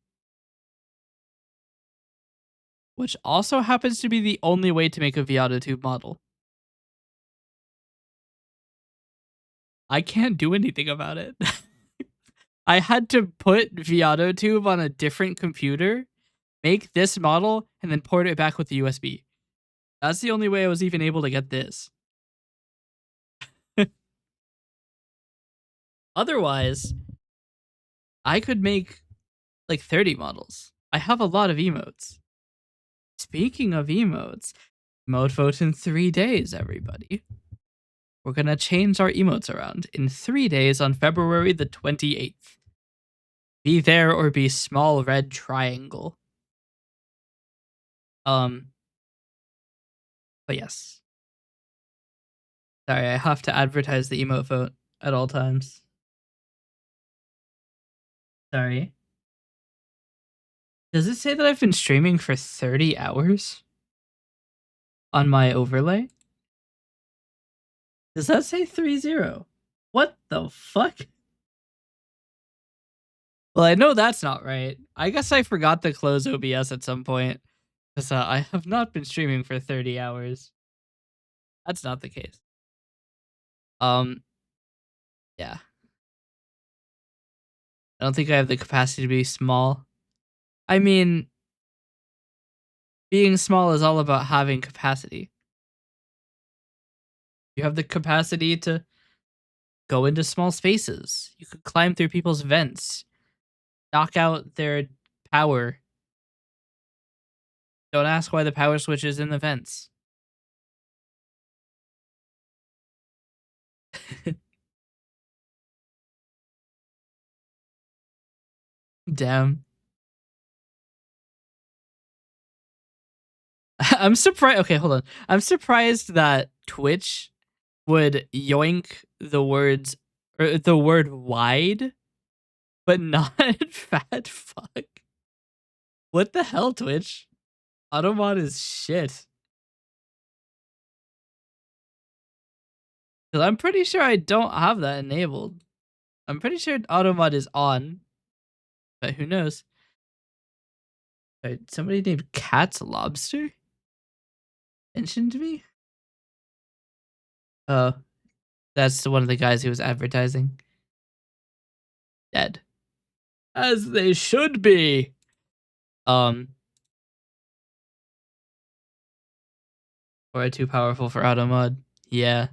Which also happens to be the only way to make a vtuber model. I can't do anything about it. I had to put vtuber on a different computer, make this model, and then port it back with the USB. That's the only way I was even able to get this. Otherwise, I could make like 30 models. I have a lot of emotes. Speaking of emotes, emote vote in 3 days, everybody. We're gonna change our emotes around in 3 days on February the 28th. Be there or be small red triangle. But yes. Sorry, I have to advertise the emote vote at all times. Sorry. Does it say that I've been streaming for 30 hours? On my overlay? Does that say 30? What the fuck? Well, I know that's not right. I guess I forgot to close OBS at some point. Because I have not been streaming for 30 hours. That's not the case. Yeah. I don't think I have the capacity to be small. I mean, being small is all about having capacity. You have the capacity to go into small spaces. You could climb through people's vents, knock out their power. Don't ask why the power switch is in the vents. Damn. I'm surprised. Okay, hold on. I'm surprised that Twitch would yoink the words or the word wide, but not fat fuck. What the hell, Twitch? Automod is shit. Because I'm pretty sure I don't have that enabled. I'm pretty sure Automod is on, but who knows? Wait, somebody named Cat's Lobster mentioned me? Oh, that's one of the guys who was advertising. Dead. As they should be. Or too powerful for Automod. Yeah.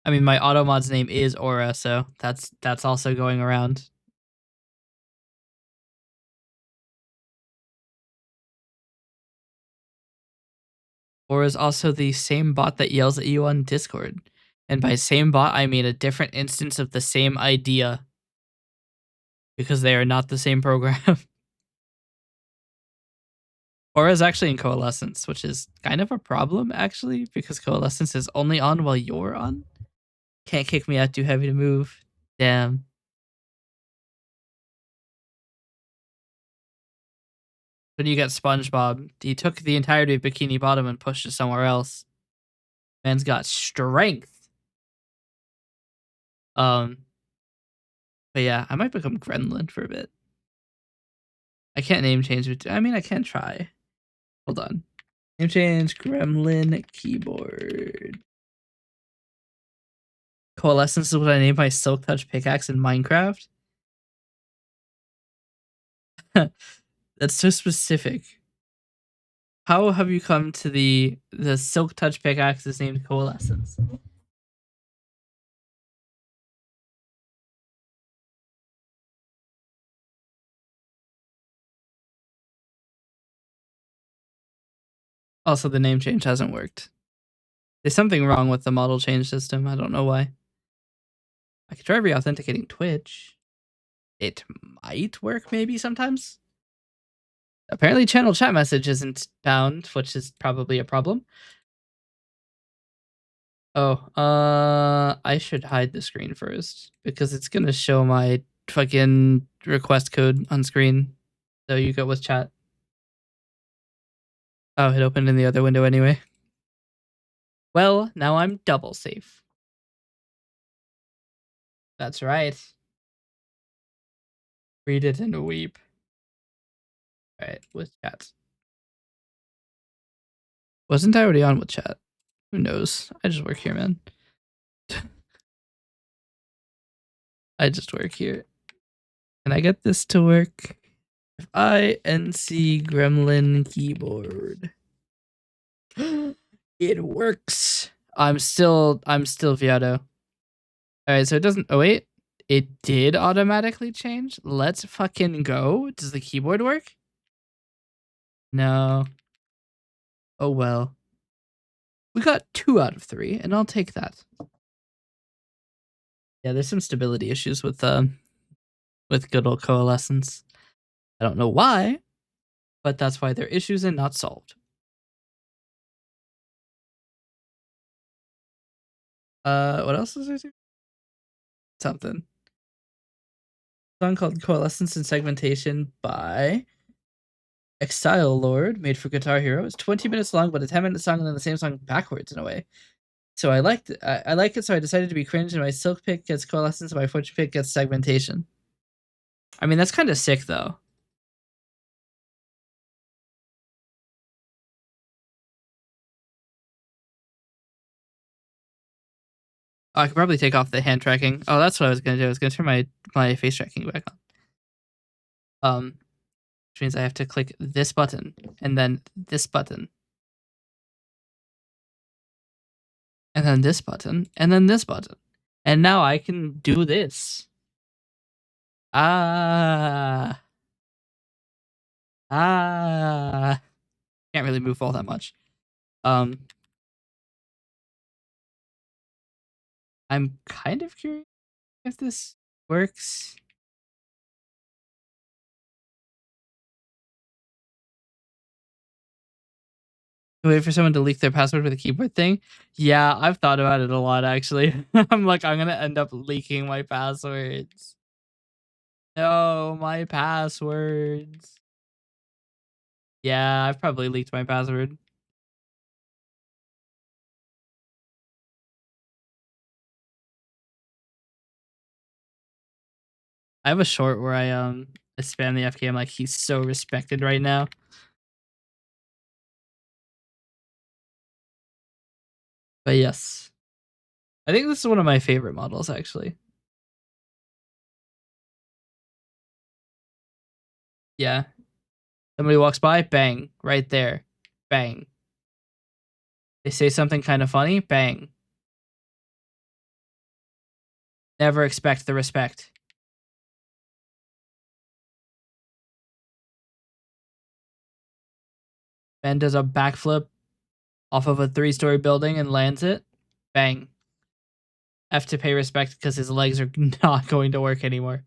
I mean, my Automod's name is Aura, so that's also going around. Aura is also the same bot that yells at you on Discord. And by same bot, I mean a different instance of the same idea. Because they are not the same program. Or is actually in Coalescence, which is kind of a problem, actually, because Coalescence is only on while you're on. Can't kick me out, too heavy to move. Damn. When you get SpongeBob, he took the entirety of Bikini Bottom and pushed it somewhere else. Man's got strength. But yeah, I might become Gremlin for a bit. I can't name change. I mean, I can try. Hold on. Name change, Gremlin keyboard. Coalescence is what I named my Silk Touch pickaxe in Minecraft. That's so specific. How have you come to the Silk Touch pickaxe is named Coalescence? Also, the name change hasn't worked. There's something wrong with the model change system. I don't know why. I could try re-authenticating Twitch. It might work maybe sometimes. Apparently channel chat message isn't bound, which is probably a problem. Oh, I should hide the screen first because it's gonna show my fucking request code on screen. So you go with chat. Oh, it opened in the other window anyway. Well, now I'm double safe. That's right. Read it and weep. Alright, with chat. Wasn't I already on with chat? Who knows? I just work here, man. I just work here. Can I get this to work? If I NC Gremlin keyboard. It works. I'm still Viato. Alright, so it doesn't wait. It did automatically change. Let's fucking go. Does the keyboard work? No. Oh well. We got 2 out of 3, and I'll take that. Yeah, there's some stability issues with good old Coalescence. I don't know why, but that's why they're issues and not solved. What else is there? Something. A song called Coalescence and Segmentation by Exile Lord, made for Guitar Hero. It's 20 minutes long, but a 10-minute song and then the same song backwards in a way. So I liked it. I like it, so I decided to be cringe, and my Silk pick gets Coalescence, and my Fortune pick gets Segmentation. I mean, that's kind of sick, though. Oh, I could probably take off the hand tracking. Oh, that's what I was gonna do. I was gonna turn my face tracking back on. Which means I have to click this button and then this button. And then this button and then this button. And now I can do this. Ah. Can't really move all that much. I'm kind of curious if this works. Wait for someone to leak their password for the keyboard thing. Yeah, I've thought about it a lot actually. I'm like, I'm gonna end up leaking my passwords. No, my passwords. Yeah, I've probably leaked my password. I have a short where I spam the FK. I'm like, he's so respected right now. But yes, I think this is one of my favorite models actually. Yeah, somebody walks by, bang, right there, bang. They say something kind of funny, bang. Never expect the respect. Ben does a backflip off of a 3-story building and lands it, bang. F to pay respect because his legs are not going to work anymore.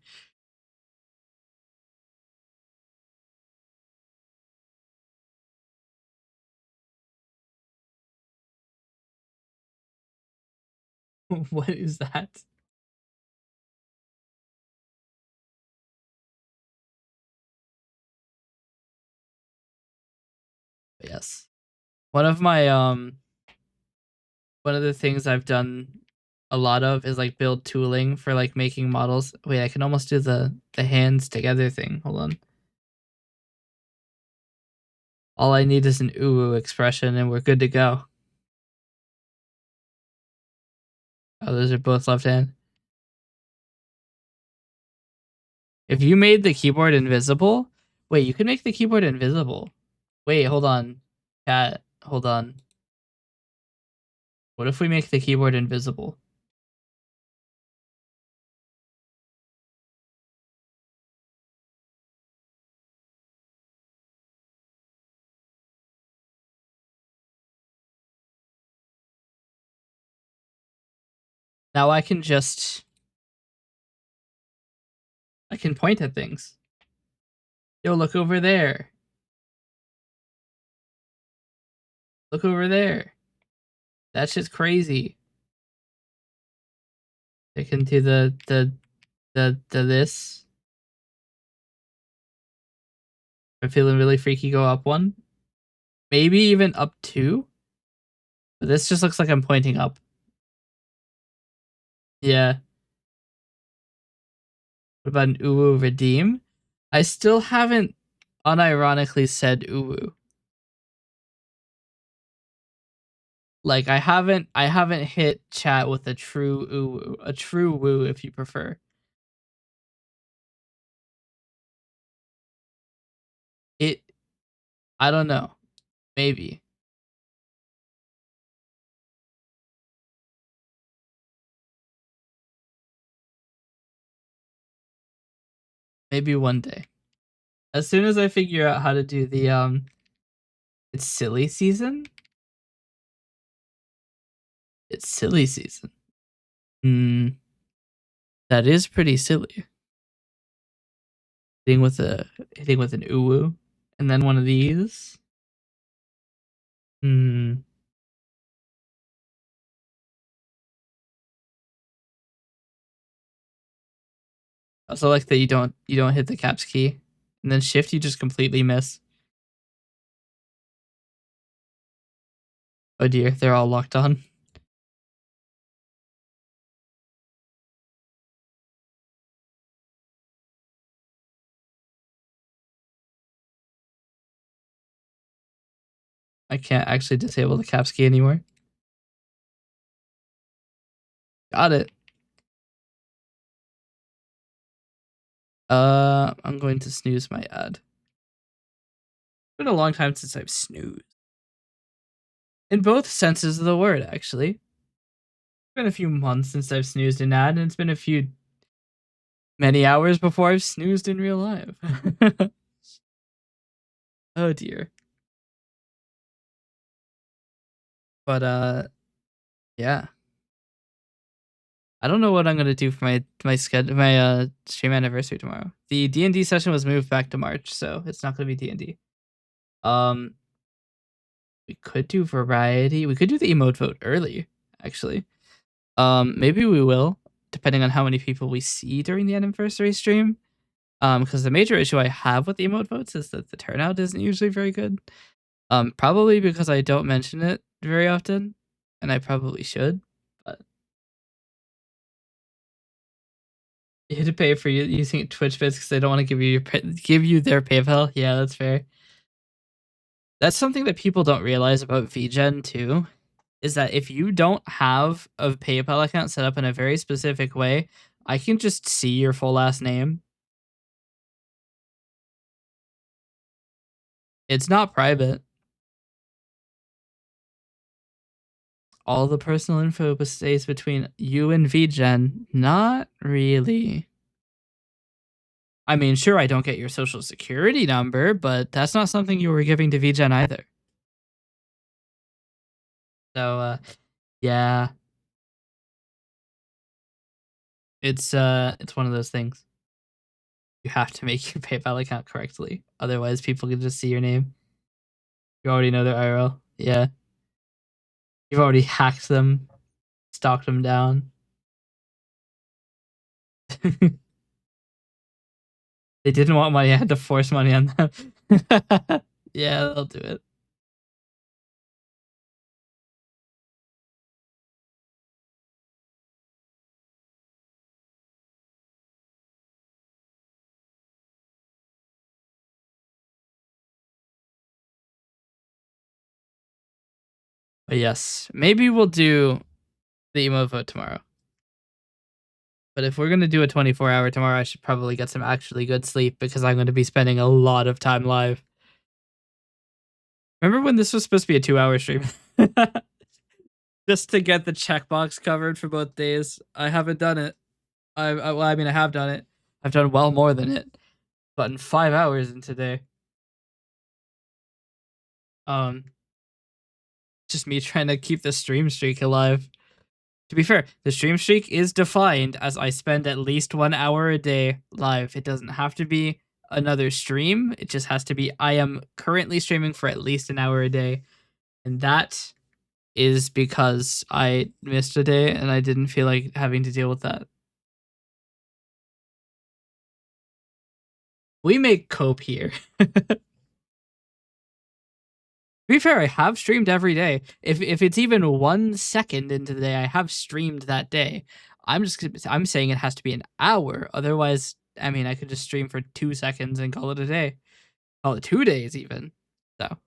What is that? Yes. One of the things I've done a lot of is like build tooling for like making models. Wait, I can almost do the hands together thing. Hold on. All I need is an ooh expression and we're good to go. Oh, those are both left hand. If you made the keyboard invisible, wait, you can make the keyboard invisible. Wait, hold on. Chat, hold on. What if we make the keyboard invisible? Now I can point at things. Yo, look over there. Look over there. That shit's crazy. I can do the this. I'm feeling really freaky. Go up one, maybe even up two. But this just looks like I'm pointing up. Yeah. What about an uwu redeem? I still haven't unironically said uwu. Like I haven't hit chat with a true uwu, a true woo if you prefer. It I don't know. Maybe. Maybe one day. As soon as I figure out how to do the it's silly season. It's silly season. Hmm. That is pretty silly. Hitting with an uwu, and then one of these. Hmm. I also like that you don't hit the caps key, and then shift you just completely miss. Oh dear, they're all locked on. I can't actually disable the caps key anymore. Got it. I'm going to snooze my ad. It's been a long time since I've snoozed. In both senses of the word, actually. It's been a few months since I've snoozed an ad, and it's been many hours before I've snoozed in real life. Oh dear. But yeah. I don't know what I'm gonna do for my stream anniversary tomorrow. The D&D session was moved back to March, so it's not gonna be D&D. Um, we could do variety. We could do the emote vote early, actually. Maybe we will, depending on how many people we see during the anniversary stream. Because the major issue I have with the emote votes is that the turnout isn't usually very good. Probably because I don't mention it very often, and I probably should. But you had to pay for using Twitch bits because they don't want to give you their PayPal. Yeah, that's fair. That's something that people don't realize about VGen too, is that if you don't have a PayPal account set up in a very specific way, I can just see your full last name. It's not private. All the personal info stays between you and VGen. Not really. I mean, sure, I don't get your social security number, but that's not something you were giving to VGen either. So, yeah. It's one of those things. You have to make your PayPal account correctly, otherwise people can just see your name. You already know their IRL. Yeah, you've already hacked them, stalked them down. They didn't want money. I had to force money on them. Yeah, they'll do it. But yes, maybe we'll do the emote vote tomorrow. But if we're gonna do a 24-hour tomorrow, I should probably get some actually good sleep because I'm going to be spending a lot of time live. Remember when this was supposed to be a 2-hour stream? Just to get the checkbox covered for both days. I haven't done it. Well, I mean, I have done it. I've done well more than it. But in 5 hours in today. Just me trying to keep the stream streak alive. To be fair, the stream streak is defined as I spend at least 1 hour a day live. It doesn't have to be another stream. It just has to be I am currently streaming for at least an hour a day. And that is because I missed a day and I didn't feel like having to deal with that. We make cope here. To be fair, I have streamed every day. If it's even 1 second into the day, I have streamed that day. I'm saying it has to be an hour. Otherwise, I mean, I could just stream for 2 seconds and call it a day. Call it 2 days even. So,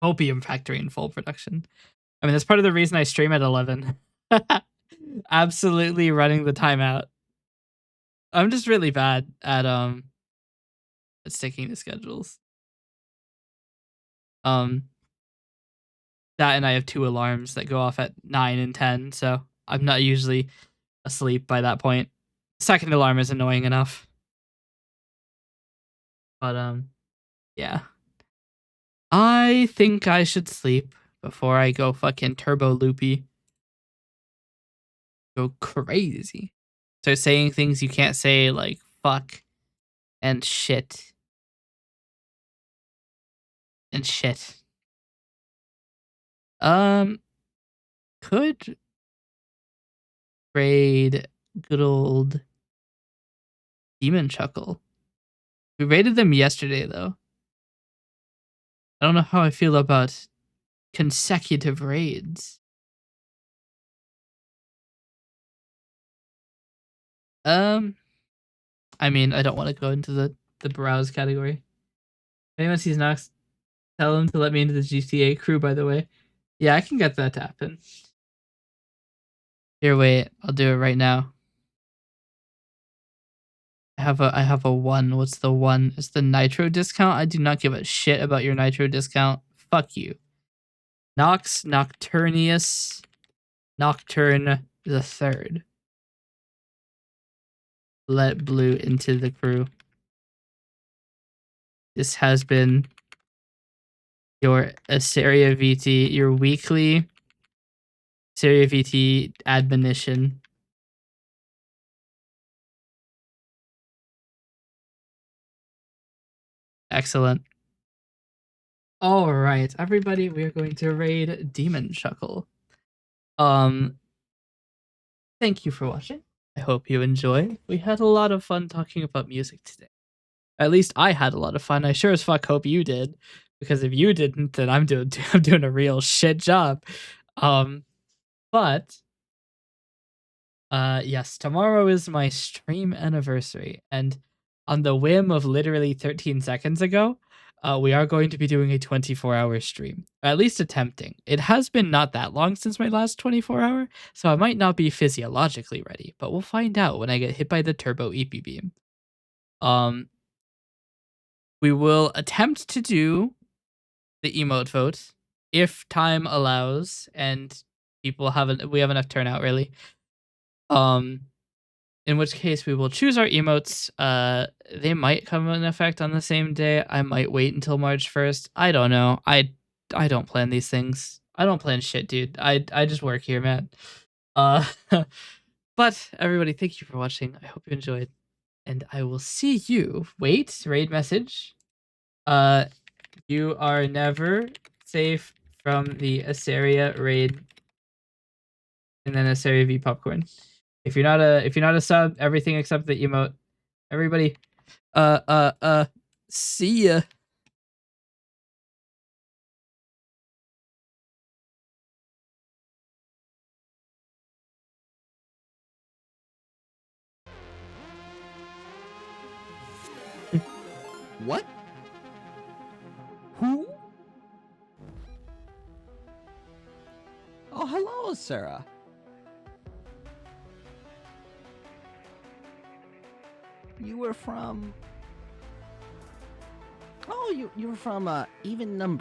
opium factory in full production. I mean, that's part of the reason I stream at 11. Absolutely running the timeout. I'm just really bad at sticking to schedules. That and I have 2 alarms that go off at 9 and 10, so I'm not usually asleep by that point. Second alarm is annoying enough. But yeah. I think I should sleep before I go fucking turbo loopy. Go crazy. Start saying things you can't say, like fuck and shit. And shit. Could raid good old Demon Chuckle. We raided them yesterday, though. I don't know how I feel about consecutive raids. I mean, I don't want to go into the browse category. If anyone sees Nox, tell them to let me into the GTA crew, by the way. Yeah, I can get that to happen. Here, wait, I'll do it right now. I have a 1. What's the 1? It's the Nitro discount. I do not give a shit about your Nitro discount. Fuck you. Nox Nocturnius Nocturne the 3rd. Let Blue into the crew. This has been your Asteria VT, your weekly Asteria VT admonition. Excellent. All right, everybody, we are going to raid Demon Chuckle. Thank you for watching. I hope you enjoy. We had a lot of fun talking about music today. At least I had a lot of fun. I sure as fuck hope you did, because if you didn't, then I'm doing a real shit job. But yes, tomorrow is my stream anniversary, and on the whim of literally 13 seconds ago, we are going to be doing a 24-hour stream, at least attempting. It has been not that long since my last 24-hour, so I might not be physiologically ready, but we'll find out when I get hit by the turbo EP beam. We will attempt to do the emote vote if time allows and we have enough turnout, really. In which case we will choose our emotes. They might come in effect on the same day. I might wait until March 1st. I don't know. I don't plan these things. I don't plan shit, dude. I just work here, man. But everybody, thank you for watching. I hope you enjoyed, and I will see you. Wait, raid message. You are never safe from the Asaria raid, and then Asaria v popcorn. If you're not a sub, everything except the emote. Everybody, see ya. What? Who? Oh, hello, Sarah. You were from... Oh, you were from, even number.